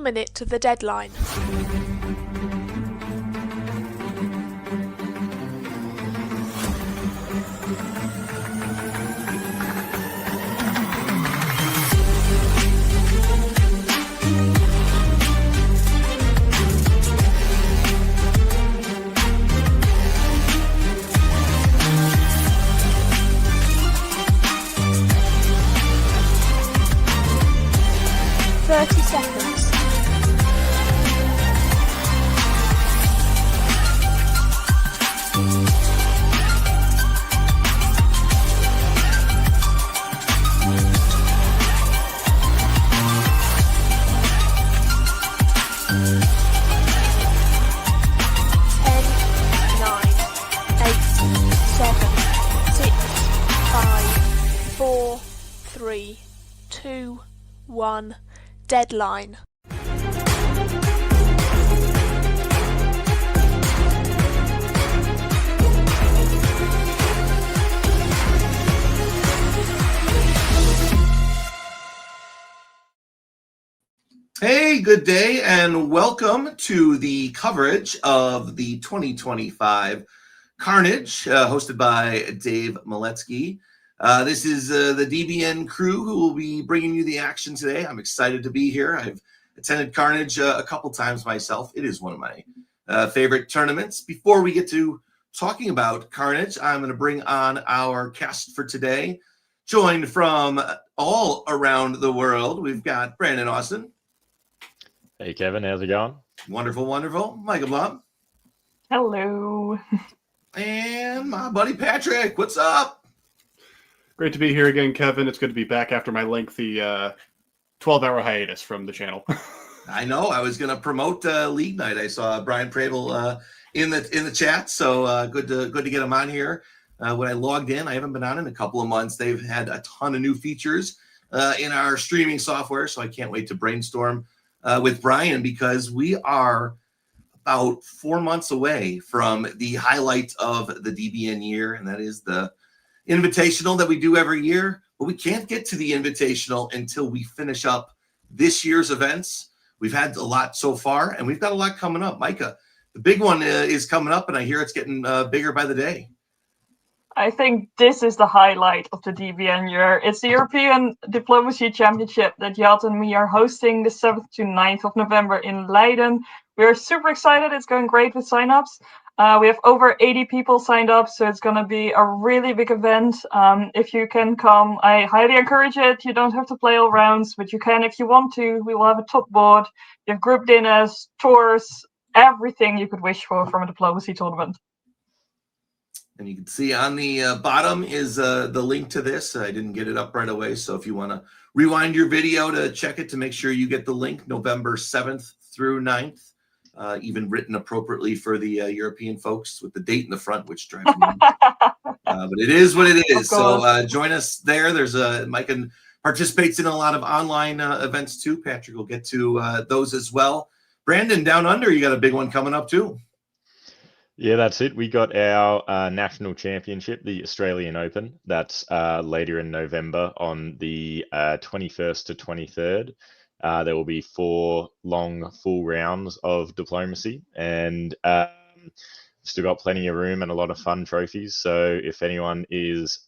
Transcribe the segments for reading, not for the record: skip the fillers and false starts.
minute to the deadline. Deadline. Hey, good day, and welcome to the coverage of the 2025 Carnage, hosted by Dave Maletsky. This is the DBN crew who will be bringing you the action today. I'm excited to be here. I've attended Carnage a couple times myself. It is one of my favorite tournaments. Before we get to talking about Carnage, I'm going to bring on our cast for today. Joined from all around the world, we've got Brandon Austin. Hey, Kevin. How's it going? Wonderful, wonderful. Michael Blum. Hello. And my buddy Patrick. What's up? Great to be here again, Kevin. It's good to be back after my lengthy 12-hour hiatus from the channel. I know. I was going to promote League Night. I saw Brian Preble in the chat, so good to get him on here. When I logged in, I haven't been on in a couple of months. They've had a ton of new features in our streaming software, so I can't wait to brainstorm with Brian, because we are about 4 months away from the highlight of the DBN year, and that is the Invitational that we do every year. But we can't get to the Invitational until we finish up this year's events. We've had a lot so far, and we've got a lot coming up. Micah, the big one is coming up, and I hear it's getting bigger by the day. I think this is the highlight of the DBN year. It's the European Diplomacy Championship that Jat and me are hosting the 7th to 9th of November in Leiden. We're super excited. It's going great with signups. We have over 80 people signed up, so it's going to be a really big event. If you can come, I highly encourage it. You don't have to play all rounds, but you can if you want to. We will have a top board. You have group dinners, tours, everything you could wish for from a diplomacy tournament. And you can see on the bottom is the link to this. I didn't get it up right away, so if you want to rewind your video to check it to make sure you get the link, November 7th through 9th. Even written appropriately for the European folks with the date in the front, which drives me. But it is what it is. So join us there. There's Mike participates in a lot of online events too. Patrick will get to those as well. Brandon, down under, you got a big one coming up too. Yeah, that's it. We got our national championship, the Australian Open. That's later in November on the 21st to 23rd. There will be 4 long full rounds of diplomacy, and still got plenty of room and a lot of fun trophies. So if anyone is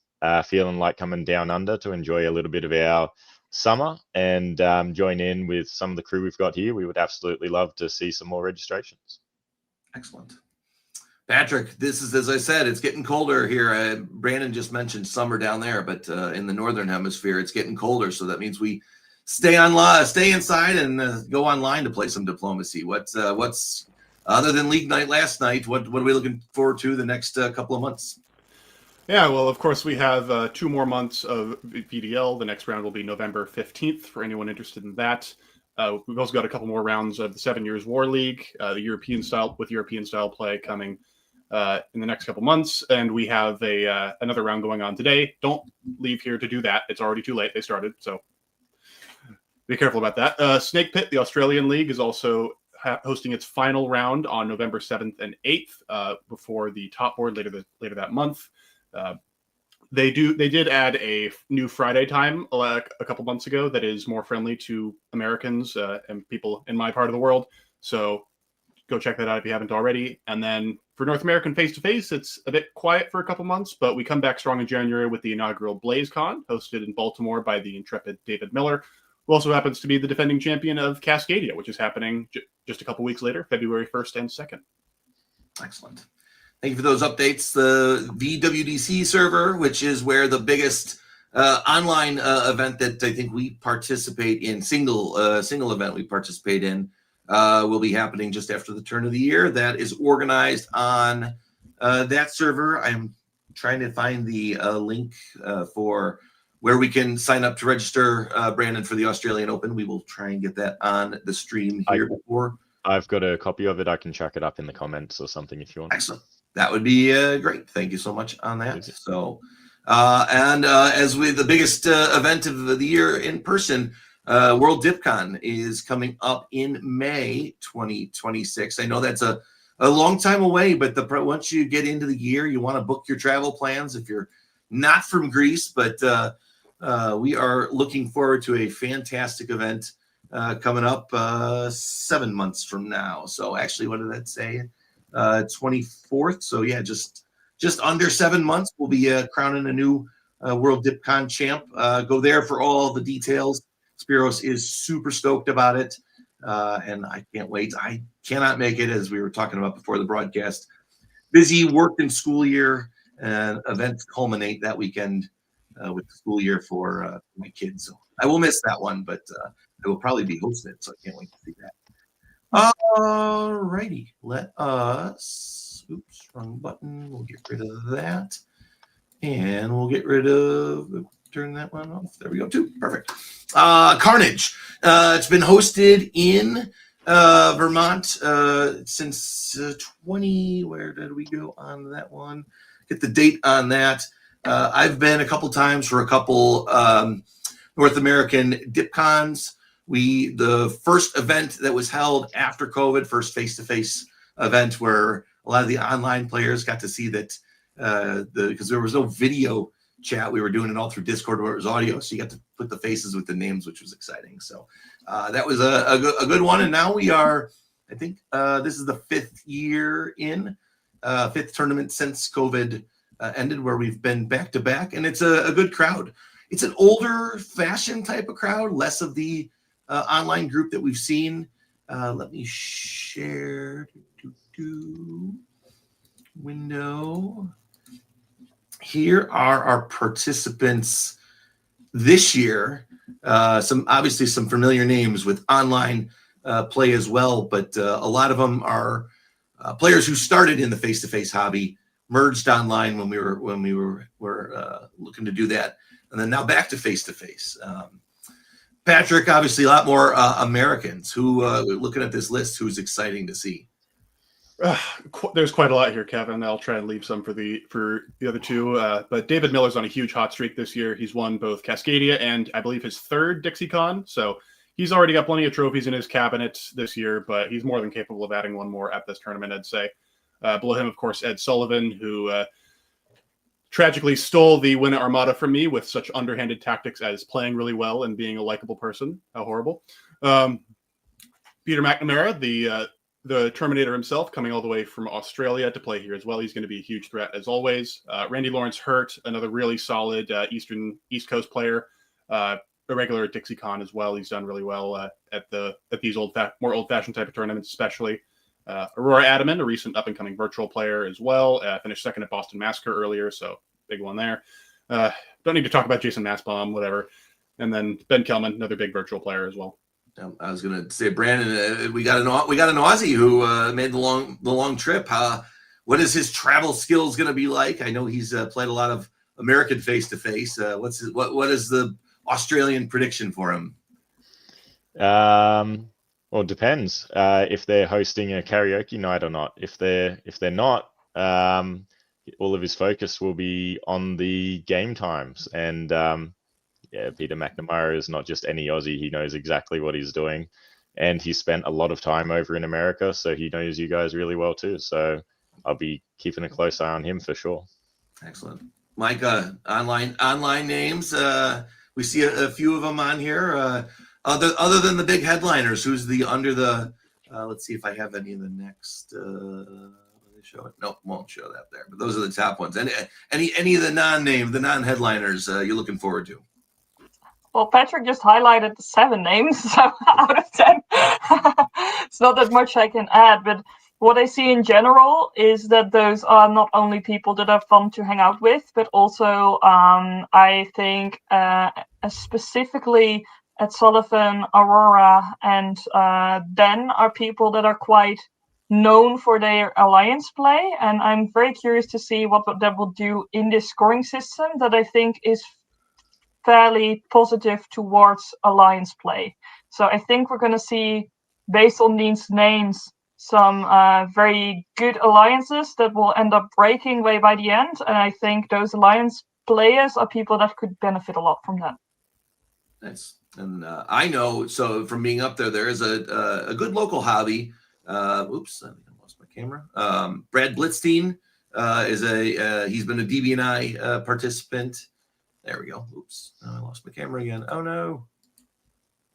feeling like coming down under to enjoy a little bit of our summer and join in with some of the crew we've got here, we would absolutely love to see some more registrations. Excellent. Patrick, this is, as I said, it's getting colder here. Brandon just mentioned summer down there, but in the northern hemisphere, it's getting colder. So that means we stay inside and go online to play some diplomacy. What's other than League Night last night? What are we looking forward to the next couple of months? Yeah, well, of course, we have 2 more months of VDL. The next round will be November 15th for anyone interested in that. We've also got a couple more rounds of the 7 Years War League, the European style play coming in the next couple months, and we have another round going on today. Don't leave here to do that; it's already too late. They started, so be careful about that. Snake Pit, the Australian League, is also hosting its final round on November 7th and 8th before the top board later that month. They did add a new Friday time a couple months ago that is more friendly to Americans and people in my part of the world. So go check that out if you haven't already. And then for North American face-to-face, it's a bit quiet for a couple months, but we come back strong in January with the inaugural BlazeCon, hosted in Baltimore by the intrepid David Miller, who also happens to be the defending champion of Cascadia, which is happening just a couple weeks later, February 1st and 2nd. Excellent. Thank you for those updates. The VWDC server, which is where the biggest online event that I think we participate in, single event we participate in, will be happening just after the turn of the year. That is organized on that server. I'm trying to find the link for where we can sign up to register, Brandon, for the Australian Open. We will try and get that on the stream here before. I've got a copy of it. I can chuck it up in the comments or something if you want. Excellent. That would be great. Thank you so much on that. So, as with the biggest event of the year in person, World DipCon is coming up in May 2026. I know that's a long time away, but once you get into the year, you want to book your travel plans if you're not from Greece. But we are looking forward to a fantastic event coming up 7 months from now. So actually, what did that say? 24th. So yeah, just under 7 months, we'll be crowning a new World DipCon champ. Go there for all the details. Spiros is super stoked about it, and I can't wait. I cannot make it, as we were talking about before the broadcast. Busy work and school year, and events culminate that weekend with the school year for my kids. So I will miss that one, but I will probably be hosting it, so I can't wait to see that. All righty, let us. Oops, wrong button. We'll get rid of that, and we'll get rid of. Turn that one off. There we go, too. Perfect. Carnage. It's been hosted in Vermont since 20. Where did we go on that one? Get the date on that. I've been a couple times for a couple North American DipCons. The first event that was held after COVID, first face-to-face event where a lot of the online players got to see that because there was no video chat. We were doing it all through Discord where it was audio. So you got to put the faces with the names, which was exciting. So that was a good one. And now we are, I think this is the fifth tournament since COVID ended where we've been back to back. And it's a good crowd. It's an older fashioned type of crowd, less of the online group that we've seen. Let me share window. Here are our participants this year. Some familiar names with online play as well, but a lot of them are players who started in the face-to-face hobby, merged online when we were looking to do that, and then now back to face-to-face. Patrick, obviously, a lot more Americans who looking at this list, who's exciting to see. There's quite a lot here, Kevin. I'll try and leave some for the other two. But David Miller's on a huge hot streak this year. He's won both Cascadia and I believe his third DixieCon. So he's already got plenty of trophies in his cabinet this year, but he's more than capable of adding one more at this tournament, I'd say. Below him, of course, Ed Sullivan, who tragically stole the Win Armada from me with such underhanded tactics as playing really well and being a likable person. How horrible. Peter McNamara, the Terminator himself, coming all the way from Australia to play here as well. He's going to be a huge threat as always. Randy Lawrence Hurt, another really solid East Coast player, a regular at DixieCon as well. He's done really well at these more old-fashioned type of tournaments, especially. Aurora Adaman, a recent up-and-coming virtual player as well. Finished second at Boston Massacre earlier, so big one there. Don't need to talk about Jason Massbaum, whatever. And then Ben Kelman, another big virtual player as well. I was going to say, Brandon, we got an Aussie who made the long trip. What is his travel skills going to be like? I know he's played a lot of American face-to-face. What is the Australian prediction for him? Well, it depends if they're hosting a karaoke night or not. If they're not, all of his focus will be on the game times. And Peter McNamara is not just any Aussie. He knows exactly what he's doing, and he spent a lot of time over in America, so he knows you guys really well too. So I'll be keeping a close eye on him for sure. Excellent. Micah, online names. We see a few of them on here. Other than the big headliners, who's the under the? Let's see if I have any of the next. They show it? Nope, won't show that there. But those are the top ones. Any of the non-headliners you're looking forward to? Well, Patrick just highlighted the 7 names, so out of 10. It's not that much I can add, but what I see in general is that those are not only people that are fun to hang out with, but also I think specifically Ed Sullivan, Aurora, and Ben are people that are quite known for their alliance play, and I'm very curious to see what that will do in this scoring system that I think is fairly positive towards alliance play. So I think we're going to see, based on these names, some very good alliances that will end up breaking way by the end. And I think those alliance players are people that could benefit a lot from that. Nice. And I know, so from being up there, there is a good local hobby. Oops, I think I lost my camera. Brad Blitzstein he's been a DB&I participant. There we go. Oops, I lost my camera again. Oh no.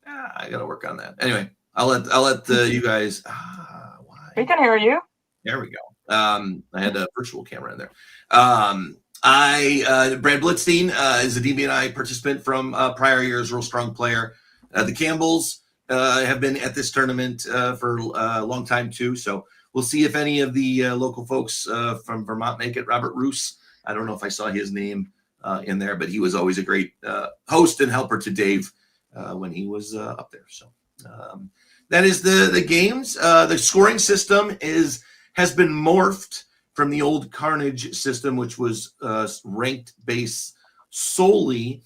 I got to work on that. Anyway, I'll let you guys. Why? We can hear you. There we go. I had a virtual camera in there. Brad Blitzstein is a DB&I participant from prior years, real strong player. The Campbells have been at this tournament for a long time too. So we'll see if any of the local folks from Vermont make it. Robert Roos, I don't know if I saw his name in there, but he was always a great host and helper to Dave when he was up there. So that is the games. The scoring system has been morphed from the old Carnage system, which was ranked base solely,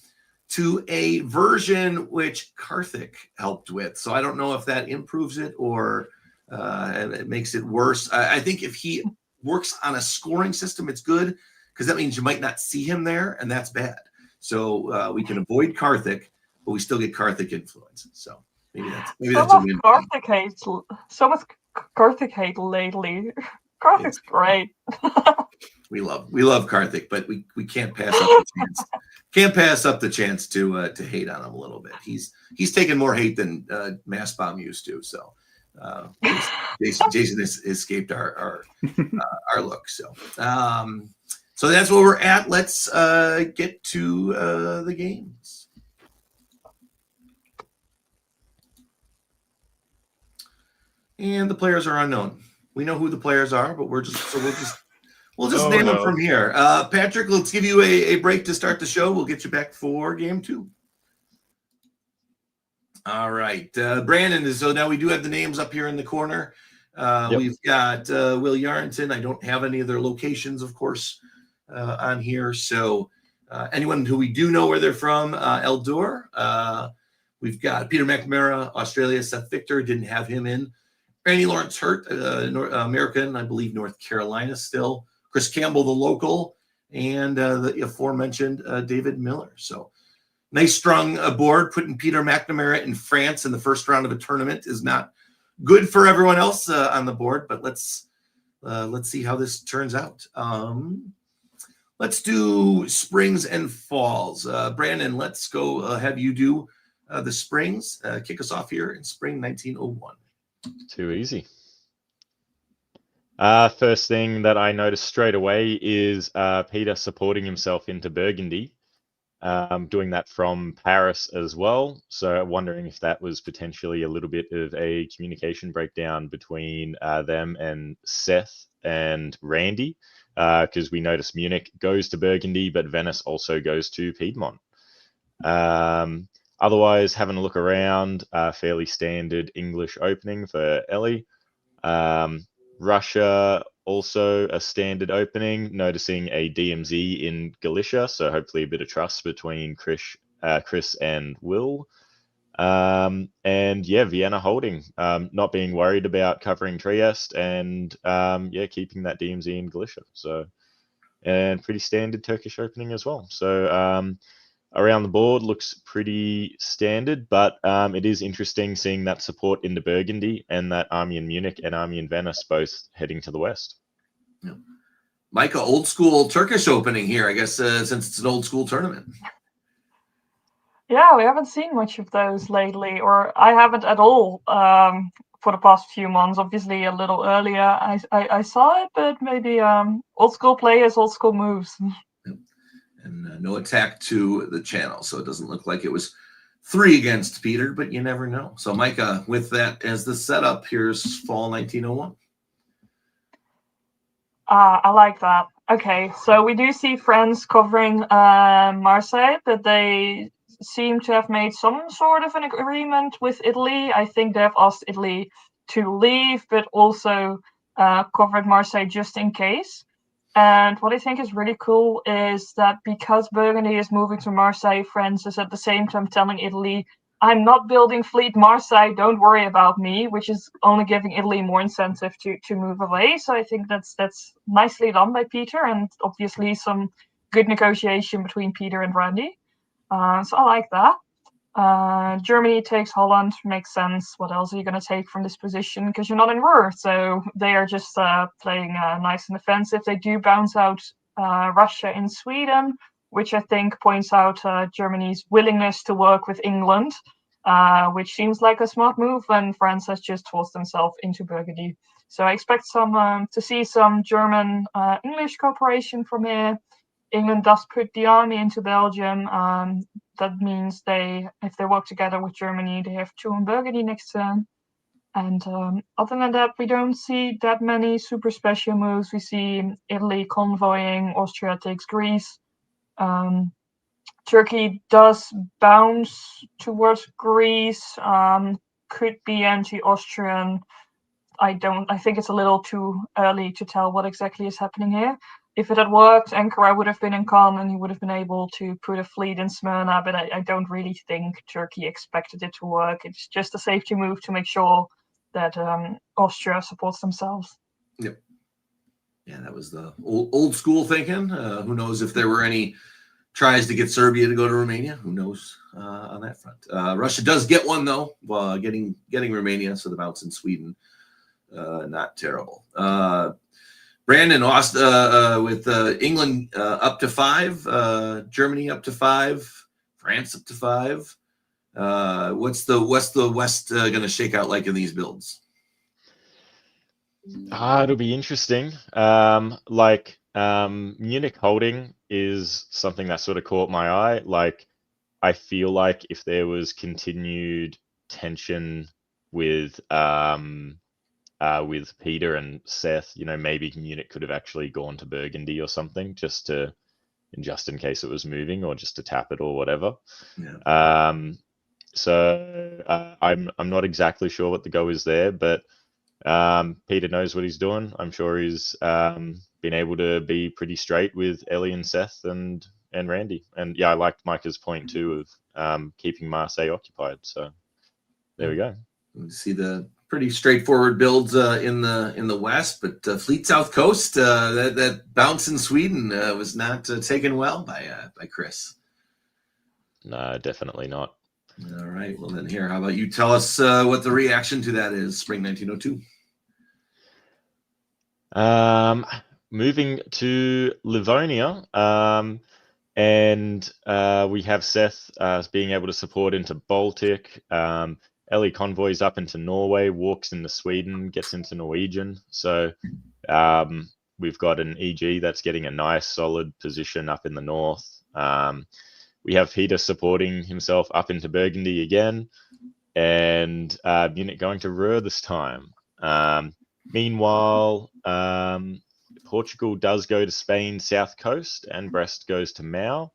to a version which Karthik helped with. So I don't know if that improves it or it makes it worse. I think if he works on a scoring system, it's good, because that means you might not see him there, and that's bad. So we can avoid Karthik, but we still get Karthik influence. So maybe that's a win. So much Karthik hate lately. Karthik's great. We love Karthik, but we can't pass up the chance. Can't pass up the chance to hate on him a little bit. He's taken more hate than Mass Bomb used to. So Jason has escaped our look. So so that's where we're at. Let's get to the games. And the players are unknown. We know who the players are, but we'll just name them from here. Patrick, let's give you a break to start the show. We'll get you back for game 2. All right, Brandon. So now we do have the names up here in the corner. Yep. We've got Will Yarrington. I don't have any of their locations, of course, on here. So anyone who we do know where they're from, Eldor. We've got Peter McNamara, Australia. Seth Victor, didn't have him in. Randy Lawrence Hurt, American, I believe North Carolina still. Chris Campbell, the local, and the aforementioned David Miller. So nice strong board. Putting Peter McNamara in France in the first round of a tournament is not good for everyone else on the board, but let's see how this turns out. Let's do springs and falls. Brandon, let's go have you do the springs. Kick us off here in spring 1901. Too easy. First thing that I noticed straight away is Peter supporting himself into Burgundy, doing that from Paris as well. So wondering if that was potentially a little bit of a communication breakdown between them and Seth and Randy, because we noticed Munich goes to Burgundy, but Venice also goes to Piedmont. Otherwise, having a look around, fairly standard English opening for Ellie. Russia, also a standard opening, noticing a DMZ in Galicia, so hopefully a bit of trust between Chris and Will. And yeah, Vienna holding, not being worried about covering Trieste, and yeah, keeping that DMZ in Galicia. So, and pretty standard Turkish opening as well. So around the board looks pretty standard, but it is interesting seeing that support into Burgundy and that army in Munich and army in Venice both heading to the west. Yeah. Micah, old school Turkish opening here, I guess, since it's an old school tournament. Yeah, we haven't seen much of those lately, or I haven't at all for the past few months. Obviously, a little earlier I saw it, but maybe old school players, old school moves. And no attack to the channel, so it doesn't look like it was 3 against Peter, but you never know. So Micah, with that as the setup, here's fall 1901. I like that. Okay, so we do see friends covering Marseille, but they seem to have made some sort of an agreement with Italy. I think they have asked Italy to leave, but also covered Marseille just in case. And what I think is really cool is that because Burgundy is moving to Marseille, France is at the same time telling Italy, I'm not building Fleet Marseille, don't worry about me, which is only giving Italy more incentive to move away. So I think that's nicely done by Peter, and obviously some good negotiation between Peter and Randy. So I like that. Germany takes Holland, makes sense. What else are you going to take from this position? Because you're not in Ruhr, so they are just playing nice and offensive. They do bounce out Russia in Sweden, which I think points out Germany's willingness to work with England, which seems like a smart move when France has just forced themselves into Burgundy. So I expect to see some German-English cooperation from here. England does put the army into Belgium. That means if they work together with Germany, they have 2 in Burgundy next turn. And other than that, we don't see that many super special moves. We see Italy convoying, Austria takes Greece. Turkey does bounce towards Greece, could be anti-Austrian. I think it's a little too early to tell what exactly is happening here. If it had worked, Ankara would have been in Khan and he would have been able to put a fleet in Smyrna, but I don't really think Turkey expected it to work. It's just a safety move to make sure that Austria supports themselves. Yep. Yeah, that was the old school thinking. Who knows if there were any tries to get Serbia to go to Romania? Who knows on that front? Russia does get one though, getting Romania, so the bounce in Sweden, not terrible. Brandon, with England up to 5, Germany up to 5, France up to 5. What's the West going to shake out like in these builds? It'll be interesting. Munich holding is something that sort of caught my eye. Like, I feel like if there was continued tension with Peter and Seth, maybe Munich could have actually gone to Burgundy or something just in case it was moving, or just to tap it or whatever. Yeah. I'm not exactly sure what the go is there, but Peter knows what he's doing. I'm sure he's been able to be pretty straight with Ellie and Seth and Randy. And yeah, I liked Micah's point too of keeping Marseille occupied. So there we go. We see the pretty straightforward builds in the West, but Fleet South Coast, that bounce in Sweden was not taken well by Chris. No, definitely not. All right. Well, then here, how about you tell us what the reaction to that is, spring 1902? Moving to Livonia, and we have Seth being able to support into Baltic. Ellie convoys up into Norway, walks into Sweden, gets into Norwegian. So we've got an EG that's getting a nice solid position up in the north. We have Peter supporting himself up into Burgundy again, and Munich going to Ruhr this time. Meanwhile, Portugal does go to Spain south coast, and Brest goes to Mau.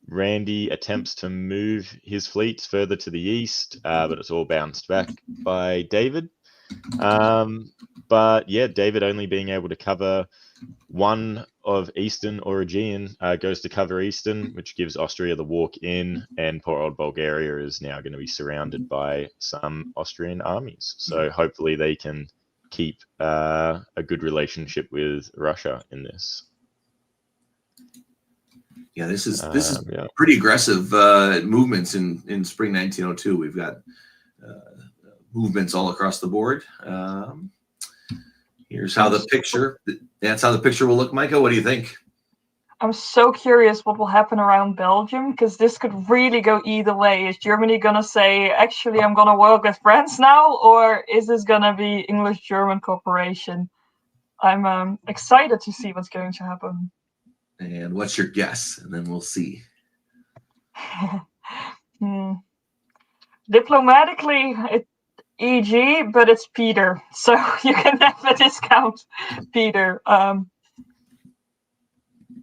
Randy attempts to move his fleets further to the east, but it's all bounced back by David. But yeah, David only being able to cover one of Eastern or Aegean, goes to cover Eastern, which gives Austria the walk in, and poor old Bulgaria is now going to be surrounded by some Austrian armies. So hopefully they can keep a good relationship with Russia in this. Yeah, this is pretty aggressive movements in spring 1902. We've got movements all across the board. Here's how the picture. That's how the picture will look, Micah. What do you think? I'm so curious what will happen around Belgium, because this could really go either way. Is Germany gonna say, actually, I'm gonna work with France now, or is this gonna be English-German cooperation? I'm excited to see what's going to happen. And what's your guess? And then we'll see. Diplomatically, it's EG, but it's Peter, so you can never discount Peter.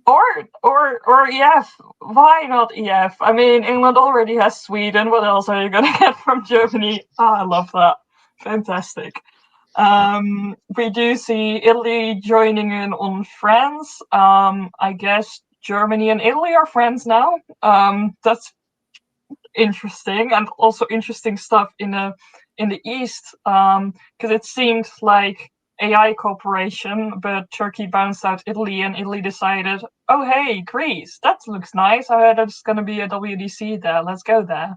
Or EF. Why not EF? I mean, England already has Sweden. What else are you gonna get from Germany? Oh, I love that. Fantastic. We do see Italy joining in on France. I guess Germany and Italy are friends now. That's interesting, and also interesting stuff in the East, because it seemed like AI cooperation, but Turkey bounced out Italy, and Italy decided, oh hey, Greece, that looks nice. I heard there's going to be a WDC there. Let's go there.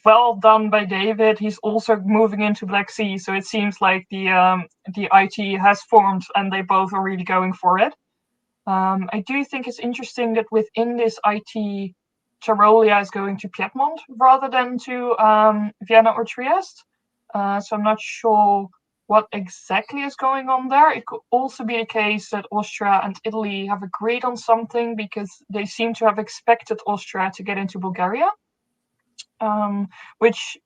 Well done by David. He's also moving into Black Sea, so it seems like the IT has formed, and they both are really going for it. I do think it's interesting that within this IT, Tyrolia is going to Piedmont rather than to Vienna or Trieste. So I'm not sure what exactly is going on there. It could also be the case that Austria and Italy have agreed on something, because they seem to have expected Austria to get into Bulgaria, which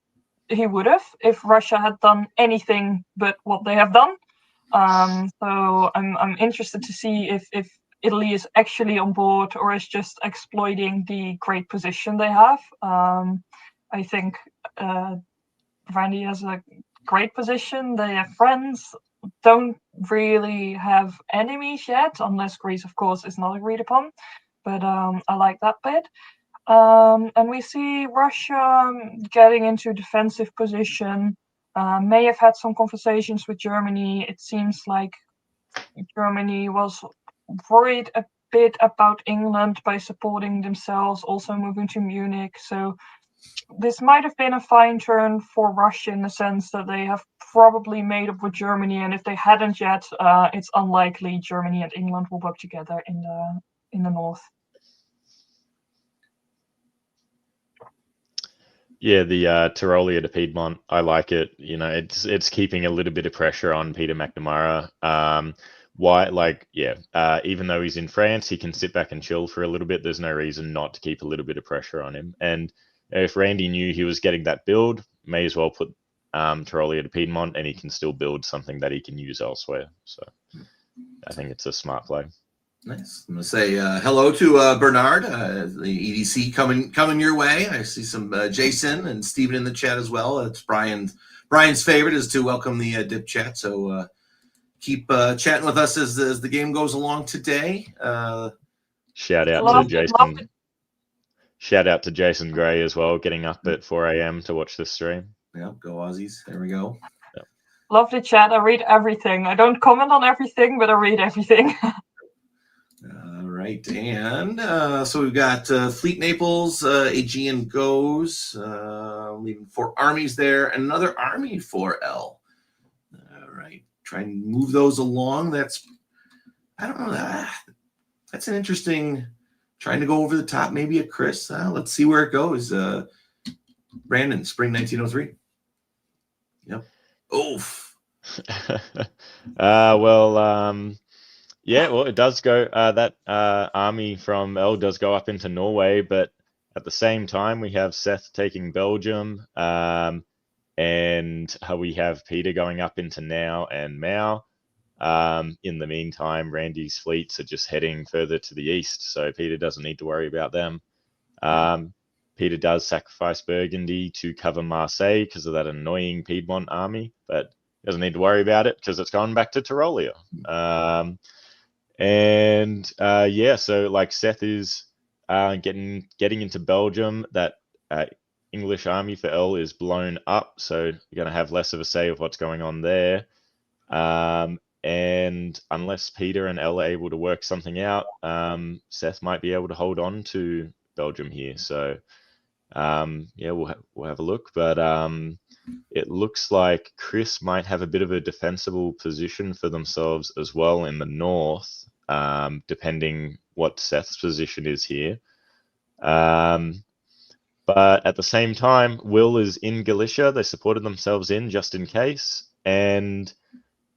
he would have if Russia had done anything but what they have done. So I'm interested to see if Italy is actually on board, or is just exploiting the great position they have. I think Randy has a great position. They have friends, don't really have enemies yet, unless Greece, of course, is not agreed upon. But I like that bit. And we see Russia getting into defensive position. May have had some conversations with Germany. It seems like Germany was worried a bit about England by supporting themselves, also moving to Munich. So this might have been a fine turn for Russia, in the sense that they have probably made up with Germany, and if they hadn't yet, it's unlikely Germany and England will work together in the north. Yeah, the Tyrolia to Piedmont, I like it. You know, it's keeping a little bit of pressure on Peter McNamara. Even though he's in France, he can sit back and chill for a little bit. There's no reason not to keep a little bit of pressure on him. And if Randy knew he was getting that build, may as well put Tyrolia to Piedmont, and he can still build something that he can use elsewhere. So I think it's a smart play. Nice. I'm going to say hello to Bernard, the EDC coming your way. I see some Jason and Steven in the chat as well. It's Brian's favorite is to welcome the dip chat. So keep chatting with us as the game goes along today. Shout out to Jason. Shout out to Jason Gray as well, getting up at 4 a.m. to watch this stream. Yeah, go Aussies. There we go. Yep. Love the chat. I read everything. I don't comment on everything, but I read everything. All right, and so we've got Fleet Naples, Aegean goes, leaving 4 armies there, and another army for L. All right, try and move those along. I don't know, that's an interesting, trying to go over the top, maybe a Chris. Let's see where it goes. Brandon, spring 1903. Yep. Oof. Yeah, well, it does go, that army from L does go up into Norway, but at the same time, we have Seth taking Belgium, and we have Peter going up into Now and Mao. In the meantime, Randy's fleets are just heading further to the east, so Peter doesn't need to worry about them. Peter does sacrifice Burgundy to cover Marseille because of that annoying Piedmont army, but doesn't need to worry about it because it's gone back to Tyrolia. So like Seth is getting into Belgium. That English army for L is blown up, so you're going to have less of a say of what's going on there. And unless Peter and L are able to work something out, Seth might be able to hold on to Belgium here. So yeah, we'll have a look. But it looks like Chris might have a bit of a defensible position for themselves as well in the north, depending what Seth's position is here. But at the same time, Will is in Galicia. They supported themselves in just in case. And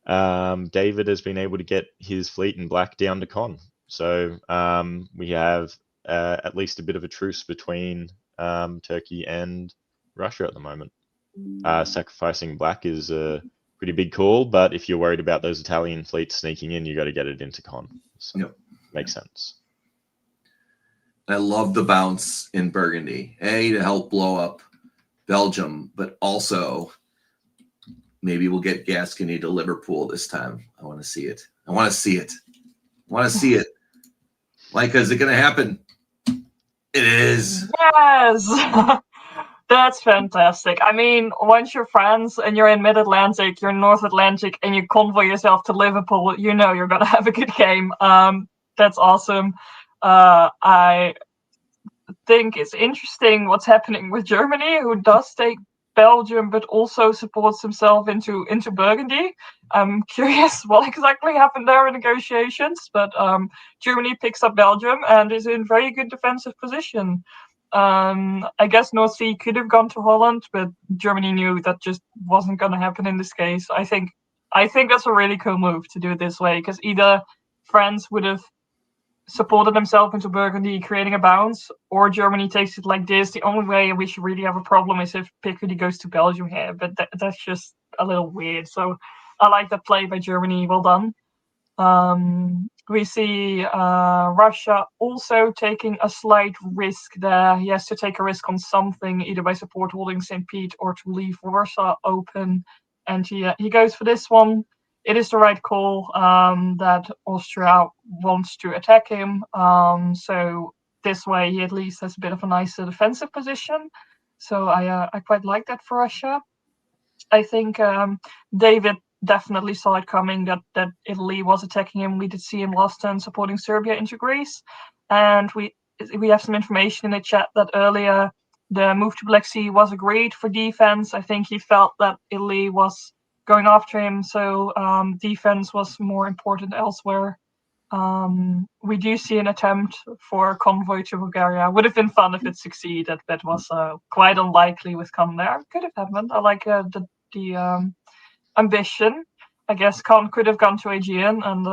David has been able to get his fleet in black down to Con. So we have at least a bit of a truce between Turkey and Russia at the moment. Sacrificing black is a pretty big call, but if you're worried about those Italian fleets sneaking in, you got to get it into Con. So makes sense. I love the bounce in Burgundy. To help blow up Belgium, but also maybe we'll get Gascony to Liverpool this time. I want to see it. I want to see it. Like, is it going to happen? It is. Yes. That's fantastic. I mean, once you're France and you're in Mid-Atlantic, you're North Atlantic, and you convoy yourself to Liverpool, you know you're going to have a good game. That's awesome. I think it's interesting what's happening with Germany, who does take Belgium, but also supports himself into Burgundy. I'm curious what exactly happened there in negotiations, but Germany picks up Belgium and is in very good defensive position. I guess North Sea could have gone to Holland, but Germany knew that just wasn't going to happen in this case. I think that's a really cool move to do it this way, because either France would have supported themselves into Burgundy, creating a bounce, or Germany takes it like this. The only way we should really have a problem is if Picardy goes to Belgium here, but that's just a little weird. So I like that play by Germany. Well done. We see Russia also taking a slight risk there. He has to take a risk on something, either by support holding St. Pete or to leave Warsaw open. And he goes for this one. It is the right call that Austria wants to attack him. So this way he at least has a bit of a nicer defensive position. So I quite like that for Russia. I think David definitely saw it coming that Italy was attacking him. We did see him last turn supporting Serbia into Greece. And we have some information in the chat that earlier the move to Black Sea was agreed for defense. I think he felt that Italy was going after him, so defense was more important elsewhere. We do see an attempt for a convoy to Bulgaria. Would have been fun if it succeeded, but was quite unlikely with Con there. Could have happened. I like the ambition. I guess Con could have gone to Aegean, and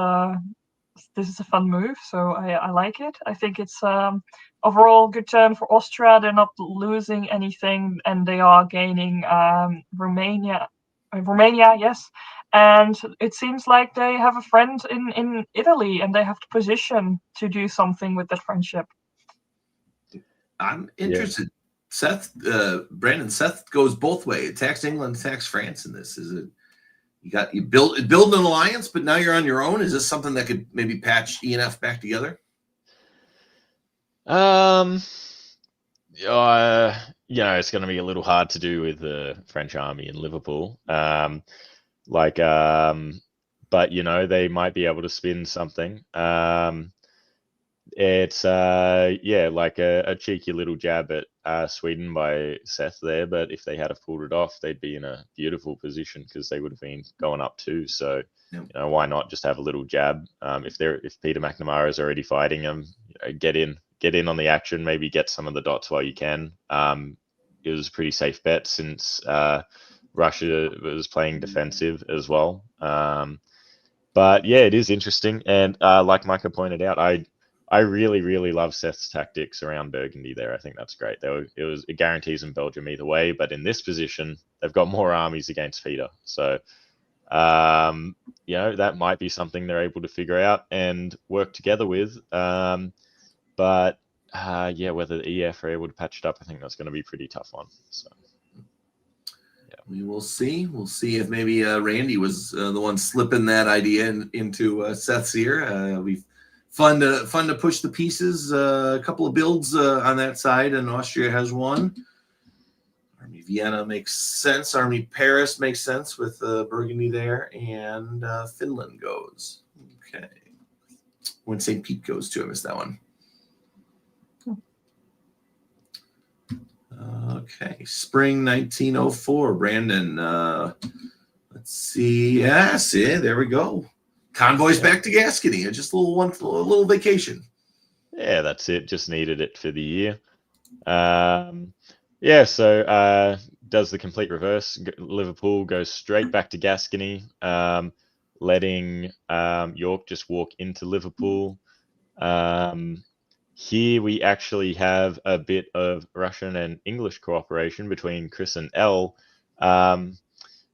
this is a fun move, so I like it. I think it's overall good turn for Austria. They're not losing anything, and they are gaining Romania, yes. And it seems like they have a friend in Italy, and they have the position to do something with that friendship. I'm interested. Seth, Brandon, Seth goes both ways. Attacks England, attacks France in this. Is it you build an alliance, but now you're on your own? Is this something that could maybe patch ENF back together? It's going to be a little hard to do with the French army in Liverpool. But they might be able to spin something. It's like a cheeky little jab at Sweden by Seth there, but if they had have pulled it off, they'd be in a beautiful position because they would have been going up too. So why not just have a little jab? If Peter McNamara is already fighting them, get in on the action, maybe get some of the dots while you can. It was a pretty safe bet since Russia was playing defensive as well. But yeah, it is interesting, and like Micah pointed out, I really, really love Seth's tactics around Burgundy there. I think that's great. It guarantees them Belgium either way, but in this position, they've got more armies against Peter. So, that might be something they're able to figure out and work together with. But whether the EF are able to patch it up, I think that's going to be a pretty tough one. So, yeah. We will see. We'll see if maybe Randy was the one slipping that idea into Seth's ear. We've fun to push the pieces. A couple of builds on that side, and Austria has one. Army Vienna makes sense. Army Paris makes sense with Burgundy there, and Finland goes. Okay. When St. Pete goes too, I missed that one. Okay, spring 1904, Brandon. Let's see. Yeah, see, there we go. Convoys back to Gascony. Just a little vacation. Yeah, that's it. Just needed it for the year. Yeah, so does the complete reverse. Liverpool goes straight back to Gascony, letting York just walk into Liverpool. Here we actually have a bit of Russian and English cooperation between Chris and Elle,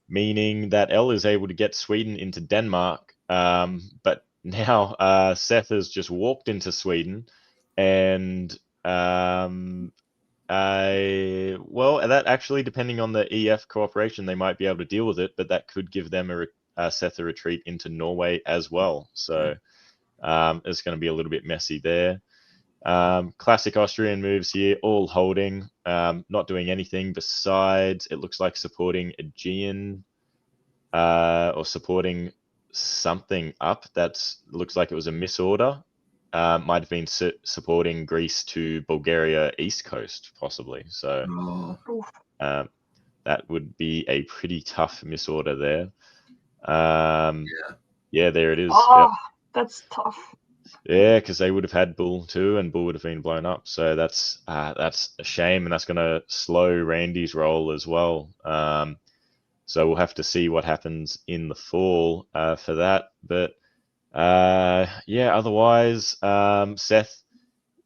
meaning that Elle is able to get Sweden into Denmark, but now Seth has just walked into Sweden, and well, that actually, depending on the EF cooperation, they might be able to deal with it, but that could give them Seth a retreat into Norway as well. So it's going to be a little bit messy there. Classic Austrian moves here, all holding, not doing anything besides, it looks like supporting Aegean, or supporting something up. That looks like it was a misorder. Might have been supporting Greece to Bulgaria East Coast, possibly. So that would be a pretty tough misorder there. Yeah, there it is. Oh, yep. That's tough. Yeah, because they would have had Bull too, and Bull would have been blown up. So that's a shame, and that's going to slow Randy's roll as well. So we'll have to see what happens in the fall for that. But yeah, otherwise, Seth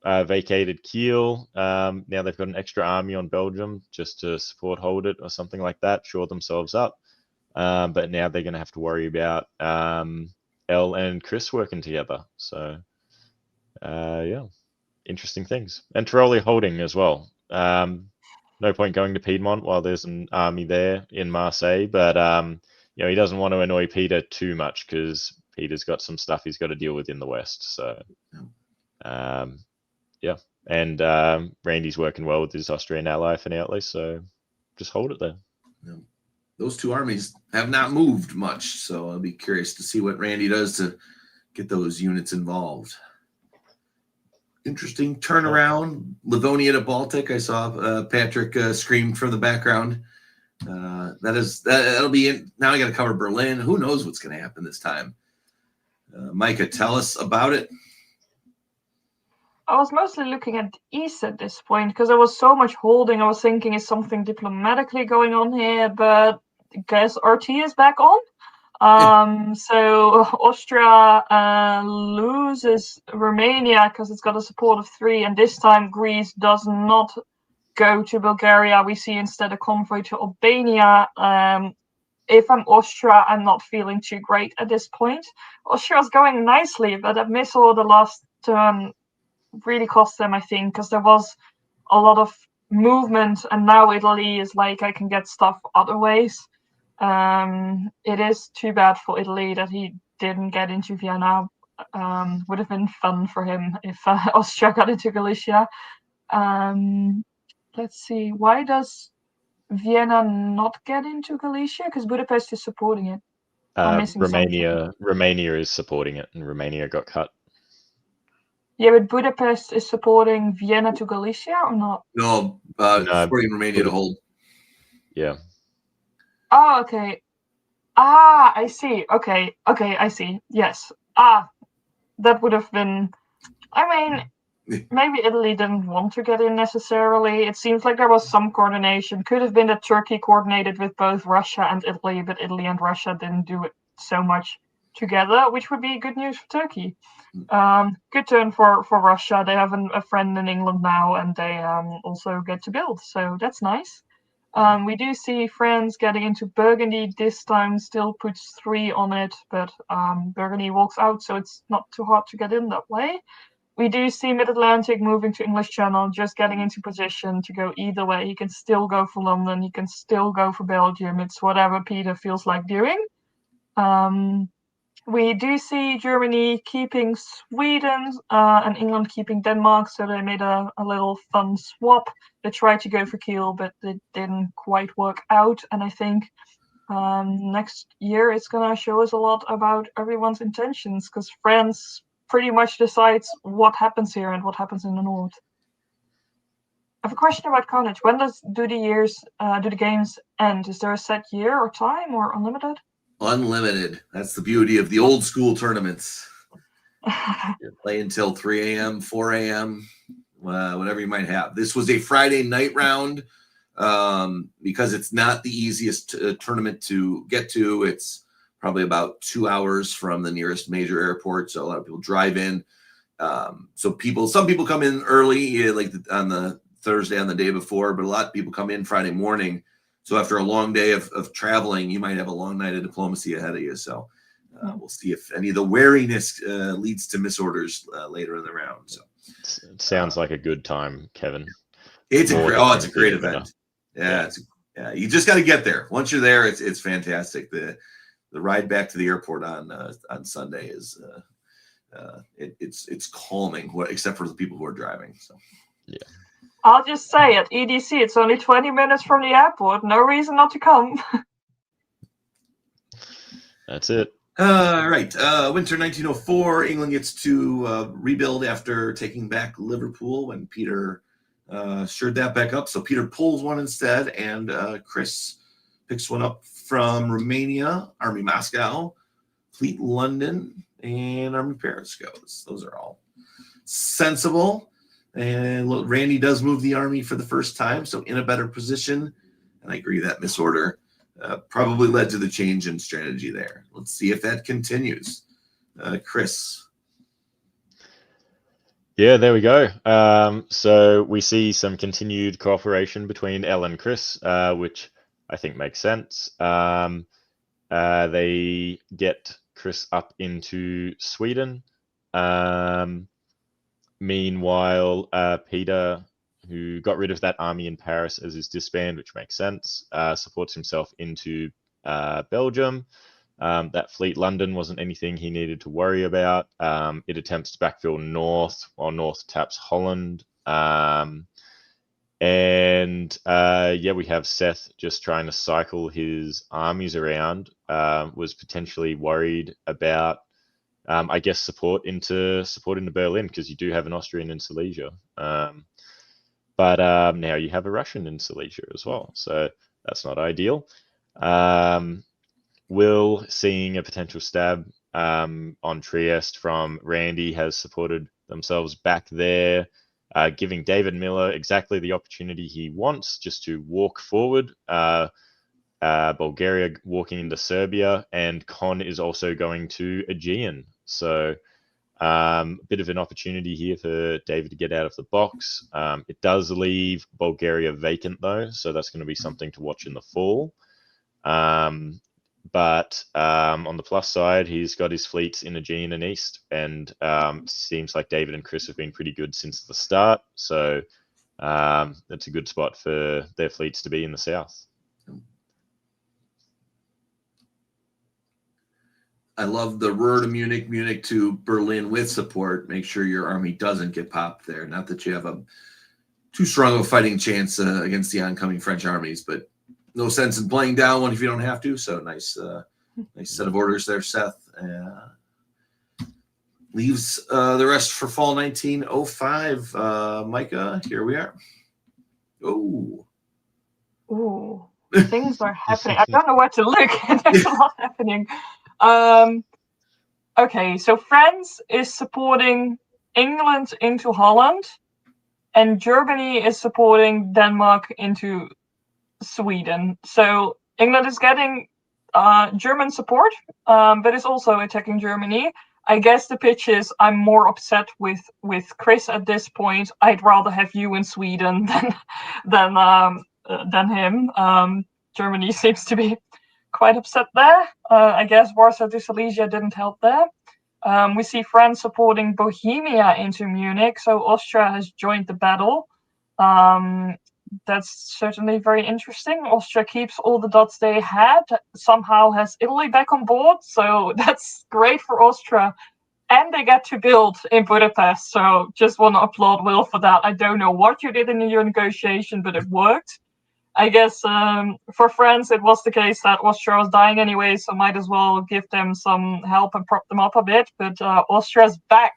vacated Kiel. Now they've got an extra army on Belgium just to support hold it or something like that, shore themselves up. But now they're going to have to worry about Elle and Chris working together. So yeah, interesting things. And Tiroli holding as well. No point going to Piedmont while there's an army there in Marseille, but you know, he doesn't want to annoy Peter too much because Peter's got some stuff he's got to deal with in the West. So yeah, and Randy's working well with his Austrian ally for now at least, so just hold it there. Yeah. Those two armies have not moved much, so I'll be curious to see what Randy does to get those units involved. Interesting turnaround. Livonia to Baltic. I saw Patrick screamed from the background. That'll be in. Now I got to cover Berlin. Who knows what's going to happen this time? Micah, tell us about it. I was mostly looking at the East at this point because there was so much holding. I was thinking, is something diplomatically going on here? But I guess RT is back on. So Austria loses Romania because it's got a support of 3, and this time Greece does not go to Bulgaria. We see instead a convoy to Albania. If I'm Austria, I'm not feeling too great at this point. Austria's going nicely, but that missile the last turn really cost them, I think, because there was a lot of movement, and now Italy is like, I can get stuff other ways. It is too bad for Italy that he didn't get into Vienna. Would have been fun for him if Austria got into Galicia. Let's see, why does Vienna not get into Galicia? Because Budapest is supporting it. Romania is supporting it, and Romania got cut. Yeah, but Budapest is supporting Vienna to Galicia or not? No, supporting Romania to hold. Yeah. Oh, okay. I see. Okay, I see. Yes. That would have been. I mean, maybe Italy didn't want to get in necessarily. It seems like there was some coordination. Could have been that Turkey coordinated with both Russia and Italy, but Italy and Russia didn't do it so much together, which would be good news for Turkey. Good turn for Russia. They have a friend in England now, and they also get to build, so that's nice. We do see France getting into Burgundy this time, still puts 3 on it, but Burgundy walks out, so it's not too hard to get in that way. We do see Mid-Atlantic moving to English Channel, just getting into position to go either way. He can still go for London, he can still go for Belgium. It's whatever Peter feels like doing. We do see Germany keeping Sweden and England keeping Denmark, so they made a little fun swap. They tried to go for Kiel, but it didn't quite work out. And I think next year it's going to show us a lot about everyone's intentions, because France pretty much decides what happens here and what happens in the north. have a question about Carnage. When do the games end? Is there a set year or time, or unlimited? Unlimited. That's the beauty of the old school tournaments. You play until 3 a.m., 4 a.m., whatever you might have. This was a Friday night round because it's not the easiest tournament to get to. It's probably about 2 hours from the nearest major airport, so a lot of people drive in. Some people come in early, like on the Thursday on the day before, but a lot of people come in Friday morning. So after a long day of traveling, you might have a long night of diplomacy ahead of you. So we'll see if any of the wariness leads to misorders later in the round. So it sounds like a good time, Kevin. It's a great event. Yeah. You just got to get there. Once you're there, it's fantastic. The ride back to the airport on Sunday is it's calming, except for the people who are driving. So yeah. I'll just say at EDC, it's only 20 minutes from the airport. No reason not to come. That's it. Right. Winter 1904, England gets to rebuild after taking back Liverpool when Peter shored that back up. So Peter pulls one instead, and Chris picks one up from Romania, Army Moscow, Fleet London, and Army Paris goes. Those are all sensible. And look, Randy does move the army for the first time, so in a better position. And I agree that misorder probably led to the change in strategy there. Let's see if that continues. Chris. Yeah, there we go. So we see some continued cooperation between Elle and Chris, which I think makes sense. They get Chris up into Sweden. Meanwhile, Peter, who got rid of that army in Paris as his disband, which makes sense, supports himself into Belgium. That Fleet London wasn't anything he needed to worry about. It attempts to backfill north, while north taps Holland. We have Seth just trying to cycle his armies around, was potentially worried about I guess support into Berlin, because you do have an Austrian in Silesia. But now you have a Russian in Silesia as well, so that's not ideal. Will, seeing a potential stab on Trieste from Randy, has supported themselves back there, giving David Miller exactly the opportunity he wants, just to walk forward. Bulgaria walking into Serbia, and Con is also going to Aegean. So a bit of an opportunity here for David to get out of the box. It does leave Bulgaria vacant though, so that's going to be something to watch in the fall. But on the plus side, he's got his fleets in Aegean and East, and seems like David and Chris have been pretty good since the start. So that's a good spot for their fleets to be in the south. I love the Ruhr to Munich, Munich to Berlin with support. Make sure your army doesn't get popped there. Not that you have a too strong of a fighting chance against the oncoming French armies, but no sense in playing down one if you don't have to. So nice set of orders there, Seth. Leaves the rest for fall 1905. Micah, here we are. Oh. Ooh, things are happening. I don't know where to look. There's a lot happening. Okay, so France is supporting England into Holland, and Germany is supporting Denmark into Sweden. So England is getting German support, but is also attacking Germany. I guess the pitch is I'm more upset with Chris at this point. I'd rather have you in Sweden than him. Germany seems to be quite upset there. I guess Warsaw to Silesia didn't help there. We see France supporting Bohemia into Munich, so Austria has joined the battle. That's certainly very interesting. Austria keeps all the dots they had, somehow has Italy back on board, so that's great for Austria. And they get to build in Budapest, so just want to applaud Will for that. I don't know what you did in your negotiation, but it worked. I guess for France, it was the case that Austria was dying anyway, so might as well give them some help and prop them up a bit. But Austria's back.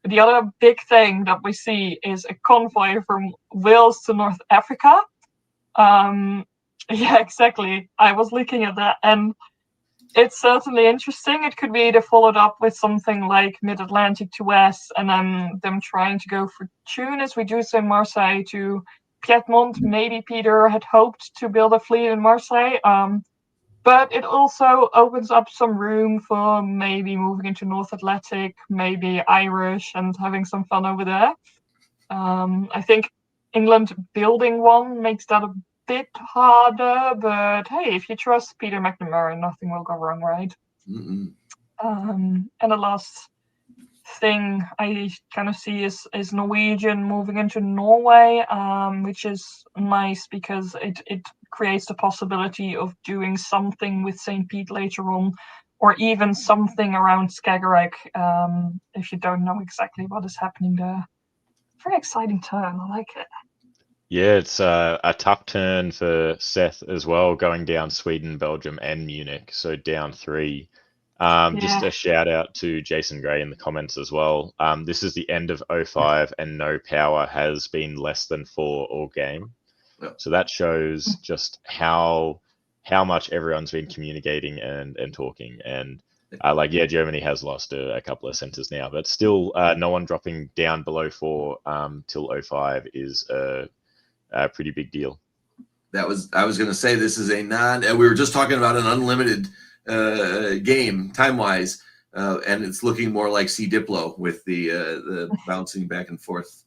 The other big thing that we see is a convoy from Wales to North Africa. Yeah, exactly. I was looking at that, and it's certainly interesting. It could be either followed up with something like Mid-Atlantic to West, and then them trying to go for Tunis, reduce in Marseille to Piedmont. Maybe Peter had hoped to build a fleet in Marseille. But it also opens up some room for maybe moving into North Atlantic, maybe Irish, and having some fun over there. I think England building one makes that a bit harder, but hey, if you trust Peter McNamara, nothing will go wrong, right? And the last thing I kind of see is Norwegian moving into Norway, which is nice because it creates the possibility of doing something with St. Pete later on, or even something around Skagerrak, if you don't know exactly what is happening there. Very exciting turn, I like it. Yeah, it's a tough turn for Seth as well, going down Sweden, Belgium, and Munich, so down 3. Just a shout out to Jason Gray in the comments as well. This is the end of 05, and no power has been less than 4 all game. So that shows just how much everyone's been communicating and talking. And Germany has lost a couple of centers now, but still no one dropping down below 4 till 05 is a pretty big deal. I was going to say, this is a we were just talking about an unlimited game time-wise, and it's looking more like C Diplo with the bouncing back and forth.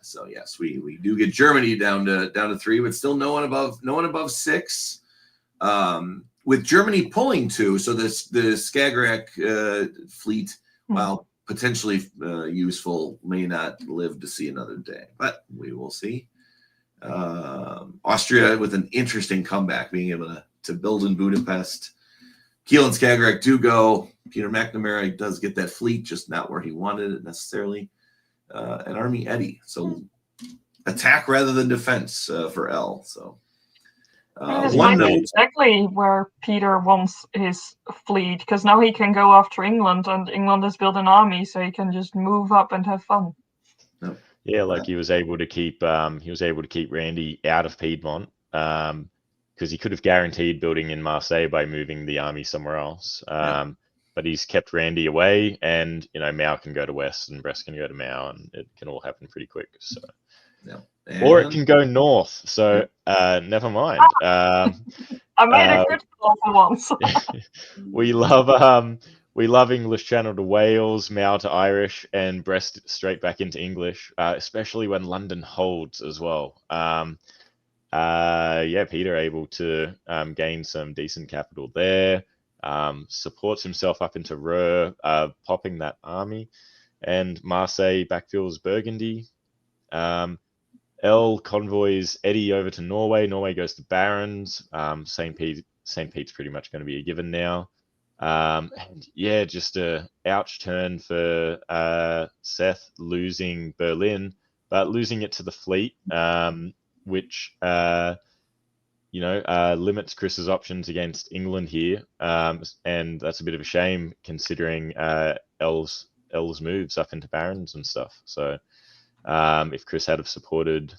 So yes, we do get Germany down to 3, but still no one above 6. With Germany pulling 2, so the Skagerrak fleet, while potentially useful, may not live to see another day, but we will see. Austria with an interesting comeback, being able to build in Budapest. Kiel and Skagerrak do go. Peter McNamara does get that fleet, just not where he wanted it necessarily. And Army Eddie, so attack rather than defense for L. So this might be exactly where Peter wants his fleet, because now he can go after England, and England has built an army, so he can just move up and have fun. Yeah, he was able to keep Randy out of Piedmont, because he could have guaranteed building in Marseille by moving the army somewhere else. But he's kept Randy away, and Mao can go to West and Brest can go to Mao, and it can all happen pretty quick. So, or it can go north. So never mind. I made a good call for once. we love English Channel to Wales, Mao to Irish, and Brest straight back into English, especially when London holds as well. Peter able to gain some decent capital there, supports himself up into Ruhr, popping that army, and Marseille backfills Burgundy. L convoys Eddie over to Norway. Norway goes to Barons. St. Pete's pretty much going to be a given now. Just a ouch turn for Seth, losing Berlin, but losing it to the fleet, which limits Chris's options against England here, and that's a bit of a shame considering L's moves up into Barons and stuff. So if Chris had have supported,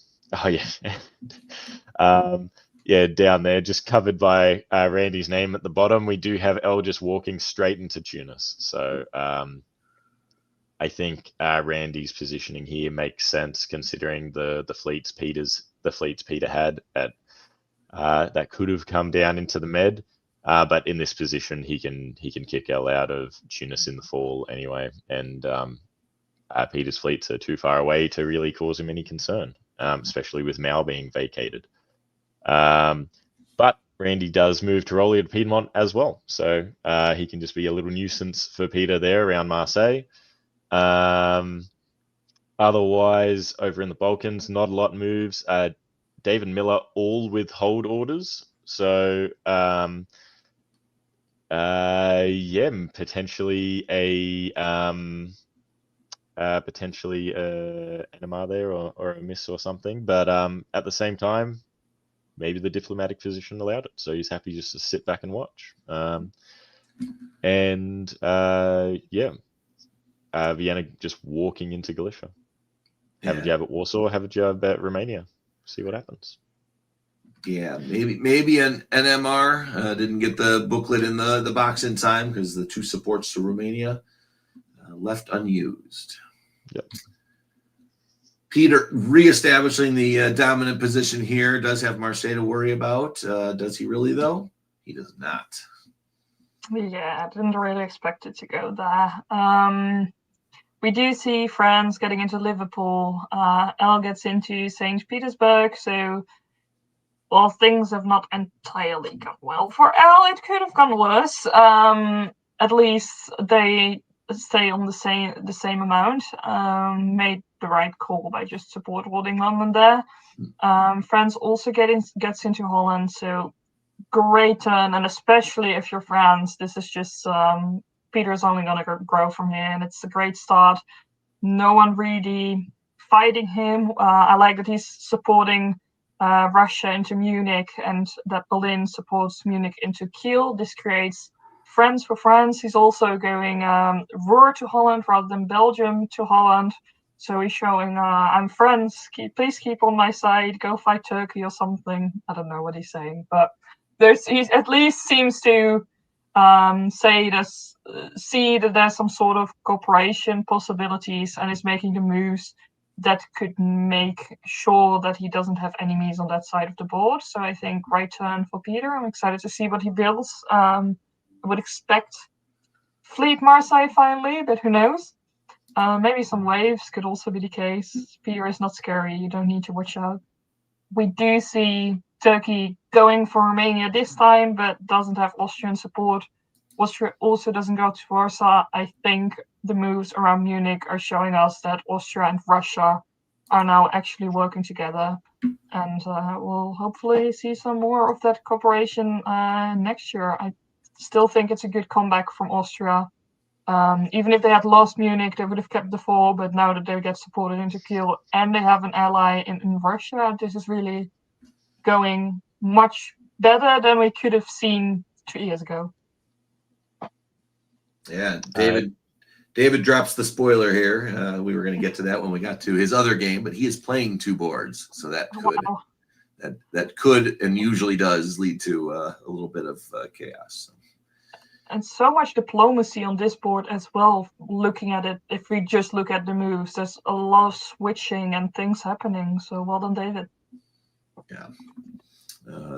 down there, just covered by Randy's name at the bottom, we do have L just walking straight into Tunis. So I think Randy's positioning here makes sense considering the fleets Peter had at that could have come down into the Med, but in this position he can kick L out of Tunis in the fall anyway, and Peter's fleets are too far away to really cause him any concern, especially with Mao being vacated. But Randy does move Tyrolia to Piedmont as well, so he can just be a little nuisance for Peter there around Marseille. Otherwise, over in the Balkans, not a lot moves. David Miller all with hold orders, so potentially a NMR there or a miss or something, but at the same time, maybe the diplomatic position allowed it, so he's happy just to sit back and watch. Vienna just walking into Galicia. Have a Yeah. jab at Warsaw, have a jab at Romania. See what happens. Yeah, maybe an NMR didn't get the booklet in the box in time because the 2 supports to Romania left unused. Yep. Peter reestablishing the dominant position here. Does have Marseille to worry about. Does he really, though? He does not. Yeah, I didn't really expect it to go there. We do see France getting into Liverpool. Elle gets into St. Petersburg, so while things have not entirely gone well for Elle, it could have gone worse. At least they stay on the same amount. Made the right call by just support holding London there. France also gets into Holland, so great turn, and especially if you're France, this is just Peter's only going to grow from here, and it's a great start. No one really fighting him. I like that he's supporting Russia into Munich, and that Berlin supports Munich into Kiel. This creates friends for France. He's also going Ruhr to Holland rather than Belgium to Holland. So he's showing, I'm friends. Please keep on my side. Go fight Turkey or something. I don't know what he's saying, but he at least seems to see that there's some sort of cooperation possibilities, and is making the moves that could make sure that he doesn't have enemies on that side of the board. So I think right turn for Peter. I'm excited to see what he builds. I would expect Fleet Marseille finally, but who knows? Maybe some waves could also be the case. Peter is not scary. You don't need to watch out. We do see Turkey going for Romania this time, but doesn't have Austrian support. Austria also doesn't go to Warsaw. I think the moves around Munich are showing us that Austria and Russia are now actually working together. And we'll hopefully see some more of that cooperation next year. I still think it's a good comeback from Austria. Even if they had lost Munich, they would have kept the 4, but now that they get supported into Kiel and they have an ally in Russia, this is really going much better than we could have seen 2 years ago. Yeah, David drops the spoiler here. We were going to get to that when we got to his other game, but he is playing 2 boards, so that could and usually does lead to a little bit of chaos. And so much diplomacy on this board as well, looking at it. If we just look at the moves, there's a lot of switching and things happening. So well done, David. Yeah.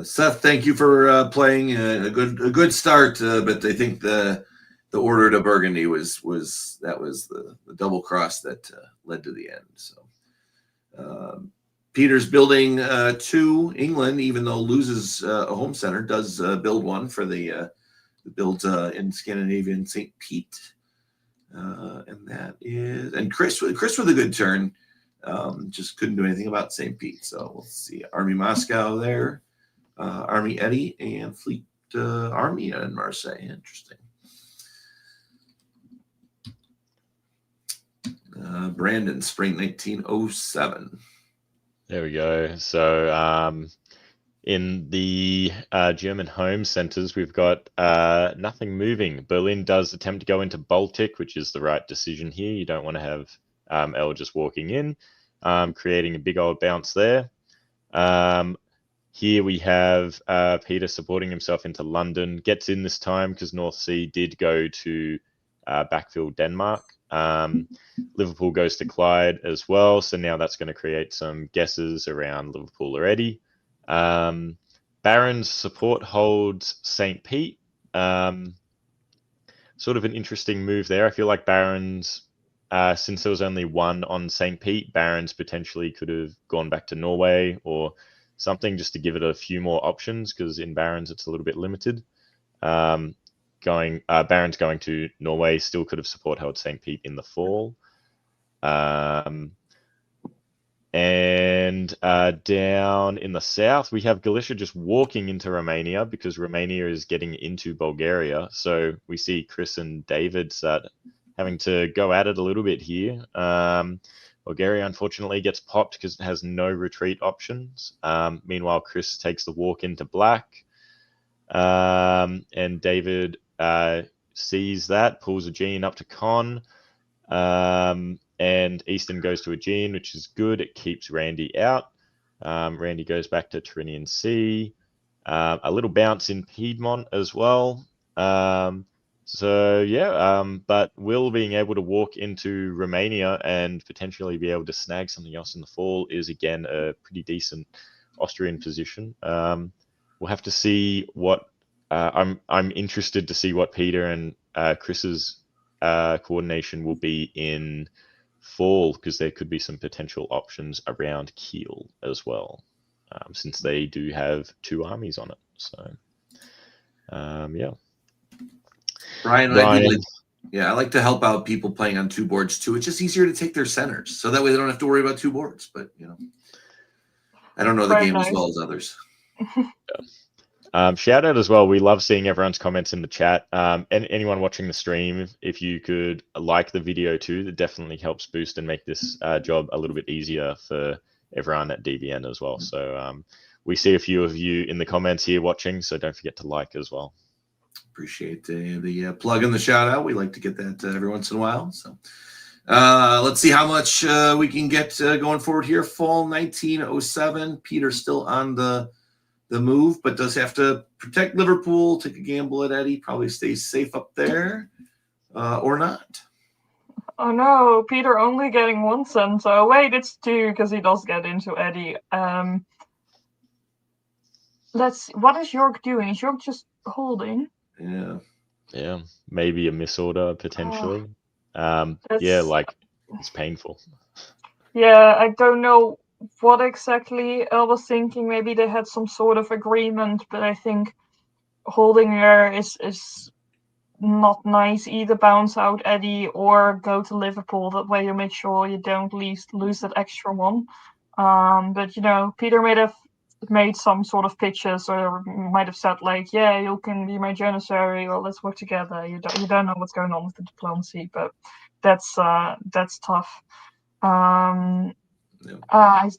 Seth, thank you for playing a good start, but I think the order to Burgundy was the double cross that led to the end. So Peter's building 2. England, even though loses a home center, does build 1 for the build in Scandinavian St. Pete, and that is Chris with a good turn. Just couldn't do anything about St. Pete. So we'll see Army Moscow there, Army Eddie, and Fleet Army in Marseille. Interesting. Brandon, spring 1907. There we go. So in the German home centers, we've got nothing moving. Berlin does attempt to go into Baltic, which is the right decision here. You don't want to have Elle just walking in, creating a big old bounce there. Here we have Peter supporting himself into London. Gets in this time because North Sea did go to backfill Denmark. Liverpool goes to Clyde as well. So now that's going to create some guesses around Liverpool already. Barron's support holds St. Pete. Sort of an interesting move there. I feel like Barron's, since there was only 1 on St. Pete, Barron's potentially could have gone back to Norway or something just to give it a few more options, because in Barron's it's a little bit limited. Barron's going to Norway, still could have support held St. Pete in the fall. And down in the south, we have Galicia just walking into Romania because Romania is getting into Bulgaria. So we see Chris and David start having to go at it a little bit here. Bulgaria, unfortunately, gets popped because it has no retreat options. Meanwhile, Chris takes the walk into black. And David sees that, pulls a gene up to Con. And Easton goes to Aegean, which is good. It keeps Randy out. Randy goes back to Tyrrhenian Sea. A little bounce in Piedmont as well. But Will being able to walk into Romania and potentially be able to snag something else in the fall is again a pretty decent Austrian position. We'll have to see what I'm interested to see what Peter and Chris's coordination will be in fall, because there could be some potential options around Kiel as well, since they do have 2 armies on it. So yeah. Brian, I like to help out people playing on 2 boards too. It's just easier to take their centers, so that way they don't have to worry about 2 boards. But I don't know the game as well as others. Shout out as well. We love seeing everyone's comments in the chat. And anyone watching the stream, if you could like the video too, that definitely helps boost and make this job a little bit easier for everyone at DBN as well. So we see a few of you in the comments here watching, so don't forget to like as well. Appreciate the plug and the shout out. We like to get that every once in a while. So let's see how much we can get going forward here. Fall 1907. Peter's still on the move, but does have to protect Liverpool. Take a gamble at Eddie. Probably stays safe up there, or not. Oh no, Peter only getting 1 cent. So wait, it's 2 because he does get into Eddie. Let's see. What is York doing? Is York just holding? Yeah, maybe a misorder potentially. It's painful. Yeah, I don't know what exactly I was thinking. Maybe they had some sort of agreement, but I think holding her is not nice. Either bounce out Eddie or go to Liverpool. That way you make sure you don't lose that extra 1. But Peter may have made some sort of pitches, or might have said like, yeah, you can be my janissary, or let's work together. You don't know what's going on with the diplomacy, but that's tough. I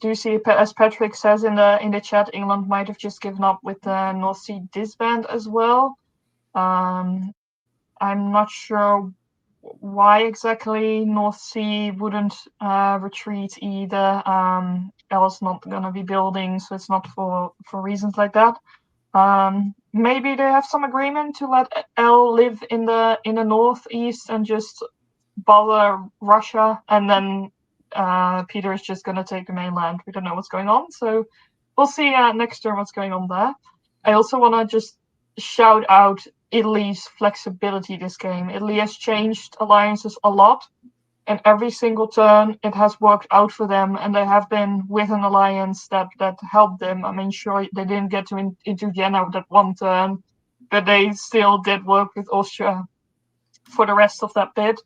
do see, as Patrick says in the chat, England might have just given up with the North Sea disband as well. I'm not sure why exactly North Sea wouldn't retreat either. L's not going to be building, so it's not for reasons like that. Maybe they have some agreement to let L live in the northeast and just bother Russia, and then Peter is just going to take the mainland. We don't know what's going on, so we'll see next turn what's going on there. I also want to just shout out Italy's flexibility this game. Italy has changed alliances a lot, and every single turn it has worked out for them, and they have been with an alliance that helped them. I mean, sure, they didn't get into Vienna that 1 turn, but they still did work with Austria for the rest of that bit.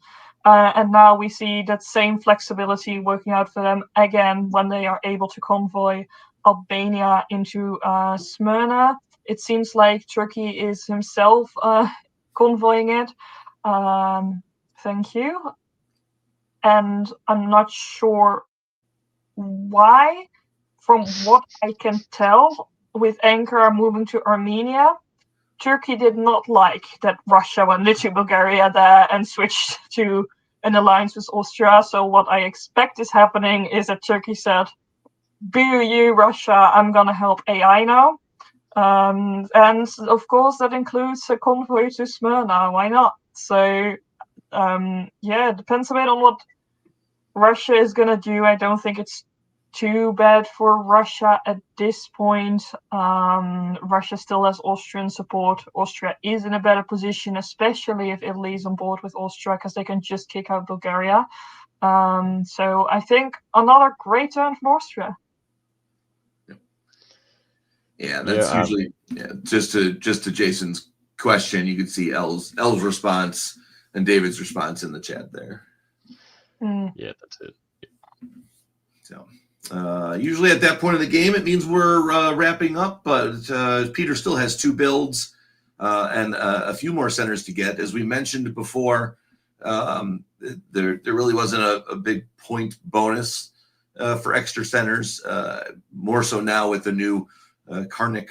And now we see that same flexibility working out for them again when they are able to convoy Albania into Smyrna. It seems like Turkey is himself convoying it. Thank you. And I'm not sure why. From what I can tell, with Ankara moving to Armenia, Turkey did not like that Russia went into Bulgaria there and switched to an alliance with Austria. So what I expect is happening is that Turkey said, boo you, Russia, I'm going to help AI now. And of course, that includes a convoy to Smyrna. Why not? So, it depends a bit on what Russia is going to do. I don't think it's too bad for Russia at this point. Russia still has Austrian support. Austria is in a better position, especially if Italy is on board with Austria, because they can just kick out Bulgaria. So I think another great turn for Austria. Yeah, that's usually just to Jason's question. You could see L's response and David's response in the chat there. Yeah, that's it. So usually at that point of the game, it means we're wrapping up. But Peter still has 2 builds and a few more centers to get. As we mentioned before, there really wasn't a big point bonus for extra centers. More so now with the new Carnage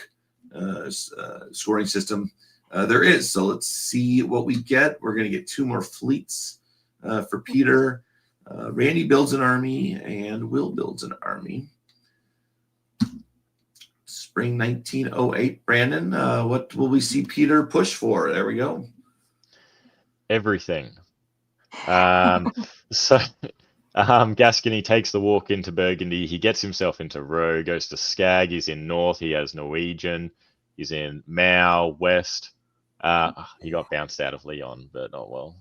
scoring system. There is. So let's see what we get. We're going to get 2 more fleets for Peter. Randy builds an army, and Will builds an army. Spring 1908. Brandon, what will we see Peter push for? There we go. Everything. Gascony takes the walk into Burgundy. He gets himself into Roe, goes to Skag. He's in North. He has Norwegian. He's in Mao, West. He got bounced out of Leon, but oh well.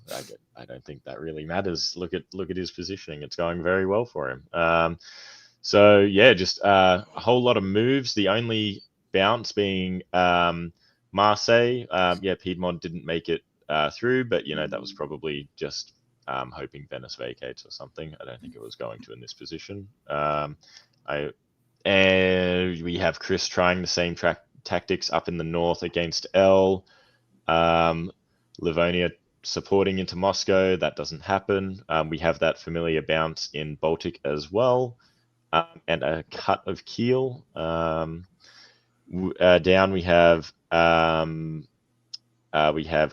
I don't think that really matters. Look at his positioning. It's going very well for him. So yeah, just a whole lot of moves. The only bounce being Marseille. Piedmont didn't make it through, but that was probably just hoping Venice vacates or something. I don't think it was going to in this position. And we have Chris trying the same tactics up in the north against L. Livonia supporting into Moscow. That doesn't happen. We have that familiar bounce in Baltic as well, and a cut of Kiel. Down we have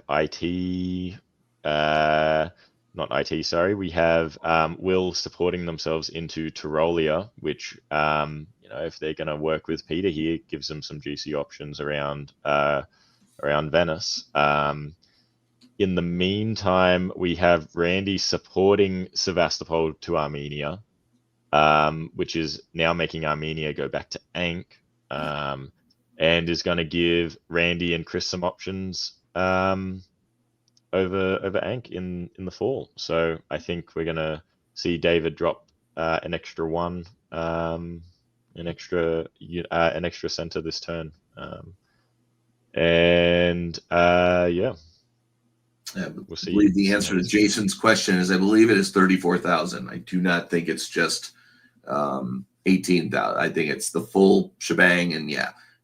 IT. Not IT, sorry. We have Will supporting themselves into Tyrolia, which, if they're going to work with Peter here, gives them some juicy options around Venice. In the meantime, we have Randy supporting Sevastopol to Armenia, which is now making Armenia go back to Ankh, and is going to give Randy and Chris some options over Ankh in the fall. So I think we're going to see David drop an extra one, an extra center this turn. We'll see. I believe the answer to Jason's question is I believe it is 34,000. I do not think it's just 18,000. I think it's the full shebang, and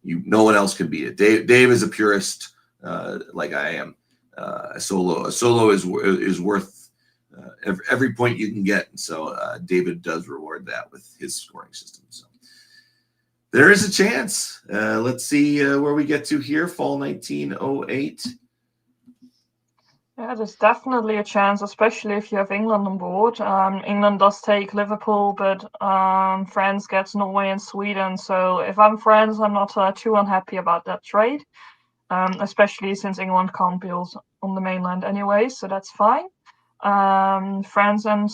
no one else can beat it. Dave is a purist, like I am. A solo is worth every point you can get, and so David does reward that with his scoring system. So there is a chance. Let's see where we get to here. Fall 1908. Yeah, there's definitely a chance, especially if you have England on board. England does take Liverpool, but France gets Norway and Sweden. So if I'm France, I'm not too unhappy about that trade, especially since England can't build on the mainland anyway, so that's fine. France and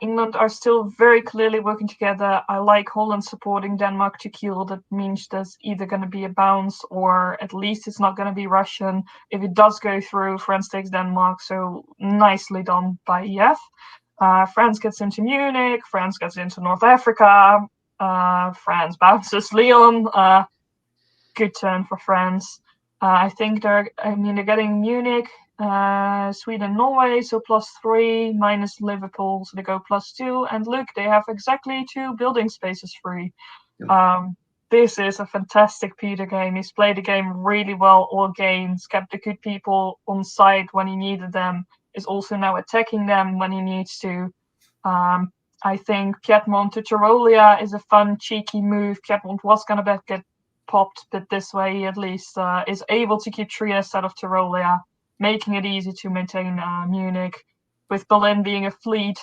England are still very clearly working together. I like Holland supporting Denmark to Kiel. That means there's either going to be a bounce, or at least it's not going to be Russian. If it does go through, France takes Denmark, so nicely done by EF. France gets into Munich. France gets into North Africa. France bounces Lyon. Good turn for France. I think they're getting Munich, Sweden, Norway, so +3 minus Liverpool, so they go +2. And look, they have exactly 2 building spaces free. Yep. This is a fantastic Peter game. He's played the game really well all games, kept the good people on side when he needed them, is also now attacking them when he needs to. I think Piedmont to Tyrolia is a fun, cheeky move. Piedmont was going to get popped, but this way he at least is able to keep Trieste out of Tyrolia, making it easy to maintain Munich. With Berlin being a fleet,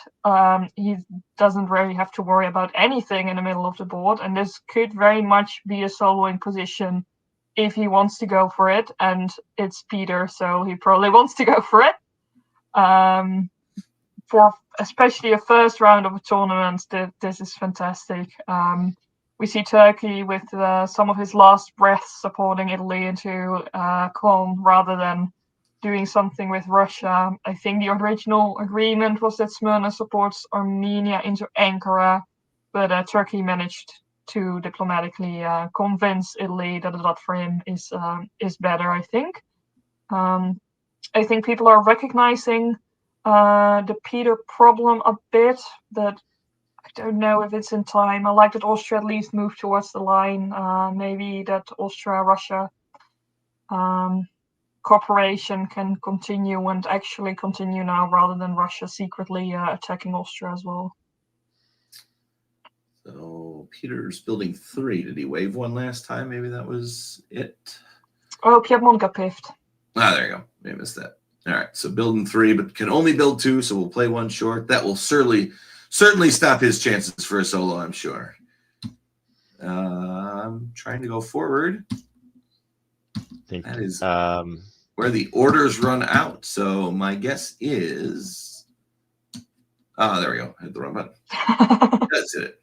he doesn't really have to worry about anything in the middle of the board, and this could very much be a soloing position if he wants to go for it, and it's Peter, so he probably wants to go for it. For especially a first round of a tournament, this is fantastic. We see Turkey with some of his last breaths supporting Italy into Cologne rather than doing something with Russia. I think the original agreement was that Smyrna supports Armenia into Ankara, but Turkey managed to diplomatically convince Italy that a lot for him is better, I think. I think people are recognizing the Peter problem a bit, but I don't know if it's in time. I like that Austria at least moved towards the line. Maybe that Austria-Russia cooperation can continue and actually continue now rather than Russia secretly attacking Austria as well. So Peter's building 3. Did he wave one last time? Maybe that was it. Oh, Piedmont got piffed. There you go. Maybe I missed that. All right, so building 3, but can only build 2, so we'll play 1 short. That will certainly stop his chances for a solo, I'm sure. I'm trying to go forward. I think that is where the orders run out. So my guess is, there we go. I hit the wrong button. That's it.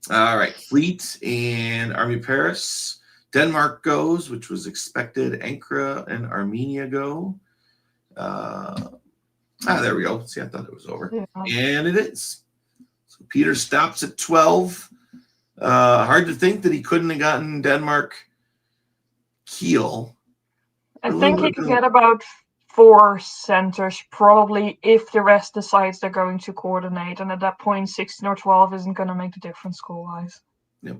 All right, Fleet and Army Paris. Denmark goes, which was expected. Ankara and Armenia go. There we go. See, I thought it was over. Yeah. And it is. So Peter stops at 12. Hard to think that he couldn't have gotten Denmark Kiel. I think he could get about 4 centers, probably, if the rest decides they're going to coordinate. And at that point, 16 or 12 isn't going to make the difference score-wise. Yep.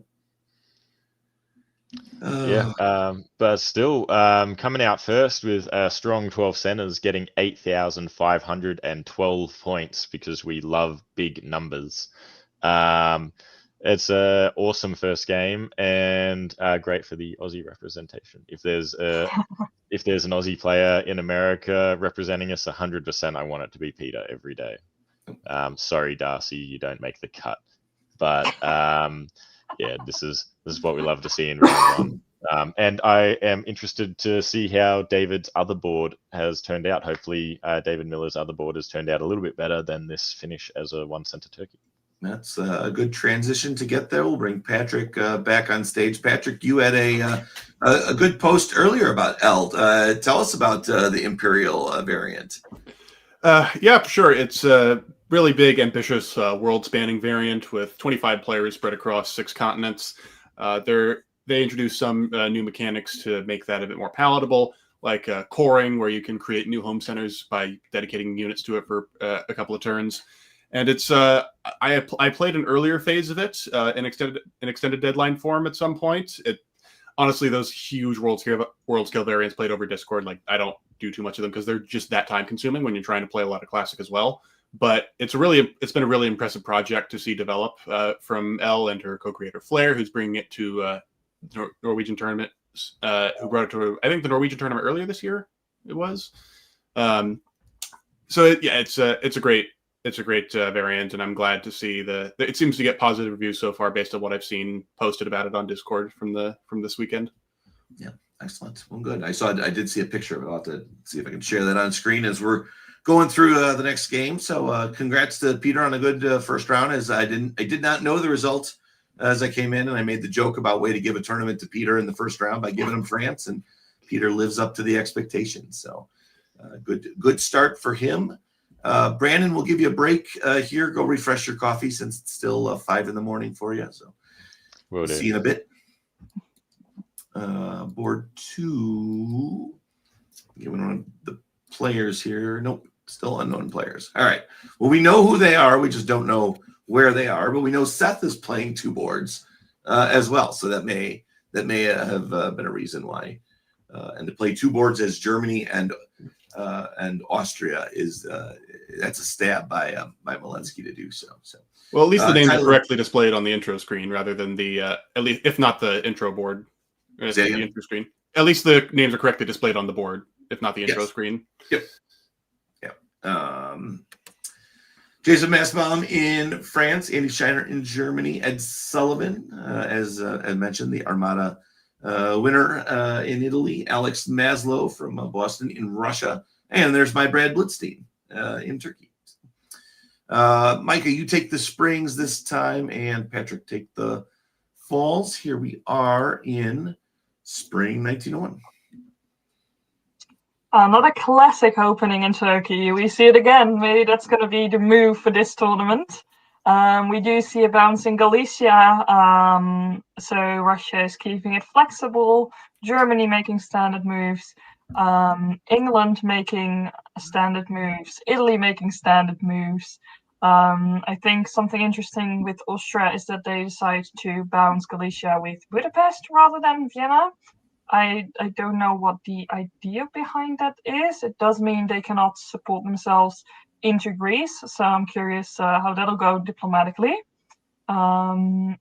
But still, coming out first with a strong 12 centers, getting 8,512 points because we love big numbers. It's an awesome first game and great for the Aussie representation. If there's an Aussie player in America representing us 100%, I want it to be Peter every day. Sorry, Darcy, you don't make the cut. But yeah, this is what we love to see in round 1. And I am interested to see how David's other board has turned out. Hopefully, David Miller's other board has turned out a little bit better than this finish as a 1-center turkey. That's a good transition to get there. We'll bring Patrick back on stage. Patrick, you had a good post earlier about Eld. Tell us about the Imperial variant. Yeah, sure. It's a really big, ambitious, world-spanning variant with 25 players spread across 6 continents. They introduced some new mechanics to make that a bit more palatable, like coring, where you can create new home centers by dedicating units to it for a couple of turns. And it's I played an earlier phase of it in extended deadline form at some point. Honestly, those huge world scale variants played over Discord, like I don't do too much of them because they're just that time consuming when you're trying to play a lot of Classic as well. But it's been a really impressive project to see develop from Elle and her co-creator Flair, who's bringing it to Norwegian tournament. Who brought it to, I think, the Norwegian tournament earlier this year. It was. It's a great variant, and I'm glad to see it seems to get positive reviews so far based on what I've seen posted about it on Discord from this weekend. Yeah, excellent. Well, good. I did see a picture of it. I'll have to see if I can share that on screen as we're going through the next game. So congrats to Peter on a good first round. As I did not know the result as I came in, and I made the joke about way to give a tournament to Peter in the first round by giving him France, and Peter lives up to the expectations. So good start for him. Brandon, we'll give you a break here. Go refresh your coffee since it's still 5 a.m. for you. So we'll see you in a bit. Board 2. Giving on the players here. Nope, still unknown players. All right. Well, we know who they are. We just don't know where they are. But we know Seth is playing 2 boards as well. So that may have been a reason why. And to play 2 boards as Germany and Austria is that's a stab by Maletsky to do so. Well, at least the names are correctly displayed on the intro screen rather than the at least if not the intro board, the intro screen. At least the names are correctly displayed on the board, if not the intro screen. Yep. Jason Massbaum in France, Andy Scheiner in Germany, Ed Sullivan, as mentioned, the Armada winner in Italy, Alex Maslow from Boston in Russia, and there's my Brad Blitzstein in Turkey. Micah, you take the springs this time, and Patrick take the falls. Here we are in spring 1901. Another classic opening in Turkey. We see it again. Maybe that's going to be the move for this tournament. We do see a bounce in Galicia. So Russia is keeping it flexible. Germany making standard moves. England making standard moves. Italy making standard moves. I think something interesting with Austria is that they decide to bounce Galicia with Budapest rather than Vienna. I don't know what the idea behind that is. It does mean they cannot support themselves into Greece, so I'm curious how that'll go diplomatically. And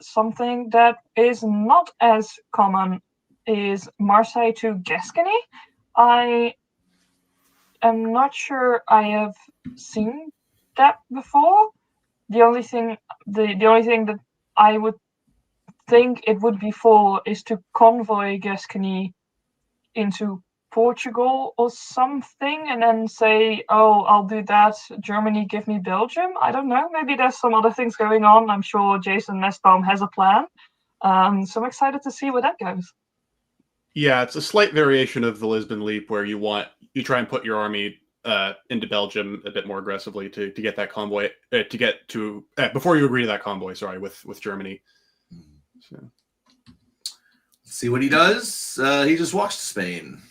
something that is not as common is Marseille to Gascony. I am not sure I have seen that before. The only thing that I would think it would be for is to convoy Gascony into Portugal or something, and then say, "Oh, I'll do that. Germany, give me Belgium." I don't know. Maybe there's some other things going on. I'm sure Jason Messbaum has a plan. So I'm excited to see where that goes. Yeah, it's a slight variation of the Lisbon Leap, where you try and put your army into Belgium a bit more aggressively to get that convoy before you agree to that convoy. Sorry, with Germany. So. Let's see what he does. He just walks to Spain.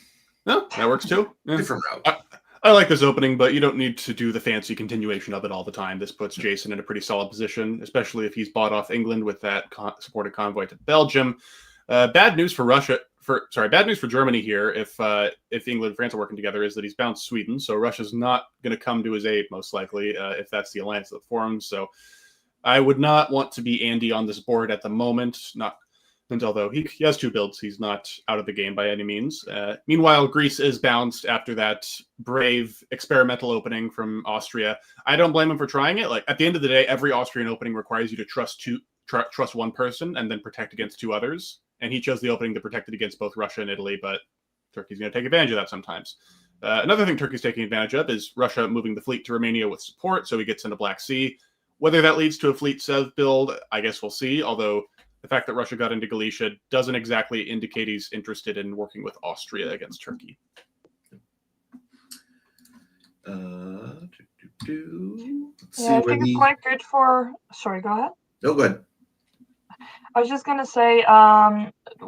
No, that works too. Yeah. Different route. I like this opening, but you don't need to do the fancy continuation of it all the time. This puts Jason in a pretty solid position, especially if he's bought off England with that supported convoy to Belgium. Bad news for Germany here. If England and France are working together, is that he's bounced Sweden, so Russia's not going to come to his aid most likely if that's the alliance that forms. So I would not want to be Andy on this board at the moment. And although he has 2 builds, he's not out of the game by any means. Meanwhile, Greece is bounced after that brave experimental opening from Austria. I don't blame him for trying it. Like, at the end of the day, every Austrian opening requires you to trust one person and then protect against 2 others. And he chose the opening to protect it against both Russia and Italy, but Turkey's going to take advantage of that sometimes. Another thing Turkey's taking advantage of is Russia moving the fleet to Romania with support, so he gets into Black Sea. Whether that leads to a Fleet Sev build, I guess we'll see, although the fact that Russia got into Galicia doesn't exactly indicate he's interested in working with Austria against Turkey. Let's Yeah, I think it's quite good for... Sorry, go ahead. No, good. I was just going to say,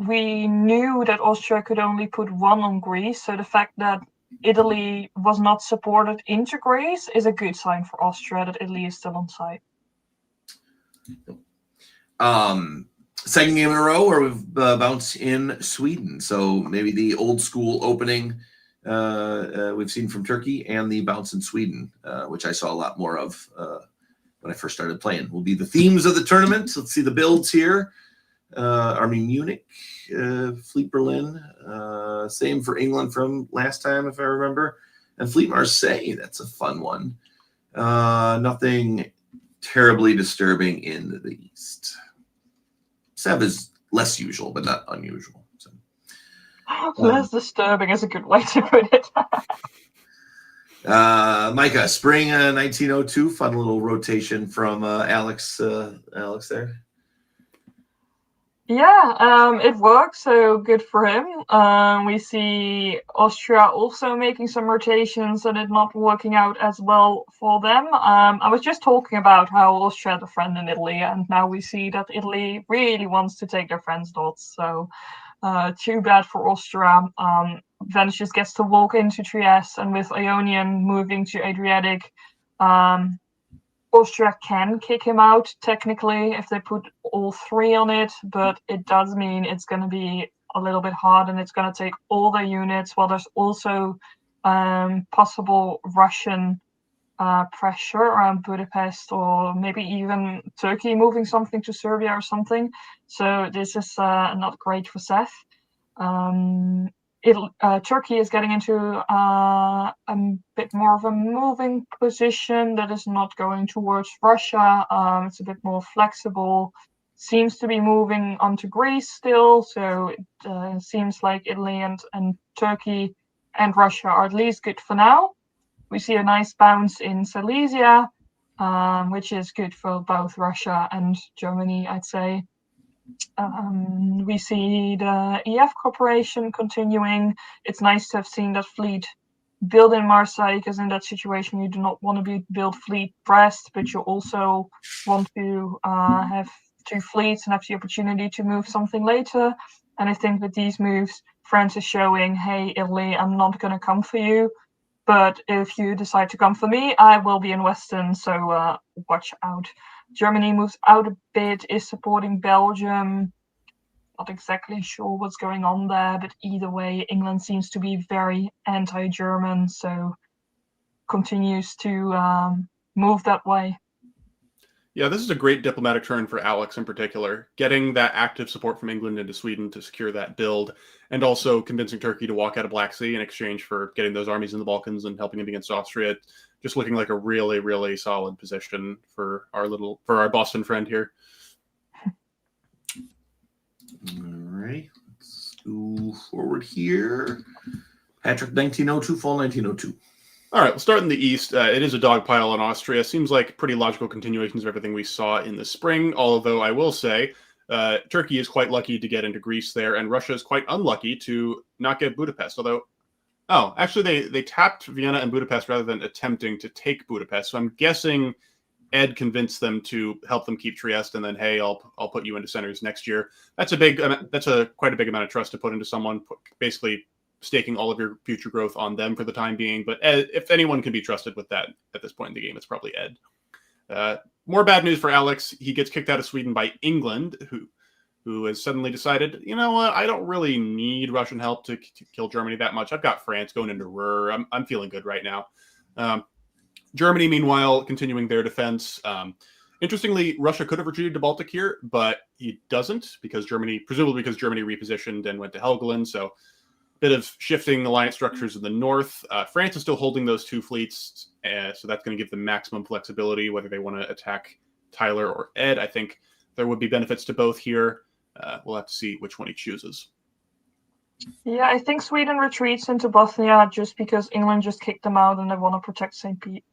we knew that Austria could only put 1 on Greece, so the fact that Italy was not supported into Greece is a good sign for Austria that Italy is still on site. Second game in a row where we've bounced in Sweden. So maybe the old school opening we've seen from Turkey and the bounce in Sweden, which I saw a lot more of when I first started playing, will be the themes of the tournament. Let's see the builds here. Army Munich, Fleet Berlin, same for England from last time, if I remember. And Fleet Marseille, that's a fun one. Nothing terribly disturbing in the East. Sev is less usual, but not unusual. So, less disturbing is a good way to put it. Micah, spring 1902, fun little rotation from Alex there. Yeah, it works, so good for him. We see Austria also making some rotations and it not working out as well for them. I was just talking about how Austria had a friend in Italy, and now we see that Italy really wants to take their friends' dots. So too bad for Austria. Venice just gets to walk into Trieste, and with Ionian moving to Adriatic, Austria can kick him out technically if they put all 3 on it, but it does mean it's going to be a little bit hard and it's going to take all their units, while there's also possible Russian pressure around Budapest, or maybe even Turkey moving something to Serbia or something. So this is not great for Seth. Turkey is getting into a bit more of a moving position that is not going towards Russia. It's a bit more flexible. Seems to be moving onto Greece still. So it seems like Italy and Turkey and Russia are at least good for now. We see a nice bounce in Silesia, which is good for both Russia and Germany, I'd say. We see the EF cooperation continuing. It's nice to have seen that fleet build in Marseille, because in that situation you do not want to build fleet Brest, but you also want to have 2 fleets and have the opportunity to move something later. And I think with these moves, France is showing, hey, Italy, I'm not going to come for you, but if you decide to come for me, I will be in Western, so watch out. Germany moves out a bit, is supporting Belgium. Not exactly sure what's going on there, but either way, England seems to be very anti-German, so continues to move that way. Yeah, this is a great diplomatic turn for Alex in particular. Getting that active support from England into Sweden to secure that build, and also convincing Turkey to walk out of Black Sea in exchange for getting those armies in the Balkans and helping them against Austria. Just looking like a really, really solid position for our Boston friend here. All right, let's go forward here. Patrick, 1902, fall 1902. All right, we'll start in the east. It is a dogpile in Austria. Seems like pretty logical continuations of everything we saw in the spring, although I will say Turkey is quite lucky to get into Greece there, and Russia is quite unlucky to not get Budapest. Although, actually they tapped Vienna and Budapest rather than attempting to take Budapest. So I'm guessing Ed convinced them to help them keep Trieste, and then, hey, I'll put you into centers next year. That's quite a big amount of trust to put into someone, basically staking all of your future growth on them for the time being. But Ed, if anyone can be trusted with that at this point in the game, it's probably Ed. More bad news for Alex. He gets kicked out of Sweden by England, who has suddenly decided, you know what, I don't really need Russian help to kill Germany that much. I've got France going into Ruhr. I'm feeling good right now. Germany, meanwhile, continuing their defense. Interestingly, Russia could have retreated to Baltic here, but he doesn't, presumably because Germany repositioned and went to Helgoland. So bit of shifting alliance structures in the north. France is still holding those two fleets, so that's going to give them maximum flexibility, whether they want to attack Tyler or Ed. I think there would be benefits to both here. We'll have to see which one he chooses. Yeah, I think Sweden retreats into Bosnia just because England just kicked them out and they want to protect St. Pete.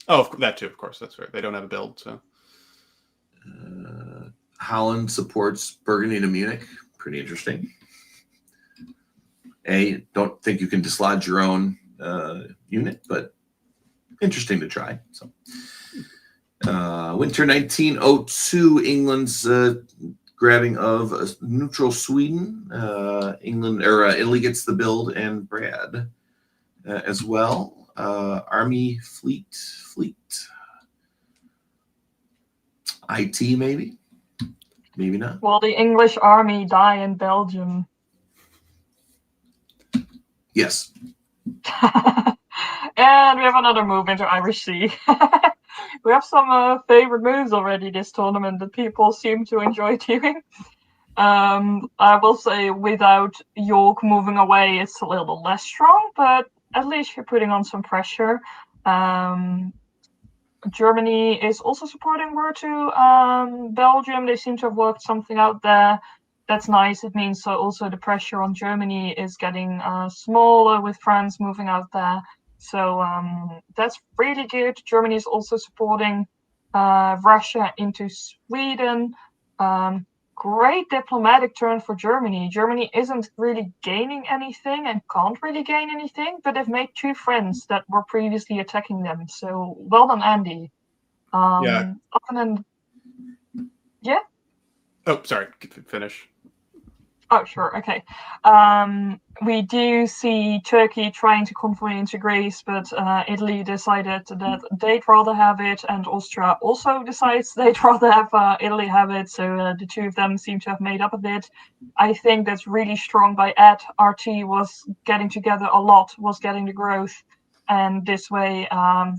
Oh, that too, of course. That's right. They don't have a build, so. Holland supports Burgundy to Munich. Pretty interesting. Don't think you can dislodge your own unit, but interesting to try. So, winter 1902, England's grabbing of neutral Sweden. Italy gets the build, and Brad as well. Army fleet. IT maybe not. Will the English army die in Belgium? Yes. And we have another move into Irish Sea. We have some favorite moves already this tournament that people seem to enjoy doing. I will say without York moving away, it's a little less strong, but at least you're putting on some pressure. Germany is also supporting War to Belgium. They seem to have worked something out there. That's nice. It means also the pressure on Germany is getting smaller with France moving out there. So that's really good. Germany is also supporting Russia into Sweden. Great diplomatic turn for Germany. Germany isn't really gaining anything and can't really gain anything, but they've made two friends that were previously attacking them. So well done, Andy. Yeah. Yeah? Oh, sorry. Finish. Oh, sure. Okay. We do see Turkey trying to convoy into Greece, but Italy decided that they'd rather have it, and Austria also decides they'd rather have Italy have it. So the two of them seem to have made up a bit. I think that's really strong by Ed. RT was getting together a lot, was getting the growth, and this way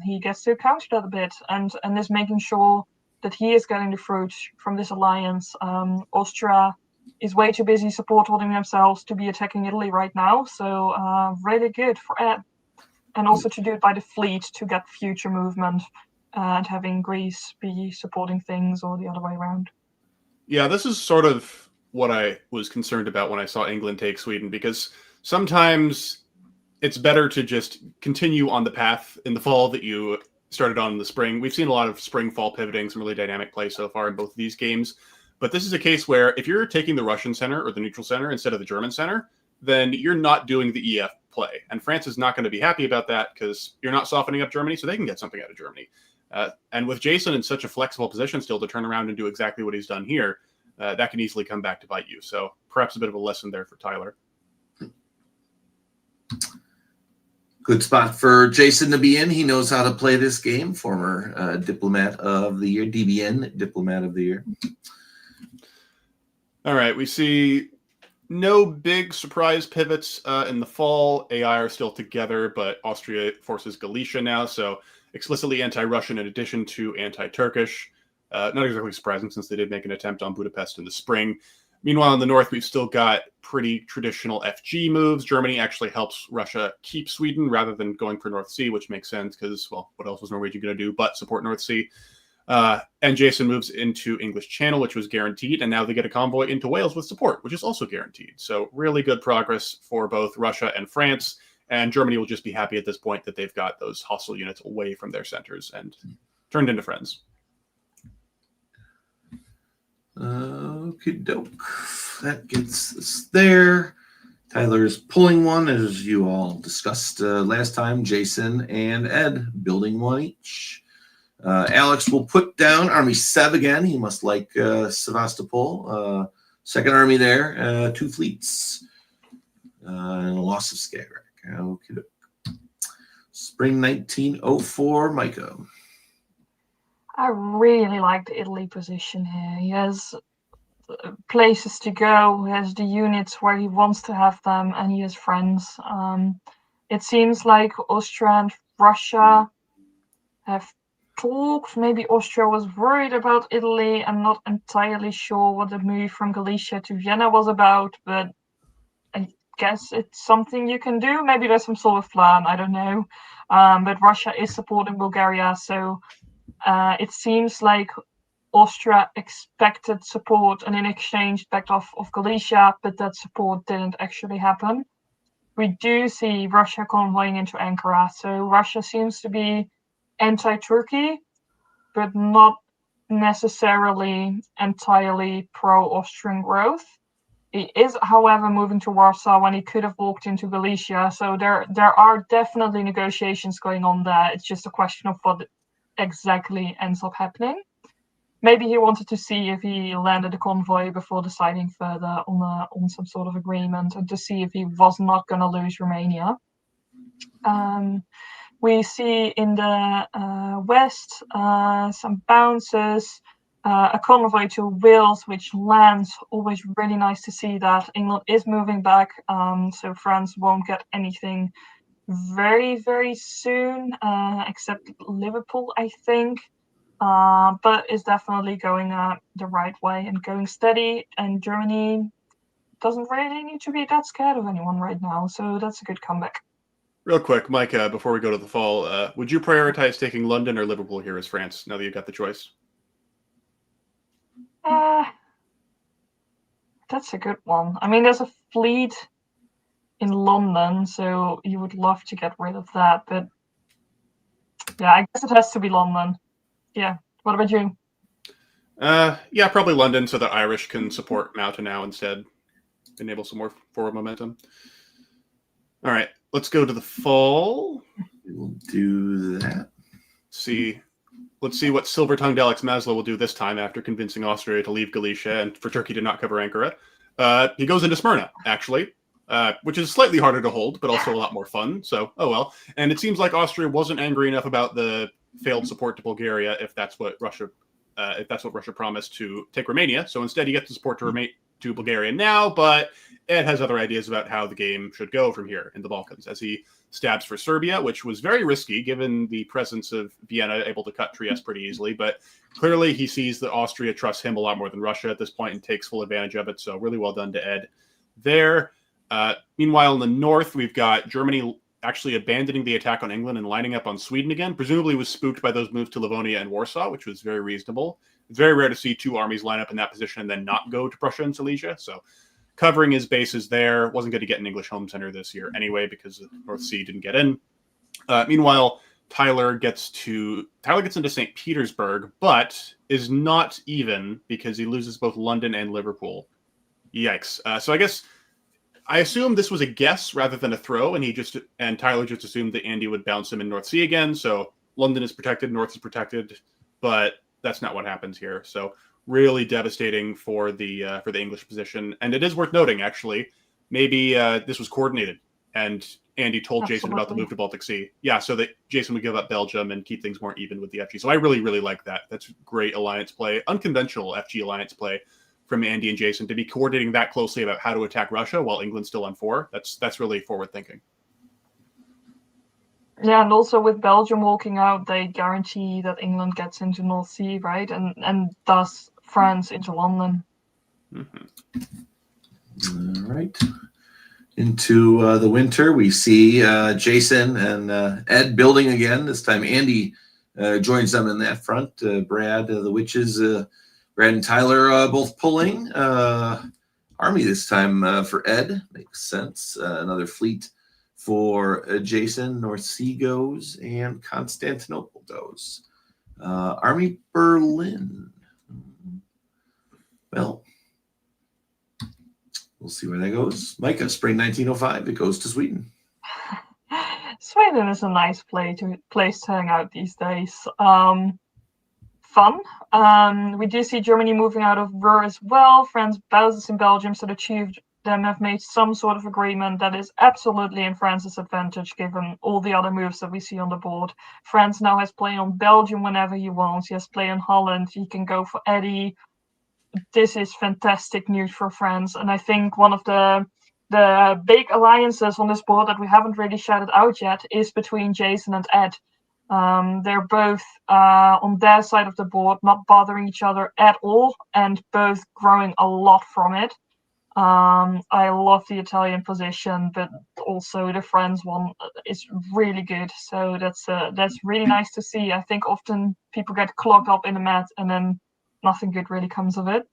he gets to counter that a bit, and is making sure that he is getting the fruit from this alliance. Austria is way too busy supporting themselves to be attacking Italy right now. So really good for Ed. And also to do it by the fleet to get future movement and having Greece be supporting things or the other way around. Yeah, this is sort of what I was concerned about when I saw England take Sweden, because sometimes it's better to just continue on the path in the fall that you started on in the spring. We've seen a lot of spring-fall pivoting, some really dynamic play so far in both of these games. But this is a case where if you're taking the Russian center or the neutral center instead of the German center, then you're not doing the EF play. And France is not going to be happy about that because you're not softening up Germany, so they can get something out of Germany. And with Jason in such a flexible position still to turn around and do exactly what he's done here, that can easily come back to bite you. So perhaps a bit of a lesson there for Tyler. Good spot for Jason to be in. He knows how to play this game. Former Diplomat of the Year, DBN Diplomat of the Year. All right, we see no big surprise pivots in the fall. AI are still together, but Austria forces Galicia now, so explicitly anti-Russian in addition to anti-Turkish. Not exactly surprising since they did make an attempt on Budapest in the spring. Meanwhile, in the north, we've still got pretty traditional FG moves. Germany actually helps Russia keep Sweden rather than going for North Sea, which makes sense because, well, what else was Norwegian going to do but support North Sea? And Jason moves into English Channel, which was guaranteed, and now they get a convoy into Wales with support, which is also guaranteed. So really good progress for both Russia and France, and Germany will just be happy at this point that they've got those hostile units away from their centers and turned into friends. Okie doke. That gets us there. Tyler's pulling one, as you all discussed last time. Jason and Ed building one each. Alex will put down Army Sev again. He must like Sevastopol. Second Army there. 2 fleets. And a loss of Skagerrak. Okie doke. Spring 1904, Micah. I really like the Italy position here. He has places to go, he has the units where he wants to have them, and he has friends. It seems like Austria and Russia have talked. Maybe Austria was worried about Italy. I'm not entirely sure what the move from Galicia to Vienna was about, but I guess it's something you can do. Maybe there's some sort of plan, I don't know. But Russia is supporting Bulgaria, so it seems like Austria expected support and in exchange backed off of Galicia, but that support didn't actually happen. We do see Russia convoying into Ankara, so Russia seems to be anti-Turkey, but not necessarily entirely pro-Austrian growth. He is, however, moving to Warsaw when he could have walked into Galicia, so there are definitely negotiations going on there. It's just a question of what exactly ends up happening. Maybe he wanted to see if he landed a convoy before deciding further on some sort of agreement, and to see if he was not going to lose Romania. We see in the west some bounces, a convoy to Wales, which lands. Always really nice to see that. England is moving back, so France won't get anything very, very soon, except Liverpool, I think. But is definitely going the right way and going steady. And Germany doesn't really need to be that scared of anyone right now, so that's a good comeback. Real quick, Mike, before we go to the fall, would you prioritize taking London or Liverpool here as France, now that you've got the choice? That's a good one. I mean, there's a fleet in London, so you would love to get rid of that, but yeah, I guess it has to be London. Yeah. What about you? Yeah, probably London, so the Irish can support Mao to now instead. Enable some more forward momentum. All right, let's go to the fall. We'll do that. Let's see what silver-tongued Alex Maslow will do this time after convincing Austria to leave Galicia and for Turkey to not cover Ankara. He goes into Smyrna, actually, which is slightly harder to hold, but also a lot more fun. So, oh well. And it seems like Austria wasn't angry enough about the failed support to Bulgaria, if that's what Russia promised to take Romania. So instead, he gets the support to Bulgaria now, but Ed has other ideas about how the game should go from here in the Balkans, as he stabs for Serbia, which was very risky given the presence of Vienna able to cut Trieste pretty easily. But clearly, he sees that Austria trusts him a lot more than Russia at this point and takes full advantage of it. So really well done to Ed there. Meanwhile, in the north, we've got Germany actually abandoning the attack on England and lining up on Sweden again. Presumably was spooked by those moves to Livonia and Warsaw, which was very reasonable. It's very rare to see two armies line up in that position and then not go to Prussia and Silesia. So covering his bases there. Wasn't going to get an English home center this year anyway because the North Sea didn't get in. Meanwhile, Tyler gets into St. Petersburg, but is not even because he loses both London and Liverpool. Yikes. So I assume this was a guess rather than a throw, and Tyler just assumed that Andy would bounce him in North Sea again. So London is protected, North is protected, but that's not what happens here. So really devastating for the English position. And it is worth noting, actually, maybe this was coordinated, and Andy told Jason about the move to Baltic Sea. Yeah, so that Jason would give up Belgium and keep things more even with the FG. So I really, really like that. That's great alliance play, unconventional FG alliance play from Andy and Jason to be coordinating that closely about how to attack Russia while England's still on 4. That's really forward thinking. Yeah, and also with Belgium walking out, they guarantee that England gets into North Sea, right? And thus France into London. Mm-hmm. All right. Into the winter, we see Jason and Ed building again. This time Andy joins them in that front. Brad, the witches, Brad and Tyler both pulling. Army this time for Ed. Makes sense. Another fleet for Jason. North Sea goes and Constantinople goes. Army Berlin. Well, we'll see where that goes. Micah, spring 1905. It goes to Sweden. Sweden is a nice place to hang out these days. Fun. We do see Germany moving out of Ruhr as well. France bases in Belgium, so the two of them have made some sort of agreement that is absolutely in France's advantage, given all the other moves that we see on the board. France now has play on Belgium whenever he wants. He has play on Holland. He can go for Eddie. This is fantastic news for France, and I think one of the big alliances on this board that we haven't really shouted out yet is between Jason and Ed. They're both on their side of the board, not bothering each other at all, and both growing a lot from it. I love the Italian position, but also the France one is really good. So that's really nice to see. I think often people get clogged up in the mat and then nothing good really comes of it.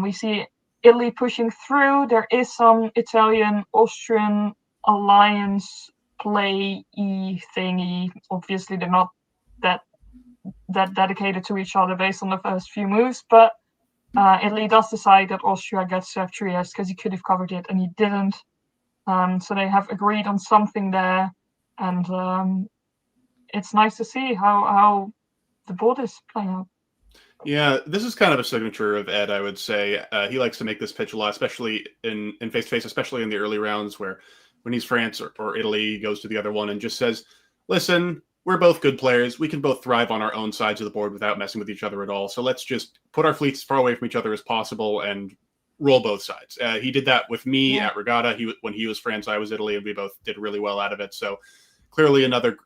We see Italy pushing through. There is some Italian-Austrian alliance play-y thingy. Obviously, they're not that dedicated to each other based on the first few moves, but Italy does decide that Austria gets to have Trieste because he could have covered it and he didn't. So they have agreed on something there, and it's nice to see how the board is playing out. Yeah, this is kind of a signature of Ed, I would say. He likes to make this pitch a lot, especially in face-to-face, especially in the early rounds where when he's France or Italy, he goes to the other one and just says, listen, we're both good players. We can both thrive on our own sides of the board without messing with each other at all. So let's just put our fleets as far away from each other as possible and roll both sides. He did that with me at Regatta. When he was France, I was Italy, and we both did really well out of it. So clearly another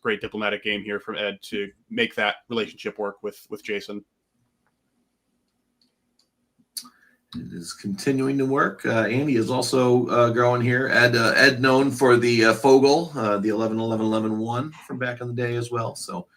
great diplomatic game here from Ed to make that relationship work with Jason. It is continuing to work. Andy is also growing here. Ed known for the Fogel, the 11-11-11-1 from back in the day as well. So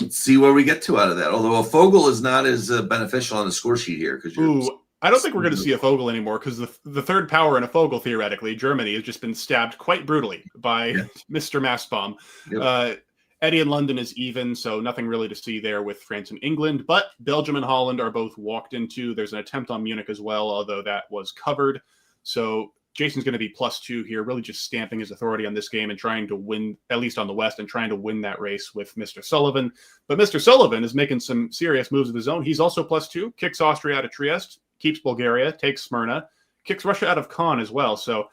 let's see where we get to out of that. Although a Fogel is not as beneficial on the score sheet here because I don't think we're going to see a Fogel anymore because the third power in a Fogel, theoretically, Germany, has just been stabbed quite brutally by Mr. Mastbaum. Yep. Eddie in London is even, so nothing really to see there with France and England. But Belgium and Holland are both walked into. There's an attempt on Munich as well, although that was covered. So Jason's going to be +2 here, really just stamping his authority on this game and trying to win, at least on the West, and trying to win that race with Mr. Sullivan. But Mr. Sullivan is making some serious moves of his own. He's also +2, kicks Austria out of Trieste, keeps Bulgaria, takes Smyrna, kicks Russia out of Caen as well. So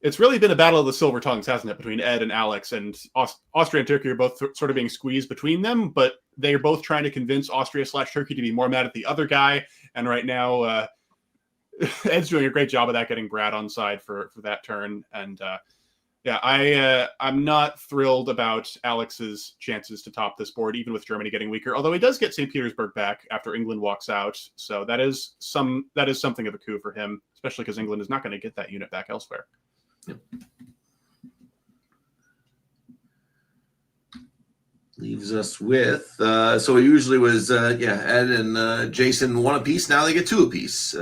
it's really been a battle of the silver tongues, hasn't it, between Ed and Alex, and Austria and Turkey are both sort of being squeezed between them, but they're both trying to convince Austria/Turkey to be more mad at the other guy. And right now, Ed's doing a great job of that, getting Brad on side for that turn. And I'm not thrilled about Alex's chances to top this board, even with Germany getting weaker. Although he does get St. Petersburg back after England walks out, so that is something of a coup for him, especially because England is not going to get that unit back elsewhere. Yep. Leaves us with so it usually was Ed and Jason 1 apiece. Now they get 2 apiece.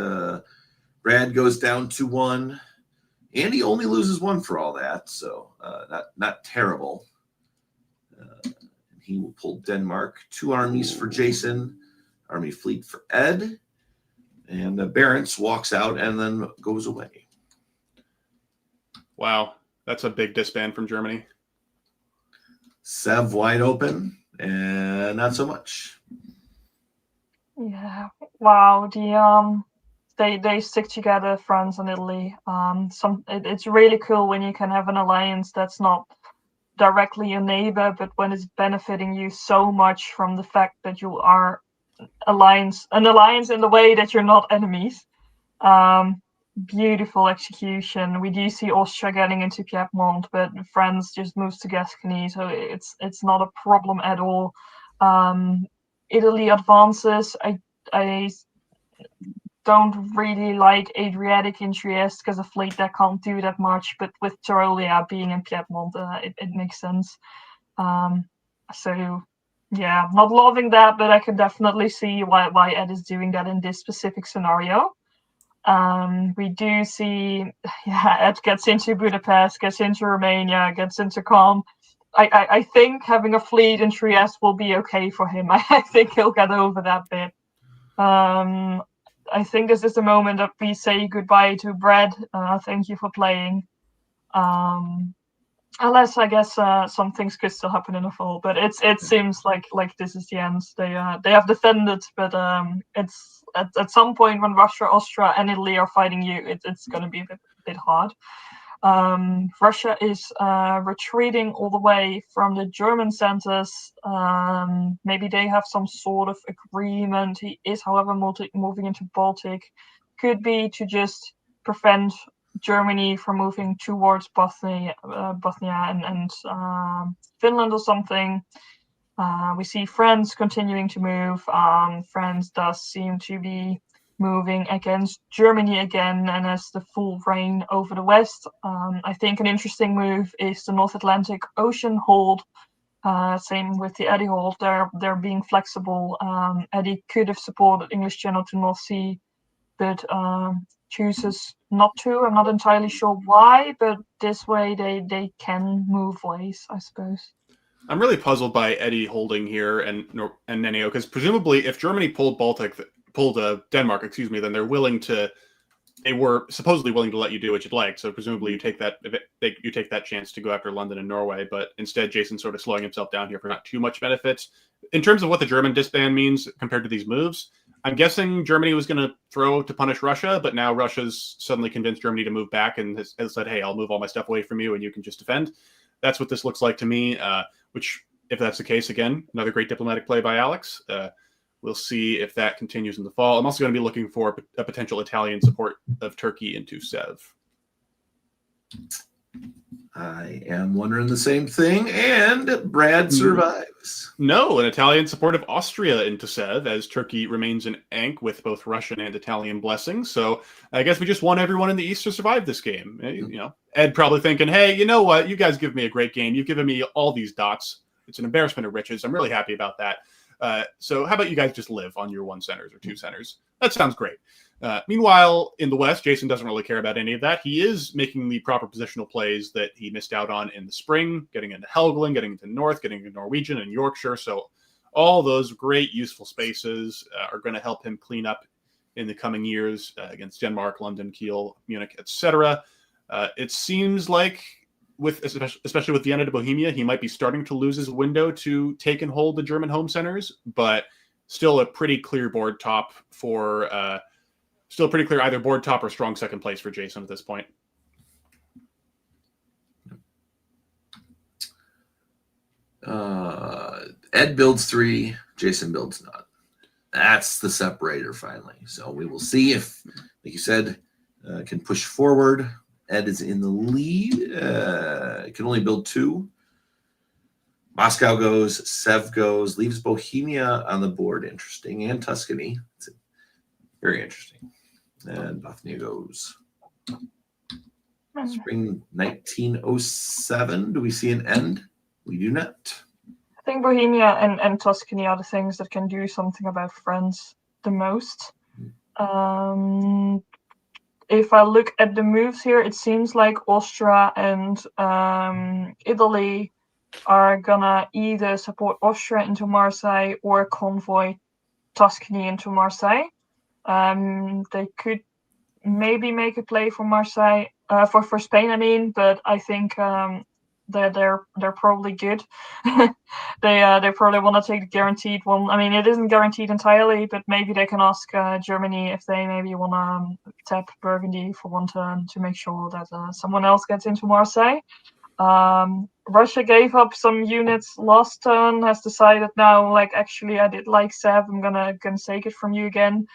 Brad goes down to 1. Andy only loses 1 for all that, so not terrible. He will pull Denmark. 2 armies for Jason, army fleet for Ed, and Barents walks out and then goes away. Wow, that's a big disband from Germany. Sev wide open, and not so much. Yeah, wow. They stick together, France and Italy. It's really cool when you can have an alliance that's not directly a neighbor, but when it's benefiting you so much from the fact that you are an alliance in the way that you're not enemies. beautiful execution. We do see Austria getting into Piedmont, but France just moves to Gascony, so it's not a problem at all. Italy advances. I don't really like Adriatic in Trieste because a fleet that can't do that much, but with Tyrolia being in Piedmont, it makes sense. So yeah, not loving that, but I can definitely see why Ed is doing that in this specific scenario. We do see, Ed gets into Budapest, gets into Romania, gets into Calm. I think having a fleet in Trieste will be okay for him. I think he'll get over that bit. I think this is the moment that we say goodbye to Brad. Thank you for playing. Unless I guess some things could still happen in the fall, but it seems like this is the end. They have defended, but it's at some point when Russia, Austria, and Italy are fighting you, it's going to be a bit hard. Russia is retreating all the way from the German centers. Maybe they have some sort of agreement. He is, however, moving into Baltic. Could be to just prevent Germany from moving towards Bosnia and Finland or something. We see France continuing to move. France does seem to be moving against Germany again and has the full reign over the West. I think an interesting move is the North Atlantic Ocean hold. Same with the Eddy hold. They're being flexible. Eddy could have supported English Channel to North Sea, but chooses not to. I'm not entirely sure why, but this way they can move ways, I suppose. I'm really puzzled by Eddy holding here and Nenio, because presumably if Germany pulled Denmark, then they were supposedly willing to let you do what you'd like. So presumably you take that chance to go after London and Norway, but instead Jason's sort of slowing himself down here for not too much benefit. In terms of what the German disband means compared to these moves, I'm guessing Germany was going to throw to punish Russia, but now Russia's suddenly convinced Germany to move back and has said, hey, I'll move all my stuff away from you and you can just defend. That's what this looks like to me, which, if that's the case, again, another great diplomatic play by Alex. We'll see if that continues in the fall. I'm also going to be looking for a potential Italian support of Turkey into Sev. I am wondering the same thing, and Brad survives. No, an Italian support of Austria into Sev, as Turkey remains in Ankh with both Russian and Italian blessings. So I guess we just want everyone in the East to survive this game. You know, Ed probably thinking, hey, you know what? You guys give me a great game. You've given me all these dots. It's an embarrassment of riches. I'm really happy about that. So how about you guys just live on your 1 centers or 2 centers? That sounds great. Meanwhile, in the West, Jason doesn't really care about any of that. He is making the proper positional plays that he missed out on in the spring, getting into Helgeland, getting into North, getting into Norwegian and Yorkshire. So all those great, useful spaces are going to help him clean up in the coming years against Denmark, London, Kiel, Munich, etc. It seems like, especially with Vienna to Bohemia, he might be starting to lose his window to take and hold the German home centers, but still a pretty clear board top for either board top or strong second place for Jason at this point. Ed builds 3, Jason builds none. That's the separator finally. So we will see if, like you said, can push forward. Ed is in the lead. Can only build 2. Moscow goes, Sev goes, leaves Bohemia on the board. Interesting. And Tuscany. It's very interesting. And Bothnia goes. Spring 1907. Do we see an end? We do not. I think Bohemia and Tuscany are the things that can do something about France the most. If I look at the moves here, it seems like Austria and Italy are gonna either support Austria into Marseille or convoy Tuscany into Marseille. They could maybe make a play for Marseille, for Spain, I mean, but I think they're probably good. They probably want to take the guaranteed one. I mean, it isn't guaranteed entirely, but maybe they can ask Germany if they maybe want to tap Burgundy for 1 turn to make sure that someone else gets into Marseille. Russia gave up some units last turn, has decided now, like, actually I did like Sev, I'm gonna take it from you again.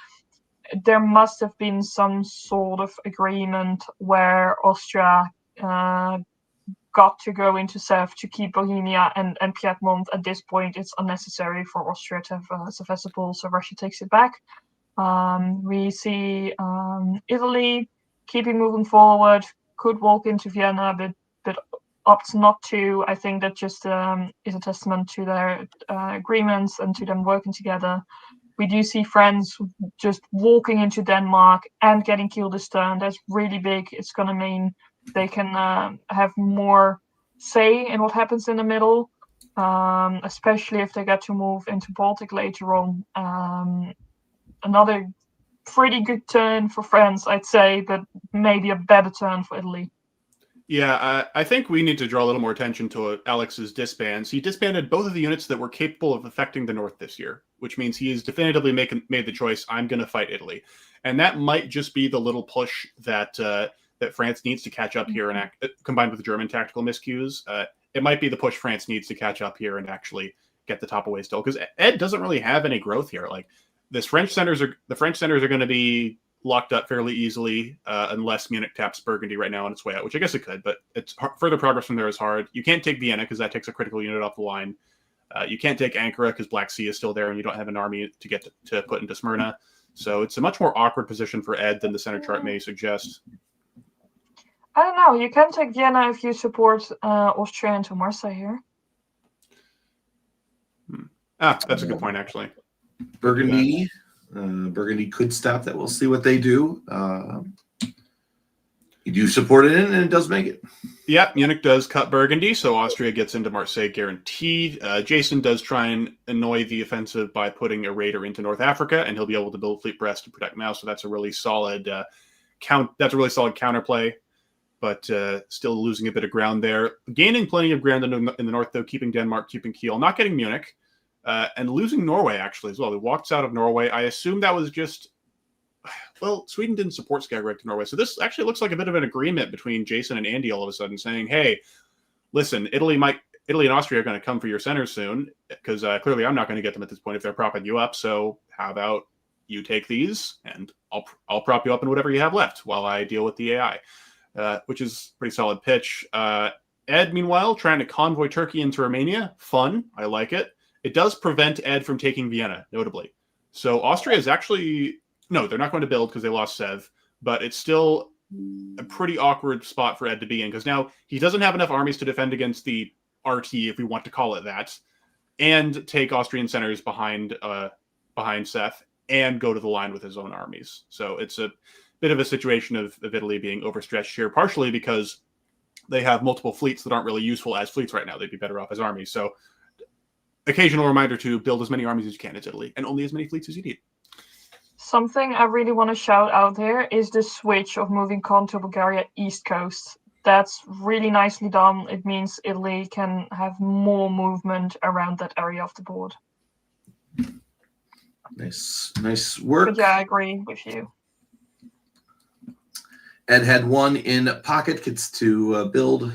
there must have been some sort of agreement where Austria got to go into Sev to keep Bohemia and Piedmont. At this point, it's unnecessary for Austria to have Sevastopol, so Russia takes it back. We see Italy keeping moving forward, could walk into Vienna, but opts not to. I think that just is a testament to their agreements and to them working together. We do see France just walking into Denmark and getting killed this turn. That's really big. It's going to mean they can have more say in what happens in the middle, especially if they get to move into Baltic later on. Another pretty good turn for France, I'd say, but maybe a better turn for Italy. Yeah, I think we need to draw a little more attention to Alex's disbands. He disbanded both of the units that were capable of affecting the North this year, which means he has definitively made the choice, I'm going to fight Italy. And that might just be the little push that that France needs to catch up here, and combined with the German tactical miscues, it might be the push France needs to catch up here and actually get the top away still. Because Ed doesn't really have any growth here. Like the French centers are going to be locked up fairly easily unless Munich taps Burgundy right now on its way out, which I guess it could, but it's further progress from there is hard. You can't take Vienna because that takes a critical unit off the line. You can't take Ankara because Black Sea is still there and you don't have an army to get to put into Smyrna. So it's a much more awkward position for Ed than the center chart may suggest. I don't know. You can take Vienna if you support Austria into Marseille here. That's a good point, actually. Burgundy. Burgundy could stop that. We'll see what they do. You do support it in, and it does make it. Yeah, Munich does cut Burgundy, so Austria gets into Marseille guaranteed. Jason does try and annoy the offensive by putting a raider into North Africa, and he'll be able to build Fleet Brest to protect Mao. So that's a really solid counterplay, but still losing a bit of ground there. Gaining plenty of ground in the north, though, keeping Denmark, keeping Kiel, not getting Munich. And losing Norway, actually, as well. They walked out of Norway. I assume that was just... Well, Sweden didn't support Skagerrak to Norway. So this actually looks like a bit of an agreement between Jason and Andy all of a sudden saying, hey, listen, Italy and Austria are going to come for your center soon because clearly I'm not going to get them at this point if they're propping you up. So how about you take these and I'll prop you up in whatever you have left while I deal with the AI, which is pretty solid pitch. Ed, meanwhile, trying to convoy Turkey into Romania. Fun. I like it. It does prevent Ed from taking Vienna, notably. So Austria is actually... No, they're not going to build because they lost Sev, but it's still a pretty awkward spot for Ed to be in because now he doesn't have enough armies to defend against the RT, if we want to call it that, and take Austrian centers behind Seth and go to the line with his own armies. So it's a bit of a situation of Italy being overstretched here, partially because they have multiple fleets that aren't really useful as fleets right now. They'd be better off as armies. So occasional reminder to build as many armies as you can. It's Italy, and only as many fleets as you need. Something I really want to shout out there is the switch of moving Con to Bulgaria East Coast. That's really nicely done. It means Italy can have more movement around that area of the board. Nice work. But yeah, I agree with you. Ed had one in pocket, gets to build.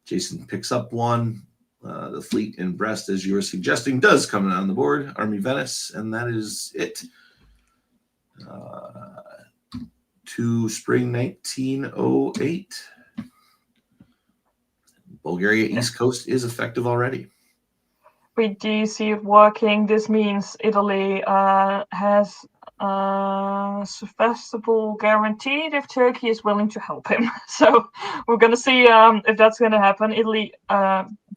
Jason picks up one. The fleet in Brest, as you were suggesting, does come on the board. Army Venice, and that is it. To spring 1908. Bulgaria East Coast is effective already. We do see it working. This means Italy has Sevastopol guaranteed if Turkey is willing to help him. So we're going to see if that's going to happen.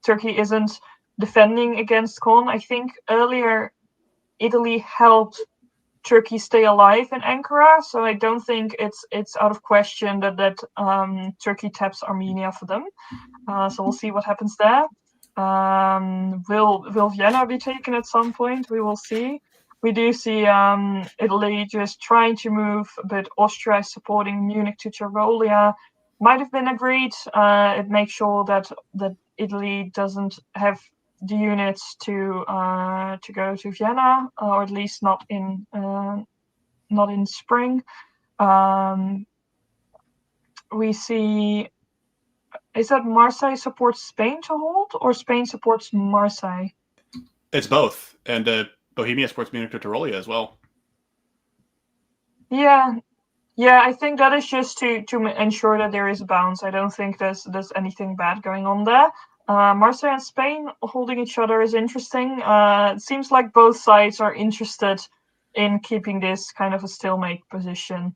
Turkey isn't defending against Con. I think earlier Italy helped Turkey stay alive in Ankara, so I don't think it's out of question that Turkey taps Armenia for them. So we'll see what happens there. Will Vienna be taken at some point? We will see. We do see Italy just trying to move, but Austria is supporting Munich to Tyrolia. Might have been agreed. It makes sure that Italy doesn't have the units to go to Vienna, or at least not in spring. We see, is that Marseille supports Spain to hold, or Spain supports Marseille? It's both, and Bohemia supports Munich to Tyrolia as well. Yeah, yeah. I think that is just to ensure that there is a balance. I don't think there's anything bad going on there. Marseille and Spain holding each other is interesting. It seems like both sides are interested in keeping this kind of a stalemate position.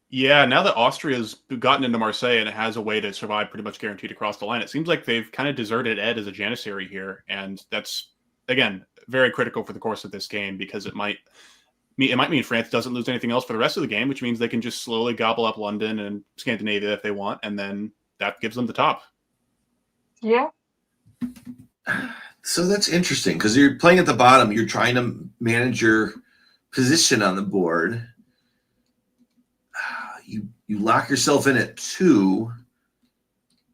Yeah, now that Austria's gotten into Marseille and it has a way to survive pretty much guaranteed across the line, it seems like they've kind of deserted Ed as a Janissary here, and that's again very critical for the course of this game because it might mean France doesn't lose anything else for the rest of the game, which means they can just slowly gobble up London and Scandinavia if they want, and then that gives them the top. Yeah. So that's interesting because you're playing at the bottom. You're trying to manage your position on the board. You lock yourself in at 2.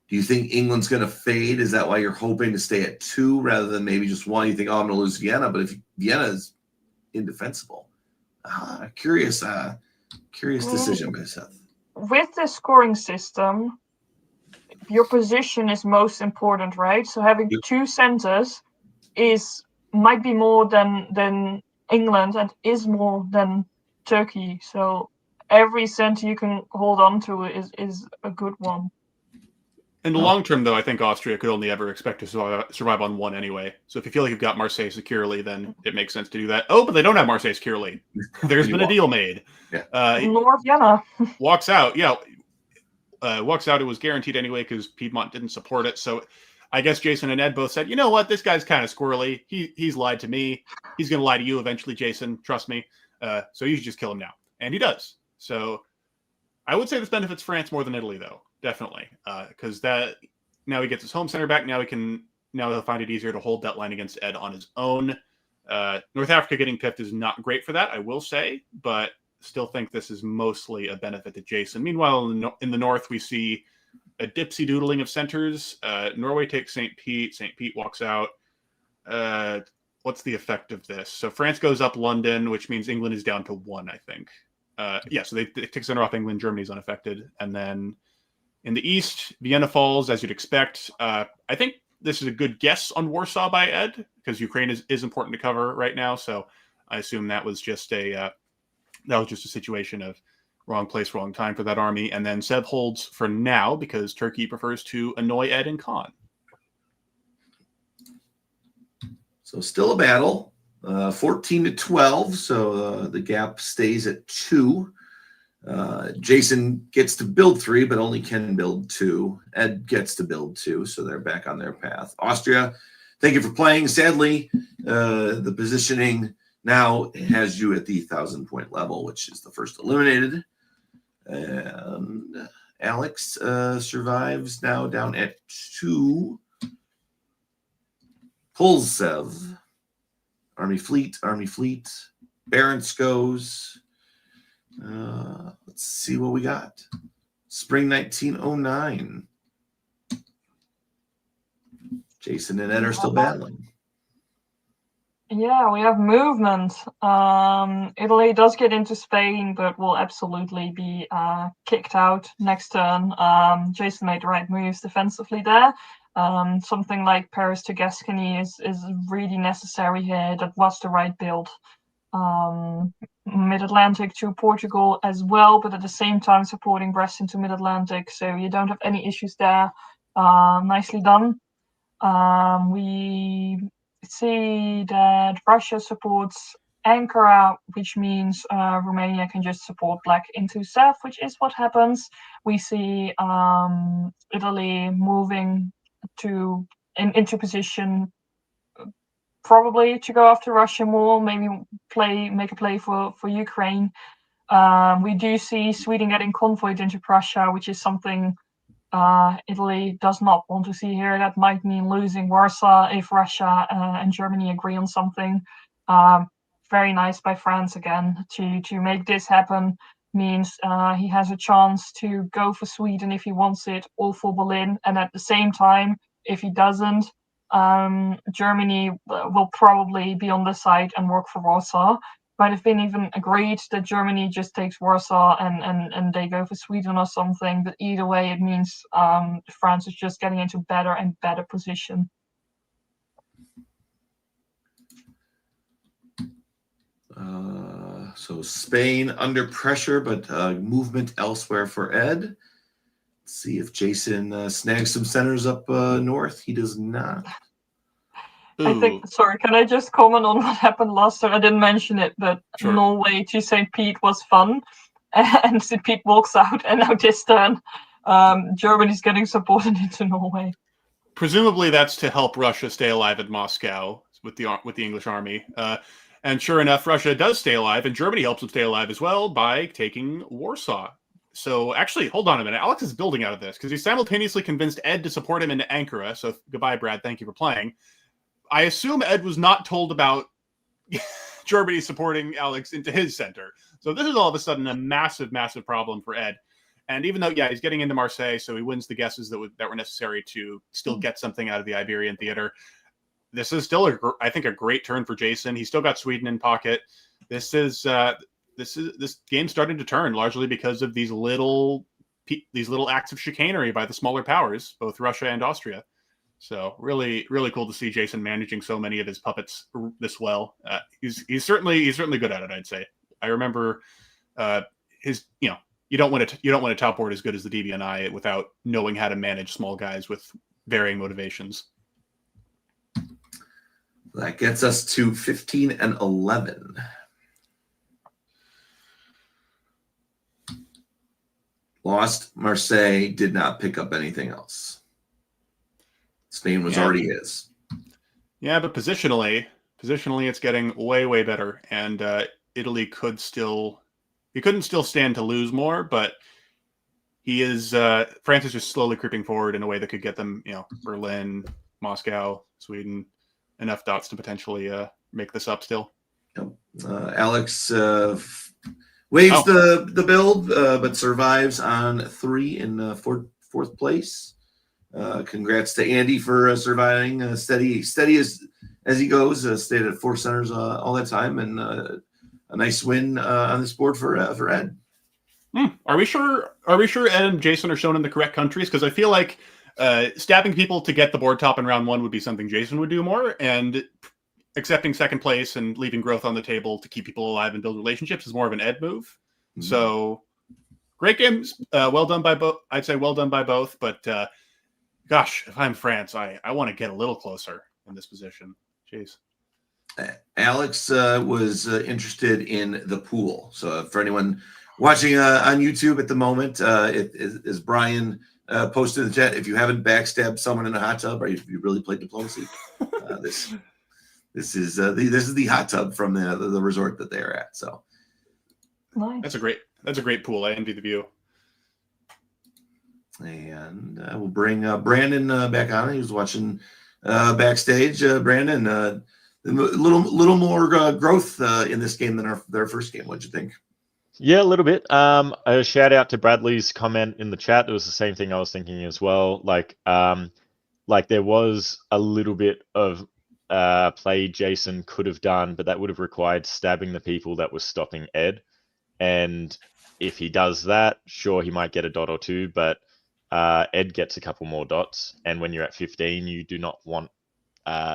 Do you think England's going to fade? Is that why you're hoping to stay at 2 rather than maybe just 1? You think, oh, I'm going to lose Vienna, but if Vienna is indefensible, curious decision by Seth. With the scoring system, your position is most important, right? So having 2 centers might be more than England and is more than Turkey. So every center you can hold on to is a good one. In the long term, though, I think Austria could only ever expect to survive on 1 anyway. So if you feel like you've got Marseille securely, then it makes sense to do that. Oh, but they don't have Marseille securely. There's been a deal made. Yeah. North Vienna. Walks out. Yeah. Walks out. It was guaranteed anyway because Piedmont didn't support it. So I guess Jason and Ed both said, you know what? This guy's kind of squirrely. He's lied to me. He's going to lie to you eventually, Jason. Trust me. So you should just kill him now. And he does. So I would say this benefits France more than Italy, though. Definitely, because that now he gets his home center back. Now he'll find it easier to hold that line against Ed on his own. North Africa getting pipped is not great for that, I will say, but still think this is mostly a benefit to Jason. Meanwhile, in the north, we see a dipsy doodling of centers. Norway takes St. Pete. St. Pete walks out. What's the effect of this? So France goes up London, which means England is down to 1, I think. So they take center off England. Germany's unaffected, and then. In the east, Vienna falls, as you'd expect. I think this is a good guess on Warsaw by Ed, because Ukraine is important to cover right now. So I assume that was just a situation of wrong place, wrong time for that army. And then Seb holds for now because Turkey prefers to annoy Ed and Khan. So still a battle, 14-12. So the gap stays at 2. Jason gets to build 3, but only can build 2. Ed gets to build 2, so they're back on their path. Austria, thank you for playing. Sadly, the positioning now has you at the 1,000-point level, which is the first eliminated. And Alex survives now down at 2. Pulsev, Army Fleet. Barents goes. Let's see what we got. Spring 1909. Jason and Ed are still battling. Yeah, we have movement. Italy does get into Spain, but will absolutely be kicked out next turn. Jason made the right moves defensively there. Something like Paris to Gascony is really necessary here. That was the right build. Mid-Atlantic to Portugal as well, but at the same time supporting Brest into Mid-Atlantic, so you don't have any issues there. Nicely done. We see that Russia supports Ankara, which means Romania can just support Black into South, which is what happens. We see Italy moving into position, probably to go after Russia more, maybe make a play for Ukraine. We do see Sweden getting convoyed into Prussia, which is something Italy does not want to see here. That might mean losing Warsaw if Russia and Germany agree on something. Very nice by France again to make this happen. Means he has a chance to go for Sweden if he wants it, or for Berlin, and at the same time, if he doesn't, Germany will probably be on the side and work for Warsaw. Might have been even agreed that Germany just takes Warsaw and they go for Sweden or something. But either way, it means France is just getting into better and better position. So Spain under pressure, but movement elsewhere for Ed. Let's see if Jason snags some centers up north. He does not. I think, sorry, can I just comment on what happened last time? I didn't mention it, but Sure. Norway to St. Pete was fun. And St. Pete walks out, and now this turn, Germany's getting supported into Norway. Presumably that's to help Russia stay alive at Moscow with the English army. And sure enough, Russia does stay alive, and Germany helps them stay alive as well by taking Warsaw. So actually, hold on a minute. Alex is building out of this because he simultaneously convinced Ed to support him into Ankara. So goodbye, Brad. Thank you for playing. I assume Ed was not told about Germany supporting Alex into his center. So this is all of a sudden a massive, massive problem for Ed. And even though, yeah, he's getting into Marseille, so he wins the guesses that were necessary to still get something out of the Iberian theater. This is still, I think, a great turn for Jason. He's still got Sweden in pocket. This game's starting to turn largely because of these little acts of chicanery by the smaller powers, both Russia and Austria. So really, really cool to see Jason managing so many of his puppets this well. He's certainly good at it, I'd say. I remember you don't want a top board as good as the DBNI without knowing how to manage small guys with varying motivations. That gets us to 15 and 11. Lost Marseille, did not pick up anything else. Spain was already his. Yeah, but positionally, it's getting way, way better. And Italy couldn't still stand to lose more, but France is just slowly creeping forward in a way that could get them, Berlin, Moscow, Sweden, enough dots to potentially make this up still. Alex waves the build, but survives on 3 in fourth place. Congrats to Andy for surviving steady as he goes. Stayed at 4 centers all that time, and a nice win on this board for Ed. Are we sure Ed and Jason are shown in the correct countries? Because I feel like stabbing people to get the board top in round 1 would be something Jason would do more, and accepting second place and leaving growth on the table to keep people alive and build relationships is more of an Ed move. Mm-hmm. So great games. Well done by both. I'd say well done by both, but gosh, if I'm France, I want to get a little closer in this position. Jeez. Alex was interested in the pool. So for anyone watching on YouTube at the moment, it is Brian posted in the chat. If you haven't backstabbed someone in a hot tub, or you really played diplomacy, this is the hot tub from the resort that they're at. So nice. That's a great pool. I envy the view. And we'll bring Brandon back on. He was watching backstage. Brandon, a little more growth in this game than their first game. What'd you think? Yeah, a little bit. A shout out to Bradley's comment in the chat. It was the same thing I was thinking as well. Like there was a little bit of play Jason could have done, but that would have required stabbing the people that was stopping Ed. And if he does that, sure, he might get a dot or two, but Ed gets a couple more dots. And when you're at 15, you do not want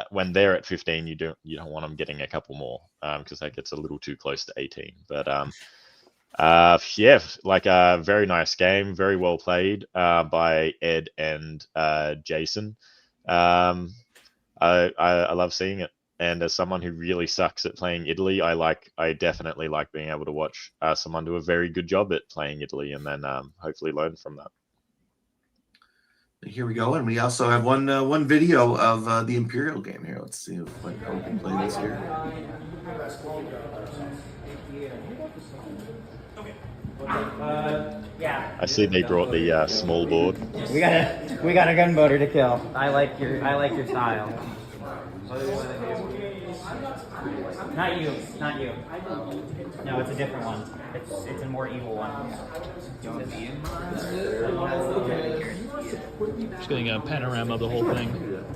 when they're at 15, you don't want them getting a couple more because that gets a little too close to 18. But yeah, like a very nice game, very well played by Ed and Jason. I love seeing it. And as someone who really sucks at playing Italy, I definitely like being able to watch someone do a very good job at playing Italy and then hopefully learn from that. Here we go, and we also have one video of the Imperial game here. Let's see how we can play this here. I see they brought the small board. We got a gunboater to kill. I like your style. Not you. No, it's a different one. It's a more evil one. Just getting a panorama of the whole thing.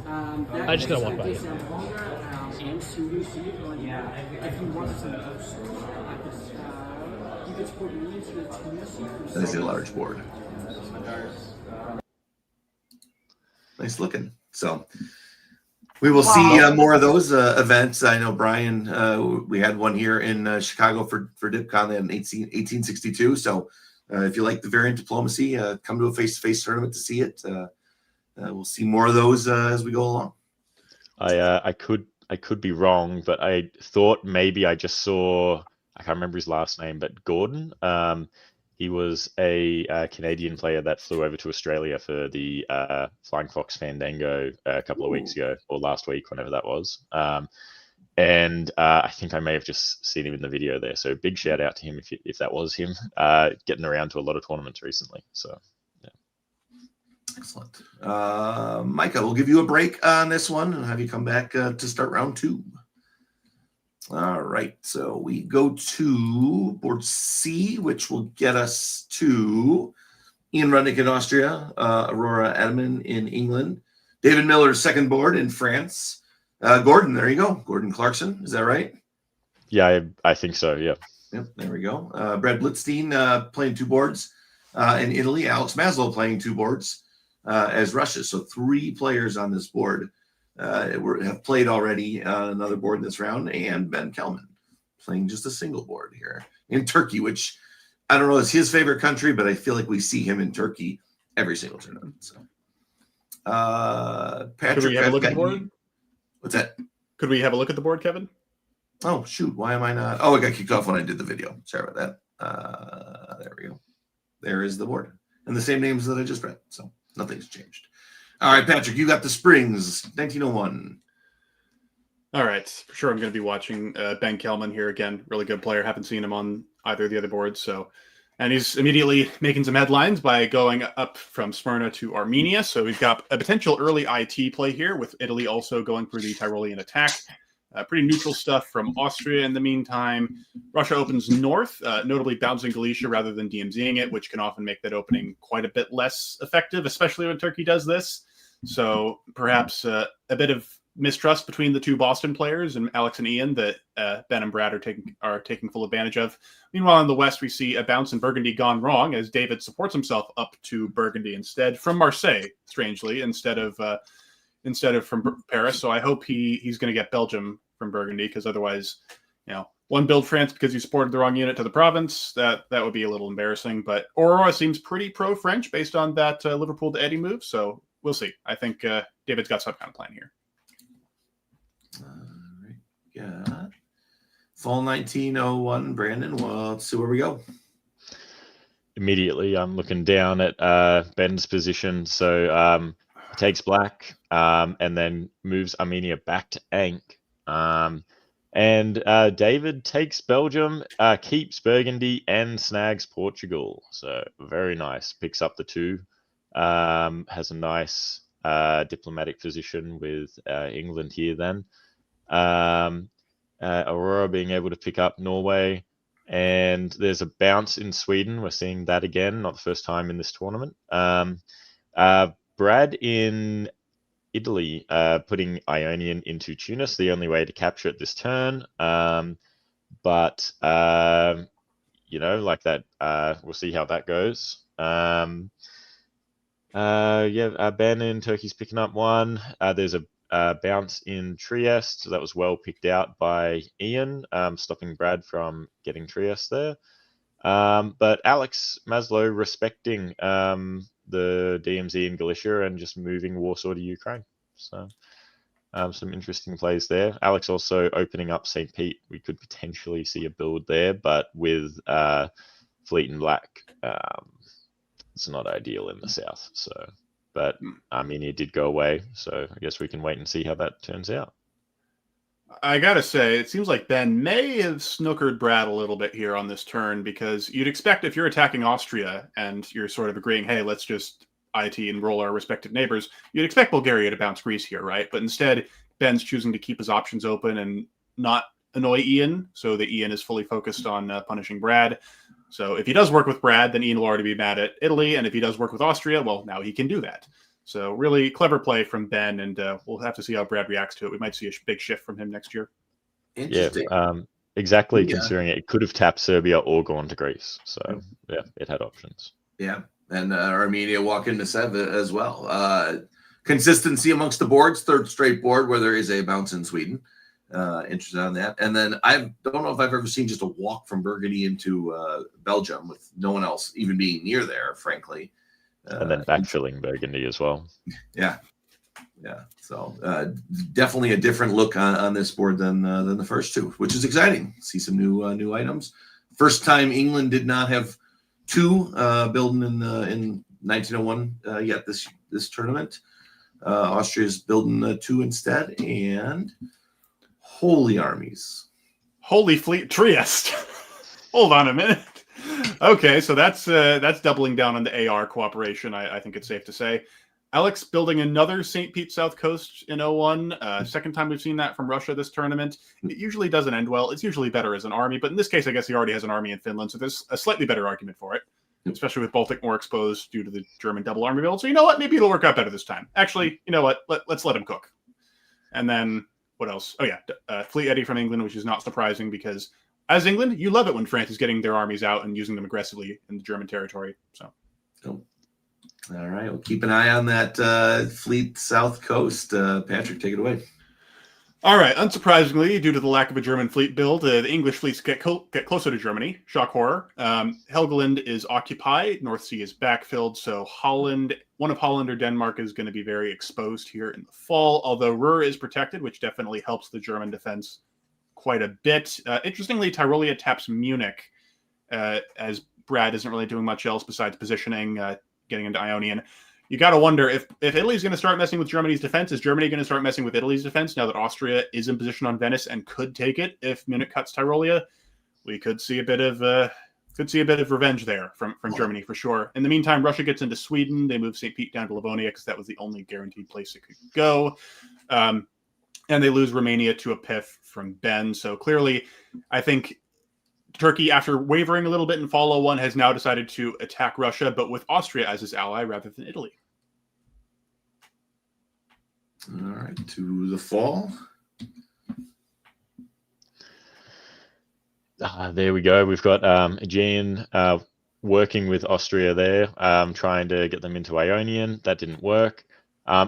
I just gotta walk by it. That is a large board. Nice looking. So We will see Wow. more of those events. I know, Brian, we had one here in Chicago for DipCon in 1862. So if you like the variant diplomacy, come to a face-to-face tournament to see it. We'll see more of those as we go along. I could be wrong, but I thought maybe I just saw, I can't remember his last name, but Gordon. He was a Canadian player that flew over to Australia for the Flying Fox Fandango a couple of weeks ago, or last week, whenever that was. And I think I may have just seen him in the video there. So big shout out to him if that was him. Getting around to a lot of tournaments recently. So yeah. Excellent. Micah, we'll give you a break on this one and have you come back to start round 2. All right, so we go to board C, which will get us to Ian Rudnick in Austria, Aurora Edelman in England, David Miller's second board in France. Gordon, there you go. Gordon Clarkson, is that right? Yeah, I think so, yeah. Yep, there we go. Brad Blitzstein playing 2 boards in Italy. Alex Maslow playing 2 boards as Russia. So 3 players on this board. Have played already on another board in this round, and Ben Kelman playing just a single board here in Turkey, which I don't know is his favorite country, but I feel like we see him in Turkey every single tournament. So, Patrick, Could we have a look at the board? What's that? Could we have a look at the board, Kevin? Oh shoot, why am I not? Oh, I got kicked off when I did the video. Sorry about that. There we go. There is the board, and the same names that I just read. So nothing's changed. All right, Patrick, you got the Springs, 1901. All right, for sure. I'm going to be watching Ben Kelman here again. Really good player. Haven't seen him on either of the other boards. And he's immediately making some headlines by going up from Smyrna to Armenia. So we've got a potential early IT play here, with Italy also going for the Tyrolean attack. Pretty neutral stuff from Austria in the meantime. Russia opens north, notably bouncing Galicia rather than DMZing it, which can often make that opening quite a bit less effective, especially when Turkey does this. So perhaps a bit of mistrust between the 2 Boston players and Alex and Ian that Ben and Brad are taking full advantage of. Meanwhile, in the West, we see a bounce in Burgundy gone wrong as David supports himself up to Burgundy instead, from Marseille, strangely, instead of from Paris. So I hope he's going to get Belgium from Burgundy, because otherwise, one build France because you supported the wrong unit to the province. That would be a little embarrassing. But Aurora seems pretty pro-French based on that Liverpool to Eddie move. So we'll see. I think David's got some kind of plan here. All right, got fall 1901, Brandon. Well, let's see where we go. Immediately, I'm looking down at Ben's position. So takes black and then moves Armenia back to Ankh. And David takes Belgium, keeps Burgundy, and snags Portugal. So very nice. Picks up the 2. Has a nice diplomatic position with England here then. Aurora being able to pick up Norway. And there's a bounce in Sweden. We're seeing that again, not the first time in this tournament. Brad in Italy putting Ionian into Tunis, the only way to capture it this turn. But like that, we'll see how that goes. Ben in Turkey's picking up 1. There's a bounce in Trieste, so that was well picked out by Ian, stopping Brad from getting Trieste there. But Alex Maslow respecting the DMZ in Galicia and just moving Warsaw to Ukraine. So some interesting plays there. Alex also opening up St. Pete. We could potentially see a build there, but with Fleet and Black, it's not ideal in the south. So, but Armenia did go away, so I guess we can wait and see how that turns out. I gotta say, it seems like Ben may have snookered Brad a little bit here on this turn, because you'd expect if you're attacking Austria and you're sort of agreeing, hey, let's just IT and roll our respective neighbors, you'd expect Bulgaria to bounce Greece here, right? But instead, Ben's choosing to keep his options open and not annoy Ian, so that Ian is fully focused on punishing Brad. So if he does work with Brad, then Ian will already be mad at Italy, and if he does work with Austria, well, now he can do that. So really clever play from Ben, and we'll have to see how Brad reacts to it. We might see a big shift from him next year. Interesting. Exactly. Yeah. Considering it could have tapped Serbia or gone to Greece. So yeah, it had options. Yeah, and Armenia walk into Sev as well. consistency amongst the boards. Third straight board where there is a bounce in Sweden. Interested on that. And then I don't know if I've ever seen just a walk from Burgundy into Belgium with no one else even being near there, frankly. And then backfilling Burgundy as well. Yeah. So definitely a different look on this board than the first two, which is exciting. See some new items. First time England did not have two building in 1901 yet this tournament. Austria's building two instead, and Holy Armies. Holy Fleet Trieste. Hold on a minute. Okay, so that's doubling down on the AR cooperation, I think it's safe to say. Alex building another St. Pete South Coast in 01. Second time we've seen that from Russia this tournament. It usually doesn't end well. It's usually better as an army, but in this case, I guess he already has an army in Finland, so there's a slightly better argument for it, especially with Baltic more exposed due to the German double army build. So you know what? Maybe it'll work out better this time. Actually, you know what? Let's let him cook. And then what else? Oh, yeah, Fleet Eddy from England, which is not surprising because as England, you love it when France is getting their armies out and using them aggressively in the German territory. So, cool. All right, we'll keep an eye on that Fleet South Coast. Patrick, take it away. All right, unsurprisingly, due to the lack of a German fleet build, the English fleets get closer to Germany. Shock horror. Helgoland is occupied. North Sea is backfilled. So one of Holland or Denmark is going to be very exposed here in the fall, although Ruhr is protected, which definitely helps the German defense quite a bit. Interestingly, Tyrolia taps Munich, as Brad isn't really doing much else besides positioning, getting into Ionian. You got to wonder if Italy's going to start messing with Germany's defense. Is Germany going to start messing with Italy's defense now that Austria is in position on Venice and could take it? If Munich cuts Tyrolia, we could see a bit of revenge there from Germany for sure. In the meantime, Russia gets into Sweden. They move St. Pete down to Livonia because that was the only guaranteed place it could go. And they lose Romania to a piff from Ben. So clearly, I think Turkey, after wavering a little bit in Fall 01, has now decided to attack Russia, but with Austria as his ally rather than Italy. All right, to the fall. There we go. We've got Aegean working with Austria there, trying to get them into Ionian. That didn't work.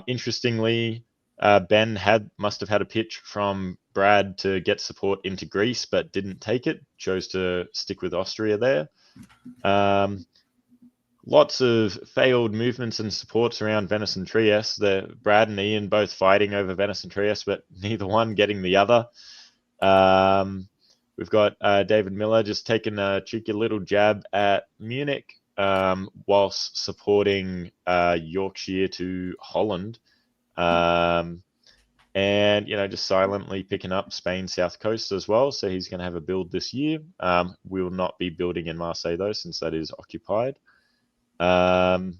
Interestingly, Ben must have had a pitch from Brad to get support into Greece, but didn't take it. Chose to stick with Austria there. Lots of failed movements and supports around Venice and Trieste. Brad and Ian both fighting over Venice and Trieste, but neither one getting the other. We've got David Miller just taking a cheeky little jab at Munich, whilst supporting Yorkshire to Holland. And, just silently picking up Spain's south coast as well. So he's going to have a build this year. We will not be building in Marseille, though, since that is occupied. And,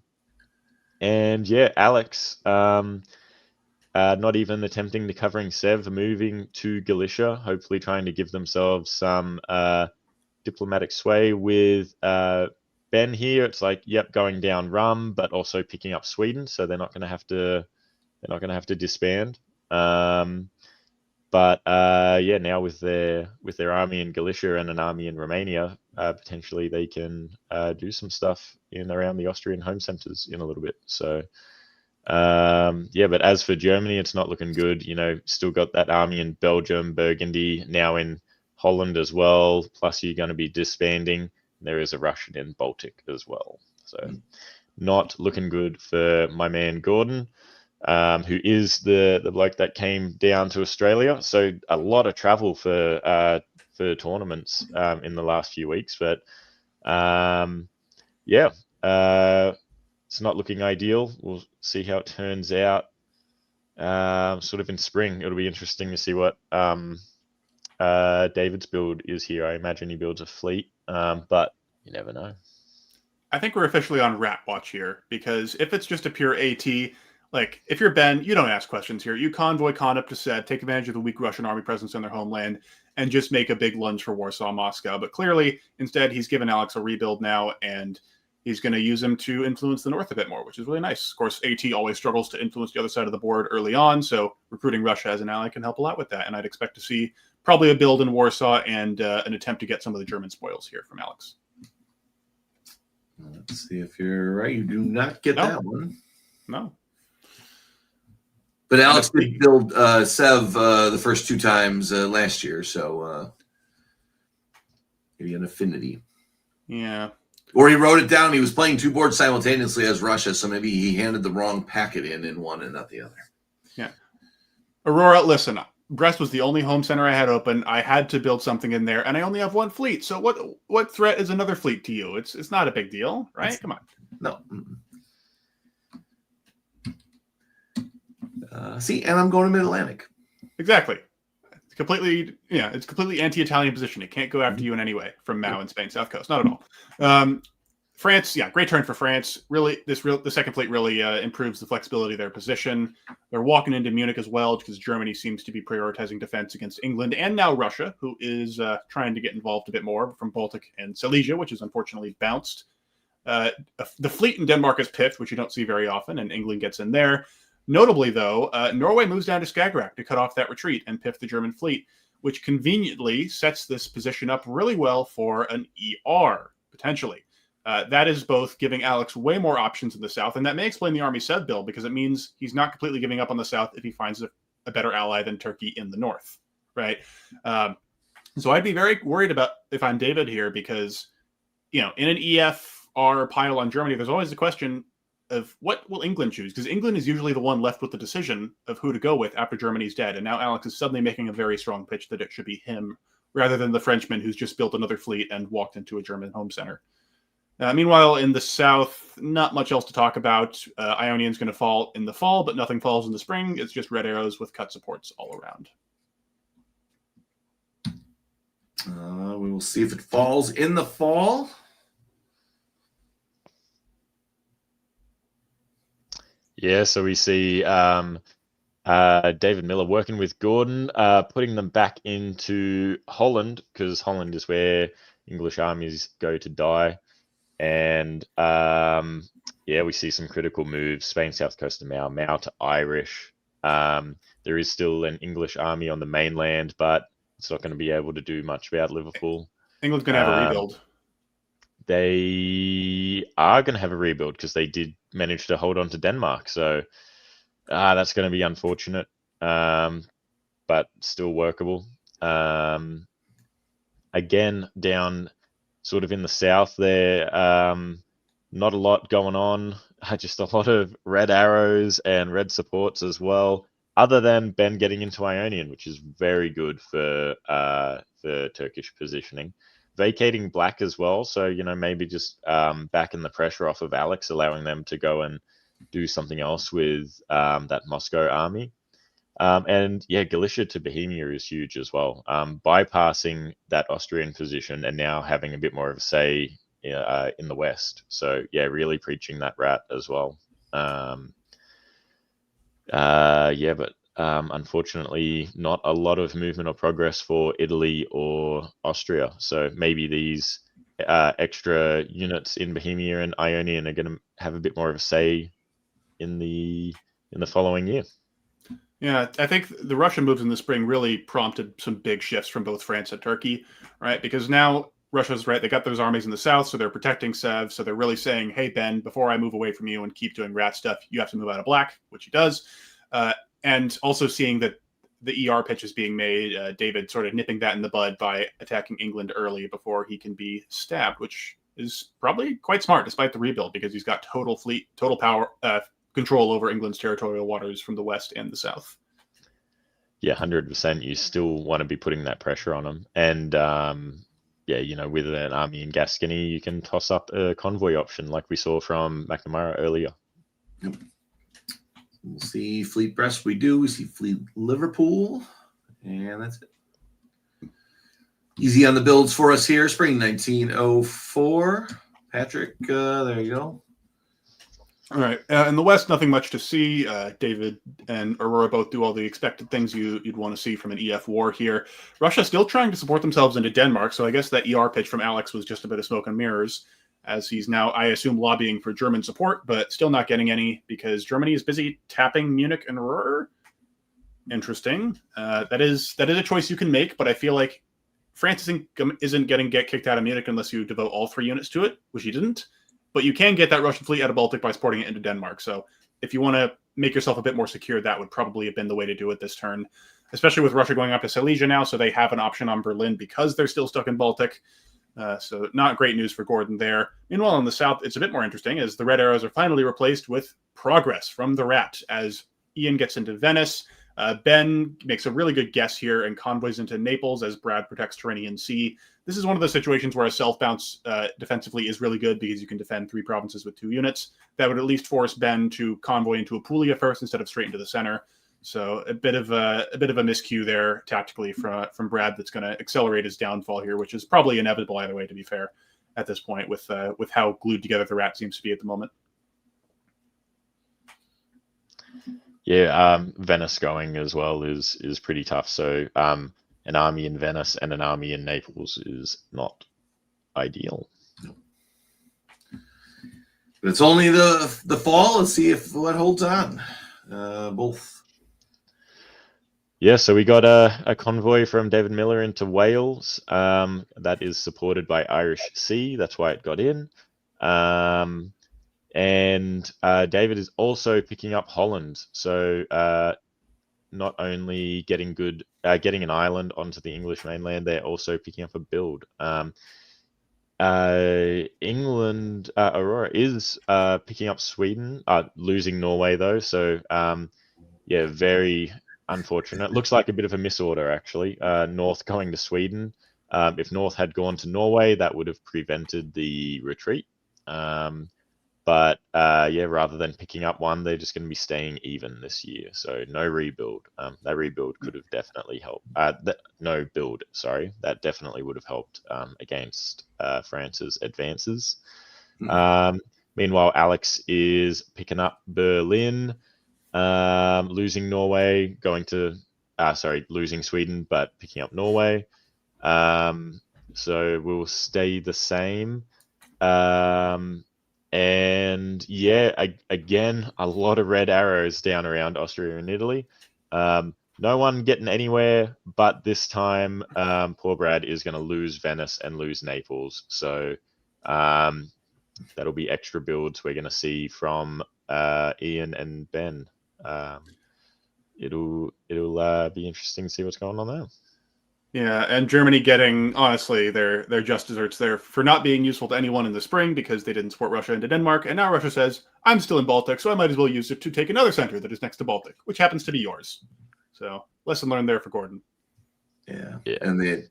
yeah, Alex, not even attempting to covering Sev, moving to Galicia, hopefully trying to give themselves some diplomatic sway with Ben here. It's like, yep, going down Rum, but also picking up Sweden. So they're not going to have to disband. But now with their army in Galicia and an army in Romania, potentially they can do some stuff in around the Austrian home centers in a little bit. So but as for Germany, it's not looking good. Still got that army in Belgium, Burgundy, now in Holland as well. Plus you're going to be disbanding. There is a Russian in Baltic as well. So not looking good for my man Gordon. Who is the bloke that came down to Australia. So a lot of travel for tournaments in the last few weeks. But it's not looking ideal. We'll see how it turns out sort of in spring. It'll be interesting to see what David's build is here. I imagine he builds a fleet, but you never know. I think we're officially on rat watch here, because if it's just a pure AT, like, if you're Ben, you don't ask questions here. You convoy Khan up to Sed, take advantage of the weak Russian army presence in their homeland, and just make a big lunge for Warsaw, Moscow. But clearly, instead, he's given Alex a rebuild now, and he's going to use him to influence the north a bit more, which is really nice. Of course, AT always struggles to influence the other side of the board early on, so recruiting Russia as an ally can help a lot with that. And I'd expect to see probably a build in Warsaw and an attempt to get some of the German spoils here from Alex. Let's see if you're right. You do not get that one. No. But Alex did build Sev the first 2 times last year, so maybe an affinity. Yeah. Or he wrote it down. He was playing 2 boards simultaneously as Russia, so maybe he handed the wrong packet in one and not the other. Yeah. Aurora, listen, Brest was the only home center I had open. I had to build something in there, and I only have 1 fleet. So what threat is another fleet to you? It's not a big deal, right? Come on. No. See, and I'm going to Mid-Atlantic. Exactly. It's completely anti-Italian position. It can't go after you in any way from Mao and Spain, South Coast. Not at all. France, great turn for France. Really, the second fleet really improves the flexibility of their position. They're walking into Munich as well because Germany seems to be prioritizing defense against England and now Russia, who is trying to get involved a bit more from Baltic and Silesia, which is unfortunately bounced. The fleet in Denmark is piffed, which you don't see very often, and England gets in there. Notably, though, Norway moves down to Skagerrak to cut off that retreat and piff the German fleet, which conveniently sets this position up really well for an ER, potentially. That is both giving Alex way more options in the south, and that may explain the Army Sev build, because it means he's not completely giving up on the south if he finds a better ally than Turkey in the north, right? So I'd be very worried about if I'm David here, because, in an EFR pile on Germany, there's always the question of what will England choose, because England is usually the one left with the decision of who to go with after Germany's dead, and now Alex is suddenly making a very strong pitch that it should be him rather than the Frenchman who's just built another fleet and walked into a German home center. Meanwhile, in the south, not much else to talk about. Ionian's going to fall in the fall, but nothing falls in the spring. It's just red arrows with cut supports all around. We will see if it falls in the fall. Yeah, so we see David Miller working with Gordon, putting them back into Holland, because Holland is where English armies go to die. And we see some critical moves: Spain, South Coast to Mao, Mao to Irish. There is still an English army on the mainland, but it's not going to be able to do much about Liverpool. England's going to have a rebuild. They are going to have a rebuild because they did manage to hold on to Denmark. So that's going to be unfortunate, but still workable. Again, down sort of in the south there, not a lot going on. Just a lot of red arrows and red supports as well, other than Ben getting into Ionian, which is very good for Turkish positioning. Vacating black as well, so maybe just backing the pressure off of Alex, allowing them to go and do something else with that Moscow army. And Galicia to Bohemia is huge as well, bypassing that Austrian position and now having a bit more of a say in the west. So really preaching that rat as well. But unfortunately not a lot of movement or progress for Italy or Austria. So maybe these extra units in Bohemia and Ionian are going to have a bit more of a say in the following year. Yeah, I think the Russian moves in the spring really prompted some big shifts from both France and Turkey, right? Because now Russia's right, they got those armies in the south, so they're protecting Sev. So they're really saying, hey, Ben, before I move away from you and keep doing rat stuff, you have to move out of black, which he does. And also seeing that the ER pitch is being made, David sort of nipping that in the bud by attacking England early before he can be stabbed, which is probably quite smart despite the rebuild, because he's got total power, control over England's territorial waters from the west and the south. Yeah, 100%. You still want to be putting that pressure on them. And, with an army in Gascony, you can toss up a convoy option like we saw from McNamara earlier. Yep. We'll see Fleet Brest. We see Fleet Liverpool. And that's it. Easy on the builds for us here. Spring 1904. Patrick, there you go. All right. In the West, nothing much to see. David and Aurora both do all the expected things you'd want to see from an EF war here. Russia still trying to support themselves into Denmark, so I guess that ER pitch from Alex was just a bit of smoke and mirrors, as he's now, I assume, lobbying for German support, but still not getting any because Germany is busy tapping Munich and Ruhr. Interesting. That is a choice you can make, but I feel like France isn't get kicked out of Munich unless you devote all 3 units to it, which he didn't. But you can get that Russian fleet out of Baltic by supporting it into Denmark. So if you want to make yourself a bit more secure, that would probably have been the way to do it this turn, especially with Russia going up to Silesia now, so they have an option on Berlin because they're still stuck in Baltic. So not great news for Gordon there. Meanwhile, in the south, it's a bit more interesting as the red arrows are finally replaced with progress from the rat as Ian gets into Venice. Ben makes a really good guess here and convoys into Naples as Brad protects Tyrrhenian Sea. This is one of those situations where a self-bounce defensively is really good because you can defend 3 provinces with 2 units. That would at least force Ben to convoy into Apulia first instead of straight into the center. So a bit of a miscue there tactically from Brad that's going to accelerate his downfall here, which is probably inevitable either way, to be fair, at this point with how glued together the rat seems to be at the moment. Yeah, Venice going as well is pretty tough. So an army in Venice and an army in Naples is not ideal. But it's only the fall. Let's see what holds on. Both. Yeah, so we got a convoy from David Miller into Wales. That is supported by Irish Sea. That's why it got in. And David is also picking up Holland. So not only getting an island onto the English mainland, they're also picking up a build. England, Aurora is picking up Sweden, losing Norway though. So yeah, very unfortunate. Looks like a bit of a misorder actually. North going to Sweden. If North had gone to Norway, that would have prevented the retreat. But yeah, rather than picking up one, they're just going to be staying even this year. So no rebuild. That rebuild could have definitely helped. No build, sorry. That definitely would have helped against France's advances. Meanwhile, Alex is picking up Berlin, losing Norway, losing Sweden, but picking up Norway. So we'll stay the same. And yeah, again, a lot of red arrows down around Austria and Italy. No one getting anywhere, but this time, poor Brad is going to lose Venice and lose Naples. So that'll be extra builds we're going to see from Ian and Ben. It'll be interesting to see what's going on there. Yeah, and Germany getting, honestly, their just desserts there for not being useful to anyone in the spring because they didn't support Russia into Denmark. And now Russia says, I'm still in Baltic, so I might as well use it to take another center that is next to Baltic, which happens to be yours. So lesson learned there for Gordon. Yeah. And the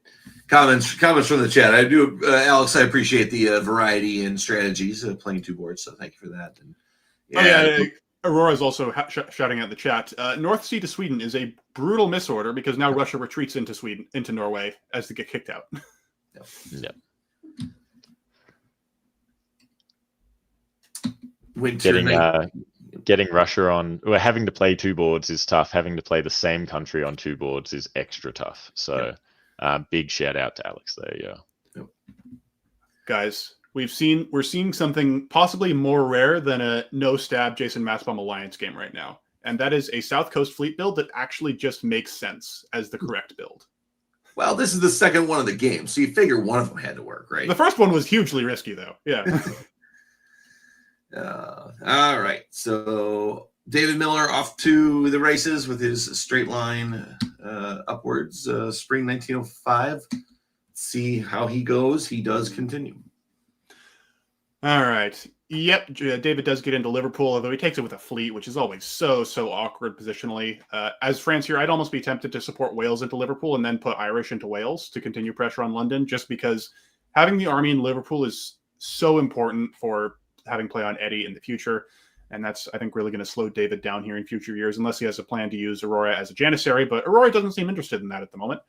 comments from the chat. I do, Alex, I appreciate the variety in strategies of playing 2 boards, so thank you for that. And, yeah. Aurora's also shouting out the chat. North Sea to Sweden is a brutal misorder because now Russia retreats into Norway as they get kicked out. Yep. Getting Russia on, having to play 2 boards is tough. Having to play the same country on 2 boards is extra tough. So big shout out to Alex there. Yeah. Yep. Guys, we're seeing something possibly more rare than a no-stab Jason Massbaum alliance game right now. And that is a South Coast fleet build that actually just makes sense as the correct build. Well, this is the second one of the game, so you figure one of them had to work, right? The first one was hugely risky, though. Yeah. All right. So David Miller off to the races with his straight line upwards, spring 1905. Let's see how he goes. He does continue. All right. Yep, David does get into Liverpool, although he takes it with a fleet, which is always so awkward positionally. As France here, I'd almost be tempted to support Wales into Liverpool and then put Irish into Wales to continue pressure on London, just because having the army in Liverpool is so important for having play on Eddie in the future. And that's, I think, really going to slow David down here in future years, unless he has a plan to use Aurora as a Janissary. But Aurora doesn't seem interested in that at the moment.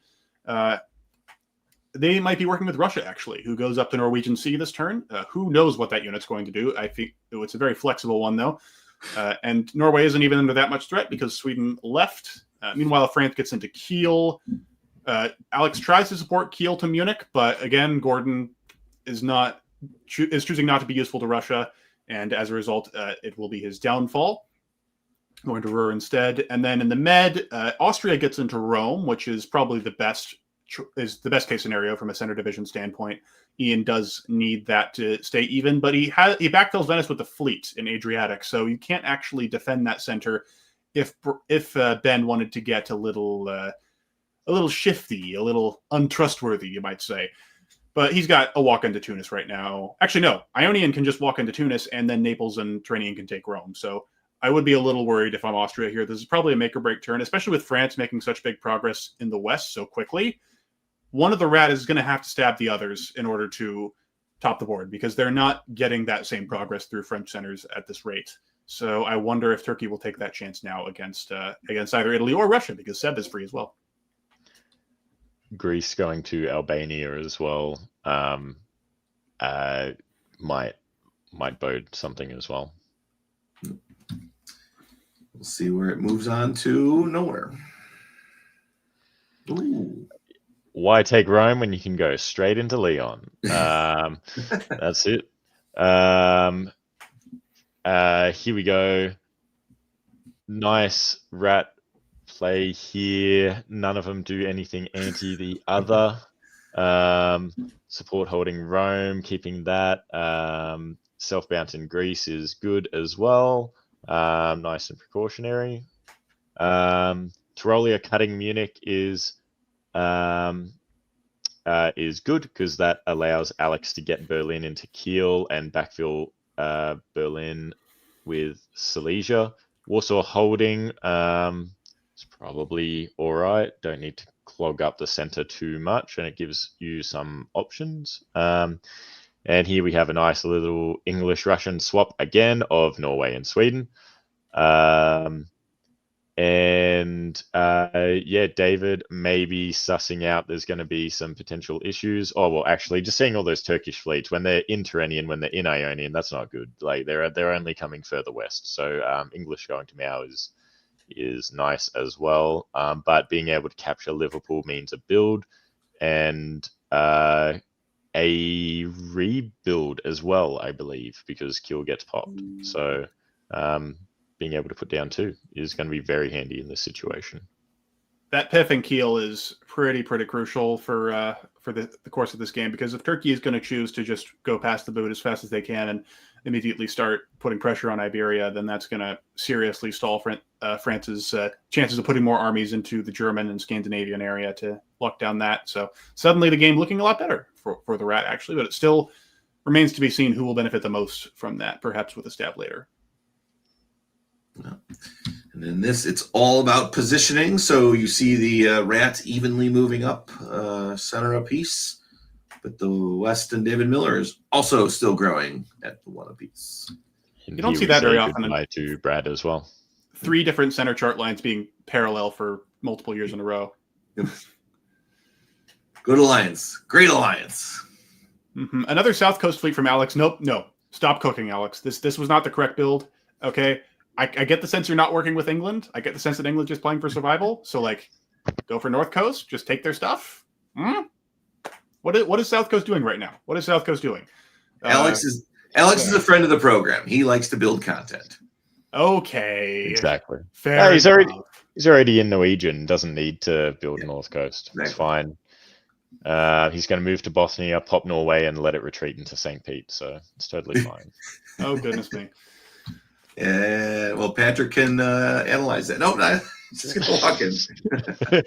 They might be working with Russia, actually, who goes up the Norwegian Sea this turn. Who knows what that unit's going to do? I think it's a very flexible one, though. And Norway isn't even under that much threat because Sweden left. Meanwhile, France gets into Kiel. Alex tries to support Kiel to Munich, but again, Gordon is choosing not to be useful to Russia, and as a result, it will be his downfall. Going to Ruhr instead. And then in the Med, Austria gets into Rome, which is probably the best is the best case scenario from a center division standpoint. Ian does need that to stay even, but he backfills Venice with the fleet in Adriatic, so you can't actually defend that center if Ben wanted to get a little shifty, a little untrustworthy, you might say. But he's got a walk into Tunis right now. Actually, no, Ionian can just walk into Tunis, and then Naples and Tyrrhenian can take Rome. So I would be a little worried if I'm Austria here. This is probably a make or break turn, especially with France making such big progress in the West so quickly. One of the rat is going to have to stab the others in order to top the board, because they're not getting that same progress through French centers at this rate. So I wonder if Turkey will take that chance now against either Italy or Russia, because Seb is free as well. Greece going to Albania as well might bode something as well. We'll see where it moves on to nowhere. Ooh. Why take Rome when you can go straight into Leon? That's it. Here we go. Nice rat play here. None of them do anything anti the other. Support holding Rome, keeping that. Self-bounce in Greece is good as well. Nice and precautionary. Tyrolia cutting Munich is good, because that allows Alex to get Berlin into Kiel and backfill Berlin with Silesia. Warsaw holding is probably all right. Don't need to clog up the center too much, and it gives you some options. And here we have a nice little English-Russian swap again of Norway and Sweden. David maybe sussing out there's going to be some potential issues. Oh, well, actually, just seeing all those Turkish fleets when they're in Tyrrhenian, when they're in Ionian, that's not good. Like they're only coming further west. So English going to Mao is nice as well. But being able to capture Liverpool means a build and a rebuild as well, I believe, because Kiel gets popped. So being able to put down 2 is going to be very handy in this situation. That Piff and Kiel is pretty crucial for the course of this game, because if Turkey is going to choose to just go past the boot as fast as they can and immediately start putting pressure on Iberia, then that's going to seriously stall France's chances of putting more armies into the German and Scandinavian area to lock down that. So suddenly the game looking a lot better for the rat, actually, but it still remains to be seen who will benefit the most from that, perhaps with a stab later. Yeah. And in this, it's all about positioning. So you see the rat evenly moving up, center apiece. But the West and David Miller is also still growing at the 1 apiece. And you don't see that very often. Goodbye to Brad as well. 3 different center chart lines being parallel for multiple years in a row. Good alliance. Great alliance. Mm-hmm. Another South Coast fleet from Alex. Nope. No. Stop cooking, Alex. This was not the correct build. Okay. I get the sense you're not working with England. I get the sense that England's just playing for survival. So, go for North Coast. Just take their stuff. What is South Coast doing right now? What is South Coast doing? Alex is a friend of the program. He likes to build content. Okay. Exactly. Fair he's enough. already in Norwegian. Doesn't need to build North Coast. Exactly. It's fine. He's going to move to Bosnia, pop Norway, and let it retreat into St. Pete. So it's totally fine. Oh, goodness me. Well, Patrick can analyze that. No, I'm just going to walk in.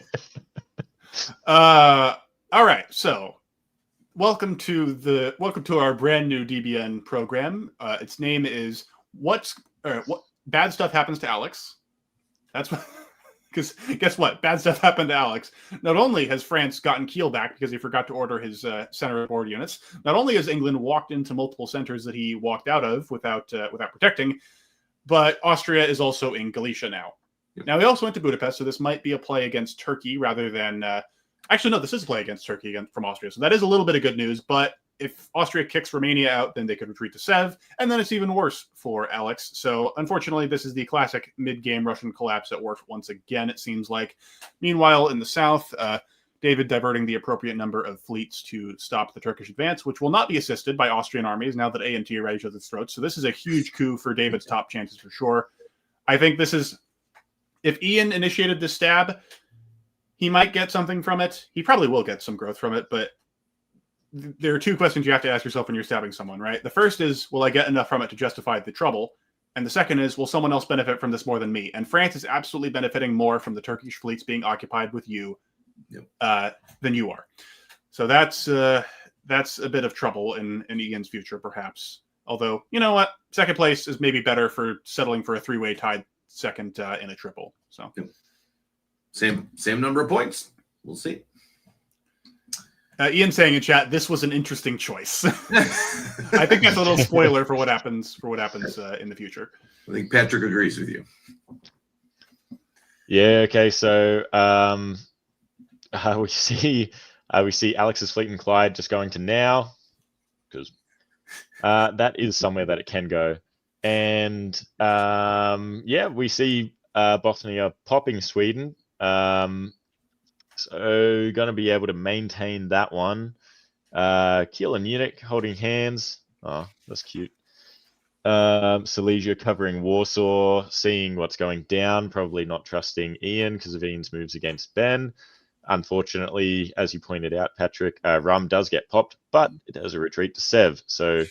All right. So welcome to our brand new DBN program. Its name is What Bad Stuff Happens to Alex. That's what, because guess what? Bad stuff happened to Alex. Not only has France gotten Kiel back because he forgot to order his center board units, not only has England walked into multiple centers that he walked out of without protecting, but Austria is also in Galicia now. Yep. Now, they also went to Budapest, so this might be a play against Turkey rather than... actually, no, this is a play against Turkey from Austria, so that is a little bit of good news, but if Austria kicks Romania out, then they could retreat to Sev, and then it's even worse for Alex. So, unfortunately, this is the classic mid-game Russian collapse at work once again, it seems like. Meanwhile, in the south, David diverting the appropriate number of fleets to stop the Turkish advance, which will not be assisted by Austrian armies now that A&T are right at each other's throats. So this is a huge coup for David's top chances for sure. I think this is... If Ian initiated this stab, he might get something from it. He probably will get some growth from it, but there are two questions you have to ask yourself when you're stabbing someone, right? The first is, will I get enough from it to justify the trouble? And the second is, will someone else benefit from this more than me? And France is absolutely benefiting more from the Turkish fleets being occupied with you than you are. So that's a bit of trouble in Ian's future, perhaps. Although, you know what? Second place is maybe better for settling for a three-way tied second in a triple. So Same number of points. We'll see. Ian saying in chat, this was an interesting choice. I think that's a little spoiler for what happens in the future. I think Patrick agrees with you. Yeah. Okay. So we see Alex's fleet and Clyde just going to now, because that is somewhere that it can go. And we see Bosnia popping Sweden. So going to be able to maintain that one. Kiel and Munich holding hands. Oh, that's cute. Silesia covering Warsaw, seeing what's going down, probably not trusting Ian because of Ian's moves against Ben. Unfortunately, as you pointed out, Patrick, Rum does get popped, but it has a retreat to Sev. So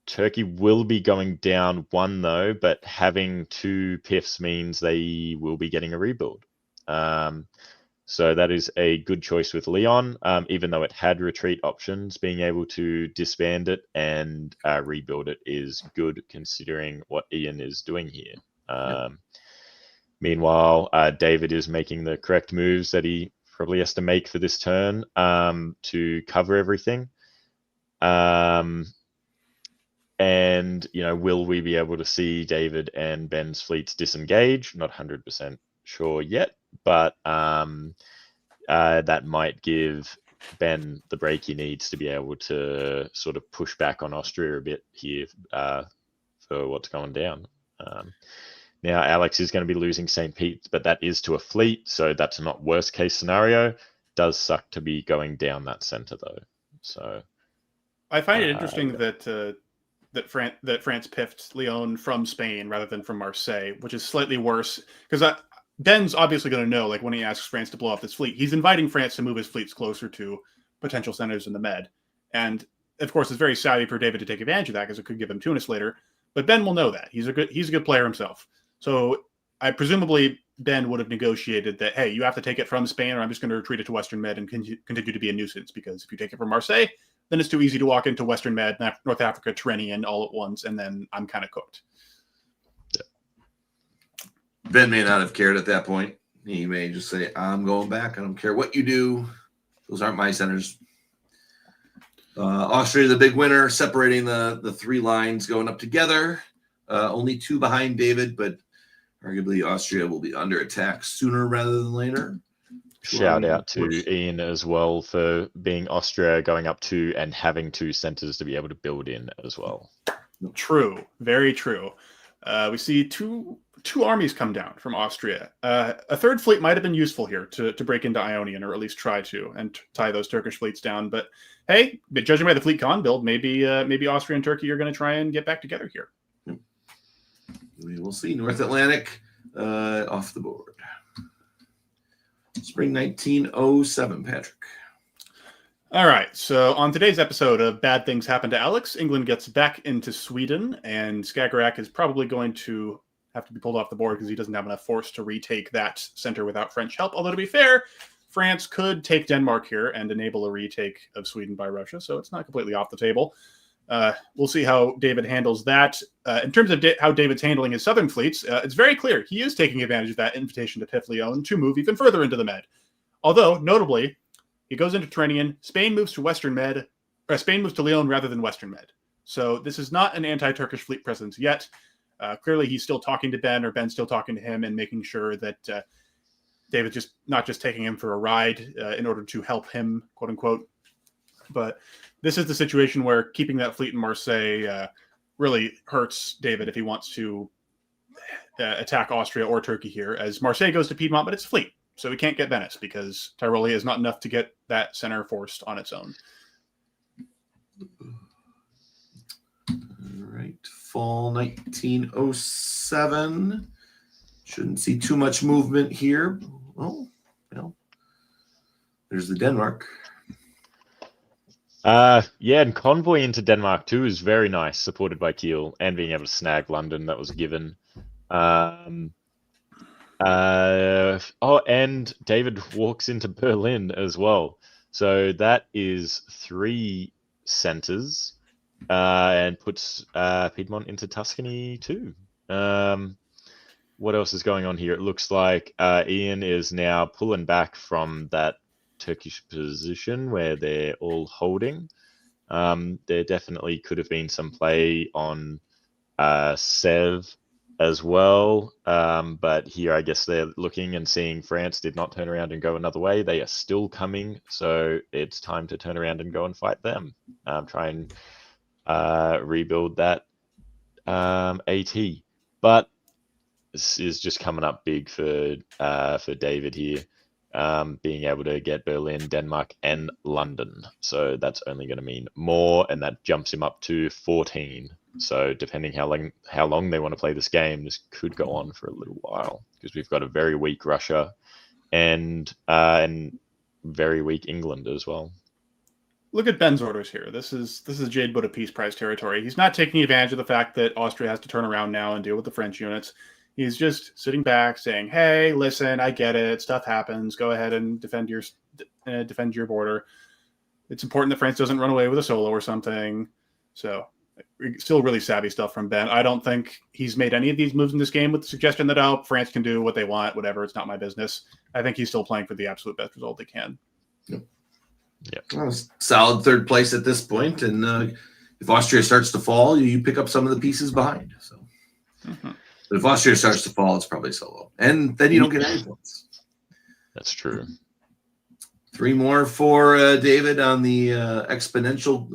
Turkey will be going down one, though, but having two PIFs means they will be getting a rebuild. So that is a good choice with Leon, even though it had retreat options. Being able to disband it and rebuild it is good considering what Ian is doing here. Meanwhile, David is making the correct moves that he probably has to make for this turn to cover everything. And, will we be able to see David and Ben's fleets disengage? Not 100% sure yet, but that might give Ben the break he needs to be able to sort of push back on Austria a bit here for what's going down. Now, Alex is going to be losing St. Pete, but that is to a fleet, so that's not worst case scenario. Does suck to be going down that center, though. So I find it interesting that France piffed Lyon from Spain rather than from Marseille, which is slightly worse because Ben's obviously going to know, like when he asks France to blow up this fleet, he's inviting France to move his fleets closer to potential centers in the Med. And of course, it's very savvy for David to take advantage of that because it could give him Tunis later. But Ben will know that he's a good player himself. So I presumably Ben would have negotiated that, hey, you have to take it from Spain, or I'm just going to retreat it to Western Med and continue to be a nuisance. Because if you take it from Marseille, then it's too easy to walk into Western Med, North Africa, Tyrrhenian all at once, and then I'm kind of cooked. Ben may not have cared at that point. He may just say, I'm going back. I don't care what you do. Those aren't my centers. Austria, the big winner, separating the three lines going up together. Only two behind David, but arguably Austria will be under attack sooner rather than later. Shout out to Ian as well for being Austria going up two and having two centers to be able to build in as well. True. Very true. We see two armies come down from Austria. A third fleet might have been useful here to break into Ionian, or at least try to, and tie those Turkish fleets down. But hey, judging by the fleet con build, maybe Austria and Turkey are going to try and get back together here. We will see. North Atlantic off the board. Spring 1907, Patrick. All right. So on today's episode of Bad Things Happen to Alex, England gets back into Sweden, and Skagerrak is probably going to have to be pulled off the board because he doesn't have enough force to retake that center without French help. Although, to be fair, France could take Denmark here and enable a retake of Sweden by Russia, so it's not completely off the table. We'll see how David handles that. In terms of how David's handling his southern fleets, it's very clear he is taking advantage of that invitation to Piff Lyon to move even further into the Med. Although, notably, he goes into Tyrrhenian. Spain moves to Western Med, or Spain moves to Lyon rather than Western Med. So this is not an anti-Turkish fleet presence yet. Clearly, he's still talking to Ben, or Ben's still talking to him, and making sure that David's not just taking him for a ride in order to help him, quote unquote. But this is the situation where keeping that fleet in Marseille really hurts David if he wants to attack Austria or Turkey here, as Marseille goes to Piedmont, but it's a fleet. So we can't get Venice because Tyrolia is not enough to get that center forced on its own. All right. Fall 1907. Shouldn't see too much movement here. Oh, there's the Denmark. Yeah, and convoy into Denmark too is very nice, supported by Kiel, and being able to snag London, that was given. And David walks into Berlin as well. So that is 3 centers, and puts Piedmont into Tuscany too. What else is going on here? It looks like Ian is now pulling back from that Turkish position where they're all holding. There definitely could have been some play on Sev as well, but here I guess they're looking and seeing France did not turn around and go another way. They are still coming, so it's time to turn around and go and fight them. Try and rebuild that AT. But this is just coming up big for David here. Being able to get Berlin, Denmark, and London. So that's only going to mean more, and that jumps him up to 14. So depending how long they want to play this game, this could go on for a little while, because we've got a very weak Russia and very weak England as well. Look at Ben's orders here. This is Jade Buddha Peace Prize territory. He's not taking advantage of the fact that Austria has to turn around now and deal with the French units. He's just sitting back saying, hey, listen, I get it. Stuff happens. Go ahead and defend your border. It's important that France doesn't run away with a solo or something. So still really savvy stuff from Ben. I don't think he's made any of these moves in this game with the suggestion that, oh, France can do what they want, whatever. It's not my business. I think he's still playing for the absolute best result they can. Yep. Yeah. Well, solid 3rd place at this point. And if Austria starts to fall, you pick up some of the pieces behind. So. Mm-hmm. But if Austria starts to fall, it's probably solo. And then you don't get any points. That's true. 3 more for David on the exponential.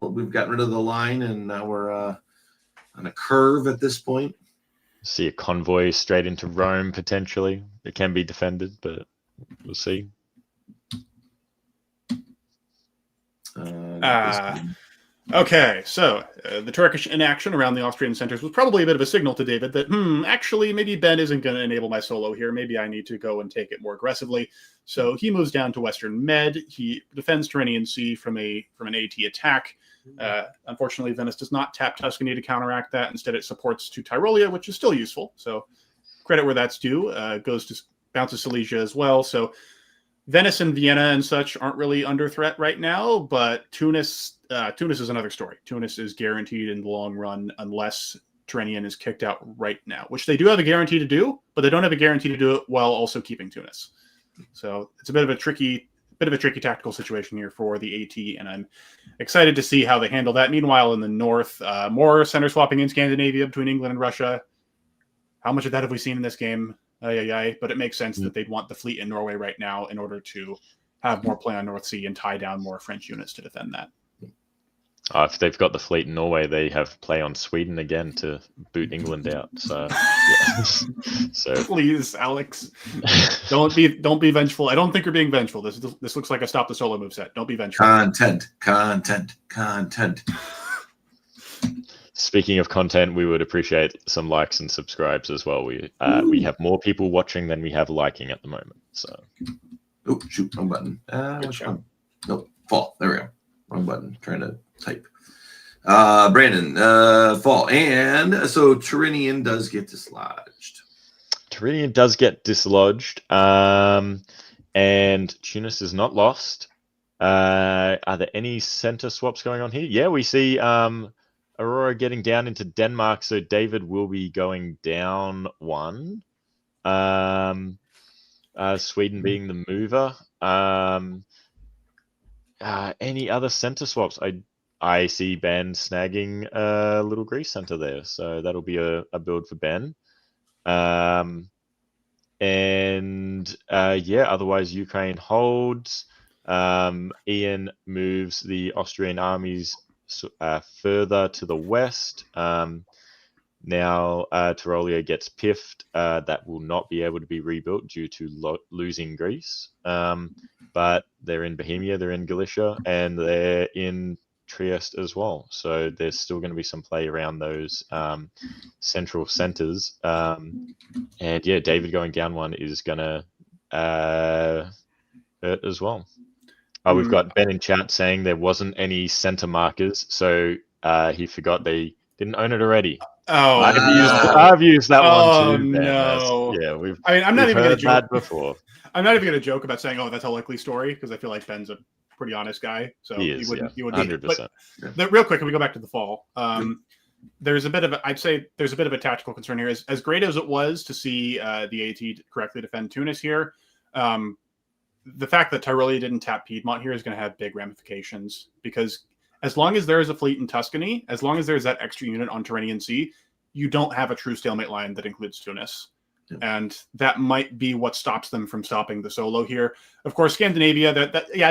We've gotten rid of the line, and now we're on a curve at this point. See a convoy straight into Rome, potentially. It can be defended, but we'll see. Okay, so the Turkish inaction around the Austrian centers was probably a bit of a signal to David that, actually, maybe Ben isn't going to enable my solo here. Maybe I need to go and take it more aggressively. So he moves down to Western Med. He defends Tyrrhenian Sea from an AT attack. Unfortunately, Venice does not tap Tuscany to counteract that. Instead, it supports to Tyrolia, which is still useful. So credit where that's due. Bounces Silesia as well. So Venice and Vienna and such aren't really under threat right now, but Tunis is another story. Tunis is guaranteed in the long run unless Tyrrhenian is kicked out right now, which they do have a guarantee to do, but they don't have a guarantee to do it while also keeping Tunis. So it's a bit of a tricky tactical situation here for the AT, and I'm excited to see how they handle that. Meanwhile, in the north, more center swapping in Scandinavia between England and Russia. How much of that have we seen in this game? But it makes sense that they'd want the fleet in Norway right now in order to have more play on North Sea and tie down more French units to defend that. If they've got the fleet in Norway, they have play on Sweden again to boot England out. So, yeah. So please, Alex, don't be vengeful. I don't think you're being vengeful. This looks like a stop the solo move set. Don't be vengeful. Content. Speaking of content, we would appreciate some likes and subscribes as well. We have more people watching than we have liking at the moment. So, oh shoot, wrong button. Which one? Nope, fall. There we go. Wrong button. Trying to type. Brandon, fall, and so Tyrrhenian does get dislodged. And Tunis is not lost. Are there any center swaps going on here? Yeah, we see Aurora getting down into Denmark, so David will be going down 1. Sweden being the mover. Any other center swaps? I see Ben snagging a little Greece center there, so that'll be a build for Ben. Otherwise Ukraine holds. Ian moves the Austrian armies further to the west. Now Tyrolia gets piffed. That will not be able to be rebuilt due to losing Greece. But they're in Bohemia, they're in Galicia, and they're in Trieste as well. So there's still going to be some play around those central centers. And yeah, David going down one is going to hurt as well. We've got Ben in chat saying there wasn't any center markers, so he forgot they didn't own it already. Oh, I've used that one too, Ben. No. Yeah, I'm not even going to joke that before. I'm not even going to joke about saying, "Oh, that's a likely story," because I feel like Ben's a pretty honest guy, so he wouldn't. 100%. But real quick, can we go back to the fall? There's a bit of I'd say there's a bit of a tactical concern here. As great as it was to see the AT correctly defend Tunis here, the fact that Tyrolia didn't tap Piedmont here is going to have big ramifications, because as long as there is a fleet in Tuscany, as long as there's that extra unit on Tyrrhenian Sea, you don't have a true stalemate line that includes Tunis. Yeah. And that might be what stops them from stopping the solo here. Of course, Scandinavia,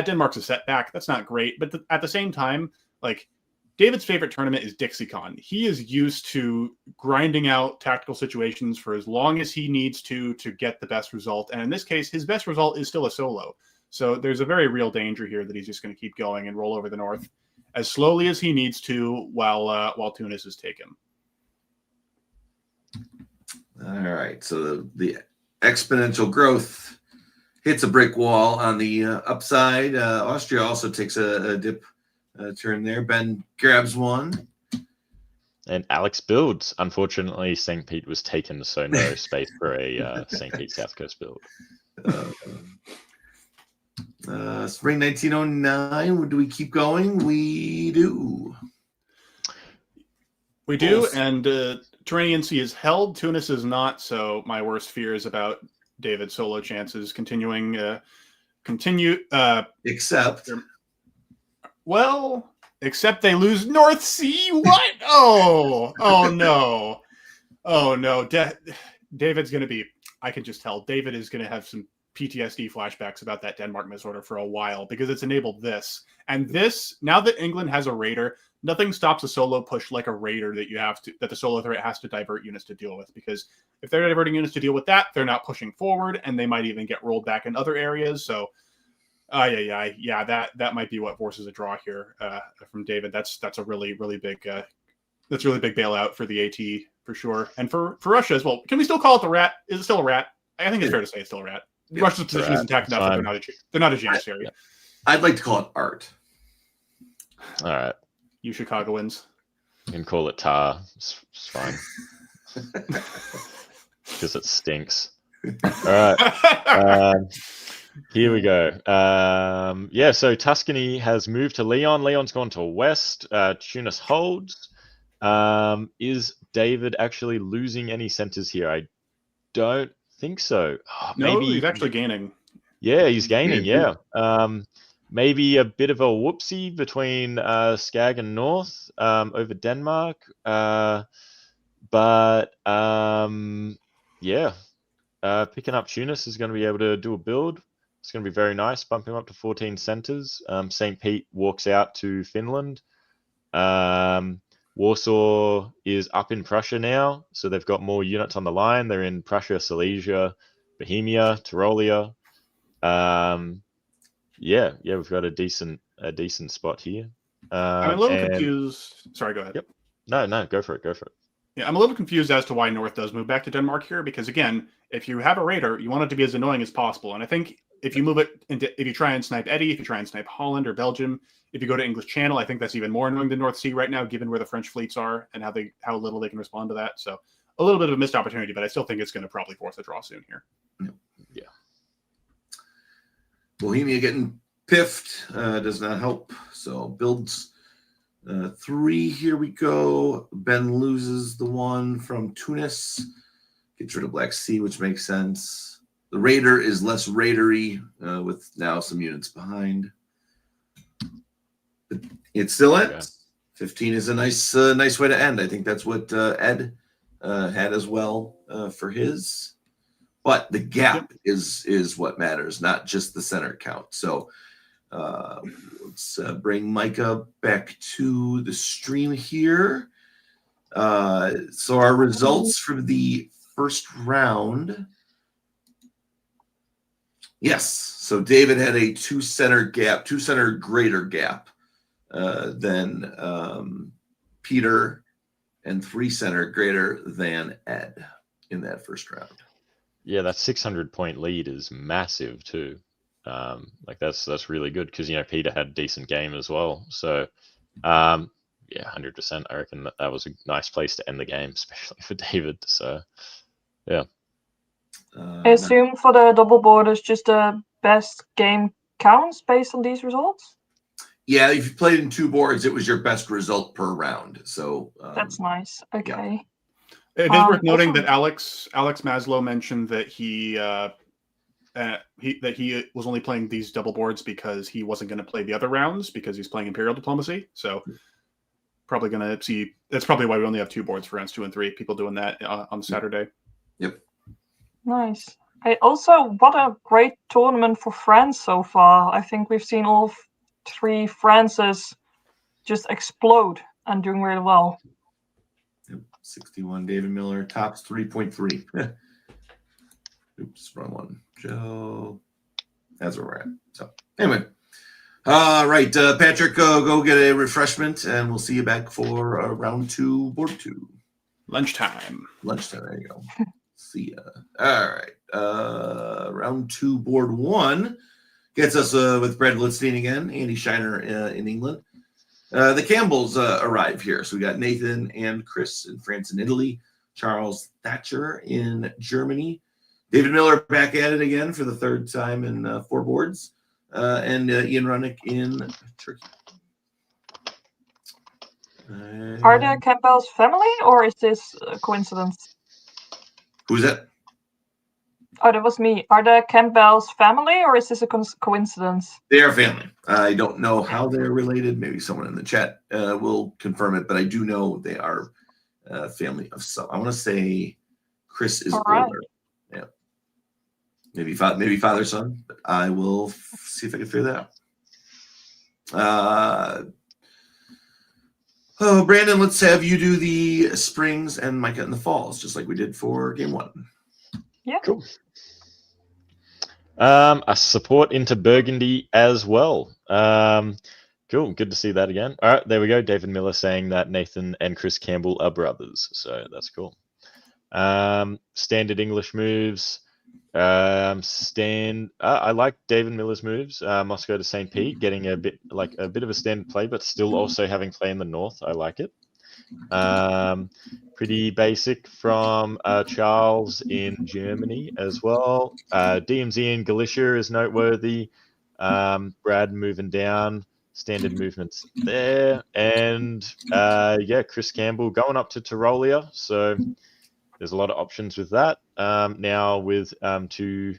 Denmark's a setback. That's not great. But at the same time, like, David's favorite tournament is DixieCon. He is used to grinding out tactical situations for as long as he needs to get the best result. And in this case, his best result is still a solo. So there's a very real danger here that he's just going to keep going and roll over the north as slowly as he needs to while Tunis is taken. All right, so the exponential growth hits a brick wall on the upside. Austria also takes a dip turn there. Ben grabs one. And Alex builds. Unfortunately, St. Pete was taken, so no space for a St. Pete South Coast build. Spring 1909, do we keep going? We do. We do, and Tyrrhenian Sea is held. Tunis is not, so my worst fears about David's solo chances continue. Except they lose North Sea. What? Oh no. David's going to be, I can just tell, David is going to have some PTSD flashbacks about that Denmark misorder for a while, because it's enabled this. And this, now that England has a raider, nothing stops a solo push like a raider that the solo threat has to divert units to deal with, because if they're diverting units to deal with that, they're not pushing forward, and they might even get rolled back in other areas. So that might be what forces a draw here from David. That's a really big bailout for the AT for sure, and for Russia as well. Can we still call it the rat? Is it still a rat? I think it's fair to say it's still a rat. Russia's position is intact enough that they're not a janissary. I'd like to call it art. All right. You Chicagoans. You can call it tar. It's fine. Because it stinks. All right. Here we go. So Tuscany has moved to Leon. Leon's gone to west. Tunis holds. Is David actually losing any centers here? I don't think so. No, maybe he's actually gaining. Yeah, he's gaining. Yeah. Maybe a bit of a whoopsie between Skag and North over Denmark. Picking up Tunis is going to be able to do a build. It's going to be very nice, bumping him up to 14 centers. St. Pete walks out to Finland. Warsaw is up in Prussia now, so they've got more units on the line. They're in Prussia, Silesia, Bohemia, Tyrolia. We've got a decent spot here. I'm a little confused. Sorry, go ahead. Yep. No, go for it. Yeah, I'm a little confused as to why North does move back to Denmark here, because again, if you have a raider, you want it to be as annoying as possible. And I think if you move it if you try and snipe Eddie, if you try and snipe Holland or Belgium, if you go to English Channel, I think that's even more annoying than North Sea right now, given where the French fleets are and how little they can respond to that. So a little bit of a missed opportunity, but I still think it's going to probably force a draw soon here. Yeah. Bohemia getting piffed does not help. So builds 3. Here we go. Ben loses the one from Tunis. Gets rid of Black Sea, which makes sense. The raider is less raidery with now some units behind. But it's still ends. Yeah. 15 is a nice way to end. I think that's what Ed had as well for his. But the gap is what matters, not just the center count. So let's bring Micah back to the stream here. So our results for the first round. Yes. So David had a 2 center greater gap then Peter, and 3 center greater than Ed in that first round. Yeah, that 600-point lead is massive too. Like that's really good because Peter had a decent game as well. So yeah, 100%. I reckon that was a nice place to end the game, especially for David. So yeah. I assume for the double borders, just the best game counts based on these results? Yeah, if you played in 2 boards, it was your best result per round. So That's nice. Okay. Yeah. It is worth noting also- that Alex Maslow mentioned that he was only playing these double boards because he wasn't going to play the other rounds because he's playing Imperial Diplomacy. So probably going to see. That's probably why we only have 2 boards for rounds 2 and 3. People doing that on Saturday. Yep. Nice. What a great tournament for France so far. I think we've seen all 3 Frances just explode and doing really well. Yep. 61 David Miller, tops 3.3. Oops, wrong one. Joe. That's where we're at. So anyway. All right, Patrick, go get a refreshment, and we'll see you back for round 2, board 2. Lunchtime. There you go. See ya. All right. Round 2, board 1 gets us with Brad Glitzstein again, Andy Shiner in England. The Campbells arrive here. So we got Nathan and Chris in France and Italy, Charles Thatcher in Germany, David Miller back at it again for the 3rd time in 4 boards, and Ian Runnick in Turkey. Are the Campbell's family, or is this a coincidence? Who's that? Oh, that was me. Are the Campbell's family, or is this a coincidence? They are family. I don't know how they're related. Maybe someone in the chat will confirm it, but I do know they are family of some. I want to say Chris is older. Yeah, maybe father son. But I will see if I can figure that out. Brandon, let's have you do the springs and Micah in the falls, just like we did for game 1. Yeah. Cool. A support into Burgundy as well. Cool. Good to see that again. All right, there we go. David Miller saying that Nathan and Chris Campbell are brothers. So that's cool. Standard English moves. I like David Miller's moves. Moscow to St. Pete, getting a bit of a standard play, but still also having play in the north. I like it. Pretty basic from Charles in Germany as well. DMZ in Galicia is noteworthy. Brad moving down, standard movements there, and Chris Campbell going up to Tyrolia. So there's a lot of options with that. Now with 2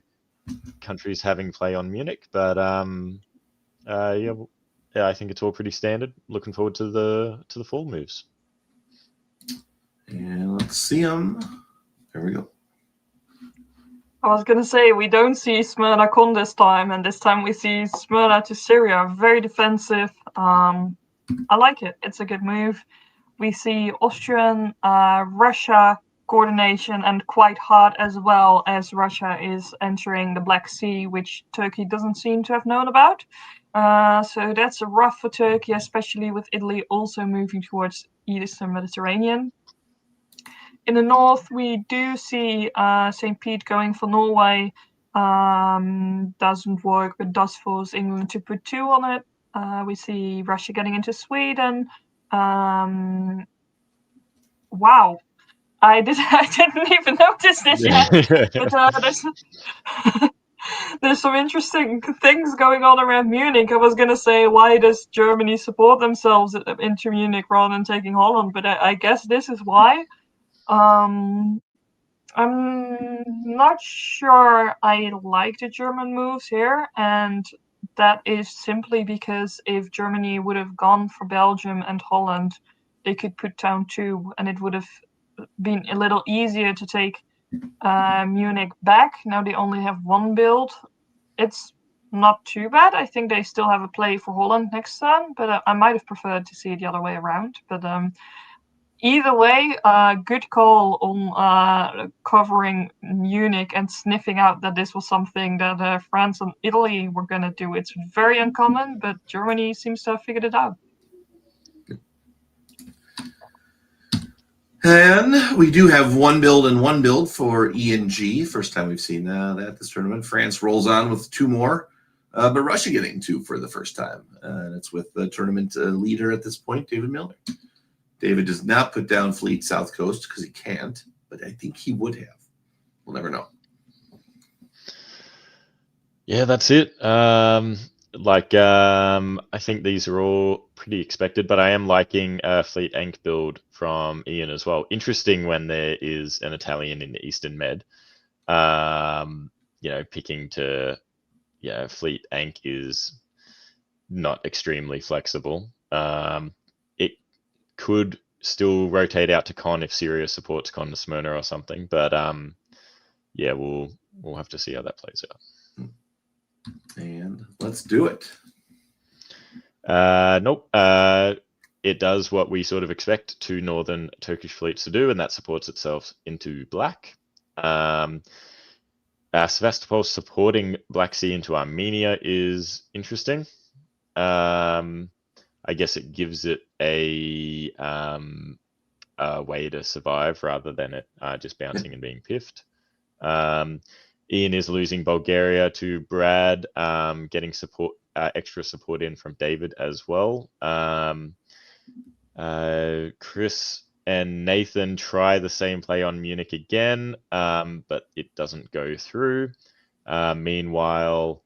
countries having play on Munich, but I think it's all pretty standard. Looking forward to the fall moves. And let's see them. There we go. I was going to say, we don't see Smyrna Con this time, and this time we see Smyrna to Syria. Very defensive. I like it. It's a good move. We see Austrian, Russia coordination, and quite hard as well, as Russia is entering the Black Sea, which Turkey doesn't seem to have known about. So that's rough for Turkey, especially with Italy also moving towards Eastern Mediterranean. In the north, we do see St. Pete going for Norway. Doesn't work, but does force England to put 2 on it. We see Russia getting into Sweden. Wow. I didn't even notice this yet. But there's some interesting things going on around Munich. I was going to say, why does Germany support themselves into Munich rather than taking Holland? But I guess this is why. I'm not sure I like the German moves here, and that is simply because if Germany would have gone for Belgium and Holland, they could put down 2, and it would have been a little easier to take Munich back. Now they only have 1 build. It's not too bad. I think they still have a play for Holland next turn, but I might have preferred to see it the other way around. But either way, good call on covering Munich and sniffing out that this was something that France and Italy were going to do. It's very uncommon, but Germany seems to have figured it out. And we do have one build and one build for ENG. First time we've seen that this tournament. France rolls on with 2 more, but Russia getting 2 for the first time. And it's with the tournament leader at this point, David Miller. David does not put down Fleet South Coast because he can't, but I think he would have. We'll never know. Yeah, that's it. I think these are all pretty expected, but I am liking Fleet Ank build from Ian as well. Interesting when there is an Italian in the Eastern Med. Picking to Fleet Ank is not extremely flexible. It could still rotate out to Con if Syria supports Con to Smyrna or something, but we'll have to see how that plays out. And let's do it. Nope. It does what we sort of expect 2 northern Turkish fleets to do, and that supports itself into black. Sevastopol supporting Black Sea into Armenia is interesting. I guess it gives it a way to survive rather than it just bouncing and being piffed. Ian is losing Bulgaria to Brad, getting support, extra support in from David as well. Chris and Nathan try the same play on Munich again, but it doesn't go through. Meanwhile,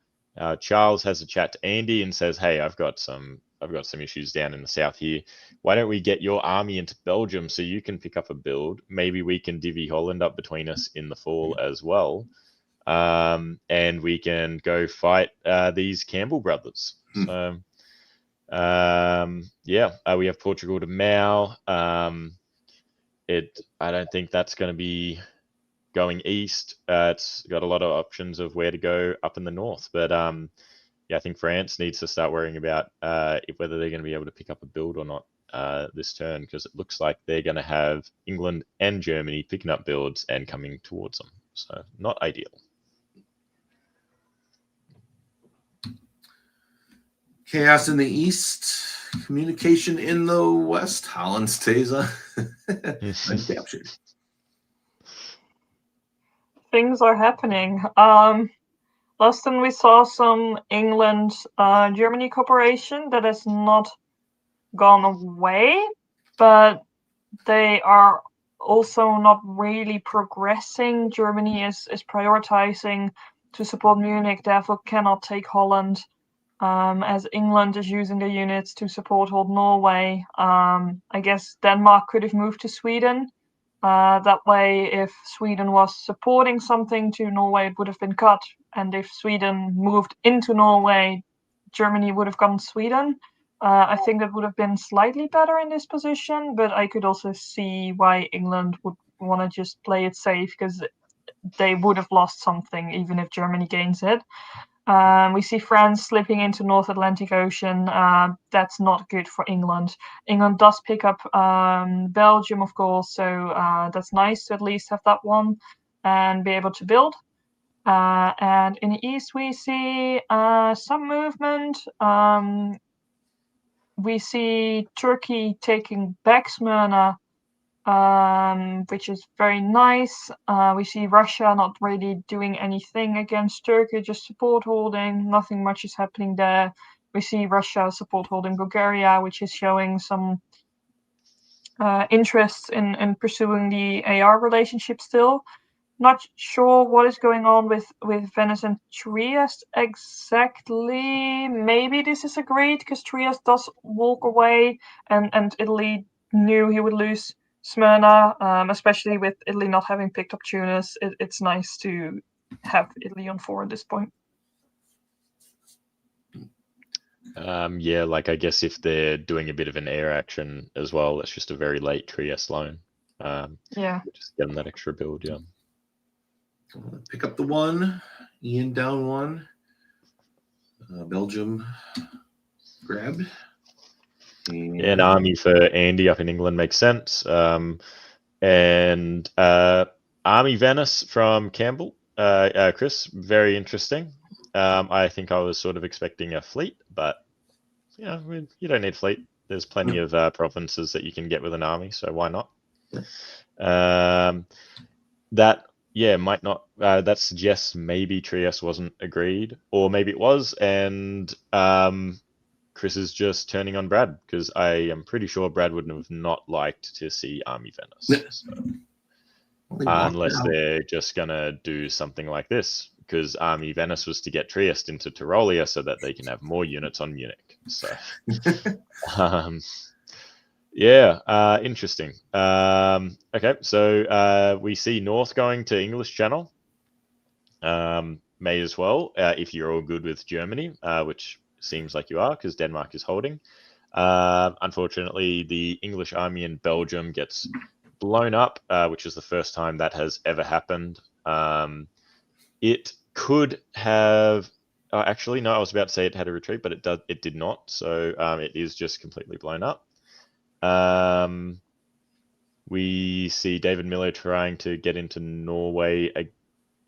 Charles has a chat to Andy and says, "Hey, I've got some issues down in the south here. Why don't we get your army into Belgium so you can pick up a build? Maybe we can divvy Holland up between us in the fall as well. And we can go fight these Campbell brothers." So, we have Portugal to Mao. I don't think that's going to be going east. It's got a lot of options of where to go up in the north. But I think France needs to start worrying about whether they're going to be able to pick up a build or not this turn, because it looks like they're going to have England and Germany picking up builds and coming towards them. So not ideal. Chaos in the east, communication in the west. Holland stays uncaptured. Things are happening. Last time we saw some England-Germany cooperation that has not gone away, but they are also not really progressing. Germany is prioritizing to support Munich, therefore cannot take Holland. As England is using the units to support hold Norway. I guess Denmark could have moved to Sweden. That way, if Sweden was supporting something to Norway, it would have been cut. And if Sweden moved into Norway, Germany would have gone Sweden. I think that would have been slightly better in this position, but I could also see why England would want to just play it safe, because they would have lost something even if Germany gains it. We see France slipping into North Atlantic Ocean. That's not good for England. England does pick up Belgium, of course, so that's nice to at least have that one and be able to build. And in the east, we see some movement. We see Turkey taking back Smyrna, which is very nice. We see Russia not really doing anything against Turkey, just support holding. Nothing much is happening there. We see Russia support holding Bulgaria, which is showing some interest in pursuing the AR relationship still. Not sure what is going on with Venice and Trieste exactly. Maybe this is agreed because Trieste does walk away, and Italy knew he would lose Smyrna, especially with Italy not having picked up Tunis. It's nice to have Italy on 4 at this point. I guess if they're doing a bit of an air action as well, it's just a very late Trieste loan. Just get them that extra build, yeah. Pick up the 1. Ian down 1. Belgium grabbed. An army for Andy up in England makes sense. And Army Venice from Campbell. Chris, very interesting. I think I was sort of expecting a fleet, but you don't need fleet. There's plenty of provinces that you can get with an army, so why not? That might not. That suggests maybe Trieste wasn't agreed, or maybe it was, and Chris is just turning on Brad, because I am pretty sure Brad would have not liked to see Army Venice. So, unless they're just gonna do something like this, because Army Venice was to get Trieste into Tyrolia so that they can have more units on Munich. So, interesting. Okay, so we see North going to English Channel. May as well, if you're all good with Germany, which seems like you are, because Denmark is holding. Unfortunately, the English army in Belgium gets blown up, which is the first time that has ever happened. It could have... actually, no, I was about to say it had a retreat, but it did not. So it is just completely blown up. We see David Miller trying to get into Norway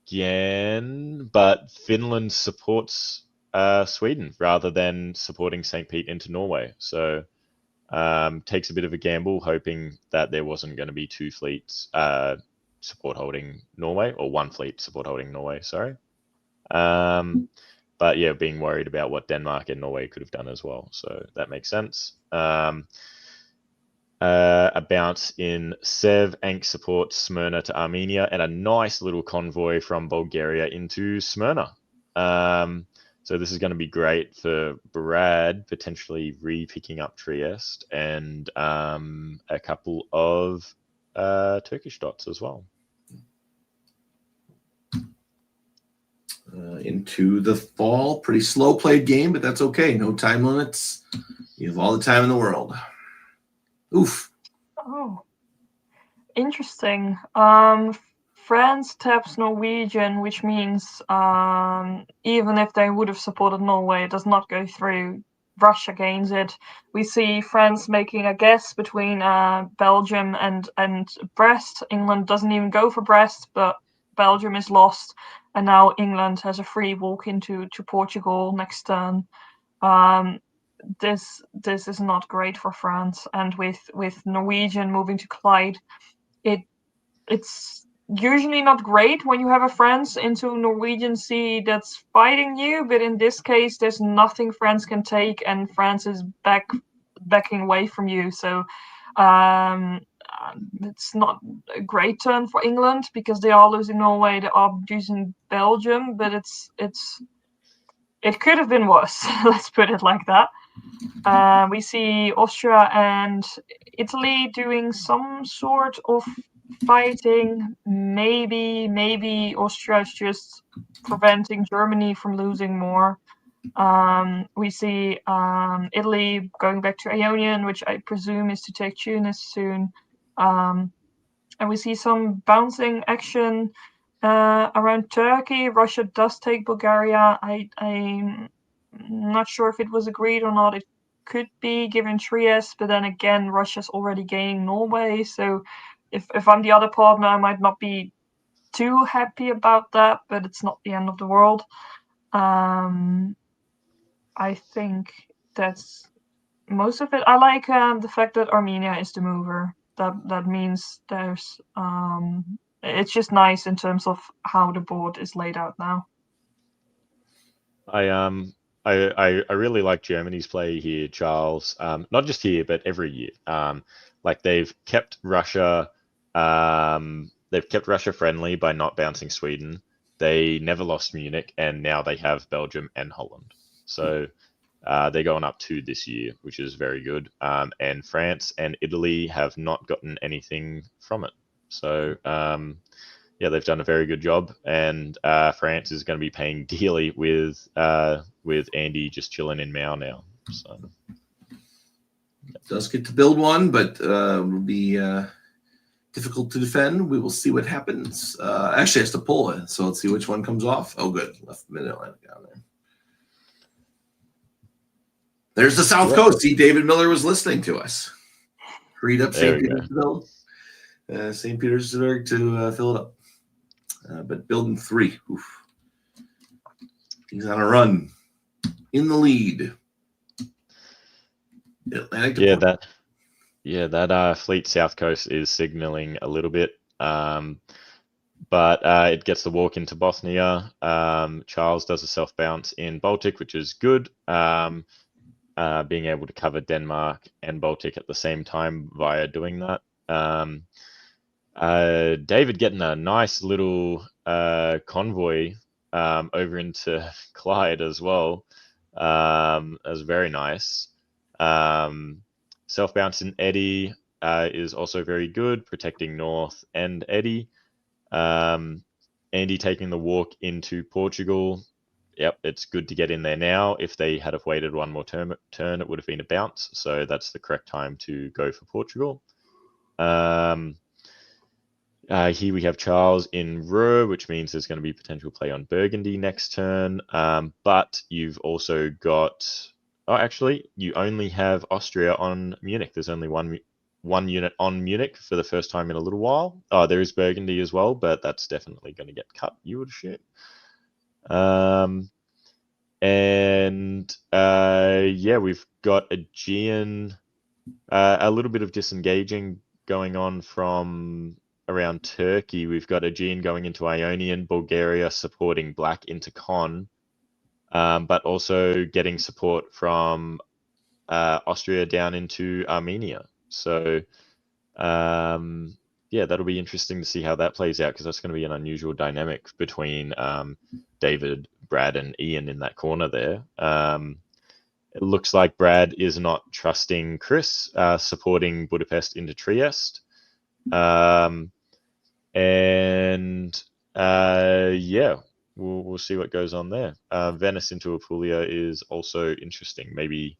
again, but Finland supports Sweden rather than supporting St. Pete into Norway. So takes a bit of a gamble, hoping that there wasn't going to be two fleets support holding Norway, or one fleet support holding Norway, sorry. But yeah, being worried about what Denmark and Norway could have done as well. So that makes sense. A bounce in Sev, Ank supports Smyrna to Armenia, and a nice little convoy from Bulgaria into Smyrna. So this is going to be great for Brad, potentially re-picking up Trieste, and a couple of Turkish dots as well. Into the fall, pretty slow played game, but that's okay. No time limits. You have all the time in the world. Oof. Oh, interesting. France taps Norwegian, which means even if they would have supported Norway, it does not go through. Russia gains it. We see France making a guess between Belgium and Brest. England doesn't even go for Brest, but Belgium is lost, and now England has a free walk into Portugal next turn. This is not great for France, and with Norwegian moving to Clyde, it's usually not great when you have a France into Norwegian Sea that's fighting you, but in this case there's nothing France can take, and France is backing away from you. So it's not a great turn for England, because they are losing Norway, they are losing Belgium, but it could have been worse. Let's put it like that. We see Austria and Italy doing some sort of fighting. Maybe Austria is just preventing Germany from losing more. We see Italy going back to Ionian, which I presume is to take Tunis soon. And we see some bouncing action around Turkey. Russia does take Bulgaria. I'm not sure if it was agreed or not. It could be given Trieste, but then again, Russia's already gaining Norway. So if I'm the other partner, I might not be too happy about that, but it's not the end of the world. I think that's most of it. I like the fact that Armenia is the mover. That means there's it's just nice in terms of how the board is laid out now. I really like Germany's play here, Charles. Not just here, but every year. Like they've kept Russia friendly by not bouncing Sweden. They never lost Munich, and now they have Belgium and Holland. So they're going up 2 this year, which is very good. And France and Italy have not gotten anything from it. So yeah, they've done a very good job, and France is going to be paying dearly with Andy just chilling in Mao now. So does get to build one, but will be difficult to defend. We will see what happens. Actually, has to pull it, so let's see which one comes off. Oh, good, left mid-Atlantic down there. There's the South Coast. See, David Miller was listening to us. Freed up St. Petersburg to fill it up. But building 3. Oof. He's on a run. In the lead. Atlantic yeah, Yeah, that Fleet South Coast is signaling a little bit, but it gets the walk into Bosnia. Charles does a self bounce in Baltic, which is good. Being able to cover Denmark and Baltic at the same time via doing that. David getting a nice little convoy over into Clyde as well. That's very nice. Self bounce in Eddie is also very good, protecting North and Eddie. Andy taking the walk into Portugal. Yep, it's good to get in there now. If they had have waited one more turn, it would have been a bounce. So that's the correct time to go for Portugal. Here we have Charles in Ruhr, which means there's going to be potential play on Burgundy next turn. But you've also got... Oh, actually, you only have Austria on Munich. There's only one unit on Munich for the first time in a little while. Oh, there is Burgundy as well, but that's definitely going to get cut, you would assume. Yeah, we've got Aegean, a little bit of disengaging going on from around Turkey. We've got Aegean going into Ionian, Bulgaria supporting Black into Con, but also getting support from Austria down into Armenia. So yeah, that'll be interesting to see how that plays out, because that's going to be an unusual dynamic between David, Brad, and Ian in that corner there. It looks like Brad is not trusting Chris, supporting Budapest into Trieste. Yeah, we'll see what goes on there. Venice into Apulia is also interesting. Maybe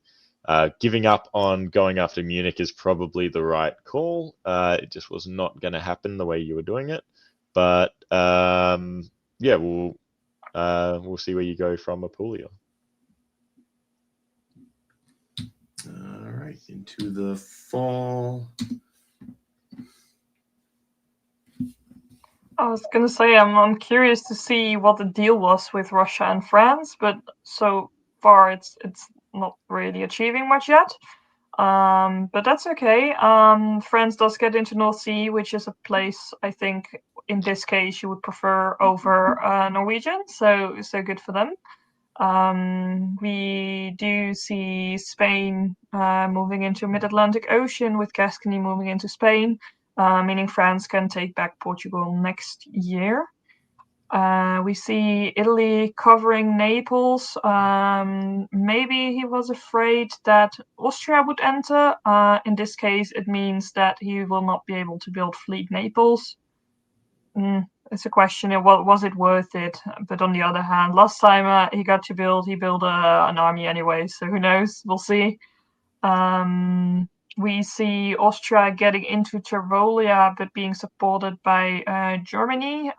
giving up on going after Munich is probably the right call. It just was not going to happen the way you were doing it. But yeah, we'll see where you go from Apulia. All right, into the fall. I was gonna say I'm curious to see what the deal was with Russia and France, but so far it's not really achieving much yet. But that's okay. France does get into North Sea, which is a place I think in this case you would prefer over Norwegian. So good for them. We do see Spain moving into Mid-Atlantic Ocean, with Gascony moving into Spain, meaning France can take back Portugal next year. We see Italy covering Naples. Maybe he was afraid that Austria would enter. In this case, it means that he will not be able to build Fleet Naples. It's a question of was it worth it? But on the other hand, last time he got to build, he built an army anyway. So who knows? We'll see. We see Austria getting into Tyrolia, but being supported by Germany,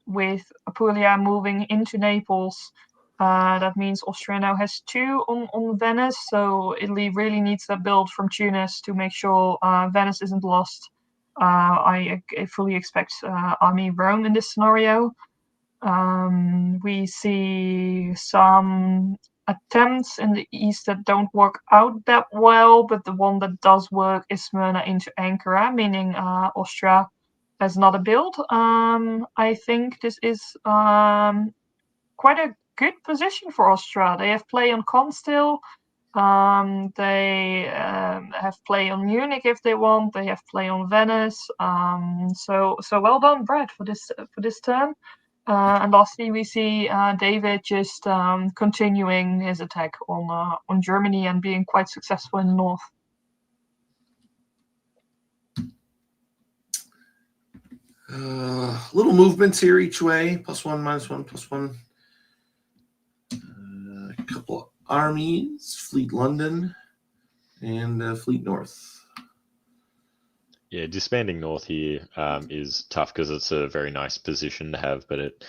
with Apulia moving into Naples. That means Austria now has 2 on Venice, so Italy really needs that build from Tunis to make sure Venice isn't lost. I fully expect Army Rome in this scenario. We see some attempts in the east that don't work out that well, but the one that does work is Smyrna into Ankara, meaning Austria has not a build. I think this is quite a good position for Austria. They have play on Con still. They have play on Munich if they want. They have play on Venice. So well done, Brad, for this turn. And lastly, we see David just continuing his attack on Germany and being quite successful in the north. Little movements here each way. +1, -1, +1. A couple of armies, Fleet London and Fleet North. Yeah, disbanding North here is tough because it's a very nice position to have, but it,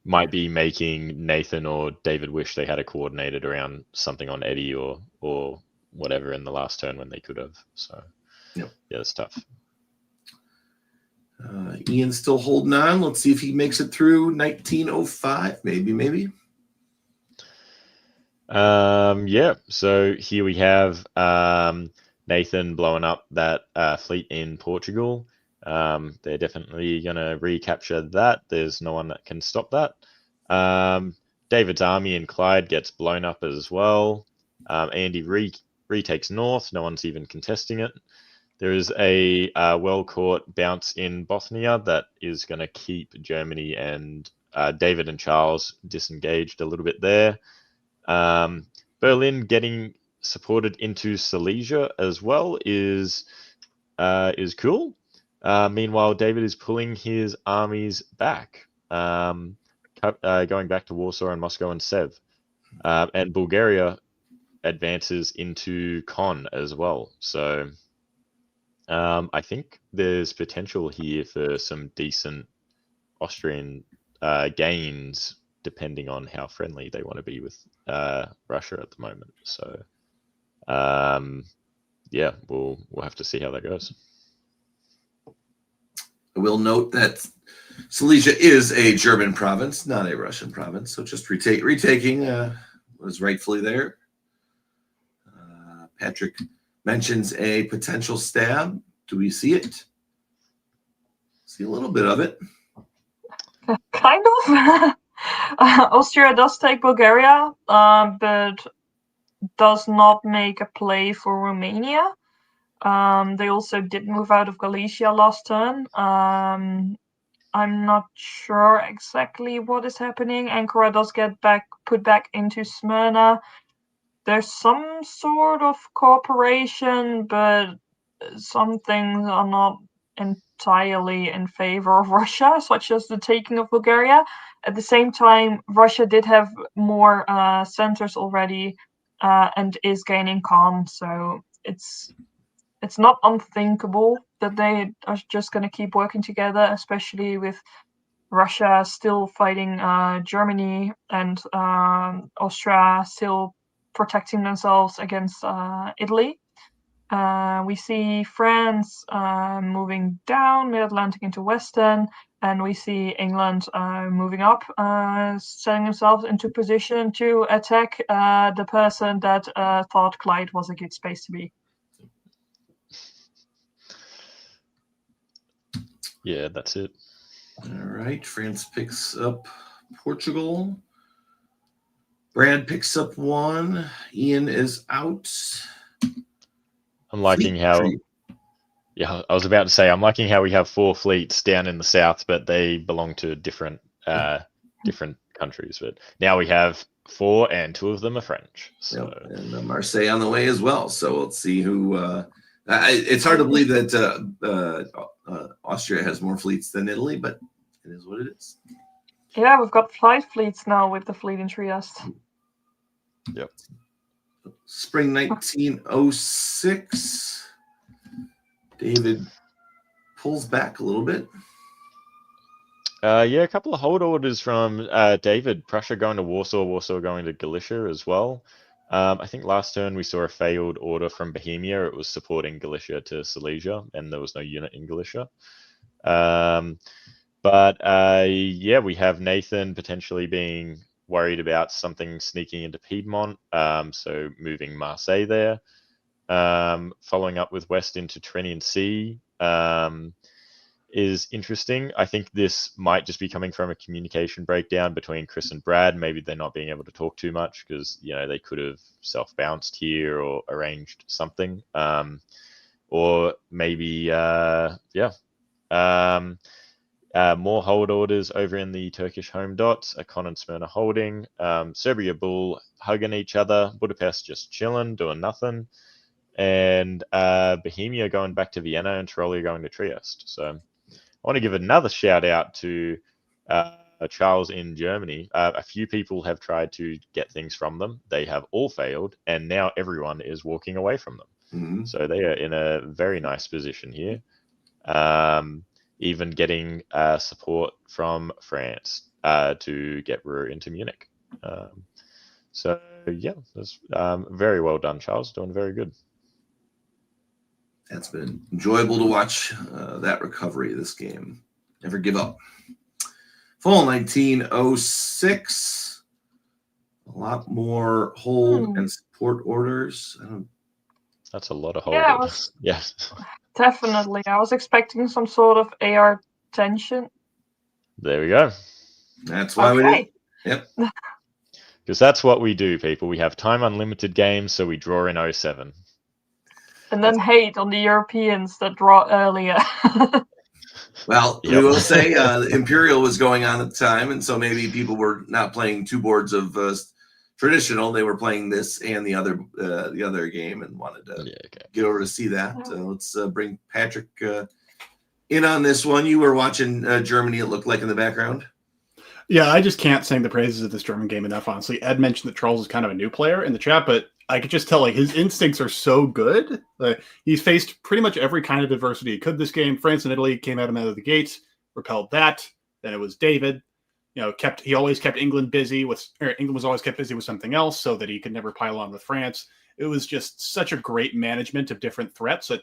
might be making Nathan or David wish they had a coordinated around something on Eddie or whatever in the last turn when they could have. So yep. Yeah, it's tough. Ian's still holding on. Let's see if he makes it through 1905. Maybe. Yeah, so here we have Nathan blowing up that fleet in Portugal. They're definitely going to recapture that. There's no one that can stop that. David's army in Clyde gets blown up as well. Andy retakes North. No one's even contesting it. There is a well-caught bounce in Bothnia that is going to keep Germany and David and Charles disengaged a little bit there. Berlin getting supported into Silesia as well is cool. Meanwhile, David is pulling his armies back, going back to Warsaw and Moscow and Sev. And Bulgaria advances into Con as well. So I think there's potential here for some decent Austrian gains, depending on how friendly they want to be with Russia at the moment. So yeah, we'll have to see how that goes. I will note that Silesia is a German province, not a Russian province. So just retaking was rightfully there. Patrick mentions a potential stab. Do we see it? See a little bit of it. Kind of. Austria does take Bulgaria, but does not make a play for Romania. They also did move out of Galicia last turn. I'm not sure exactly what is happening. Ankara does get put back into Smyrna. There's some sort of cooperation, but some things are not entirely in favor of Russia, such as the taking of Bulgaria. At the same time, Russia did have more centers already and is gaining calm, so it's not unthinkable that they are just going to keep working together, especially with Russia still fighting Germany and Austria still protecting themselves against Italy. We see France moving down mid-Atlantic into Western, and we see England moving up, setting themselves into position to attack the person that thought Clyde was a good space to be. Yeah, that's it. All right, France picks up Portugal. Brad picks up one. Ian is out. I'm liking how. Yeah, I was about to say I'm liking how we have 4 fleets down in the south, but they belong to different countries. But now we have 4, and 2 of them are French. So and Marseille on the way as well. So let's see who. It's hard to believe that Austria has more fleets than Italy, but it is what it is. Yeah, we've got 5 fleets now with the fleet in Trieste. Yep. Spring 1906. David pulls back a little bit. Yeah, a couple of hold orders from David. Prussia going to Warsaw, Warsaw going to Galicia as well. I think last turn we saw a failed order from Bohemia. It was supporting Galicia to Silesia, and there was no unit in Galicia. But yeah, we have Nathan potentially being worried about something sneaking into Piedmont, so moving Marseille there. Following up with west into Trinian Sea is interesting. I think this might just be coming from a communication breakdown between Chris and Brad. Maybe they're not being able to talk too much because, you know, they could have self-bounced here or arranged something. Or maybe, more hold orders over in the Turkish home dots. Akon and Smyrna holding. Serbia Bull hugging each other. Budapest just chilling, doing nothing. And Bohemia going back to Vienna and Tyrolia going to Trieste. So I want to give another shout out to Charles in Germany. A few people have tried to get things from them. They have all failed, and now everyone is walking away from them. Mm-hmm. So they are in a very nice position here. Even getting support from France to get Ruhr into Munich. So yeah, that's very well done, Charles. Doing very good. It's been enjoyable to watch that recovery of this game. Never give up. Fall 1906. A lot more hold and support orders. That's a lot of hold. Yeah, orders. Yes. definitely. I was expecting some sort of AR tension. There we go. That's why we did. Yep. Because that's what we do, people. We have time unlimited games, so we draw in 07. And then hate on the Europeans that draw earlier. Well, Yep. we will say Imperial was going on at the time, and so maybe people were not playing two boards of traditional. They were playing this and the other game, and wanted to get over to see that. Let's bring Patrick in on this one. You were watching Germany, it looked like, in the background. Yeah, I just can't sing the praises of this German game enough, honestly. Ed mentioned that Charles is kind of a new player in the chat, but I could just tell, like, his instincts are so good. He's faced pretty much every kind of adversity he could this game. France and Italy came at him out of the gates, repelled that. Then it was David. He always kept England busy England was always kept busy with something else so that he could never pile on with France. It was just such a great management of different threats at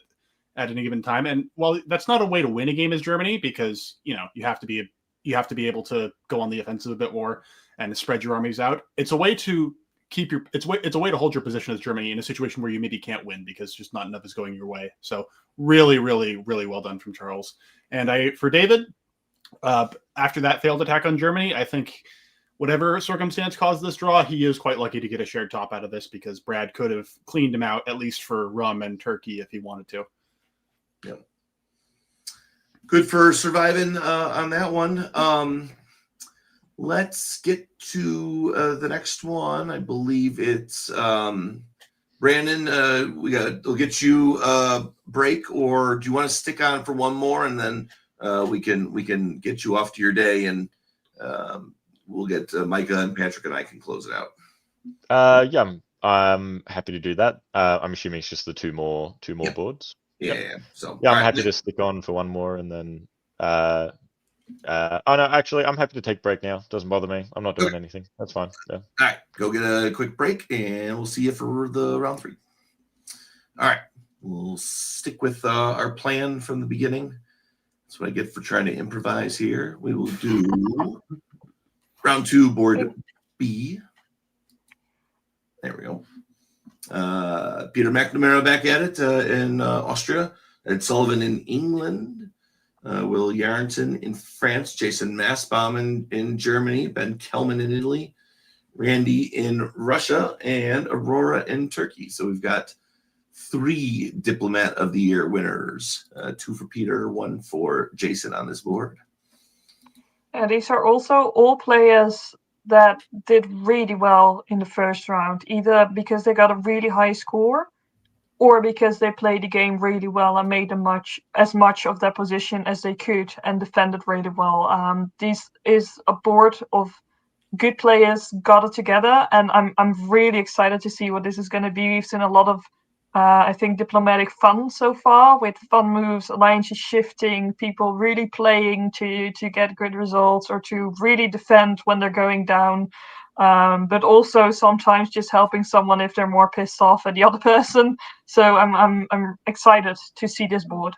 any given time. And while that's not a way to win a game as Germany, because you have to be able to go on the offensive a bit more and spread your armies out. It's a way to it's a way to hold your position as Germany in a situation where you maybe can't win because just not enough is going your way. So really, really, really well done from Charles. And for David, after that failed attack on Germany, I think whatever circumstance caused this draw, he is quite lucky to get a shared top out of this because Brad could have cleaned him out, at least for Rum and Turkey, if he wanted to. Yeah. Good for surviving on that one. Let's get to the next one. I believe it's Brandon. We'll get you a break, or do you want to stick on for one more, and then we can get you off to your day, and we'll get Micah and Patrick and I can close it out. Yeah, I'm happy to do that. I'm assuming it's just the two more boards. Yeah. So I'm happy to stick on for one more, and then oh no, actually, I'm happy to take a break now. Doesn't bother me. I'm not doing anything. That's fine. Yeah. All right, go get a quick break, and we'll see you for the round 3. All right, we'll stick with our plan from the beginning. That's what I get for trying to improvise here. We will do round 2, board B. There we go. Peter McNamara back at it in Austria. Ed Sullivan in England. Will Yarrington in France. Jason Massbaum in Germany. Ben Kelman in Italy. Randy in Russia. And Aurora in Turkey. So we've got 3 Diplomat of the Year winners. 2 for Peter, 1 for Jason on this board. And these are also all players that did really well in the first round, either because they got a really high score or because they played the game really well and made as much of their position as they could and defended really well. This is a board of good players got it together, and I'm really excited to see what this is going to be. We've seen a lot of I think diplomatic fun so far, with fun moves, alliances shifting, people really playing to get good results or to really defend when they're going down, but also sometimes just helping someone if they're more pissed off at the other person. So I'm excited to see this board.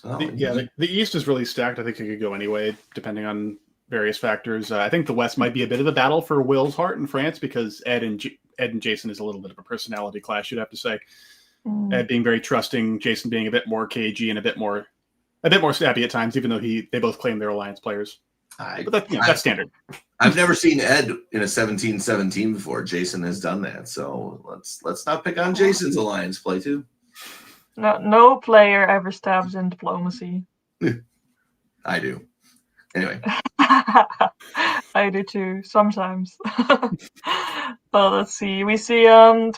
The East is really stacked. I think it could go anyway, depending on various factors. I think the West might be a bit of a battle for Will's heart in France because Ed and Jason is a little bit of a personality clash, you'd have to say. Ed being very trusting, Jason being a bit more cagey and a bit more snappy at times, even though they both claim they're Alliance players. But that's standard. I've never seen Ed in a 17-17 before. Jason has done that, so let's not pick on Jason's Alliance play too. No player ever stabs in diplomacy. I do. Anyway. I do too, sometimes. Well, let's see. We see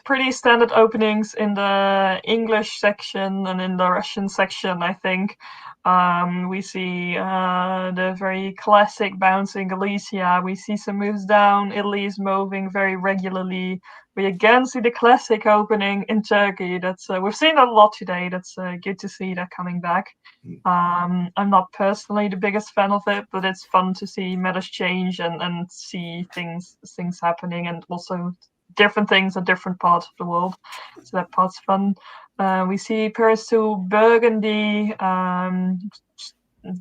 pretty standard openings in the English section and in the Russian section, I think. We see the very classic bouncing Galicia. We see some moves down. Italy is moving very regularly. We again see the classic opening in Turkey. We've seen that a lot today. That's good to see that coming back. I'm not personally the biggest fan of it, but it's fun to see metas change and see things happening, and also different things in different parts of the world. So that part's fun. We see Paris to Burgundy.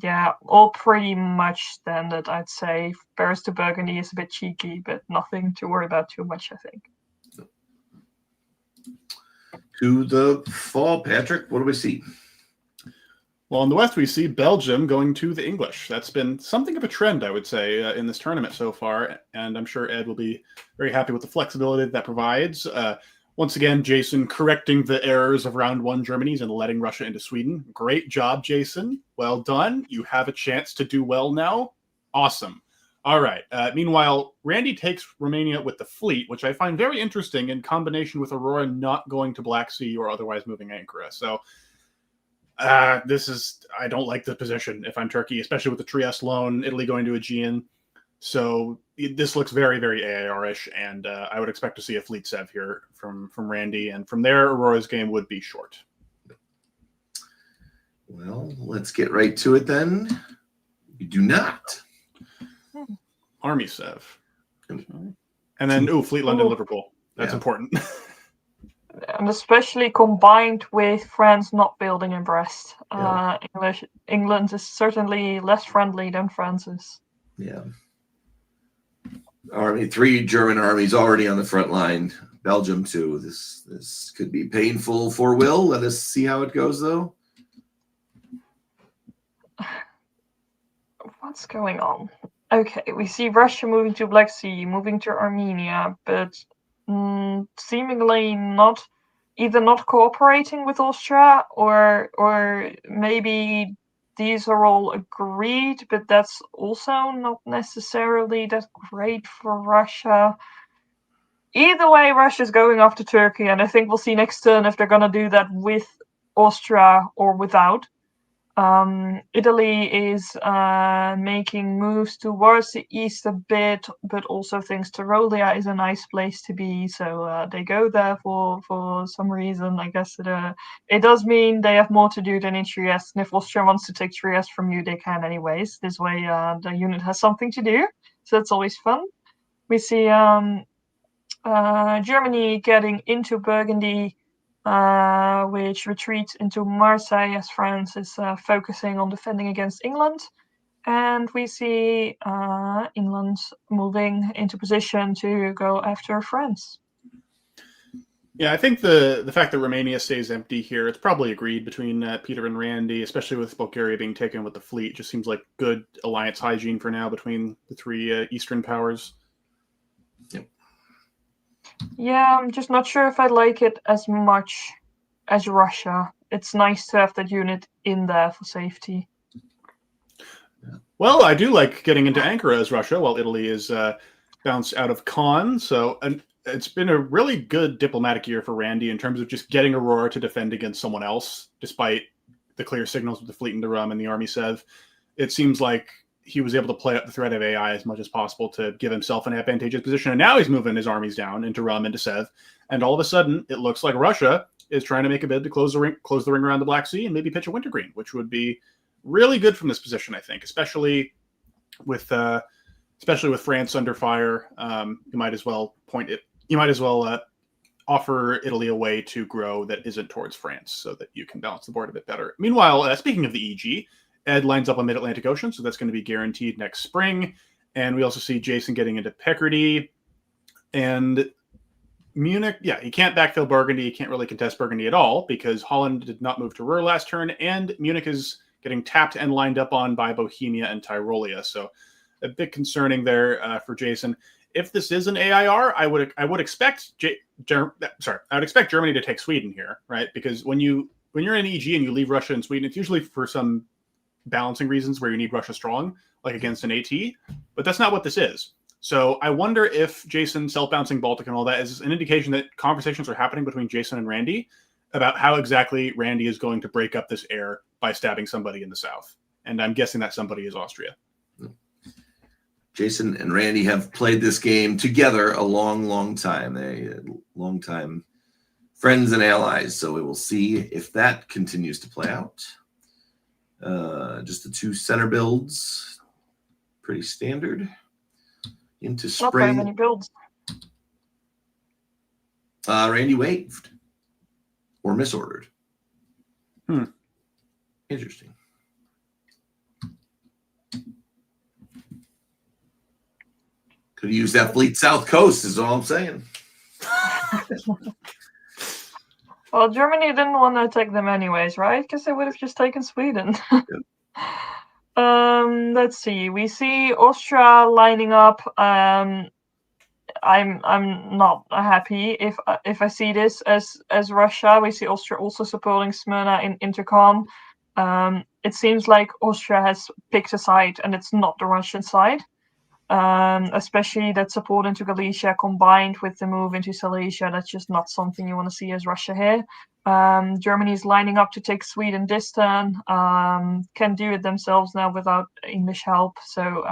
yeah, all pretty much standard, I'd say. Paris to Burgundy is a bit cheeky, but nothing to worry about too much, I think. To the fall, Patrick, what do we see? Well, in the West, we see Belgium going to the English. That's been something of a trend, I would say, in this tournament so far. And I'm sure Ed will be very happy with the flexibility that provides. Once again, Jason correcting the errors of round one Germany's and letting Russia into Sweden. Great job, Jason. Well done. You have a chance to do well now. Awesome. All right. Meanwhile, Randy takes Romania with the fleet, which I find very interesting in combination with Aurora not going to Black Sea or otherwise moving Ankara. So I don't like the position if I'm Turkey, especially with the Trieste loan, Italy going to Aegean. So this looks very, very AAR-ish, and I would expect to see a fleet sev here from Randy. And from there, Aurora's game would be short. Well, let's get right to it then. You do not. Army sev. And then, fleet London, Liverpool. That's important. And especially combined with France not building in Brest. Yeah. England is certainly less friendly than France is. Yeah. Army, 3 German armies already on the front line. Belgium too. This could be painful for Will. Let us see how it goes, though. What's going on? Okay, we see Russia moving to Black Sea, moving to Armenia, but seemingly either not cooperating with Austria or maybe these are all agreed, but that's also not necessarily that great for Russia. Either way, Russia's going after Turkey, and I think we'll see next turn if they're going to do that with Austria or without. Italy is making moves towards the east a bit, but also thinks Tyrolia is a nice place to be, so they go there for some reason. I guess it does mean they have more to do than in Trieste, and if Austria wants to take Trieste from you, they can anyways. This way the unit has something to do, so that's always fun. We see Germany getting into Burgundy, which retreats into Marseille as France is focusing on defending against England. And we see England moving into position to go after France. Yeah, I think the fact that Romania stays empty here, it's probably agreed between Peter and Randy, especially with Bulgaria being taken with the fleet. Just seems like good alliance hygiene for now between the 3 Eastern powers. Yeah, I'm just not sure if I like it as much as Russia. It's nice to have that unit in there for safety. Well, I do like getting into Ankara as Russia while Italy is bounced out of Caen. So it's been a really good diplomatic year for Randy in terms of just getting Aurora to defend against someone else, despite the clear signals with the fleet in the Rum and the Army Sev. It seems like he was able to play up the threat of AI as much as possible to give himself an advantageous position. And now he's moving his armies down into Rum, into Sev. And all of a sudden, it looks like Russia is trying to make a bid to close the ring around the Black Sea and maybe pitch a wintergreen, which would be really good from this position, I think, especially with France under fire. You might as well offer Italy a way to grow that isn't towards France so that you can balance the board a bit better. Meanwhile, speaking of the EG, Ed lines up on Mid-Atlantic Ocean, so that's going to be guaranteed next spring. And we also see Jason getting into Picardy. And Munich, he can't backfill Burgundy. He can't really contest Burgundy at all because Holland did not move to Ruhr last turn. And Munich is getting tapped and lined up on by Bohemia and Tyrolia. So a bit concerning there for Jason. If this is an AIR, I would expect Germany to take Sweden here, right? Because when you're in EG and you leave Russia and Sweden, it's usually for some balancing reasons where you need Russia strong, like against an AT, but that's not what this is. So I wonder if Jason self-bouncing Baltic and all that is an indication that conversations are happening between Jason and Randy about how exactly Randy is going to break up this air by stabbing somebody in the south. And I'm guessing that somebody is Austria. Jason and Randy have played this game together a long, long time. They're long time friends and allies. So we will see if that continues to play out. Just the 2 center builds, pretty standard. Into spring. Not very many builds. Randy waved or misordered. Hmm. Interesting. Could use that fleet south coast, is all I'm saying. Well, Germany didn't want to attack them anyways, right? Because they would have just taken Sweden. Let's see. We see Austria lining up. I'm not happy if I see this as Russia. We see Austria also supporting Smyrna in Intercom. It seems like Austria has picked a side, and it's not the Russian side. Especially that support into Galicia combined with the move into Silesia. That's just not something you want to see as Russia here. Germany is lining up to take Sweden this turn. Can do it themselves now without English help. So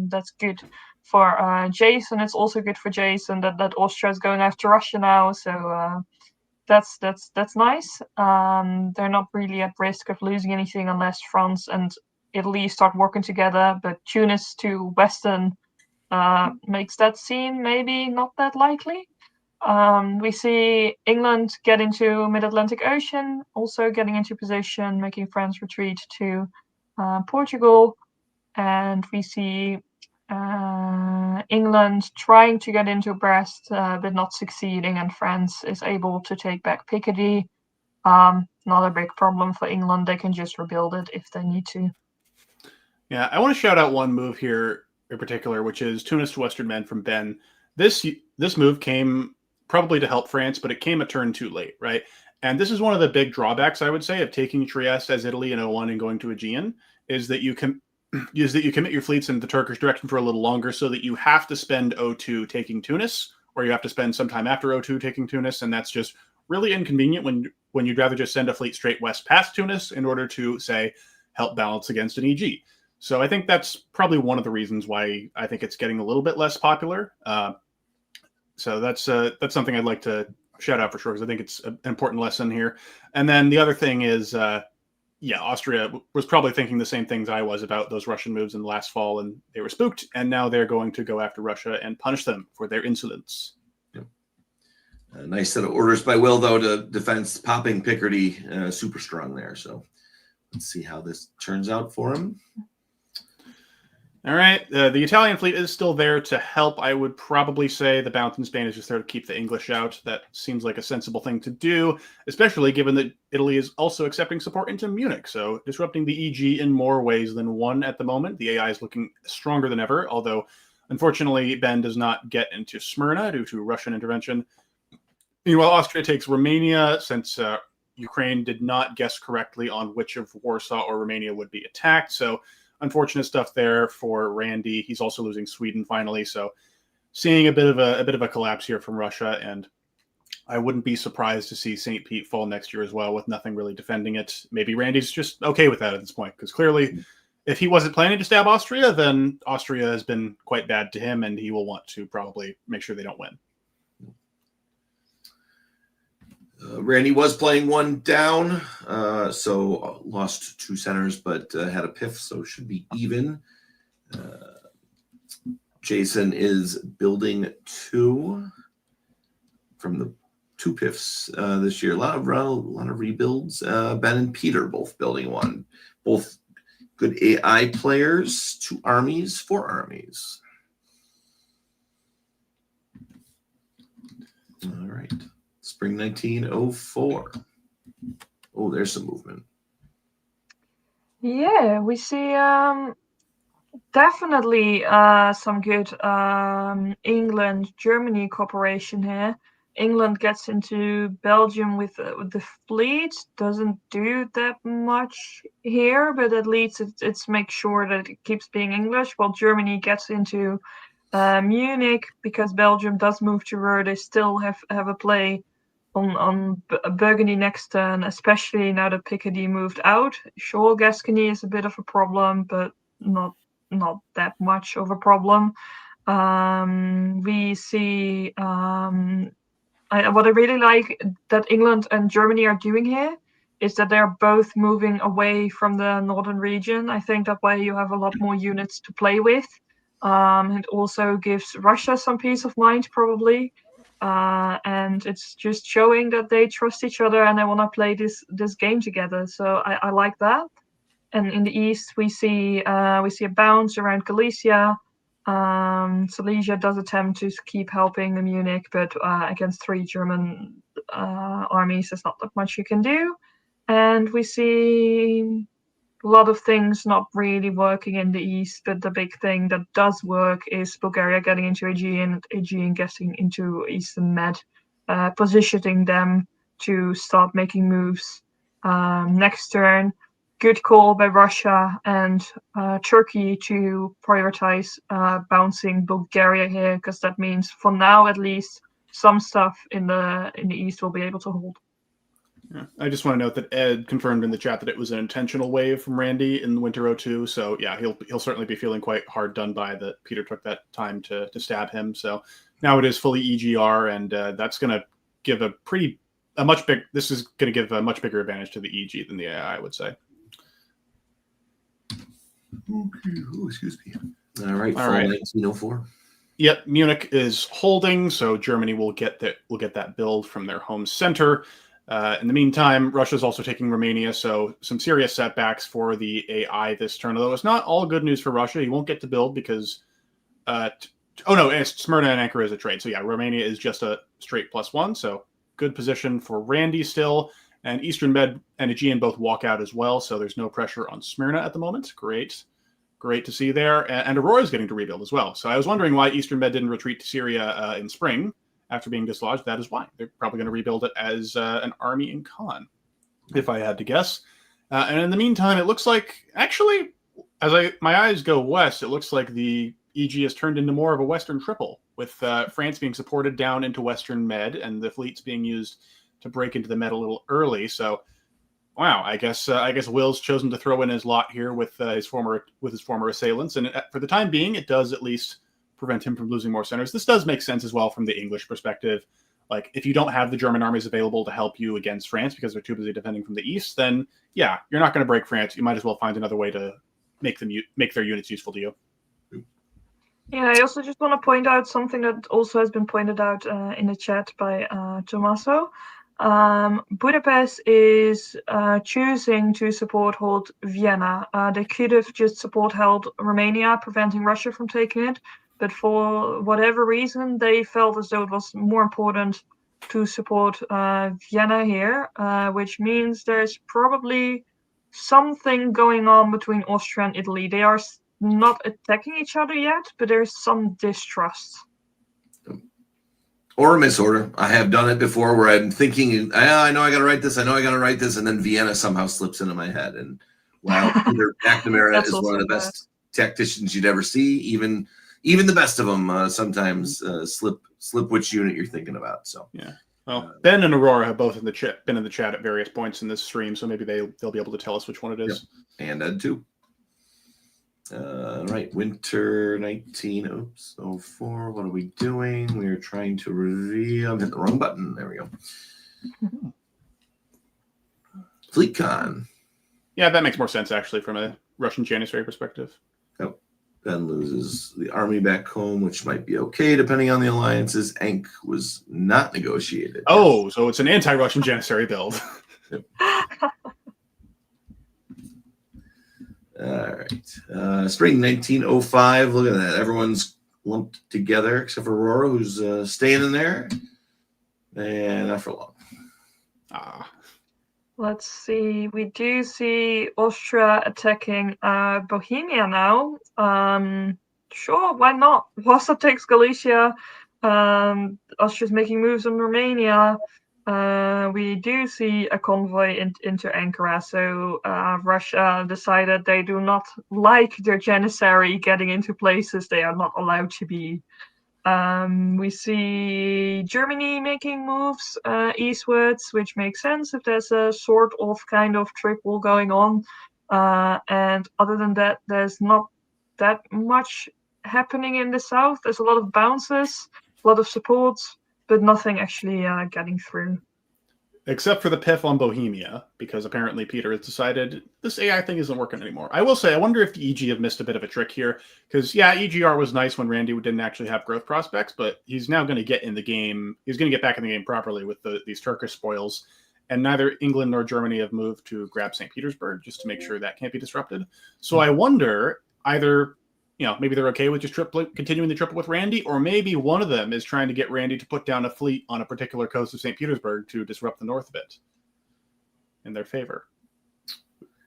that's good for Jason. It's also good for Jason that Austria is going after Russia now. So that's nice. They're not really at risk of losing anything unless France and Italy start working together. But Tunis to Western makes that seem maybe not that likely. We see England get into Mid-Atlantic Ocean, also getting into position, making France retreat to Portugal. And we see England trying to get into Brest, but not succeeding, and France is able to take back Picardy. Not a big problem for England. They can just rebuild it if they need to. Yeah, I want to shout out one move here in particular, which is Tunis to Western Men from Ben. This move came probably to help France, but it came a turn too late, right? And this is one of the big drawbacks, I would say, of taking Trieste as Italy in 01 and going to Aegean, is that you commit your fleets in the Turkish direction for a little longer, so that you have to spend 02 taking Tunis, or you have to spend some time after 02 taking Tunis, and that's just really inconvenient when you'd rather just send a fleet straight west past Tunis in order to, say, help balance against an EG. So I think that's probably one of the reasons why I think it's getting a little bit less popular. So that's something I'd like to shout out for sure, because I think it's an important lesson here. And then the other thing is, Austria was probably thinking the same things I was about those Russian moves in the last fall, and they were spooked, and now they're going to go after Russia and punish them for their insolence. A nice set of orders by Will, though, to defense popping Picardy, super strong there. So let's see how this turns out for him. All right, the Italian fleet is still there to help. I would probably say the bounce in Spain is just there to keep the English out. That seems like a sensible thing to do, especially given that Italy is also accepting support into Munich, so disrupting the EG in more ways than one at the moment. The AI is looking stronger than ever, although unfortunately Ben does not get into Smyrna due to Russian intervention. Meanwhile, Austria takes Romania, since Ukraine did not guess correctly on which of Warsaw or Romania would be attacked, so unfortunate stuff there for Randy. He's also losing Sweden finally, so seeing a bit of a collapse here from Russia, and I wouldn't be surprised to see St. Pete fall next year as well, with nothing really defending it. Maybe Randy's just okay with that at this point, because clearly, if he wasn't planning to stab Austria, then Austria has been quite bad to him, and he will want to probably make sure they don't win. Randy was playing one down, so lost 2 centers, but had a piff, so should be even. Jason is building 2 from the 2 piffs this year. A lot of rebuilds. Ben and Peter both building 1. Both good AI players. 2 armies, 4 armies. All right. Spring 1904. Oh, there's some movement. Yeah, we see definitely some good England-Germany cooperation here. England gets into Belgium with the fleet. Doesn't do that much here, but at least it's make sure that it keeps being English, while Germany gets into Munich, because Belgium does move to Ruhr. They still have a play on Burgundy next turn, especially now that Picardy moved out. Sure, Gascony is a bit of a problem, but not that much of a problem. We see what I really like that England and Germany are doing here is that they're both moving away from the northern region. I think that way you have a lot more units to play with. It also gives Russia some peace of mind, probably. And it's just showing that they trust each other and they want to play this game together. So I like that. And in the east, we see a bounce around Galicia. Silesia does attempt to keep helping the Munich, but against 3 German armies, there's not that much you can do. And we see a lot of things not really working in the east, but the big thing that does work is Bulgaria getting into Aegean and Aegean getting into Eastern Med, positioning them to start making moves next turn. Good call by Russia and Turkey to prioritize bouncing Bulgaria here, because that means for now at least some stuff in the east will be able to hold. Yeah. I just want to note that Ed confirmed in the chat that it was an intentional wave from Randy in Winter 02. So yeah, he'll certainly be feeling quite hard done by that Peter took that time to stab him. So now it is fully EGR, and that's going to give this is going to give a much bigger advantage to the EG than the AI, I would say. Okay. Oh, excuse me. All right. All right. 1904. Yep, Munich is holding, so Germany will get that build from their home center. In the meantime, Russia's also taking Romania, so some serious setbacks for the AI this turn. Although it's not all good news for Russia. He won't get to build because Smyrna and Ankara is a trade. So yeah, Romania is just a straight +1. So good position for Randy still. And Eastern Med and Aegean both walk out as well, so there's no pressure on Smyrna at the moment. Great to see there. And Aurora's getting to rebuild as well. So I was wondering why Eastern Med didn't retreat to Syria in spring after being dislodged. That is why. They're probably going to rebuild it as an army in Khan, if I had to guess. And in the meantime, it looks like, actually, as my eyes go west, it looks like the EG has turned into more of a Western triple, with France being supported down into Western Med and the fleets being used to break into the Med a little early. So, wow, I guess Will's chosen to throw in his lot here with his former assailants, and for the time being, it does at least prevent him from losing more centers. This does make sense as well from the English perspective. Like, if you don't have the German armies available to help you against France because they're too busy defending from the east, then yeah, you're not going to break France. You might as well find another way to make their units useful to you. Yeah, I also just want to point out something that also has been pointed out in the chat by Tommaso. Budapest is choosing to support hold Vienna. They could have just held Romania, preventing Russia from taking it, but for whatever reason, they felt as though it was more important to support Vienna here, which means there's probably something going on between Austria and Italy. They are not attacking each other yet, but there's some distrust. Or a misorder. I have done it before where I'm thinking, I know I got to write this, and then Vienna somehow slips into my head. And while Peter McNamara is one of the best tacticians you'd ever see, even the best of them sometimes slip which unit you're thinking about. So yeah. Well, Ben and Aurora have both been in the chat at various points in this stream, so maybe they'll be able to tell us which one it is. Yep. And Ed too. Right, winter 1904. What are we doing? We are trying to reveal. I'm hitting the wrong button. There we go. FleetCon. Yeah, that makes more sense actually from a Russian Janissary perspective. Yep. Ben loses the army back home, which might be okay depending on the alliances. Ankh was not negotiated. Oh, so it's an anti-Russian Janissary build. Yep. All right. Spring 1905. Look at that. Everyone's lumped together except for Aurora, who's staying in there. And not for long. Let's see. We do see Austria attacking Bohemia now. Sure, why not? Warsaw takes Galicia. Austria's making moves on Romania. We do see a convoy into Ankara, so Russia decided they do not like their Janissary getting into places they are not allowed to be. We see Germany making moves eastwards, which makes sense if there's a sort of kind of triple going on. And other than that, there's not that much happening in the south. There's a lot of bounces, a lot of supports, but nothing actually getting through. Except for the piff on Bohemia, because apparently Peter has decided this AI thing isn't working anymore. I will say, I wonder if the EG have missed a bit of a trick here, because yeah, EGR was nice when Randy didn't actually have growth prospects, but he's now going to get in the game. He's going to get back in the game properly with these Turkish spoils, and neither England nor Germany have moved to grab St. Petersburg just to make sure that can't be disrupted. So I wonder either maybe they're okay with just continuing the triple with Randy, or maybe one of them is trying to get Randy to put down a fleet on a particular coast of St. Petersburg to disrupt the North a bit in their favor.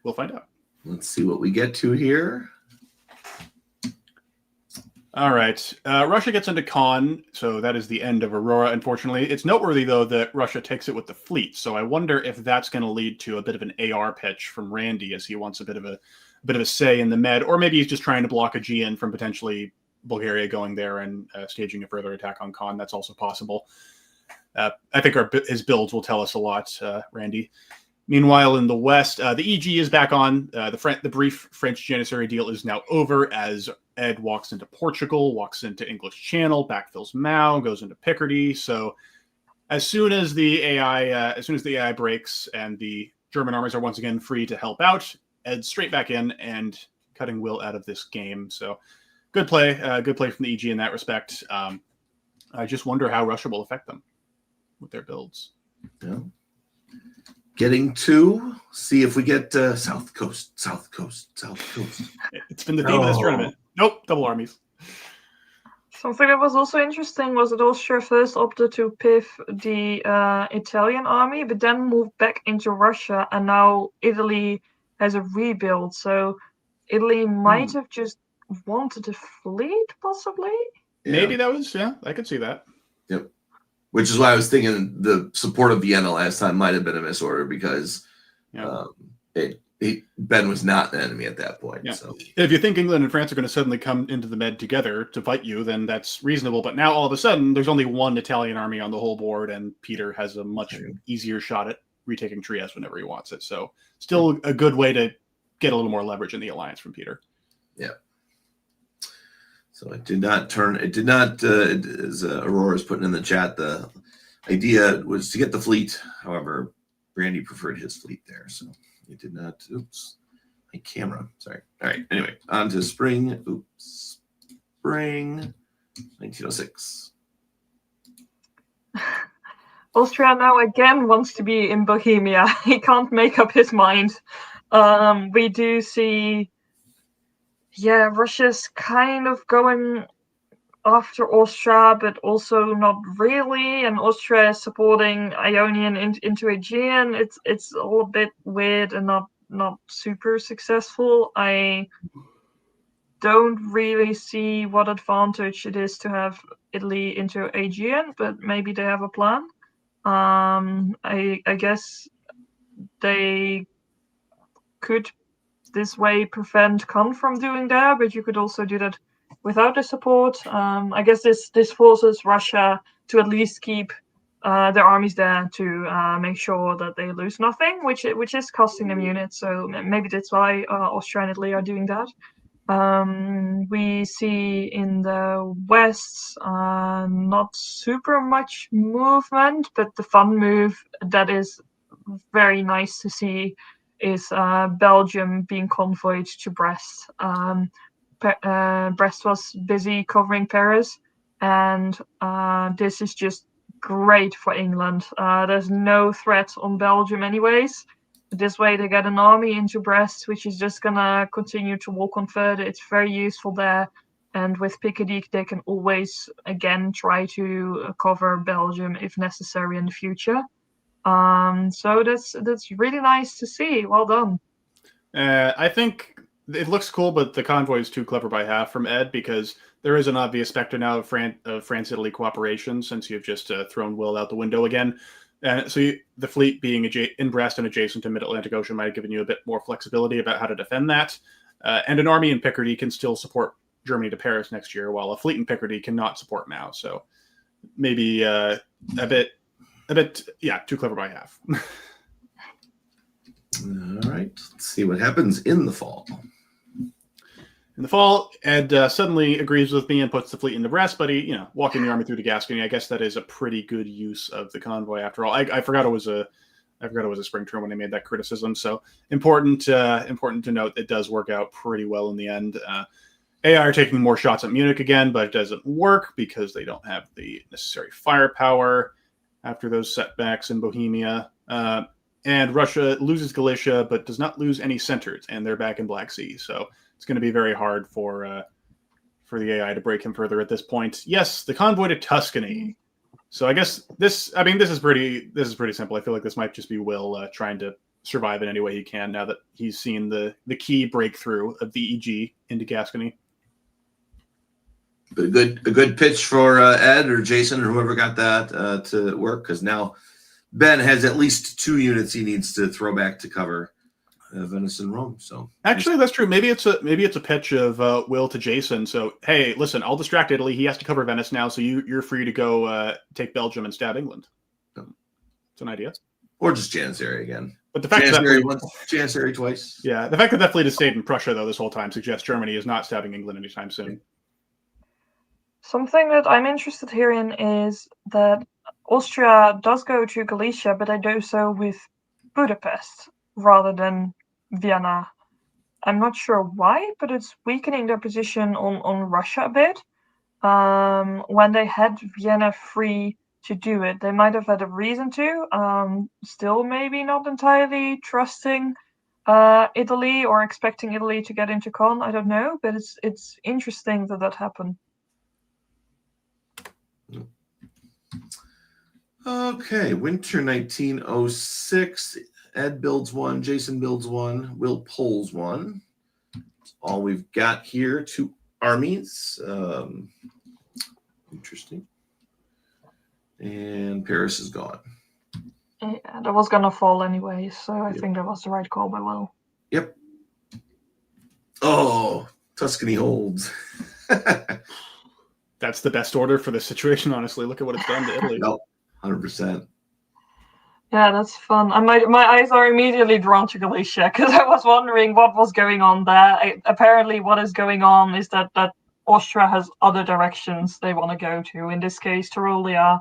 We'll find out. Let's see what we get to here. All right. Russia gets into Con, so that is the end of Aurora, unfortunately. It's noteworthy, though, that Russia takes it with the fleet, so I wonder if that's going to lead to a bit of an AR pitch from Randy, as he wants a bit of a say in the Med, or maybe he's just trying to block a GN from potentially Bulgaria going there and staging a further attack on Con. That's also possible. I think his builds will tell us a lot, Randy. Meanwhile, in the West, the EG is back on. The brief French Janissary deal is now over as Ed walks into Portugal, walks into English Channel, backfills Mao, goes into Picardy. So as soon as the AI breaks and the German armies are once again free to help out, Ed's straight back in and cutting Will out of this game. So good play from the EG in that respect. I just wonder how Russia will affect them with their builds. Yeah. Getting to see if we get South Coast. It's been the theme of this tournament. Nope, double armies. Something that was also interesting was that Austria first opted to piff the Italian army, but then moved back into Russia, and now Italy has a rebuild. So Italy might have just wanted a fleet, possibly. Yeah. Maybe that was, I could see that. Yep. Which is why I was thinking the support of Vienna last time might have been a misorder because Ben was not an enemy at that point. Yeah. So if you think England and France are going to suddenly come into the Med together to fight you, then that's reasonable. But now all of a sudden, there's only one Italian army on the whole board, and Peter has a much easier shot at retaking Trieste whenever he wants it. So still a good way to get a little more leverage in the alliance from Peter. Yeah. So it did not, as Aurora is putting in the chat, the idea was to get the fleet. However, Randy preferred his fleet there. So it did not, my camera, sorry. All right, anyway, on to spring, spring 1906. Austria now again wants to be in Bohemia. He can't make up his mind. We do see Russia's kind of going after Austria, but also not really. And Austria is supporting Ionian into Aegean. It's all a bit weird and not super successful. I don't really see what advantage it is to have Italy into Aegean, but maybe they have a plan. I guess they could this way prevent Khan from doing that, but you could also do that without the support. I guess this forces Russia to at least keep their armies there to make sure that they lose nothing, which is costing them units. So maybe that's why Austria and Italy are doing that. We see in the West not super much movement, but the fun move that is very nice to see is Belgium being convoyed to Brest. Brest was busy covering Paris, and this is just great for England. There's no threat on Belgium anyways. This way they get an army into Brest, which is just going to continue to walk on further. It's very useful there. And with Picardy, they can always, again, try to cover Belgium if necessary in the future. So that's really nice to see. Well done. I think it looks cool, but the convoy is too clever by half from Ed, because there is an obvious specter now of France-Italy cooperation, since you've just thrown Will out the window again. So the fleet being in Brest and adjacent to Mid-Atlantic Ocean might have given you a bit more flexibility about how to defend that. And an army in Picardy can still support Germany to Paris next year, while a fleet in Picardy cannot support Mao. So maybe a bit, too clever by half. All right, let's see what happens in the fall. In the fall, Ed suddenly agrees with me and puts the fleet into Brest, but he, walking the army through to Gascony. I guess that is a pretty good use of the convoy after all. I forgot it was a spring term when I made that criticism. So important to note, it does work out pretty well in the end. AI are taking more shots at Munich again, but it doesn't work because they don't have the necessary firepower after those setbacks in Bohemia. And Russia loses Galicia, but does not lose any centers, and they're back in Black Sea. So it's going to be very hard for for the AI to break him further at this point. Yes, the convoy to Tuscany. So I guess this is pretty simple. I feel like this might just be Will trying to survive in any way he can now that he's seen the key breakthrough of the EG into Gascony. But a good pitch for Ed or Jason or whoever got that to work, because now Ben has at least 2 units he needs to throw back to cover Venice and Rome. So actually, that's true. Maybe it's a pitch of Will to Jason. So hey, listen, I'll distract Italy. He has to cover Venice now, so you're free to go take Belgium and stab England. It's an idea. Or just Janissary again. But the fact Janissary once, Janissary twice. Yeah, the fact that fleet has stayed in Prussia though this whole time suggests Germany is not stabbing England anytime soon. Something that I'm interested here in is that Austria does go to Galicia, but they do so with Budapest rather than Vienna. I'm not sure why, but it's weakening their position on Russia a bit. When they had Vienna free to do it, they might have had a reason to. Still maybe not entirely trusting Italy or expecting Italy to get into Con. I don't know, but it's interesting that happened. Okay, winter 1906. Ed builds 1, Jason builds 1, Will pulls 1. That's all we've got here. 2 armies. Interesting. And Paris is gone. Yeah, that was gonna fall anyway, so I think that was the right call by Will. Yep. Oh, Tuscany holds. That's the best order for this situation, honestly. Look at what it's done to Italy. No, 100%. Yeah, that's fun. My eyes are immediately drawn to Galicia because I was wondering what was going on there. Apparently, what is going on is that Austria has other directions they want to go to. In this case, Tyrolia,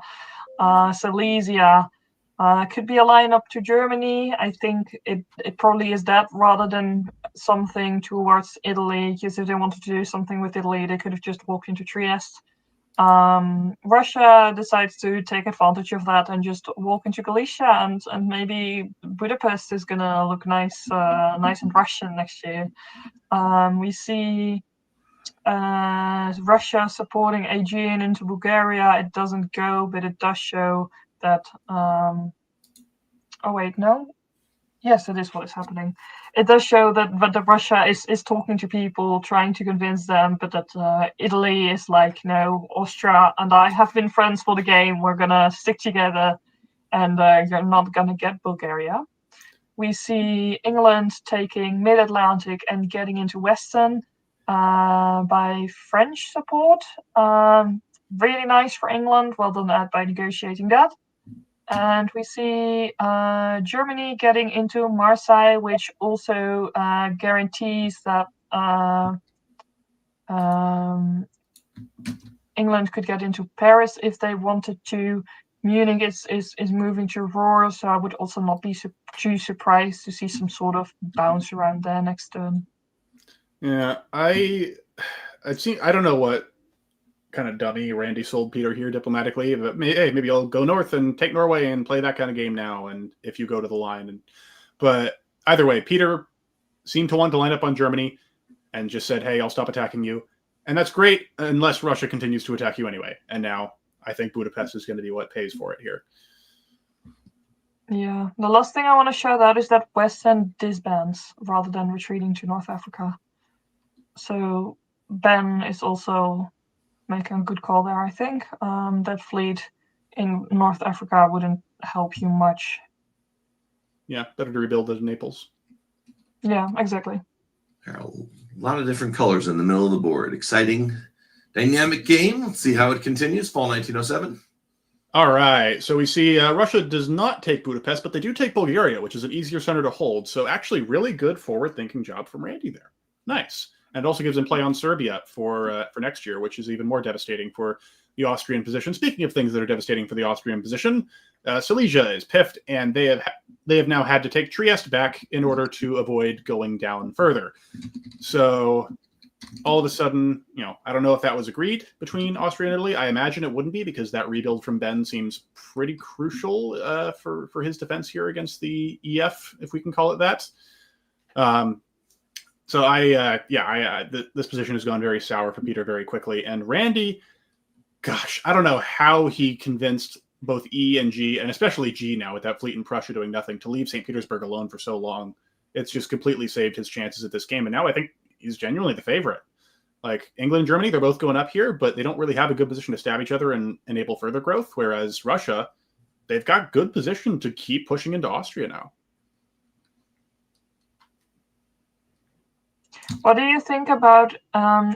Silesia. Could be a line up to Germany. I think it probably is that rather than something towards Italy, because if they wanted to do something with Italy, they could have just walked into Trieste. Russia decides to take advantage of that and just walk into Galicia, and maybe Budapest is gonna look nice and Russian next year. We see Russia supporting Aegean into Bulgaria. It doesn't go, but it does show that. Oh wait, no. Yes, it is what is happening. It does show that Russia is talking to people, trying to convince them, but that Italy is like, no, Austria and I have been friends for the game. We're going to stick together, and you're not going to get Bulgaria. We see England taking mid-Atlantic and getting into Western by French support. Really nice for England. Well done, Ed, by negotiating that. And we see Germany getting into Marseille, which also guarantees that England could get into Paris if they wanted to. Munich is moving to Ruhr, so I would also not be too surprised to see some sort of bounce around there next turn. Yeah, I've seen. I don't know what kind of dummy Randy sold Peter here diplomatically, but maybe I'll go north and take Norway and play that kind of game now. And if you go to the line, but either way, Peter seemed to want to line up on Germany and just said, "Hey, I'll stop attacking you," and that's great unless Russia continues to attack you anyway. And now I think Budapest is going to be what pays for it here. Yeah, the last thing I want to shout out is that Western disbands rather than retreating to North Africa. So Ben is also making a good call there, I think. That fleet in North Africa wouldn't help you much. Yeah, better to rebuild it in Naples. Yeah, exactly. There are a lot of different colors in the middle of the board. Exciting, dynamic game. Let's see how it continues. Fall 1907. All right, so we see Russia does not take Budapest, but they do take Bulgaria, which is an easier center to hold. So actually really good forward-thinking job from Randy there. Nice. And it also gives him play on Serbia for next year, which is even more devastating for the Austrian position. Speaking of things that are devastating for the Austrian position, Silesia is piffed, and they have now had to take Trieste back in order to avoid going down further. So all of a sudden, I don't know if that was agreed between Austria and Italy. I imagine it wouldn't be, because that rebuild from Ben seems pretty crucial for his defense here against the EF, if we can call it that. So this position has gone very sour for Peter very quickly. And Randy, gosh, I don't know how he convinced both E and G, and especially G now with that fleet in Prussia doing nothing, to leave St. Petersburg alone for so long. It's just completely saved his chances at this game. And now I think he's genuinely the favorite. Like England and Germany, they're both going up here, but they don't really have a good position to stab each other and enable further growth. Whereas Russia, they've got good position to keep pushing into Austria now. What do you think about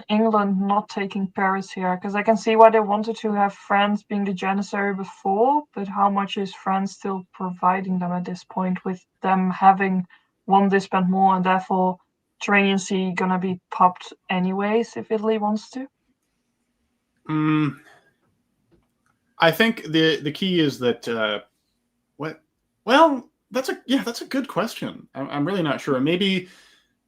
England not taking Paris here? Because I can see why they wanted to have France being the Janissary before, but how much is France still providing them at this point with them having one disband more and therefore Mediterranean Sea gonna be popped anyways if Italy wants to? I think the key is that Well, that's a good question. I'm really not sure. Maybe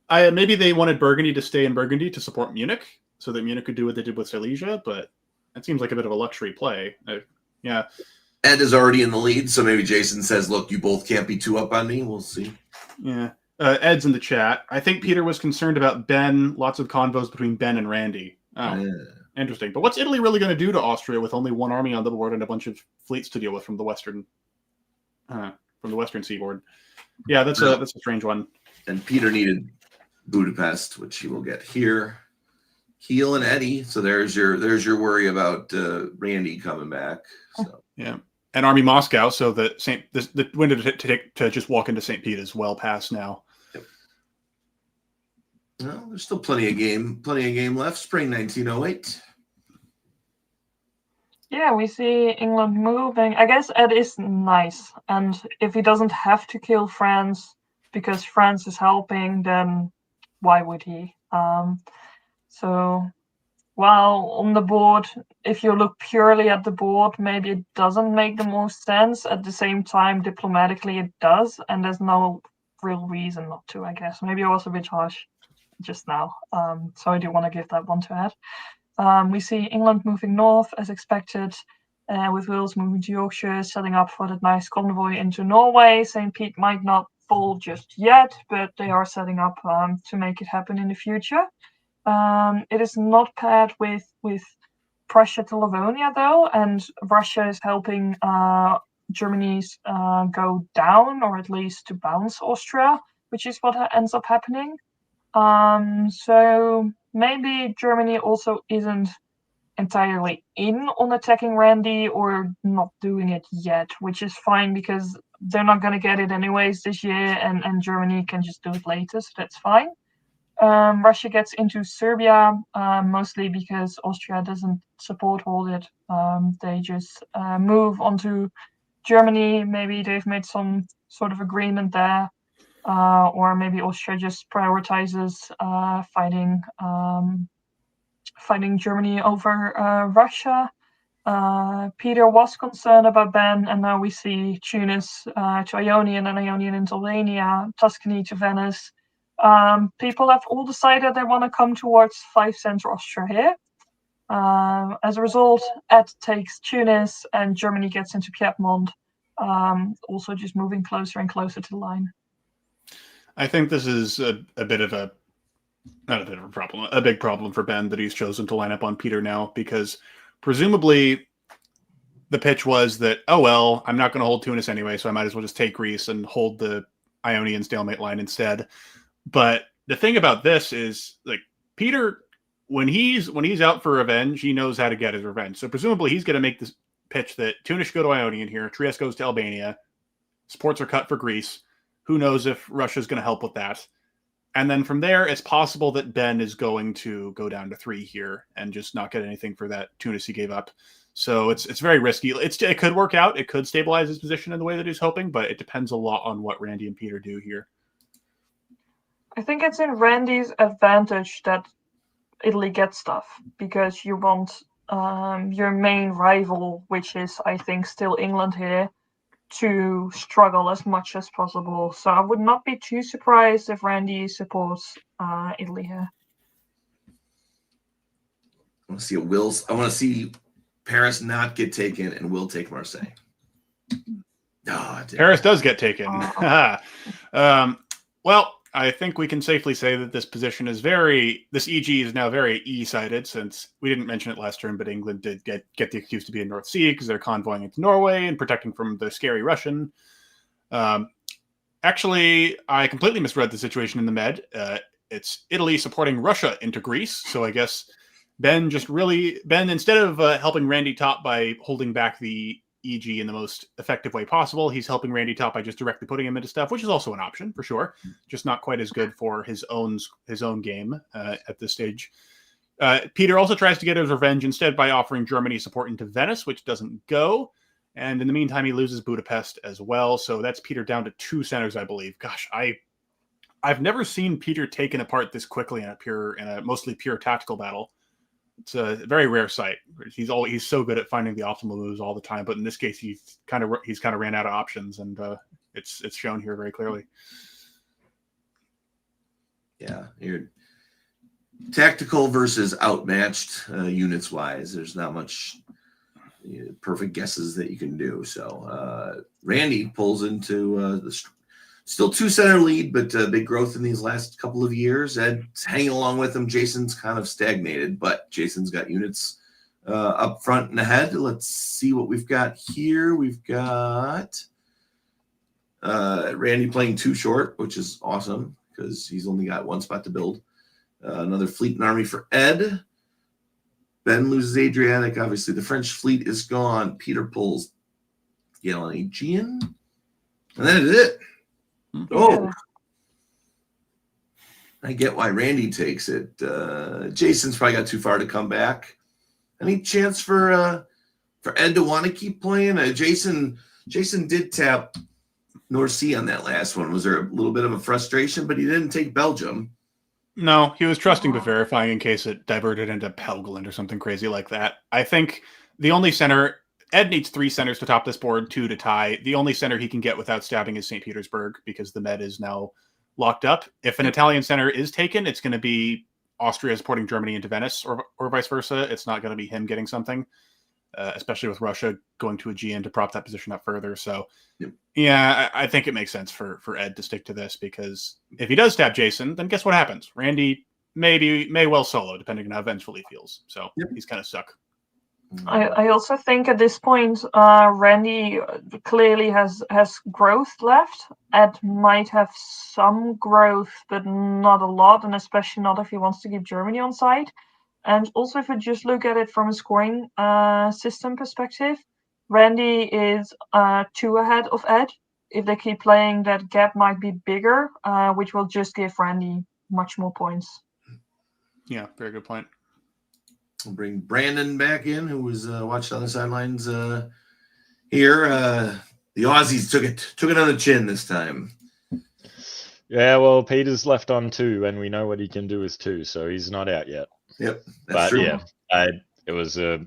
they wanted Burgundy to stay in Burgundy to support Munich, so that Munich could do what they did with Silesia, but that seems like a bit of a luxury play. Yeah. Ed is already in the lead, so maybe Jason says, "Look, you both can't be too up on me." We'll see. Yeah. Ed's in the chat. I think Peter was concerned about Ben. Lots of convos between Ben and Randy. Oh, interesting. But what's Italy really going to do to Austria with only one army on the board and a bunch of fleets to deal with from the western seaboard? Yeah, that's a strange one. And Peter needed Budapest, which he will get here. Heel and Eddie. So there's your worry about Randy coming back. So yeah. And Army Moscow, so that the window to just walk into St. Pete is well past now. Yep. Well, there's still plenty of game left. Spring 1908. Yeah, we see England moving. I guess Ed is nice, and if he doesn't have to kill France because France is helping, then why would he? So while on the board, if you look purely at the board, maybe it doesn't make the most sense. At the same time, diplomatically it does, and there's no real reason not to, I guess. Maybe I was a bit harsh just now. So I do want to give that one to Ed. We see England moving north as expected, with Wales moving to Yorkshire, setting up for that nice convoy into Norway. St. Pete might not fall just yet, but they are setting up to make it happen in the future. It is not paired with Prussia to Livonia though, and Russia is helping Germany's go down, or at least to bounce Austria, which is what ends up happening. So maybe Germany also isn't entirely in on attacking Randy, or not doing it yet, which is fine because they're not going to get it anyways this year, and Germany can just do it later, so that's fine. Russia gets into Serbia, mostly because Austria doesn't support hold it. They just move onto Germany. Maybe they've made some sort of agreement there, or maybe Austria just prioritizes fighting Germany over Russia. Peter was concerned about Ben, and now we see Tunis to Ionian, and Ionian into Albania, Tuscany to Venice. People have all decided they want to come towards 5 Central Austria here. As a result, Ed takes Tunis, and Germany gets into Piedmont, also just moving closer and closer to the line. I think this is a big problem for Ben that he's chosen to line up on Peter now, because presumably the pitch was that, oh, well, I'm not going to hold Tunis anyway, so I might as well just take Greece and hold the Ionian stalemate line instead. But the thing about this is, like, Peter, when he's out for revenge, he knows how to get his revenge. So presumably he's going to make this pitch that Tunis should go to Ionian here, Trieste goes to Albania, supports are cut for Greece. Who knows if Russia's going to help with that? And then from there, it's possible that Ben is going to go down to 3 here and just not get anything for that Tunis he gave up. So it's very risky. It could work out. It could stabilize his position in the way that he's hoping, but it depends a lot on what Randy and Peter do here. I think it's in Randy's advantage that Italy gets stuff, because you want your main rival, which is, I think, still England here, to struggle as much as possible. So I would not be too surprised if Randy supports Italy here. I want to see Paris not get taken, and will take Marseille. Paris does get taken. Well, I think we can safely say that this position is this EG is now very E-sided, since we didn't mention it last turn, but England did get the excuse to be in North Sea because they're convoying into Norway and protecting from the scary Russian. Actually, I completely misread the situation in the Med. It's Italy supporting Russia into Greece, so I guess Ben, instead of helping Randy top by holding back the EG in the most effective way possible, he's helping Randy top by just directly putting him into stuff, which is also an option for sure. Just not quite as good for his own game at this stage. Peter also tries to get his revenge instead by offering Germany support into Venice, which doesn't go. And in the meantime, he loses Budapest as well. So that's Peter down to 2 centers, I believe. Gosh, I've never seen Peter taken apart this quickly in a mostly pure tactical battle. It's a very rare sight. He's so good at finding the optimal moves all the time, but in this case, he's kind of ran out of options, and it's shown here very clearly. Yeah, you're tactical versus outmatched units wise. There's not much perfect guesses that you can do. So Randy pulls into the still 2 center lead, but big growth in these last couple of years. Ed's hanging along with him. Jason's kind of stagnated, but Jason's got units up front and ahead. Let's see what we've got here. We've got Randy playing 2 short, which is awesome because he's only got 1 spot to build. Another fleet and army for Ed. Ben loses Adriatic. Obviously, the French fleet is gone. Peter pulls Yale and Aegean. And that is it. Oh, I get why Randy takes it. Jason's probably got too far to come back. Any chance for Ed to want to keep playing? Jason did tap North Sea on that last one. Was there a little bit of a frustration? But he didn't take Belgium. No, he was trusting but verifying in case it diverted into Helgoland or something crazy like that. I think the only center. Ed needs 3 centers to top this board, 2 to tie. The only center he can get without stabbing is St. Petersburg because the Med is now locked up. If an Italian center is taken, it's going to be Austria supporting Germany into Venice or vice versa. It's not going to be him getting something, especially with Russia going to Aegean to prop that position up further. So, yeah, I think it makes sense for Ed to stick to this because if he does stab Jason, then guess what happens? Randy may well solo, depending on how vengeful he feels. So he's kind of stuck. I also think at this point, Randy clearly has growth left. Ed might have some growth, but not a lot, and especially not if he wants to keep Germany on side. And also, if you just look at it from a scoring system perspective, Randy is 2 ahead of Ed. If they keep playing, that gap might be bigger, which will just give Randy much more points. Yeah, very good point. We'll bring Brandon back in, who was watched on the sidelines here. The Aussies took it on the chin this time. Yeah, well, Peter's left on 2, and we know what he can do with 2, so he's not out yet. Yep, that's true. Yeah, it was a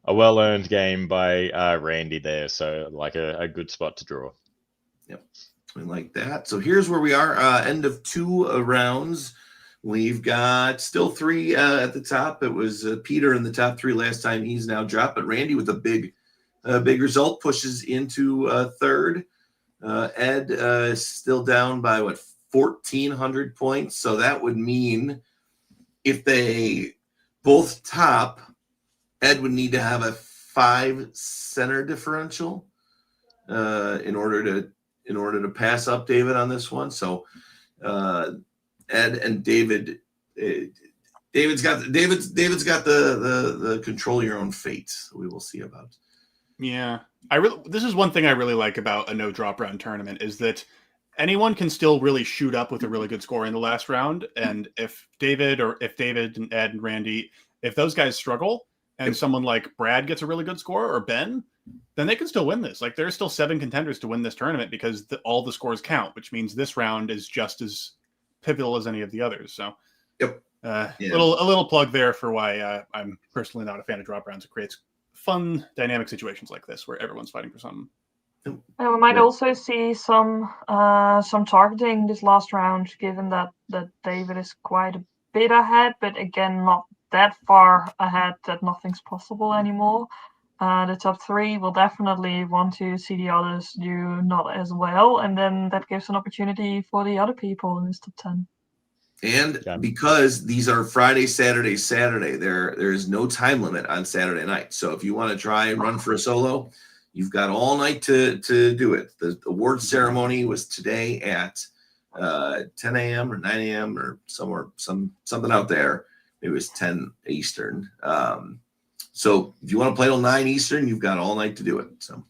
well-earned game by Randy there, so like a good spot to draw. Yep, we like that. So here's where we are. End of 2 rounds. We've got still 3 at the top. It was Peter in the top 3 last time. He's now dropped, but Randy with a big result pushes into 3rd. Ed is still down by 1,400 points. So that would mean if they both top, Ed would need to have a 5 center differential in order to pass up David on this one. So Ed and David, David's got the control your own fate. We will see about. Yeah, this is one thing I really like about a no drop round tournament is that anyone can still really shoot up with a really good score in the last round. And if David and Ed and Randy, if those guys struggle and someone like Brad gets a really good score or Ben, then they can still win this. Like there's still 7 contenders to win this tournament because all the scores count, which means this round is just as pivotal as any of the others. So a little plug there for why I'm personally not a fan of drop rounds. It creates fun dynamic situations like this where everyone's fighting for something. And we might also see some targeting this last round, given that David is quite a bit ahead, but again not that far ahead that nothing's possible anymore. The top 3 will definitely want to see the others do not as well, and then that gives an opportunity for the other people in this top 10. And Yeah. because these are Friday, Saturday, Saturday, there is no time limit on Saturday night. So if you want to try and run for a solo, you've got all night to do it. The award ceremony was today at 10 a.m. or 9 a.m. or something out there. Maybe it was 10 Eastern. So if you want to play till 9 Eastern, you've got all night to do it. So,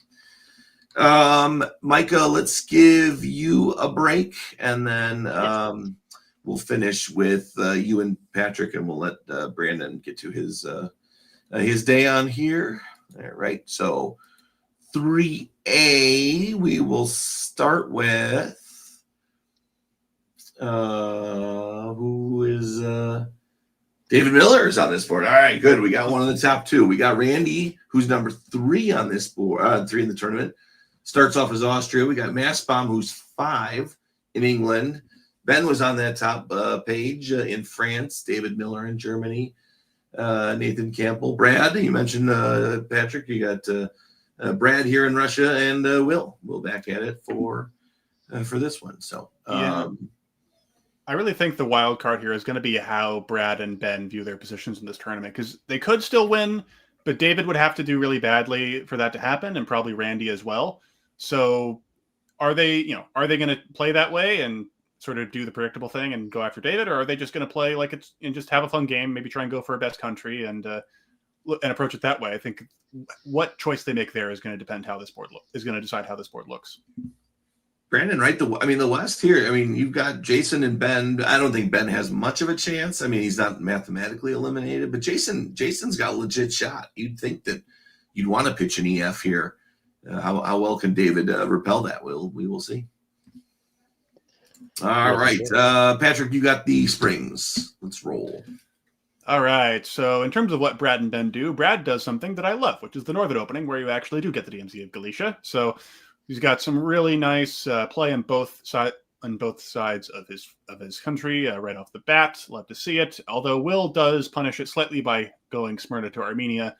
Micah, let's give you a break, and then we'll finish with you and Patrick, and we'll let Brandon get to his day on here. All right. So 3A, we will start with who is David Miller is on this board. All right, good. We got one of the top 2. We got Randy, who's number 3 on this board, 3 in the tournament. Starts off as Austria. We got Massbaum, who's 5 in England. Ben was on that top page in France. David Miller in Germany. Nathan Campbell. Brad, you mentioned Patrick. You got Brad here in Russia, and Will back at it for this one. So I really think the wild card here is going to be how Brad and Ben view their positions in this tournament, because they could still win, but David would have to do really badly for that to happen, and probably Randy as well. So are they going to play that way and sort of do the predictable thing and go after David, or are they just going to play like it's and just have a fun game, maybe try and go for a best country and approach it that way? I think what choice they make there is going to depend how this board is going to decide how this board looks. Brandon, right? The West here. I mean, you've got Jason and Ben. I don't think Ben has much of a chance. I mean, he's not mathematically eliminated, but Jason's got a legit shot. You'd think that you'd want to pitch an EF here. How well can David repel that? We will see. All right, Patrick, you got the springs. Let's roll. All right. So in terms of what Brad and Ben do, Brad does something that I love, which is the Northern Opening, where you actually do get the DMZ of Galicia. So he's got some really nice play on both sides of his country right off the bat. Love to see it. Although Will does punish it slightly by going Smyrna to Armenia.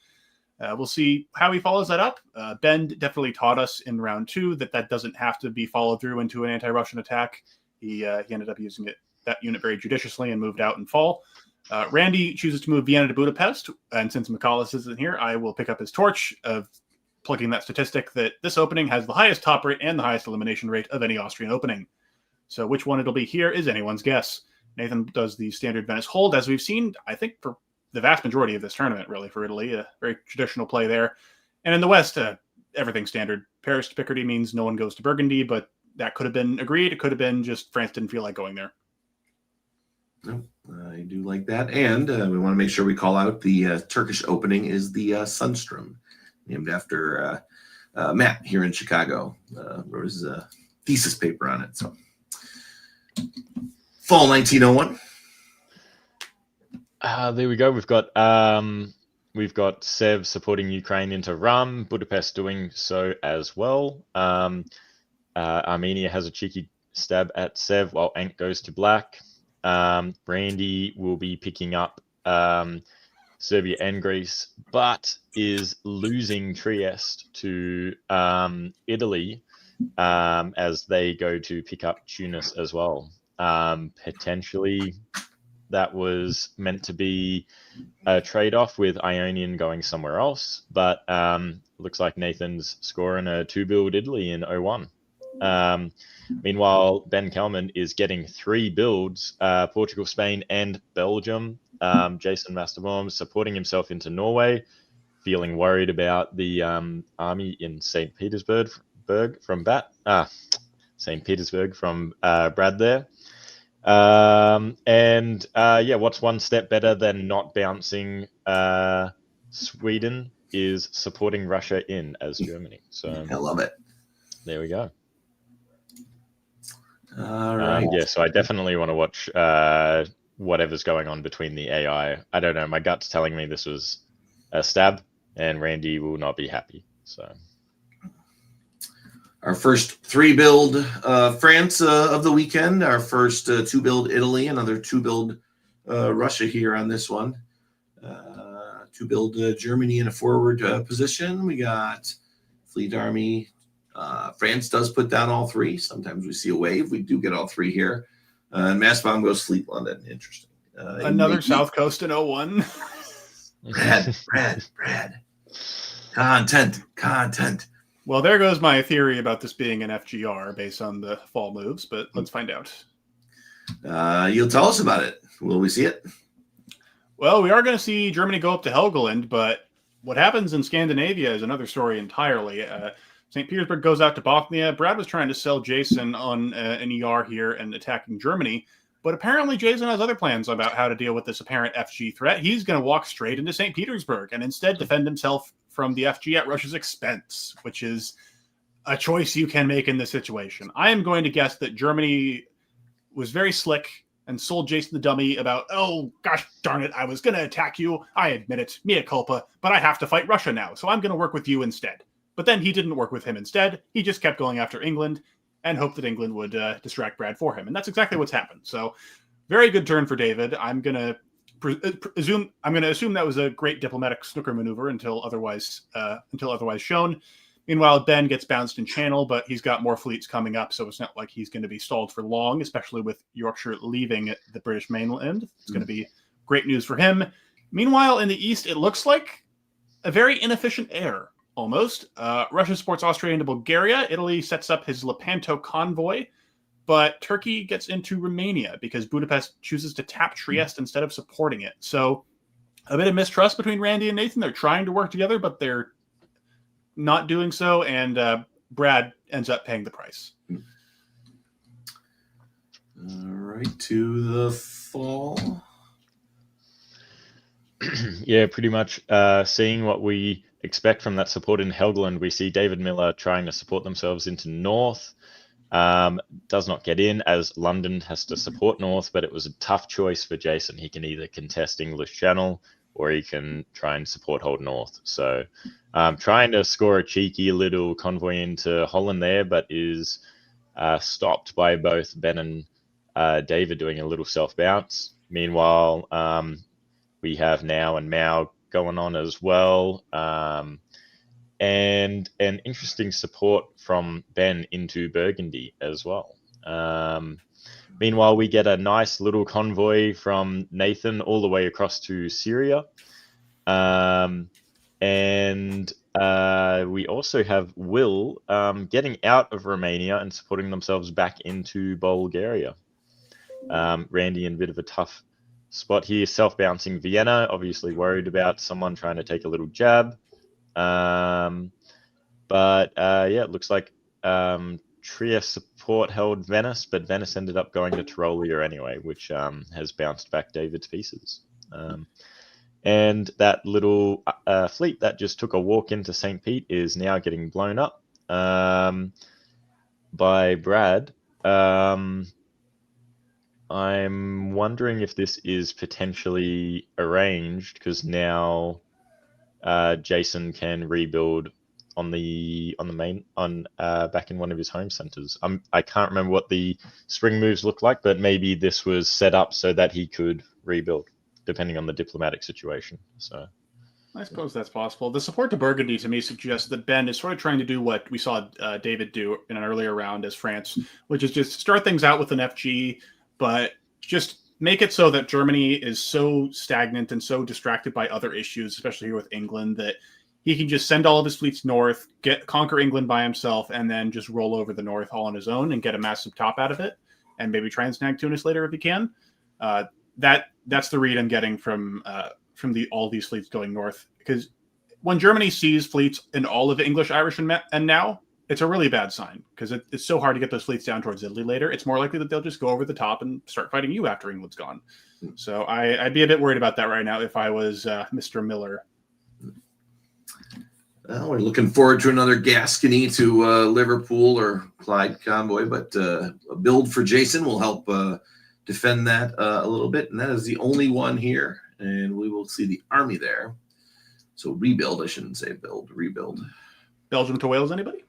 We'll see how he follows that up. Ben definitely taught us in round 2 that doesn't have to be followed through into an anti-Russian attack. He ended up using that unit very judiciously and moved out in fall. Randy chooses to move Vienna to Budapest, and since McCallus isn't here, I will pick up his torch of plugging that statistic that this opening has the highest top rate and the highest elimination rate of any Austrian opening. So which one it'll be here is anyone's guess. Nathan does the standard Venice hold, as we've seen, I think, for the vast majority of this tournament, really, for Italy. A very traditional play there. And in the West, everything standard. Paris to Picardy means no one goes to Burgundy, but that could have been agreed. It could have been just France didn't feel like going there. I do like that. And we want to make sure we call out the Turkish opening is the Sundstrom, named after Matt here in Chicago. There was a thesis paper on it. So fall 1901. There we go. We've got Sev supporting Ukraine into Rum, Budapest doing so as well. Armenia has a cheeky stab at Sev while Ank goes to black. Randy will be picking up Serbia and Greece, but is losing Trieste to Italy as they go to pick up Tunis as well. Potentially that was meant to be a trade-off with Ionian going somewhere else, but looks like Nathan's scoring a 2-build Italy in 01. Meanwhile, Ben Kelman is getting 3 builds, Portugal, Spain, and Belgium. Jason Masterbaum supporting himself into Norway, feeling worried about the army in St. Petersburg from St. Petersburg from Brad there. What's one step better than not bouncing Sweden is supporting Russia in as Germany. So I love it. There we go. All right. So I definitely want to watch whatever's going on between the AI. I don't know. My gut's telling me this was a stab, and Randy will not be happy. So our first 3-build France of the weekend. Our first 2-build Italy. Another 2-build Russia here on this one. to build Germany in a forward position. We got Fleet Army. France does put down all three. Sometimes we see a wave. We do get all three here. Mass Bomb goes Fleet London. Interesting. Another South Coast in 01. Brad. Content. Well, there goes my theory about this being an FGR based on the fall moves, but let's find out. You'll tell us about it. Will we see it? Well, we are going to see Germany go up to Helgoland, but what happens in Scandinavia is another story entirely. St. Petersburg goes out to Bothnia. Brad was trying to sell Jason on an ER here and attacking Germany, but apparently Jason has other plans about how to deal with this apparent FG threat. He's going to walk straight into St. Petersburg and instead defend himself from the FG at Russia's expense, which is a choice you can make in this situation. I am going to guess that Germany was very slick and sold Jason the dummy about, oh, gosh darn it, I was going to attack you. I admit it, mea culpa, but I have to fight Russia now, so I'm going to work with you instead. But then he didn't work with him instead. He just kept going after England and hoped that England would distract Brad for him. And that's exactly what's happened. So very good turn for David. I'm going to assume that was a great diplomatic snooker maneuver until otherwise shown. Meanwhile, Ben gets bounced in Channel, but he's got more fleets coming up, so it's not like he's going to be stalled for long, especially with Yorkshire leaving the British mainland. It's going to be great news for him. Meanwhile, in the east, it looks like a very inefficient air, almost. Russia supports Austria into Bulgaria. Italy sets up his Lepanto convoy, but Turkey gets into Romania because Budapest chooses to tap Trieste instead of supporting it. So a bit of mistrust between Randy and Nathan. They're trying to work together, but they're not doing so, and Brad ends up paying the price. All right, to the fall. Yeah, pretty much seeing what we expect from that support in Helgoland. We see David Miller trying to support themselves into North. Does not get in as London has to support North, but it was a tough choice for Jason. He can either contest English Channel or he can try and support hold North. So trying to score a cheeky little convoy into Holland there, but is stopped by both Ben and David doing a little self-bounce. Meanwhile, we have Now and Mao going on as well. And an interesting support from Ben into Burgundy as well. Meanwhile, we get a nice little convoy from Nathan all the way across to Syria. And we also have Will getting out of Romania and supporting themselves back into Bulgaria. Randy in a bit of a tough spot here, self-bouncing Vienna, obviously worried about someone trying to take a little jab. But yeah, it looks like Trieste support held Venice, but Venice ended up going to Tyrolia anyway, which has bounced back David to pieces. And that little fleet that just took a walk into St. Pete is now getting blown up by Brad. I'm wondering if this is potentially arranged because now Jason can rebuild on the main back in one of his home centers. I can't remember what the spring moves look like, but maybe this was set up so that he could rebuild, depending on the diplomatic situation. So I suppose that's possible. The support to Burgundy to me suggests that Ben is sort of trying to do what we saw David do in an earlier round as France, which is just start things out with an FG, but just make it so that Germany is so stagnant and so distracted by other issues, especially here with England, that he can just send all of his fleets north, conquer England by himself, and then just roll over the north all on his own and get a massive top out of it, and maybe try and snag Tunis later if he can. That's the read I'm getting from all these fleets going north. Because when Germany sees fleets in all of English, Irish, and now, it's a really bad sign because it's so hard to get those fleets down towards Italy later. It's more likely that they'll just go over the top and start fighting you after England's gone. So I'd be a bit worried about that right now if I was Mr. Miller. Well, we're looking forward to another Gascony to Liverpool or Clyde convoy, but a build for Jason will help defend that a little bit. And that is the only one here. And we will see the army there. So rebuild, I shouldn't say build, rebuild. Belgium to Wales, anybody?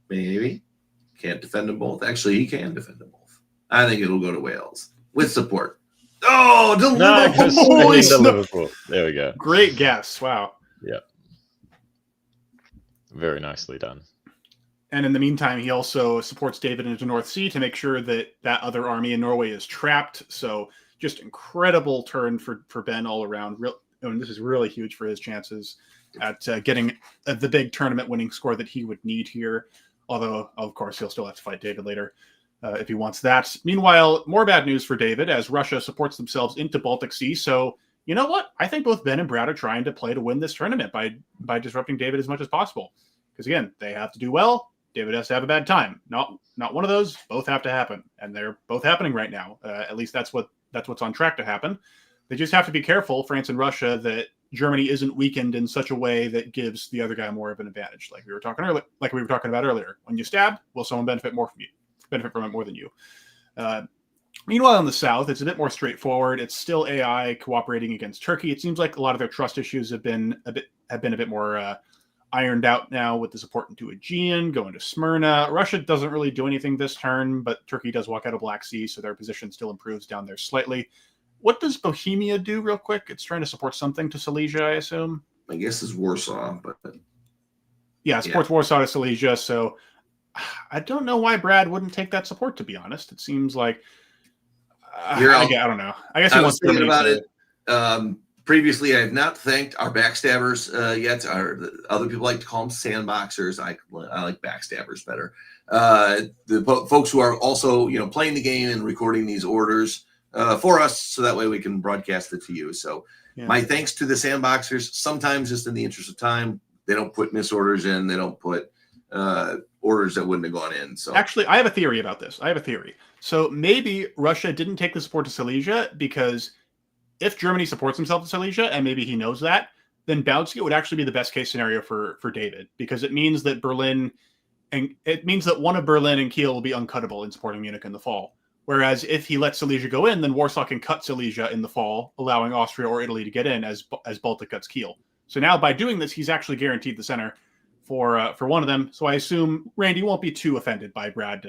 Maybe. Can't defend them both. Actually, he can defend them both. I think it'll go to Wales with support. Oh, the No, Liverpool because spinning boys. the No. Liverpool. There we go. Great guess. Wow. Very nicely done. And in the meantime, he also supports David into North Sea to make sure that that other army in Norway is trapped. So just incredible turn for Ben all around. This is really huge for his chances at getting the big tournament winning score that he would need here. Although, of course, he'll still have to fight David later if he wants that. Meanwhile, more bad news for David as Russia supports themselves into Baltic Sea. So you know what? I think both Ben and Brad are trying to play to win this tournament by disrupting David as much as possible. Because again, they have to do well. David has to have a bad time. Not one of those. Both have to happen, and they're both happening right now. At least that's what's on track to happen. They just have to be careful, France and Russia, that Germany isn't weakened in such a way that gives the other guy more of an advantage. Like we were talking about earlier. When you stab, will someone benefit from it more than you? Meanwhile, in the south, it's a bit more straightforward. It's still AI cooperating against Turkey. It seems like a lot of their trust issues have been a bit more ironed out now with the support into Aegean, going to Smyrna. Russia doesn't really do anything this turn, but Turkey does walk out of Black Sea, so their position still improves down there slightly. What does Bohemia do real quick? It's trying to support something to Silesia, I assume. I guess it's Warsaw, but yeah, supports Warsaw to Silesia. So I don't know why Brad wouldn't take that support, to be honest. It seems like I don't know. I guess he wants thinking about it. Previously, I have not thanked our backstabbers yet. Other people like to call them sandboxers. I like backstabbers better. The folks who are also playing the game and recording these orders for us, so that way we can broadcast it to you. So my thanks to the sandboxers. Sometimes, just in the interest of time, they don't put misorders in. They don't put orders that wouldn't have gone in. So actually, I have a theory about this. So maybe Russia didn't take the support to Silesia because if Germany supports himself to Silesia, and maybe he knows that, then bouncing it would actually be the best case scenario for David, because it means that one of Berlin and Kiel will be uncuttable in supporting Munich in the fall. Whereas if he lets Silesia go in, then Warsaw can cut Silesia in the fall, allowing Austria or Italy to get in as Baltic cuts Kiel. So now by doing this, he's actually guaranteed the center for one of them. So I assume Randy won't be too offended by Brad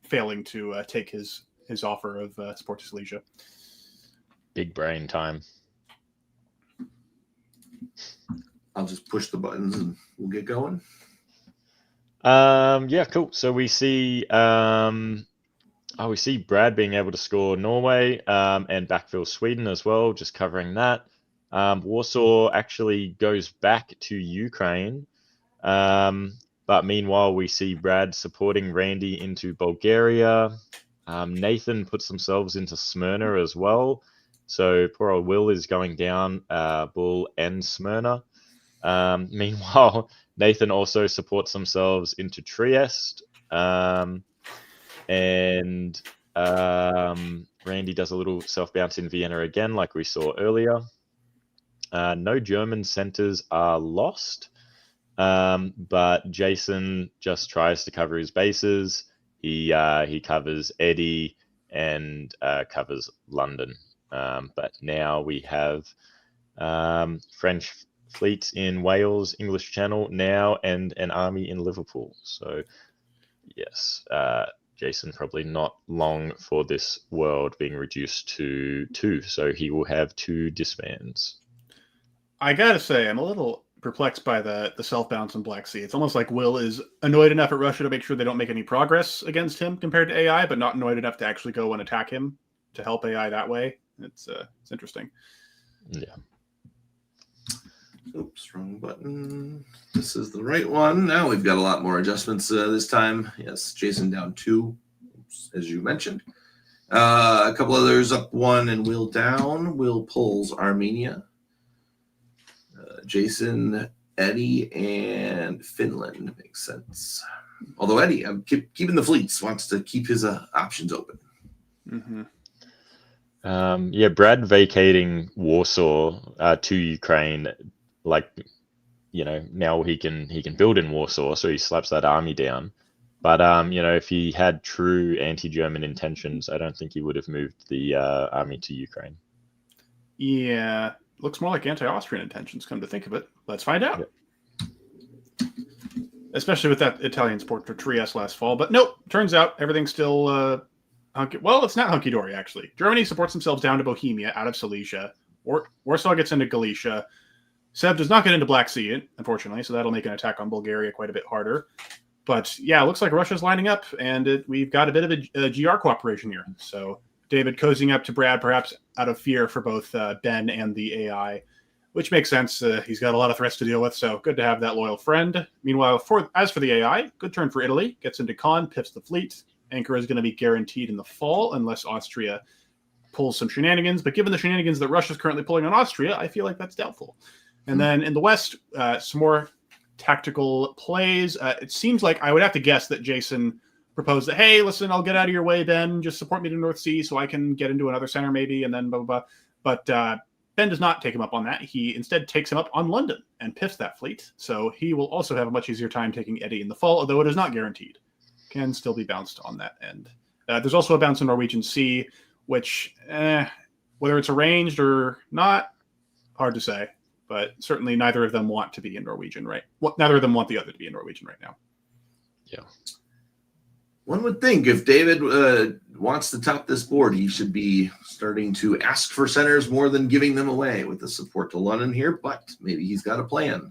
failing to take his offer of support to Silesia. Big brain time. I'll just push the buttons and we'll get going. Yeah, cool. So we see Brad being able to score Norway and backfill Sweden as well, just covering that. Warsaw actually goes back to Ukraine. But meanwhile, we see Brad supporting Randy into Bulgaria. Nathan puts themselves into Smyrna as well. So poor old Will is going down Bull and Smyrna. Meanwhile, Nathan also supports themselves into Trieste. And Randy does a little self-bounce in Vienna again, like we saw earlier. No German centers are lost. But Jason just tries to cover his bases. He covers Eddie and covers London. But now we have French fleets in Wales, English Channel now, and an army in Liverpool. So yes, Jason probably not long for this world being reduced to 2. So he will have 2 disbands. I gotta say, I'm a little perplexed by the self-bounce in Black Sea. It's almost like Will is annoyed enough at Russia to make sure they don't make any progress against him compared to AI, but not annoyed enough to actually go and attack him to help AI that way. It's interesting. Yeah. Oops, wrong button. This is the right one. Now we've got a lot more adjustments this time. Yes, Jason down 2, as you mentioned. A couple others up 1 and Will down. Will pulls Armenia. Jason, Eddie, and Finland makes sense. Although Eddie, I'm keeping the fleets, wants to keep his options open. Mm-hmm. Brad vacating Warsaw to Ukraine, now he can build in Warsaw, so he slaps that army down. But if he had true anti-German intentions, I don't think he would have moved the army to Ukraine. Yeah. Looks more like anti-Austrian intentions, come to think of it. Let's find out. Yep. Especially with that Italian support for Trieste last fall. But nope, turns out everything's still Well, it's not hunky-dory, actually. Germany supports themselves down to Bohemia out of Silesia. Warsaw gets into Galicia. Seb does not get into Black Sea, unfortunately, so that'll make an attack on Bulgaria quite a bit harder. But yeah, it looks like Russia's lining up, and we've got a bit of a GR cooperation here. So David cozying up to Brad, perhaps out of fear for both Ben and the AI, which makes sense. He's got a lot of threats to deal with, so good to have that loyal friend. Meanwhile, as for the AI, good turn for Italy. Gets into Con, pips the fleet. Ankara is going to be guaranteed in the fall unless Austria pulls some shenanigans. But given the shenanigans that Russia's currently pulling on Austria, I feel like that's doubtful. And then in the West, some more tactical plays. It seems like I would have to guess that Jason proposed that, hey, listen, I'll get out of your way, Ben. Just support me to North Sea so I can get into another center maybe, and then blah, blah, blah. But Ben does not take him up on that. He instead takes him up on London and piffs that fleet. So he will also have a much easier time taking Eddie in the fall, although it is not guaranteed. Can still be bounced on that end. There's also a bounce in Norwegian Sea, which, whether it's arranged or not, hard to say. But certainly neither of them want to be in Norwegian, right? Neither of them want the other to be in Norwegian right now. Yeah. One would think if David wants to top this board, he should be starting to ask for centers more than giving them away with the support to London here, but maybe he's got a plan.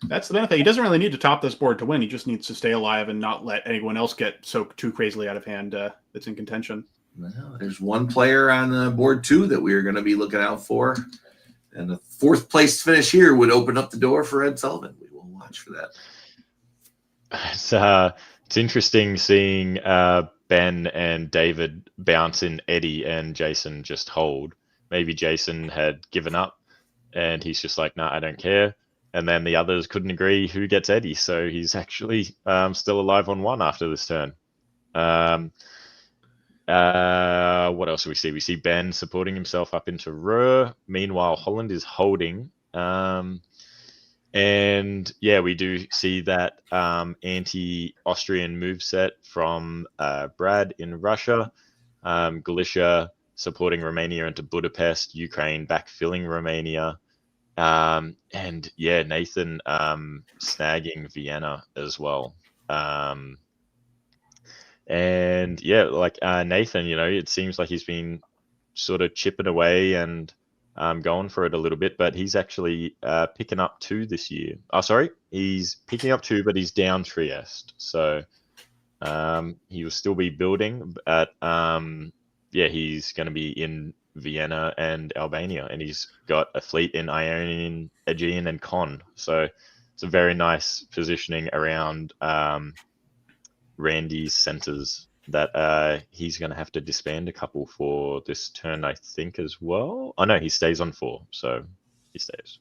That's the benefit. He doesn't really need to top this board to win. He just needs to stay alive and not let anyone else get so too crazily out of hand that's in contention. Well, there's one player on board 2 that we're going to be looking out for. And a 4th place finish here would open up the door for Ed Sullivan. We will watch for that. It's interesting seeing Ben and David bounce in Eddie and Jason just hold. Maybe Jason had given up and he's just like, nah, I don't care. And then the others couldn't agree who gets Eddie. So he's actually still alive on 1 after this turn. What else do we see? We see Ben supporting himself up into Ruhr. Meanwhile, Holland is holding. And yeah, we do see that anti-Austrian moveset from Brad in Russia. Galicia supporting Romania into Budapest. Ukraine backfilling Romania. And yeah, Nathan snagging Vienna as well. And yeah, like Nathan, it seems like he's been sort of chipping away and going for it a little bit, but he's actually picking up 2 this year. Oh, sorry, he's picking up 2, but he's down Trieste. So he will still be building, but yeah, he's going to be in Vienna and Albania, and he's got a fleet in Ionian, Aegean, and Con. So it's a very nice positioning around Randy's centers that he's going to have to disband a couple for this turn, I think, as well. Oh no, he stays on 4, so he stays.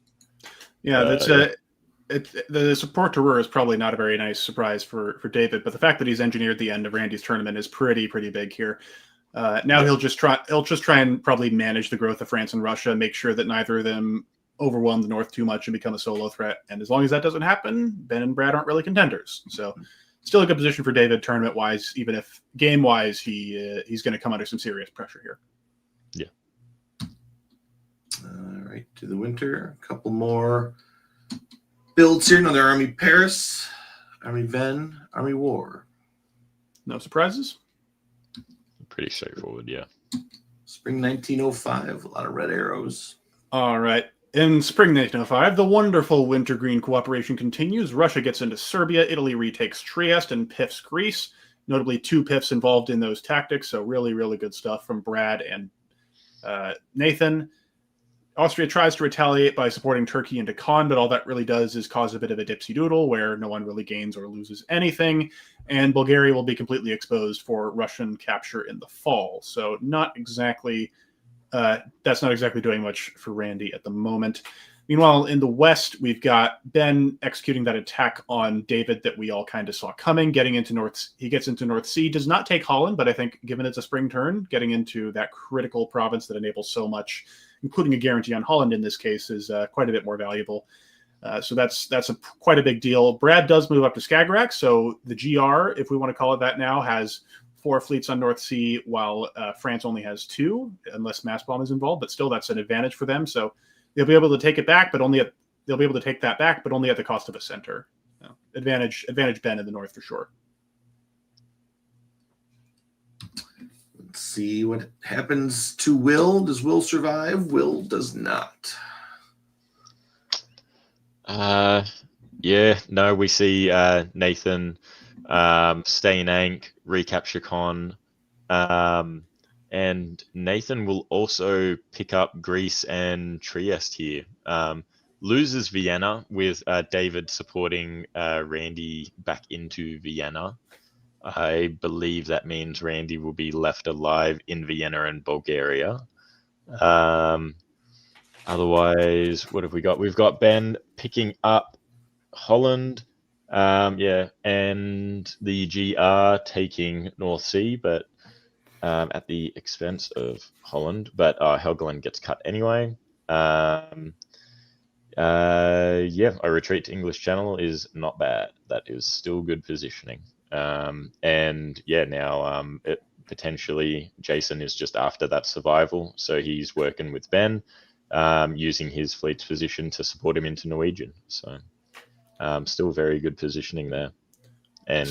Yeah, that's the support to Ruhr is probably not a very nice surprise for David, but the fact that he's engineered the end of Randy's tournament is pretty big here. Now he'll just try and probably manage the growth of France and Russia, make sure that neither of them overwhelm the North too much and become a solo threat. And as long as that doesn't happen, Ben and Brad aren't really contenders. So still a good position for David tournament-wise, even if game-wise he's going to come under some serious pressure here. Yeah. All right, to the winter. A couple more builds here. Another Army Paris, Army Ven, Army War. No surprises? Pretty straightforward, yeah. Spring 1905, a lot of red arrows. All right. In spring 1905, the wonderful wintergreen cooperation continues. Russia gets into Serbia. Italy retakes Trieste and piffs Greece. Notably, 2 piffs involved in those tactics, so really good stuff from Brad and Nathan. Austria tries to retaliate by supporting Turkey into Con, but all that really does is cause a bit of a dipsy-doodle where no one really gains or loses anything, and Bulgaria will be completely exposed for Russian capture in the fall. So not exactly... that's not exactly doing much for Randy at the moment. Meanwhile, in the West, we've got Ben executing that attack on David that we all kind of saw coming, he gets into North Sea, does not take Holland, but I think given it's a spring turn, getting into that critical province that enables so much, including a guarantee on Holland in this case, is quite a bit more valuable. So that's quite a big deal. Brad does move up to Skagerrak, so the GR, if we want to call it that now, has 4 fleets on North Sea, while France only has 2, unless Massbomb is involved. But still, that's an advantage for them. So they'll be able to take it back, but they'll be able to take that back, but only at the cost of a center. Advantage Ben in the north for sure. Let's see what happens to Will. Does Will survive? Will does not. Yeah, no, we see Nathan stay in Ank, recapture Con, and Nathan will also pick up Greece and Trieste here. Loses Vienna with David supporting Randy back into Vienna. I believe that means Randy will be left alive in Vienna and Bulgaria. Otherwise, what have we got? We've got Ben picking up Holland, yeah, and the GR taking North Sea, but at the expense of Holland. But Helgeland gets cut anyway. Yeah, a retreat to English Channel is not bad. That is still good positioning. And yeah, now potentially Jason is just after that survival, so he's working with Ben, using his fleet's position to support him into Norwegian. So still very good positioning there. And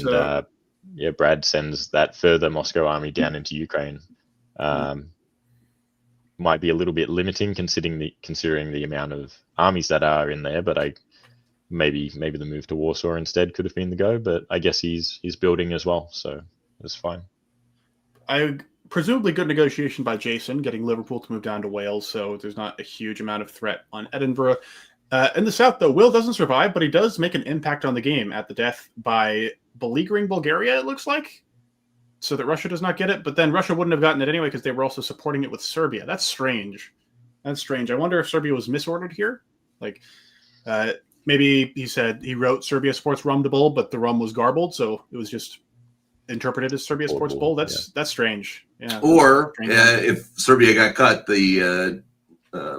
yeah, Brad sends that further Moscow army down into Ukraine. Might be a little bit limiting considering the amount of armies that are in there, but maybe the move to Warsaw instead could have been the go. But I guess he's building as well, so it's fine. Presumably good negotiation by Jason, getting Liverpool to move down to Wales, so there's not a huge amount of threat on Edinburgh. In the south, though, Will doesn't survive, but he does make an impact on the game at the death by beleaguering Bulgaria, it looks like, so that Russia does not get it. But then Russia wouldn't have gotten it anyway because they were also supporting it with Serbia. That's strange. That's strange. I wonder if Serbia was misordered here. Like, maybe he said he wrote Serbia Sports Rum to Bull, but the rum was garbled, so it was just interpreted as Serbia Sports Bull. That's strange. Yeah. Or if Serbia got cut, the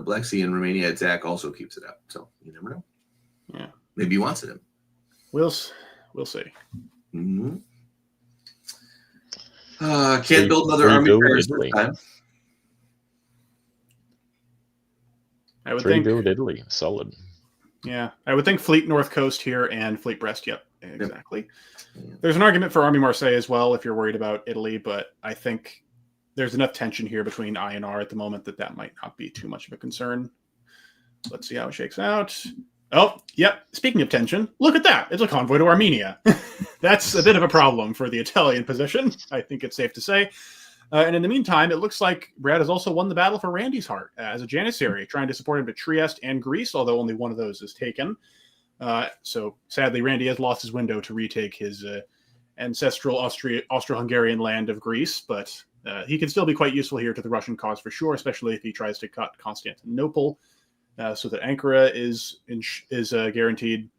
Black Sea and Romania attack also keeps it out. So you never know. Yeah. Maybe he wants it in. We'll see. Mm-hmm. Can't build another army this time. I would think build Italy, solid. Yeah, I would think Fleet North Coast here and Fleet Brest. Yep, exactly. Yep. There's an argument for Army Marseille as well if you're worried about Italy, but I think there's enough tension here between I and R at the moment that might not be too much of a concern. Let's see how it shakes out. Oh, yep. Speaking of tension, look at that. It's a convoy to Armenia. That's a bit of a problem for the Italian position, I think it's safe to say. And in the meantime, it looks like Brad has also won the battle for Randy's heart as a Janissary, trying to support him to Trieste and Greece, although only one of those is taken. So sadly, Randy has lost his window to retake his ancestral Austro-Hungarian land of Greece, but he can still be quite useful here to the Russian cause for sure, especially if he tries to cut Constantinople. So that Ankara is guaranteed.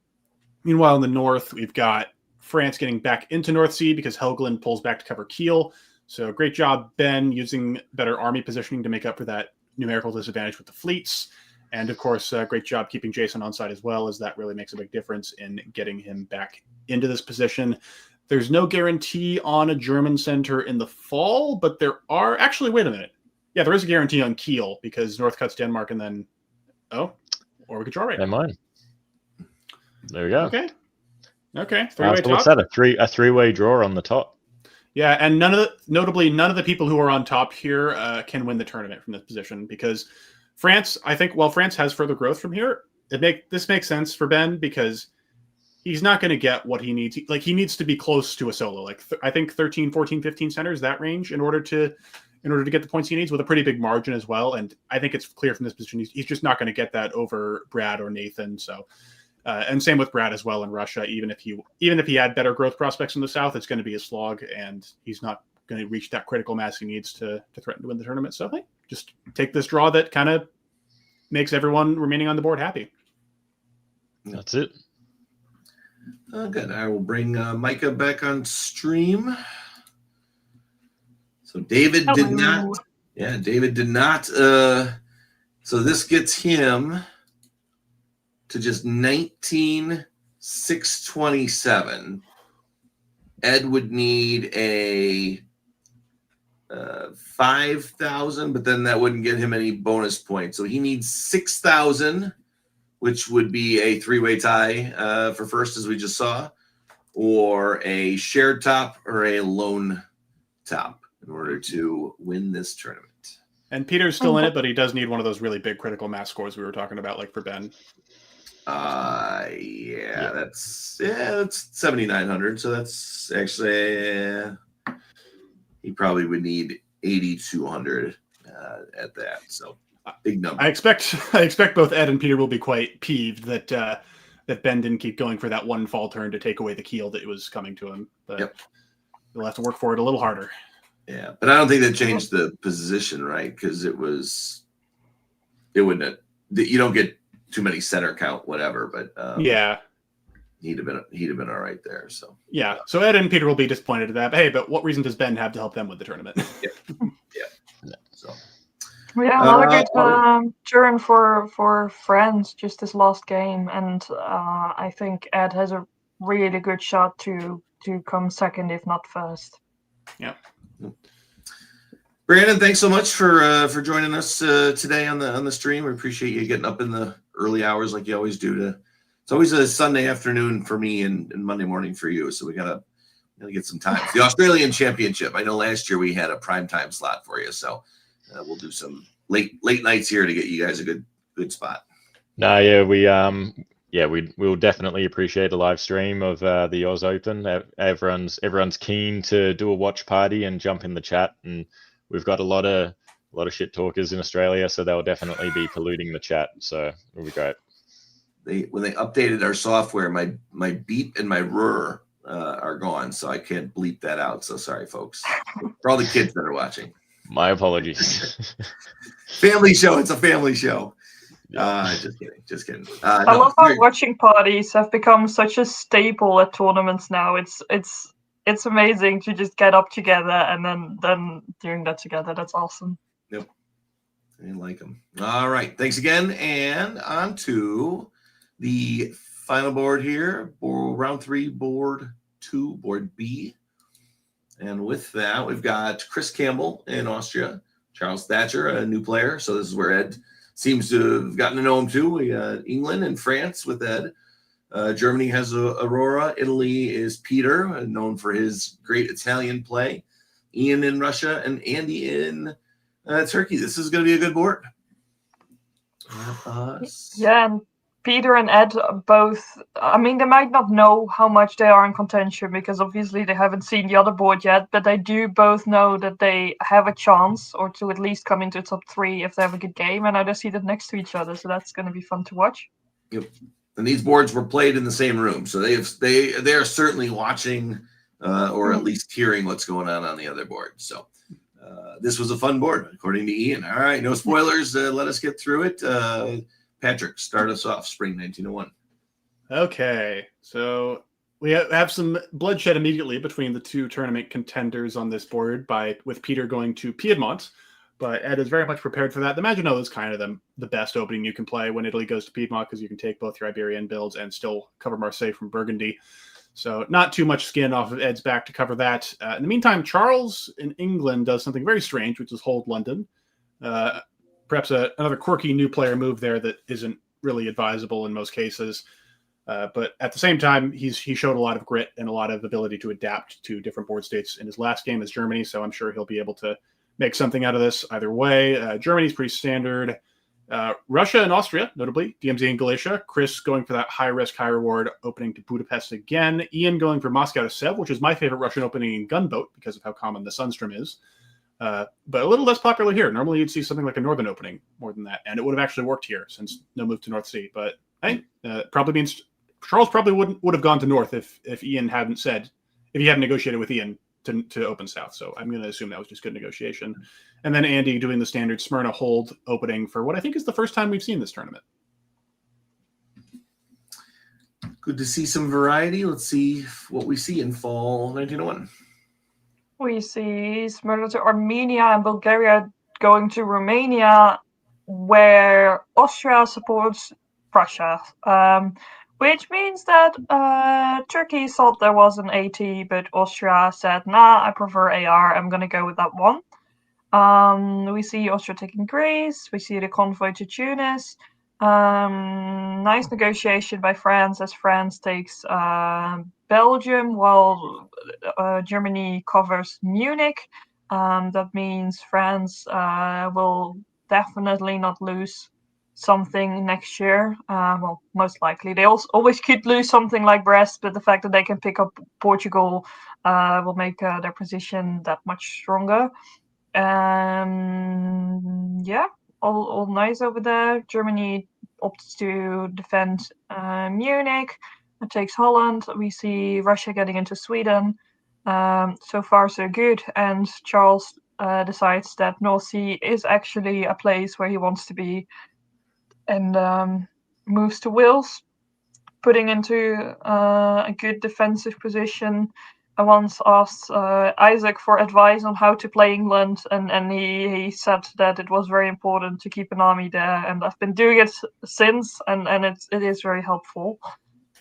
Meanwhile, in the north, we've got France getting back into North Sea because Helgeland pulls back to cover Kiel. So great job, Ben, using better army positioning to make up for that numerical disadvantage with the fleets. And of course, great job keeping Jason on side as well, as that really makes a big difference in getting him back into this position. There's no guarantee on a German center in the fall, but there are actually, wait a minute. Yeah, there is a guarantee on Kiel because North cuts Denmark and then or we could draw right now. Mine. There we go. Okay. Three-way top. What's that? A three-way draw on the top. Yeah, and notably none of the people who are on top here can win the tournament from this position because France, I think, while France has further growth from here, this makes sense for Ben because he's not going to get what he needs. He needs to be close to a solo. I think 13, 14, 15 centers, that range, in order to get the points he needs with a pretty big margin as well. And I think it's clear from this position he's just not going to get that over Brad or Nathan. So, and same with Brad as well in Russia. Even if he had better growth prospects in the south, it's going to be a slog, and he's not going to reach that critical mass he needs to threaten to win the tournament. So, hey, just take this draw that kind of makes everyone remaining on the board happy. That's it. Good. I will bring Micah back on stream. So David did not. Yeah, David did not. So this gets him to just 19,627. Ed would need a 5,000, but then that wouldn't get him any bonus points. So he needs 6,000, which would be a three-way tie for first, as we just saw, or a shared top or a lone top. in order to win this tournament. And Peter's still in it, but he does need one of those really big critical mass scores we were talking about, like for Ben. That's 7,900. So that's actually he probably would need 8,200 at that. So big number. I expect both Ed and Peter will be quite peeved that that Ben didn't keep going for that one fall turn to take away the keel that was coming to him. But he'll have to work for it a little harder. Yeah, but I don't think that changed the position, right? Because it wouldn't have, you don't get too many center count, whatever. But he'd have been all right there. So so Ed and Peter will be disappointed at that. But hey, but what reason does Ben have to help them with the tournament? So another good turn for France just this last game, and I think Ed has a really good shot to come second, if not first. Yeah. Brandon, thanks so much for joining us today on the stream. We appreciate you getting up in the early hours like you always do. It's always a Sunday afternoon for me and Monday morning for you, so we gotta get some time. The Australian Championship. I know last year we had a prime time slot for you, so we'll do some late nights here to get you guys a good spot. No, we'll definitely appreciate a live stream of the Oz Open. Everyone's keen to do a watch party and jump in the chat, and we've got a lot of shit talkers in Australia, so they'll definitely be polluting the chat. So it'll be great. When they updated our software, my beep and my rrr are gone, so I can't bleep that out. So sorry, folks, for all the kids that are watching. My apologies. Family show. It's a family show. Just kidding. I love how watching parties have become such a staple at tournaments now. It's amazing to just get up together and then doing that together. That's awesome. Yep. I like them. All right. Thanks again. And on to the final board here. Round 3, board 2, board B. And with that, we've got Chris Campbell in Austria, Charles Thatcher, a new player. So this is where Ed seems to have gotten to know him too. We got England and France with Ed. Germany has Aurora. Italy is Peter, known for his great Italian play. Ian in Russia and Andy in Turkey. This is going to be a good board. And Peter and Ed both, I mean, they might not know how much they are in contention because obviously they haven't seen the other board yet, but they do both know that they have a chance or to at least come into top 3 if they have a good game, and now they see that next to each other, so that's going to be fun to watch. Yep. And these boards were played in the same room, so they are certainly watching or at least hearing what's going on the other board. So this was a fun board, according to Ian. All right, no spoilers. Let us get through it. Patrick, start us off, Spring 1901. Okay, so we have some bloodshed immediately between the two tournament contenders on this board, with Peter going to Piedmont, but Ed is very much prepared for that. The Maginot is kind of the best opening you can play when Italy goes to Piedmont because you can take both your Iberian builds and still cover Marseille from Burgundy. So not too much skin off of Ed's back to cover that. In the meantime, Charles in England does something very strange, which is hold London. Perhaps another quirky new player move there that isn't really advisable in most cases. But at the same time, he showed a lot of grit and a lot of ability to adapt to different board states in his last game as Germany, so I'm sure he'll be able to make something out of this either way. Germany's pretty standard. Russia and Austria, notably, DMZ and Galicia. Chris going for that high-risk, high-reward opening to Budapest again. Ian going for Moscow to Sev, which is my favorite Russian opening in Gunboat because of how common the Sunstrom is. But a little less popular here. Normally you'd see something like a Northern opening more than that, and it would have actually worked here since no move to North Sea. But hey, probably means Charles probably would have gone to North if Ian hadn't said, if he hadn't negotiated with Ian to open South. So I'm going to assume that was just good negotiation. And then Andy doing the standard Smyrna hold opening for what I think is the first time we've seen this tournament. Good to see some variety. Let's see what we see in fall 1901. We see Smyrna to Armenia and Bulgaria going to Romania, where Austria supports Prussia, which means that Turkey thought there was an AT, but Austria said, nah, I prefer AR, I'm going to go with that one. We see Austria taking Greece, we see the convoy to Tunis. Nice negotiation by France as France takes Belgium while Germany covers Munich. That means France will definitely not lose something next year. Well, most likely. They also always could lose something like Brest, but the fact that they can pick up Portugal will make their position that much stronger. Yeah, all nice over there. Germany opts to defend Munich. It takes Holland. We see Russia getting into Sweden. So far, so good. And Charles decides that North Sea is actually a place where he wants to be, and moves to Wales, putting into a good defensive position. I once asked Isaac for advice on how to play England, and he said that it was very important to keep an army there, and I've been doing it since, and it is very helpful.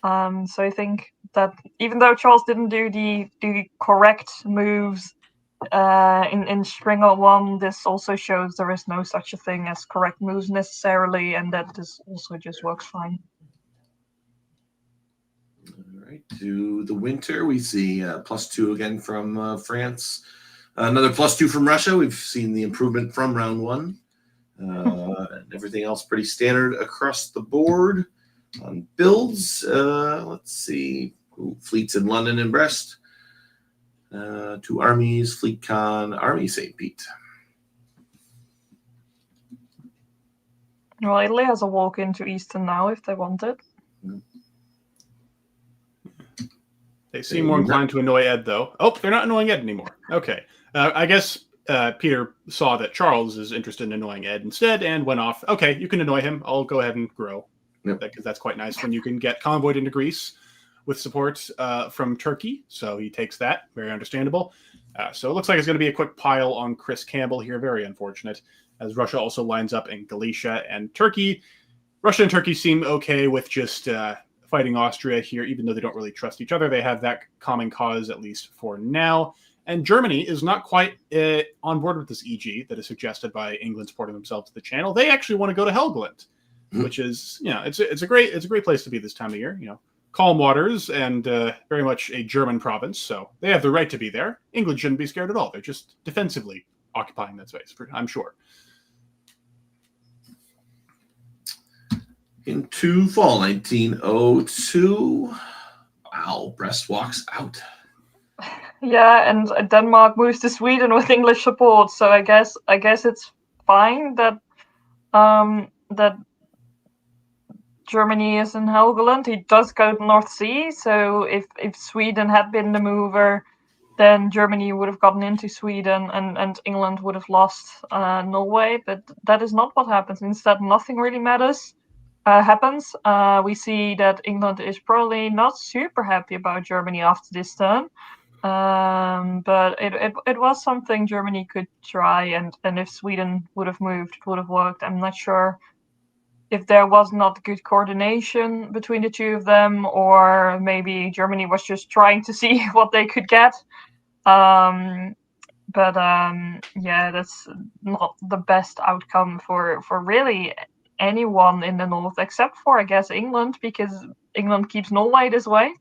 So I think that even though Charles didn't do the correct moves in Stringer 1, this also shows there is no such a thing as correct moves necessarily, and that this also just works fine. All right, to the winter, we see +2 again from France. Another +2 from Russia. We've seen the improvement from round 1. And everything else pretty standard across the board. On builds, let's see. Ooh, fleets in London and Brest. 2 armies, Fleet Con, Army St. Pete. Well, Italy has a walk into Eastern now if they want it. They seem more inclined to annoy Ed, though. Oh, they're not annoying Ed anymore. Okay. I guess Peter saw that Charles is interested in annoying Ed instead and went off. Okay, you can annoy him. I'll go ahead and grow. Yep. Because that's quite nice when you can get convoyed into Greece with support from Turkey. So he takes that. Very understandable. So it looks like it's going to be a quick pile on Chris Campbell here. Very unfortunate, as Russia also lines up in Galicia and Turkey. Russia and Turkey seem okay with just fighting Austria here, even though they don't really trust each other. They have that common cause, at least for now. And Germany is not quite on board with this EG that is suggested by England supporting themselves to the channel. They actually want to go to Helgoland, which is, it's a great place to be this time of year. Calm waters and very much a German province, so they have the right to be there. England shouldn't be scared at all. They're just defensively occupying that space, I'm sure. Into fall 1902. Wow, Brest walks out. Yeah, and Denmark moves to Sweden with English support. So I guess it's fine that that Germany is in Helgoland. He does go to North Sea. So if Sweden had been the mover, then Germany would have gotten into Sweden and England would have lost Norway. But that is not what happens. Instead, nothing really happens. We see that England is probably not super happy about Germany after this turn. But it was something Germany could try, and if Sweden would have moved, it would have worked. I'm not sure if there was not good coordination between the two of them, or maybe Germany was just trying to see what they could get. Yeah, that's not the best outcome for really anyone in the north, except for, I guess, England, because England keeps Norway this way.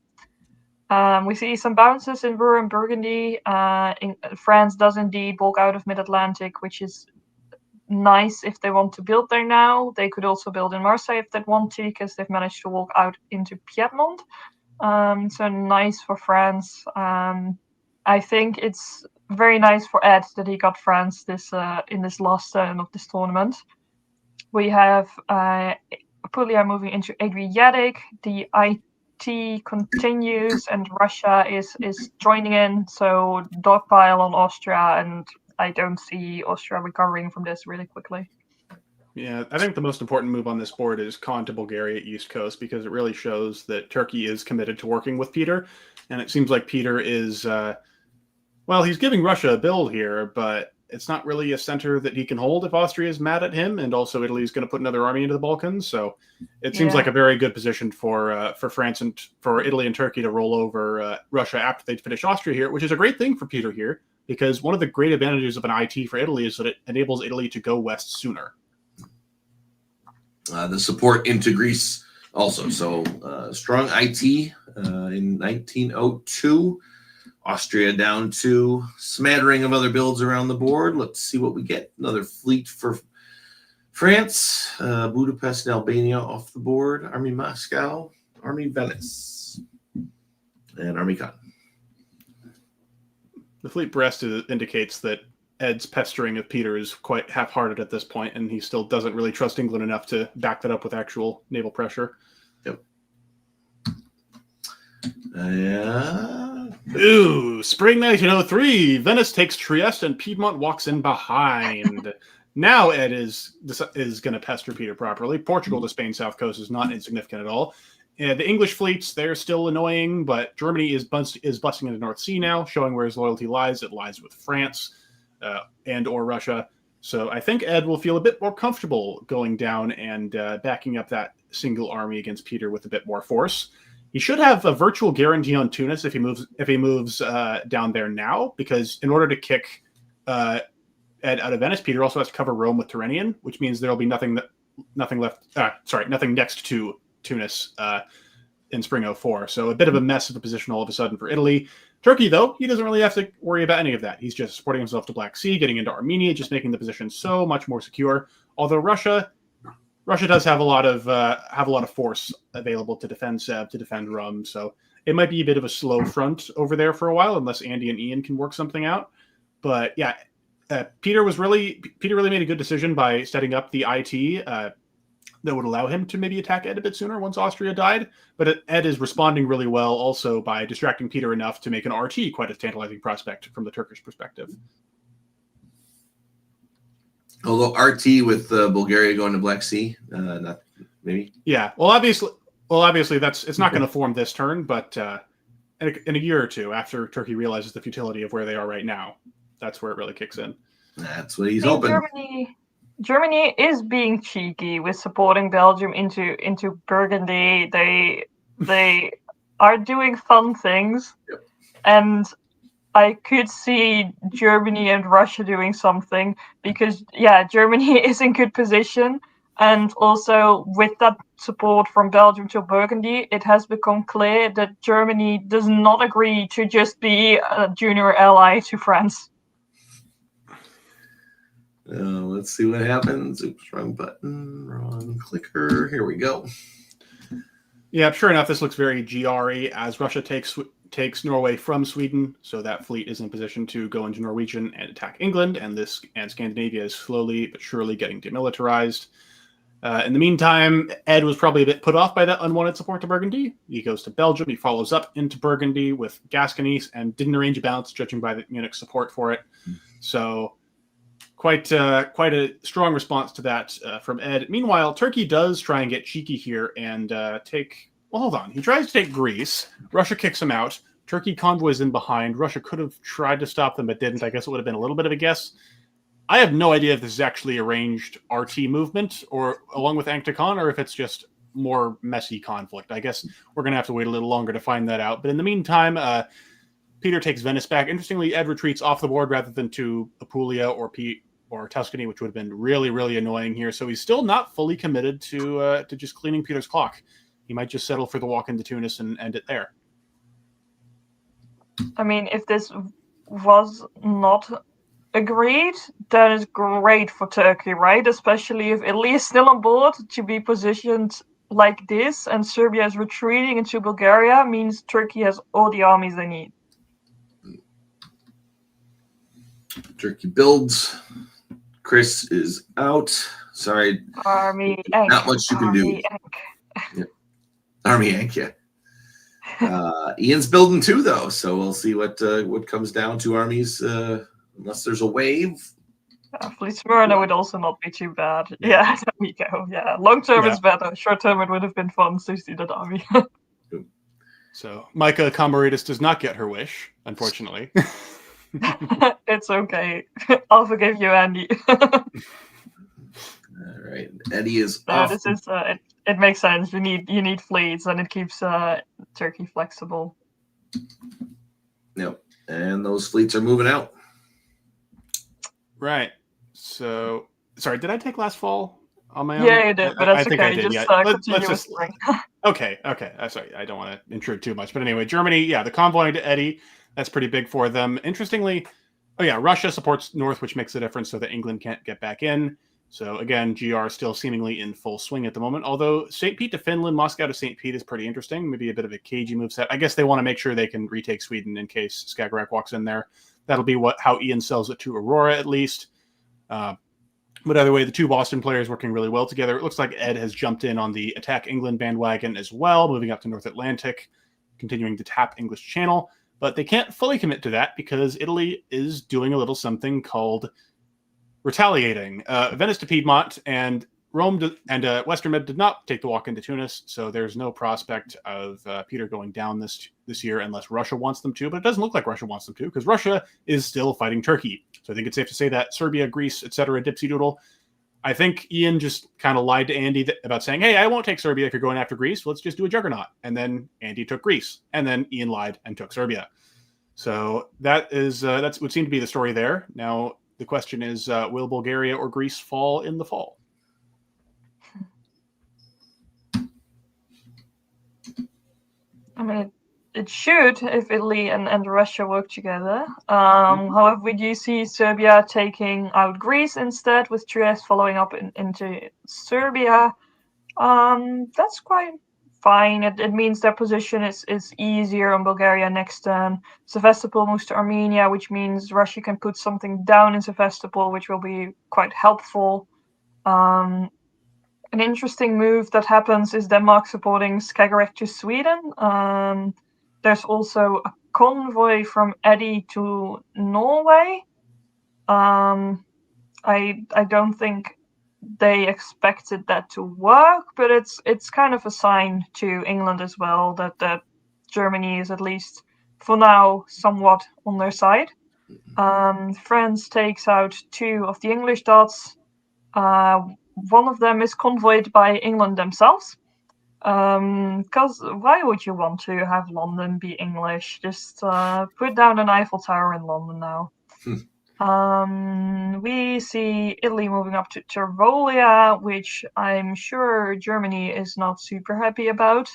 We see some bounces in Ruhr and Burgundy. France does indeed bulk out of Mid-Atlantic, which is nice if they want to build there now. They could also build in Marseille if they want to, because they've managed to walk out into Piedmont. So nice for France. I think it's very nice for Ed that he got France in this last turn of this tournament. We have Apulia moving into Adriatic. The IT continues, and Russia is joining in. So dogpile on Austria, and I don't see Austria recovering from this really quickly. Yeah, I think the most important move on this board is Khan to Bulgaria East Coast, because it really shows that Turkey is committed to working with Peter. And it seems like Peter is, he's giving Russia a build here, but it's not really a center that he can hold if Austria is mad at him. And also Italy is going to put another army into the Balkans. So it seems like a very good position for France and for Italy and Turkey to roll over Russia after they finish Austria here, which is a great thing for Peter here, because one of the great advantages of an IT for Italy is that it enables Italy to go west sooner. The support into Greece also. So strong IT in 1902. Austria down to smattering of other builds around the board. Let's see what we get. Another fleet for France, Budapest and Albania off the board. Army Moscow, Army Venice, and Army Con. The fleet breast indicates that Ed's pestering of Peter is quite half-hearted at this point, and he still doesn't really trust England enough to back that up with actual naval pressure. Yep. Ooh, spring 1903. Venice takes Trieste, and Piedmont walks in behind. Now Ed is going to pester Peter properly. Portugal to Spain south coast is not insignificant at all. The English fleets, they're still annoying, but Germany is busting into North Sea now, showing where his loyalty lies. It lies with France and or Russia. So I think Ed will feel a bit more comfortable going down and backing up that single army against Peter with a bit more force. He should have a virtual guarantee on Tunis if he moves down there now, because in order to kick Ed out of Venice, Peter also has to cover Rome with Tyrrhenian, which means there'll be nothing next to Tunis in spring 04. So a bit of a mess of a position all of a sudden for Italy. Turkey, though, he doesn't really have to worry about any of that. He's just supporting himself to Black Sea, getting into Armenia, just making the position so much more secure. Although Russia does have a lot of force available to defend Seb, to defend Rum. So it might be a bit of a slow front over there for a while, unless Andy and Ian can work something out. But yeah, Peter really made a good decision by setting up the IT that would allow him to maybe attack Ed a bit sooner once Austria died. But Ed is responding really well also by distracting Peter enough to make an RT quite a tantalizing prospect from the Turkish perspective. Although RT with Bulgaria going to Black Sea, not maybe. Yeah, well, obviously, it's not going to form this turn, but in a year or two after Turkey realizes the futility of where they are right now, that's where it really kicks in. That's what he's hoping. Germany is being cheeky with supporting Belgium into Burgundy. They are doing fun things, yep. And I could see Germany and Russia doing something because, yeah, Germany is in good position. And also with that support from Belgium to Burgundy, it has become clear that Germany does not agree to just be a junior ally to France. Let's see what happens. Oops, wrong button, wrong clicker. Here we go. Yeah, sure enough, this looks very GRE as Russia takes Norway from Sweden, so that fleet is in position to go into Norwegian and attack England, and Scandinavia is slowly but surely getting demilitarized. In the meantime, Ed was probably a bit put off by that unwanted support to Burgundy. He goes to Belgium, he follows up into Burgundy with Gascony, and didn't arrange a balance, judging by the Munich support for it. So quite a strong response to that from Ed. Meanwhile, Turkey does try and get cheeky here and take... Well, hold on. He tries to take Greece. Russia kicks him out. Turkey convoys in behind. Russia could have tried to stop them, but didn't. I guess it would have been a little bit of a guess. I have no idea if this is actually arranged RT movement or along with Ankh to Khan, or if it's just more messy conflict. I guess we're going to have to wait a little longer to find that out. But in the meantime, Peter takes Venice back. Interestingly, Ed retreats off the board rather than to Apulia or Tuscany, which would have been really, really annoying here. So he's still not fully committed to just cleaning Peter's clock. He might just settle for the walk into Tunis and end it there. I mean, if this was not agreed, that is great for Turkey, right? Especially if Italy is still on board. To be positioned like this and Serbia is retreating into Bulgaria means Turkey has all the armies they need. Turkey builds. Chris is out. Sorry. Army Yank. Not much you can do. Yep. Army Yank, yeah. Ian's building too, though, so we'll see what comes down to armies, unless there's a wave. Fleet Smyrna would also not be too bad. Yeah, there we go. Yeah, long term is better. Short term it would have been fun to see that army. So Micah Camaraderie does not get her wish, unfortunately. It's okay. I'll forgive you, Andy. All right, Eddie is off. This is it makes sense. You need fleets, and it keeps Turkey flexible. Yep, and those fleets are moving out. Right. So, sorry, did I take last fall on my own? Yeah, you did, but that's okay. I did, just let's just Okay. Sorry, I don't want to intrude too much, but anyway, Germany. Yeah, the convoy to Eddie. That's pretty big for them. Interestingly, Russia supports North, which makes a difference so that England can't get back in. So again, GR still seemingly in full swing at the moment. Although St. Pete to Finland, Moscow to St. Pete is pretty interesting. Maybe a bit of a cagey moveset. I guess they want to make sure they can retake Sweden in case Skagerrak walks in there. That'll be how Ian sells it to Aurora at least. But either way, the two Boston players working really well together. It looks like Ed has jumped in on the Attack England bandwagon as well, moving up to North Atlantic, continuing to tap English Channel. But they can't fully commit to that because Italy is doing a little something called retaliating. Venice to Piedmont and Rome and Western Med did not take the walk into Tunis, so there's no prospect of Peter going down this year unless Russia wants them to, but it doesn't look like Russia wants them to because Russia is still fighting Turkey. So I think it's safe to say that Serbia, Greece, etc., dipsy doodle. I think Ian just kind of lied to Andy about saying, hey, I won't take Serbia if you're going after Greece. Let's just do a juggernaut. And then Andy took Greece. And then Ian lied and took Serbia. So that's would seem to be the story there. Now, the question is, will Bulgaria or Greece fall in the fall? I mean, it should if Italy and Russia work together. However, we do see Serbia taking out Greece instead, with Trieste following up into Serbia. That's quite fine. It means their position is easier on Bulgaria next turn. Sevastopol moves to Armenia, which means Russia can put something down in Sevastopol, which will be quite helpful. An interesting move that happens is Denmark supporting Skagerrak to Sweden. There's also a convoy from Eddie to Norway. I don't think they expected that to work, but it's kind of a sign to England as well that Germany is, at least for now, somewhat on their side. France takes out two of the English dots. One of them is convoyed by England themselves. Because why would you want to have London be English? Just put down an Eiffel Tower in London now. We see Italy moving up to Tyrolia, which I'm sure Germany is not super happy about.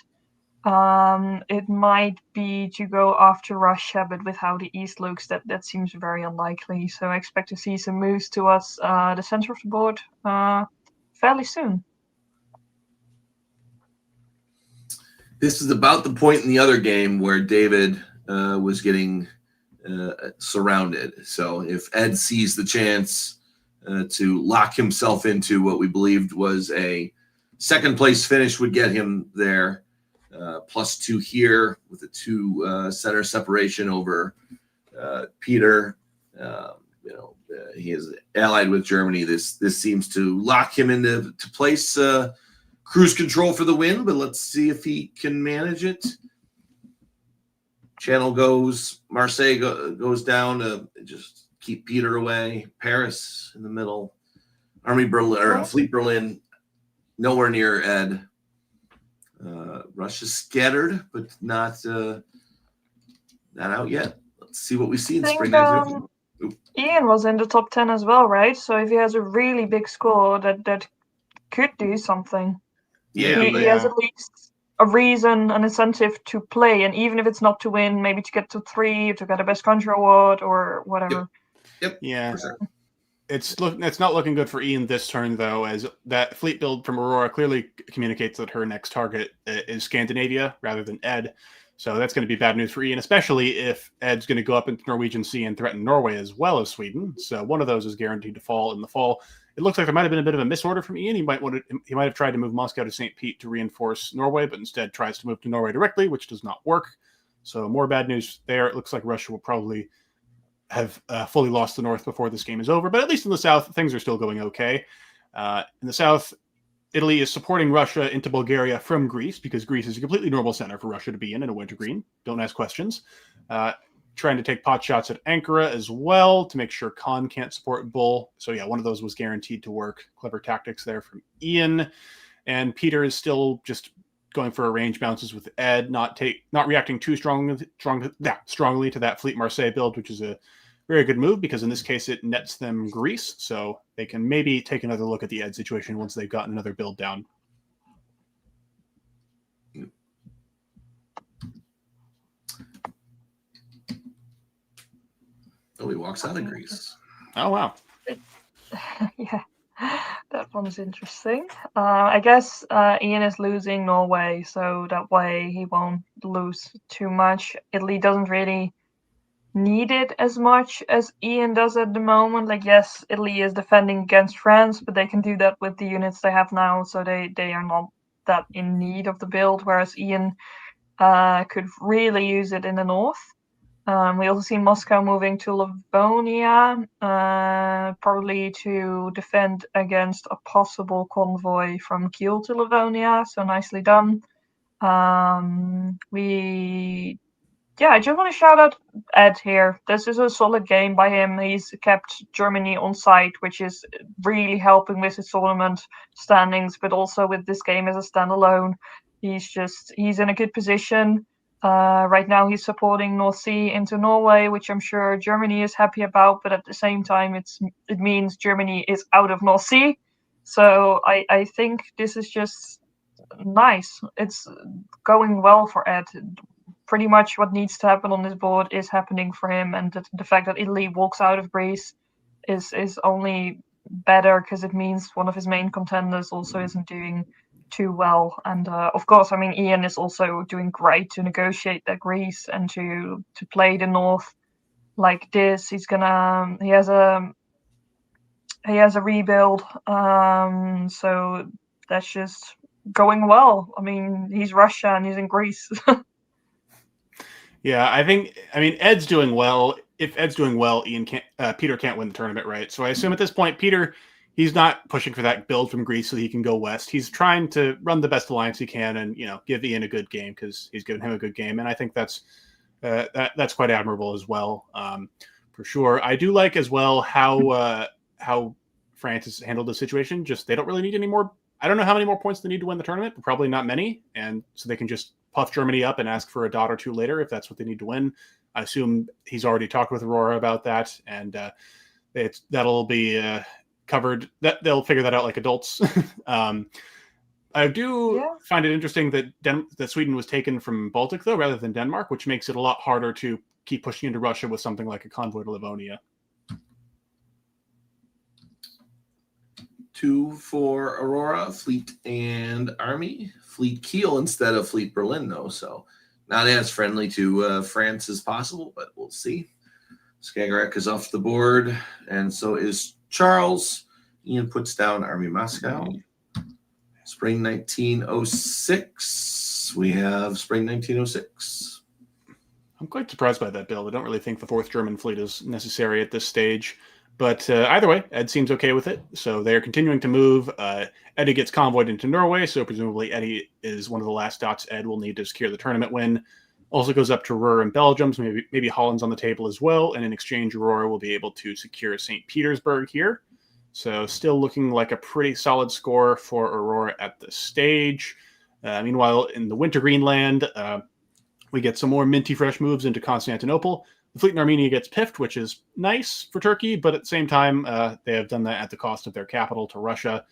It might be to go after Russia, but with how the East looks, that seems very unlikely. So I expect to see some moves towards the center of the board fairly soon. This is about the point in the other game where David was getting surrounded. So if Ed sees the chance to lock himself into what we believed was a second place finish would get him there, +2 here with a 2 center separation over Peter. He is allied with Germany. This seems to lock him into place. Cruise control for the win, but let's see if he can manage it. Channel goes, Marseille goes down to just keep Peter away. Paris in the middle. Army Berlin, or Fleet Berlin, nowhere near Ed. Russia's scattered, but not out yet. Let's see what we see in spring. Ian was in the top 10 as well, right? So if he has a really big score, that could do something. Yeah, he has at least a reason, an incentive to play, and even if it's not to win, maybe to get to 3, to get a best country award or whatever. Yep. Yeah. For sure. It's not looking good for Ian this turn, though, as that fleet build from Aurora clearly communicates that her next target is Scandinavia rather than Ed. So that's going to be bad news for Ian, especially if Ed's going to go up into Norwegian Sea and threaten Norway as well as Sweden. So one of those is guaranteed to fall in the fall. It looks like there might have been a bit of a misorder from Ian. He might have tried to move Moscow to St. Pete to reinforce Norway, but instead tries to move to Norway directly, which does not work. So more bad news there. It looks like Russia will probably have fully lost the north before this game is over. But at least in the south, things are still going okay. In the south, Italy is supporting Russia into Bulgaria from Greece because Greece is a completely normal center for Russia to be in a wintergreen. Don't ask questions. Trying to take pot shots at Ankara as well to make sure Khan can't support Bull. So yeah, one of those was guaranteed to work. Clever tactics there from Ian. And Peter is still just going for range bounces with Ed, not reacting too strongly to that Fleet Marseille build, which is a very good move because in this case it nets them Greece, so they can maybe take another look at the Ed situation once they've gotten another build down. he walks out of Greece. Oh, wow. Yeah, that one is interesting. I guess Ian is losing Norway, so that way he won't lose too much. Italy doesn't really need it as much as Ian does at the moment. Like, yes, Italy is defending against France, but they can do that with the units they have now, so they are not that in need of the build, whereas Ian could really use it in the north. We also see Moscow moving to Livonia, probably to defend against a possible convoy from Kiel to Livonia, so nicely done. I just want to shout out Ed here. This is a solid game by him. He's kept Germany on site, which is really helping with his tournament standings, but also with this game as a standalone. He's in a good position. Right now he's supporting North Sea into Norway, which I'm sure Germany is happy about, but at the same time it means Germany is out of North Sea. So I think this is just nice. It's going well for Ed. Pretty much what needs to happen on this board is happening for him, and the fact that Italy walks out of Greece is only better because it means one of his main contenders also isn't doing too well. And of course, I mean, Ian is also doing great to negotiate that Greece and to play the North like this. He has a rebuild, so that's just going well. I mean, he's Russia and he's in Greece. Yeah, I mean, Ed's doing well. If Ed's doing well, Peter can't win the tournament, right? So I assume at this point, Peter, he's not pushing for that build from Greece so he can go west. He's trying to run the best alliance he can and, give Ian a good game because he's given him a good game. And I think that's quite admirable as well, for sure. I do like as well how France has handled the situation. Just they don't really need any more. I don't know how many more points they need to win the tournament, but probably not many. And so they can just puff Germany up and ask for a dot or two later if that's what they need to win. I assume he's already talked with Aurora about that, and that'll be covered. That they'll figure that out like adults. I do find it interesting that Sweden was taken from Baltic though, rather than Denmark, which makes it a lot harder to keep pushing into Russia with something like a convoy to Livonia. 2 for Aurora, Fleet and Army. Fleet Kiel instead of Fleet Berlin, though, so not as friendly to France as possible, but we'll see. Skagerrak is off the board, and so is Charles. Ian puts down Army Moscow. Spring 1906. We have Spring 1906. I'm quite surprised by that build. I don't really think the 4th German fleet is necessary at this stage. But either way, Ed seems okay with it. So they're continuing to move. Eddie gets convoyed into Norway, so presumably Eddie is one of the last dots Ed will need to secure the tournament win. Also goes up to Ruhr and Belgium, so maybe Holland's on the table as well. And in exchange, Aurora will be able to secure St. Petersburg here. So still looking like a pretty solid score for Aurora at this stage. Meanwhile, in the Winter Greenland, we get some more minty fresh moves into Constantinople. The fleet in Armenia gets piffed, which is nice for Turkey, but at the same time, they have done that at the cost of their capital to Russia.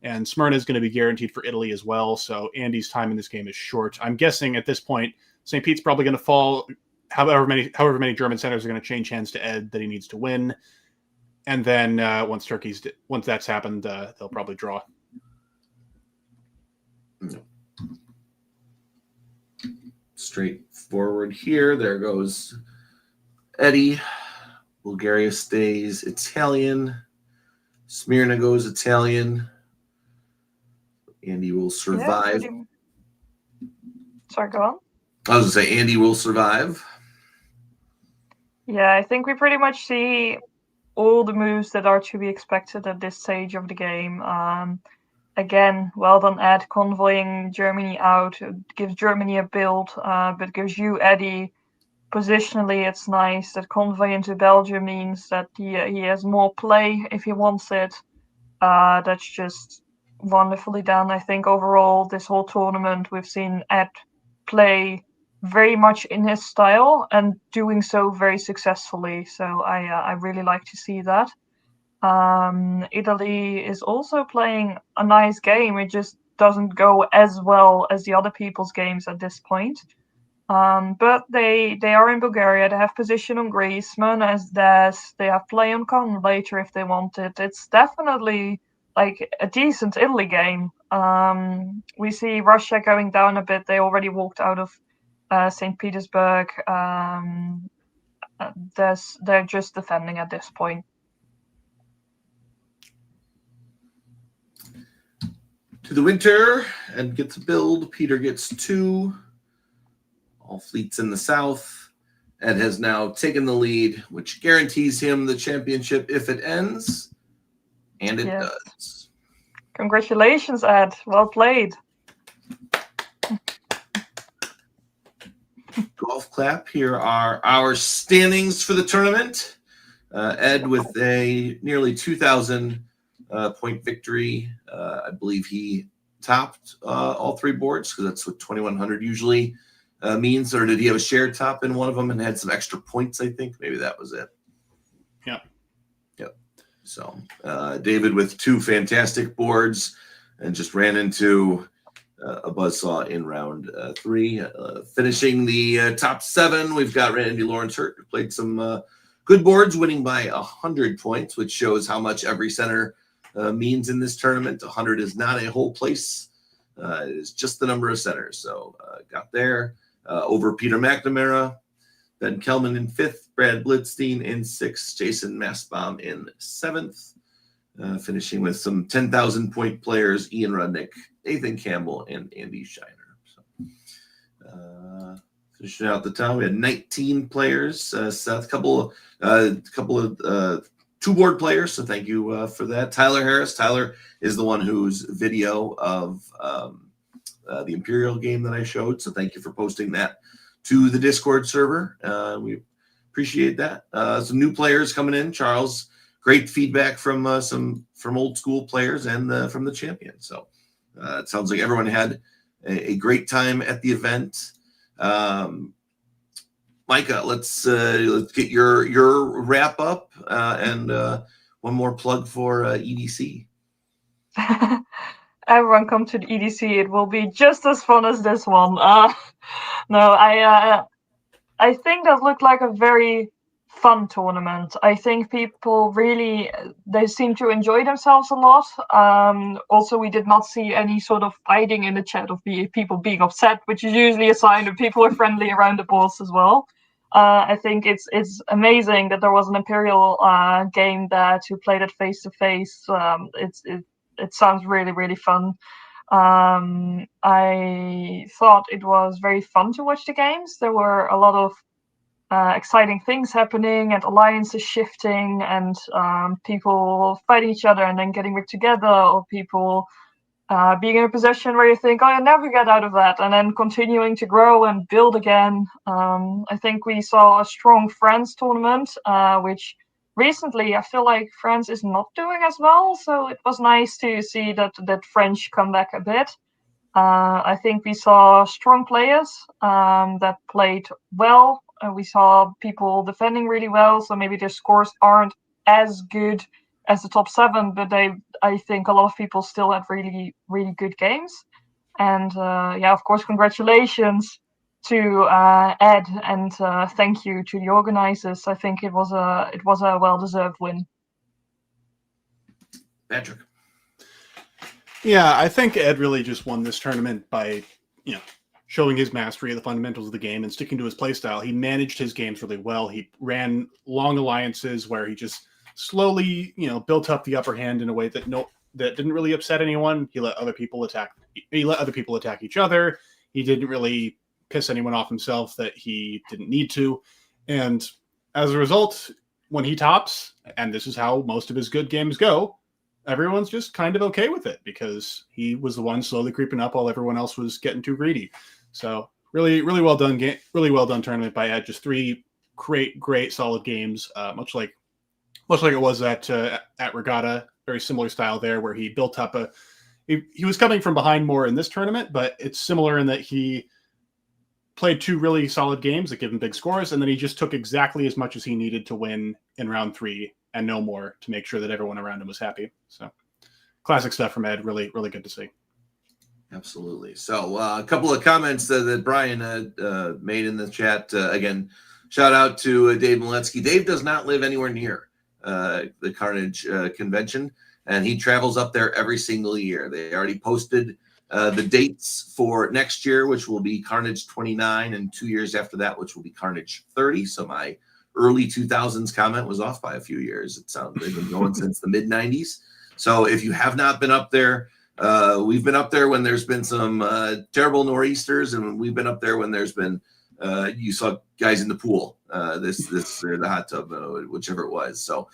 And Smyrna is going to be guaranteed for Italy as well, so Andy's time in this game is short. I'm guessing at this point, St. Pete's probably going to fall. However many German centers are going to change hands to Ed that he needs to win. And then once that's happened, they'll probably draw. Straightforward here. There goes Eddie. Bulgaria stays Italian. Smyrna goes Italian. Andy will survive. Sorry, go on. I was going to say Andy will survive. Yeah, I think we pretty much see all the moves that are to be expected at this stage of the game. Again, well done, Ed, convoying Germany out. It gives Germany a build, but gives you, Eddie, positionally, it's nice. That convoy into Belgium means that he has more play if he wants it. That's just wonderfully done. I think overall, this whole tournament, we've seen Ed play very much in his style and doing so very successfully. So I really like to see that. Italy is also playing a nice game. It just doesn't go as well as the other people's games at this point. But they are in Bulgaria. They have position on Greece, as Des. They have play on Con later if they want it. It's definitely like a decent Italy game. We see Russia going down a bit. They already walked out of St. Petersburg. They're just defending at this point. To the winter, Ed gets a build. Peter gets 2. All fleets in the south. Ed has now taken the lead, which guarantees him the championship if it ends. And it does. Congratulations, Ed. Well played. Golf clap. Here are our standings for the tournament. Ed with a nearly 2,000 point victory. I believe he topped all 3 boards because that's what 2,100 usually means. Or did he have a shared top in one of them and had some extra points? I think maybe that was it. Yeah. Yep. So David with 2 fantastic boards and just ran into a buzzsaw in round 3. Finishing the top 7, we've got Randy Lawrence Hurt, who played some good boards, winning by 100 points, which shows how much every center means in this tournament. 100 is not a whole place. It is just the number of centers. So got there over Peter McNamara, Ben Kelman in 5th, Brad Blitzstein in 6th, Jason Massbaum in 7th, finishing with some 10,000 point players, Ian Rudnick, Nathan Campbell, and Andy Shiner. So finishing out the town, we had 19 players. Seth, couple of 2 board players, so thank you for that. Tyler Harris. Tyler is the one whose video of the Imperial game that I showed, so thank you for posting that to the Discord server. We appreciate that. Some new players coming in. Charles, great feedback from old school players and from the champion. So it sounds like everyone had a great time at the event. Micah, let's get your wrap up and one more plug for EDC. Everyone come to the EDC. It will be just as fun as this one. No, I think that looked like a very fun tournament. I think people really, they seem to enjoy themselves a lot. Also, we did not see any sort of fighting in the chat of people being upset, which is usually a sign that people are friendly around the boards as well. I think it's amazing that there was an Imperial game there to play that face to face. It sounds really, really fun. I thought it was very fun to watch the games. There were a lot of exciting things happening and alliances shifting and people fighting each other and then getting back together, or people being in a position where you think, oh, you'll never get out of that, and then continuing to grow and build again. I think we saw a strong France tournament, which recently I feel like France is not doing as well, so it was nice to see that French come back a bit. I think we saw strong players that played well. We saw people defending really well, so maybe their scores aren't as good as the top 7, but I think a lot of people still had really, really good games. And of course, congratulations to Ed, and thank you to the organizers. I think it was a well-deserved win. Patrick. Yeah, I think Ed really just won this tournament by, showing his mastery of the fundamentals of the game and sticking to his play style. He managed his games really well. He ran long alliances where he just slowly, built up the upper hand in a way that didn't really upset anyone. He let other people attack each other. He didn't really piss anyone off himself that he didn't need to. And as a result, when he tops, and this is how most of his good games go, everyone's just kind of okay with it because he was the one slowly creeping up while everyone else was getting too greedy. So really, really well done game, really well done tournament by Ed. Just 3 great solid games, much like it was at Regatta. Very similar style there, where he built up he was coming from behind more in this tournament, but it's similar in that he played 2 really solid games that give him big scores, and then he just took exactly as much as he needed to win in round 3 and no more to make sure that everyone around him was happy. So classic stuff from Ed. Really, really good to see. Absolutely. So a couple of comments that Brian made in the chat. Again, shout out to Dave Maletsky. Dave does not live anywhere near the Carnage convention, and he travels up there every single year. They already posted the dates for next year, which will be Carnage 29, and 2 years after that, which will be Carnage 30. So my early 2000s comment was off by a few years. It sounds they've been going since the mid 90s. So if you have not been up there, we've been up there when there's been some terrible nor'easters, and we've been up there when there's been you saw guys in the pool, this or the hot tub, whichever it was. So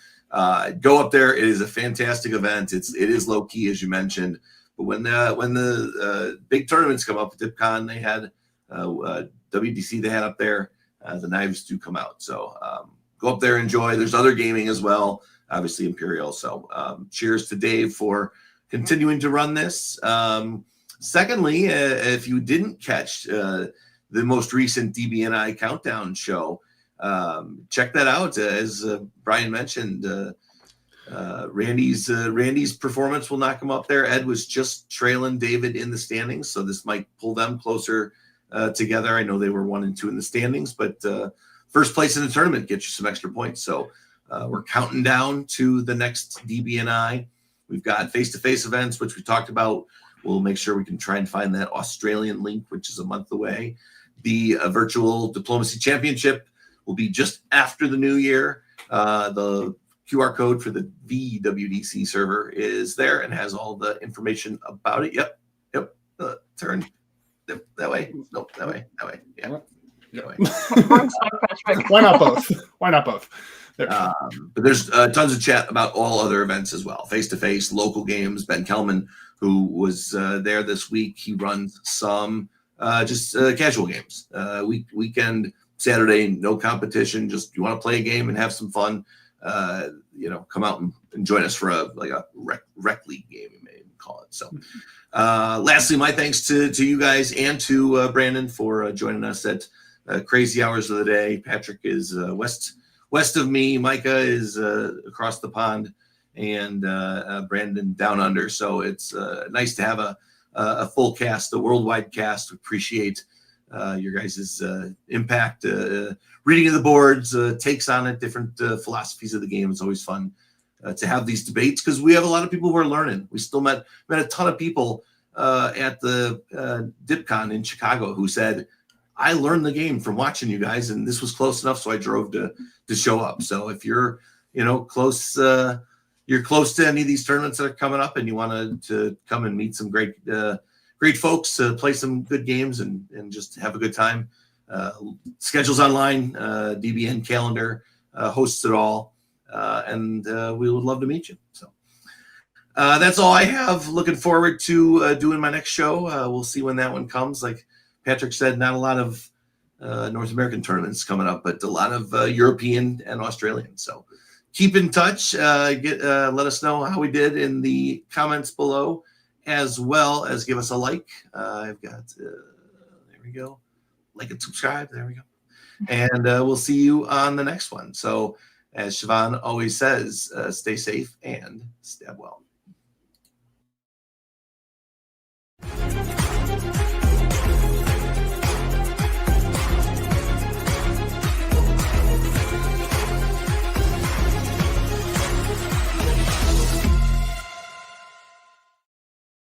go up there. It is a fantastic event. It is low key, as you mentioned, but when the big tournaments come up, DipCon they had WDC they had up there. The knives do come out. So go up there, enjoy. There's other gaming as well, obviously Imperial. So cheers to Dave for continuing to run this. Secondly, if you didn't catch the most recent DBNI countdown show, check that out. As Brian mentioned, Randy's performance will knock him up there. Ed was just trailing David in the standings, so this might pull them closer together. I know they were 1 and 2 in the standings, but first place in the tournament gets you some extra points. So we're counting down to the next DBNI. We've got face-to-face events, which we talked about. We'll make sure we can try and find that Australian link, which is a month away. The virtual diplomacy championship will be just after the new year. The QR code for the VWDC server is there and has all the information about it. Yep. Turn that way. Nope, that way. Yeah. That way. Why not both? Why not both? But there's tons of chat about all other events as well. Face-to-face, local games. Ben Kelman, who was there this week, he runs some just casual games. Weekend, Saturday, no competition. Just you want to play a game and have some fun. Come out and join us for a rec league game, you may call it. So lastly, my thanks to you guys and to Brandon for joining us at crazy hours of the day. Patrick is west of me. Micah is across the pond, and Brandon down under. So it's nice to have a full cast, a worldwide cast. We appreciate your guys' impact, reading of the boards, takes on it, different philosophies of the game. It's always fun to have these debates because we have a lot of people who are learning. We still met a ton of people at the DipCon in Chicago who said, I learned the game from watching you guys, and this was close enough, so I drove to show up. So if you're, close, you're close to any of these tournaments that are coming up, and you want to come and meet some great folks, play some good games, and just have a good time. Schedules online, DBN calendar hosts it all, and we would love to meet you. So that's all I have. Looking forward to doing my next show. We'll see when that one comes. Like Patrick said, not a lot of North American tournaments coming up, but a lot of European and Australian. So keep in touch. Let us know how we did in the comments below, as well as give us a like. I've got, there we go. Like and subscribe. There we go. And we'll see you on the next one. So as Siobhan always says, stay safe and stab well.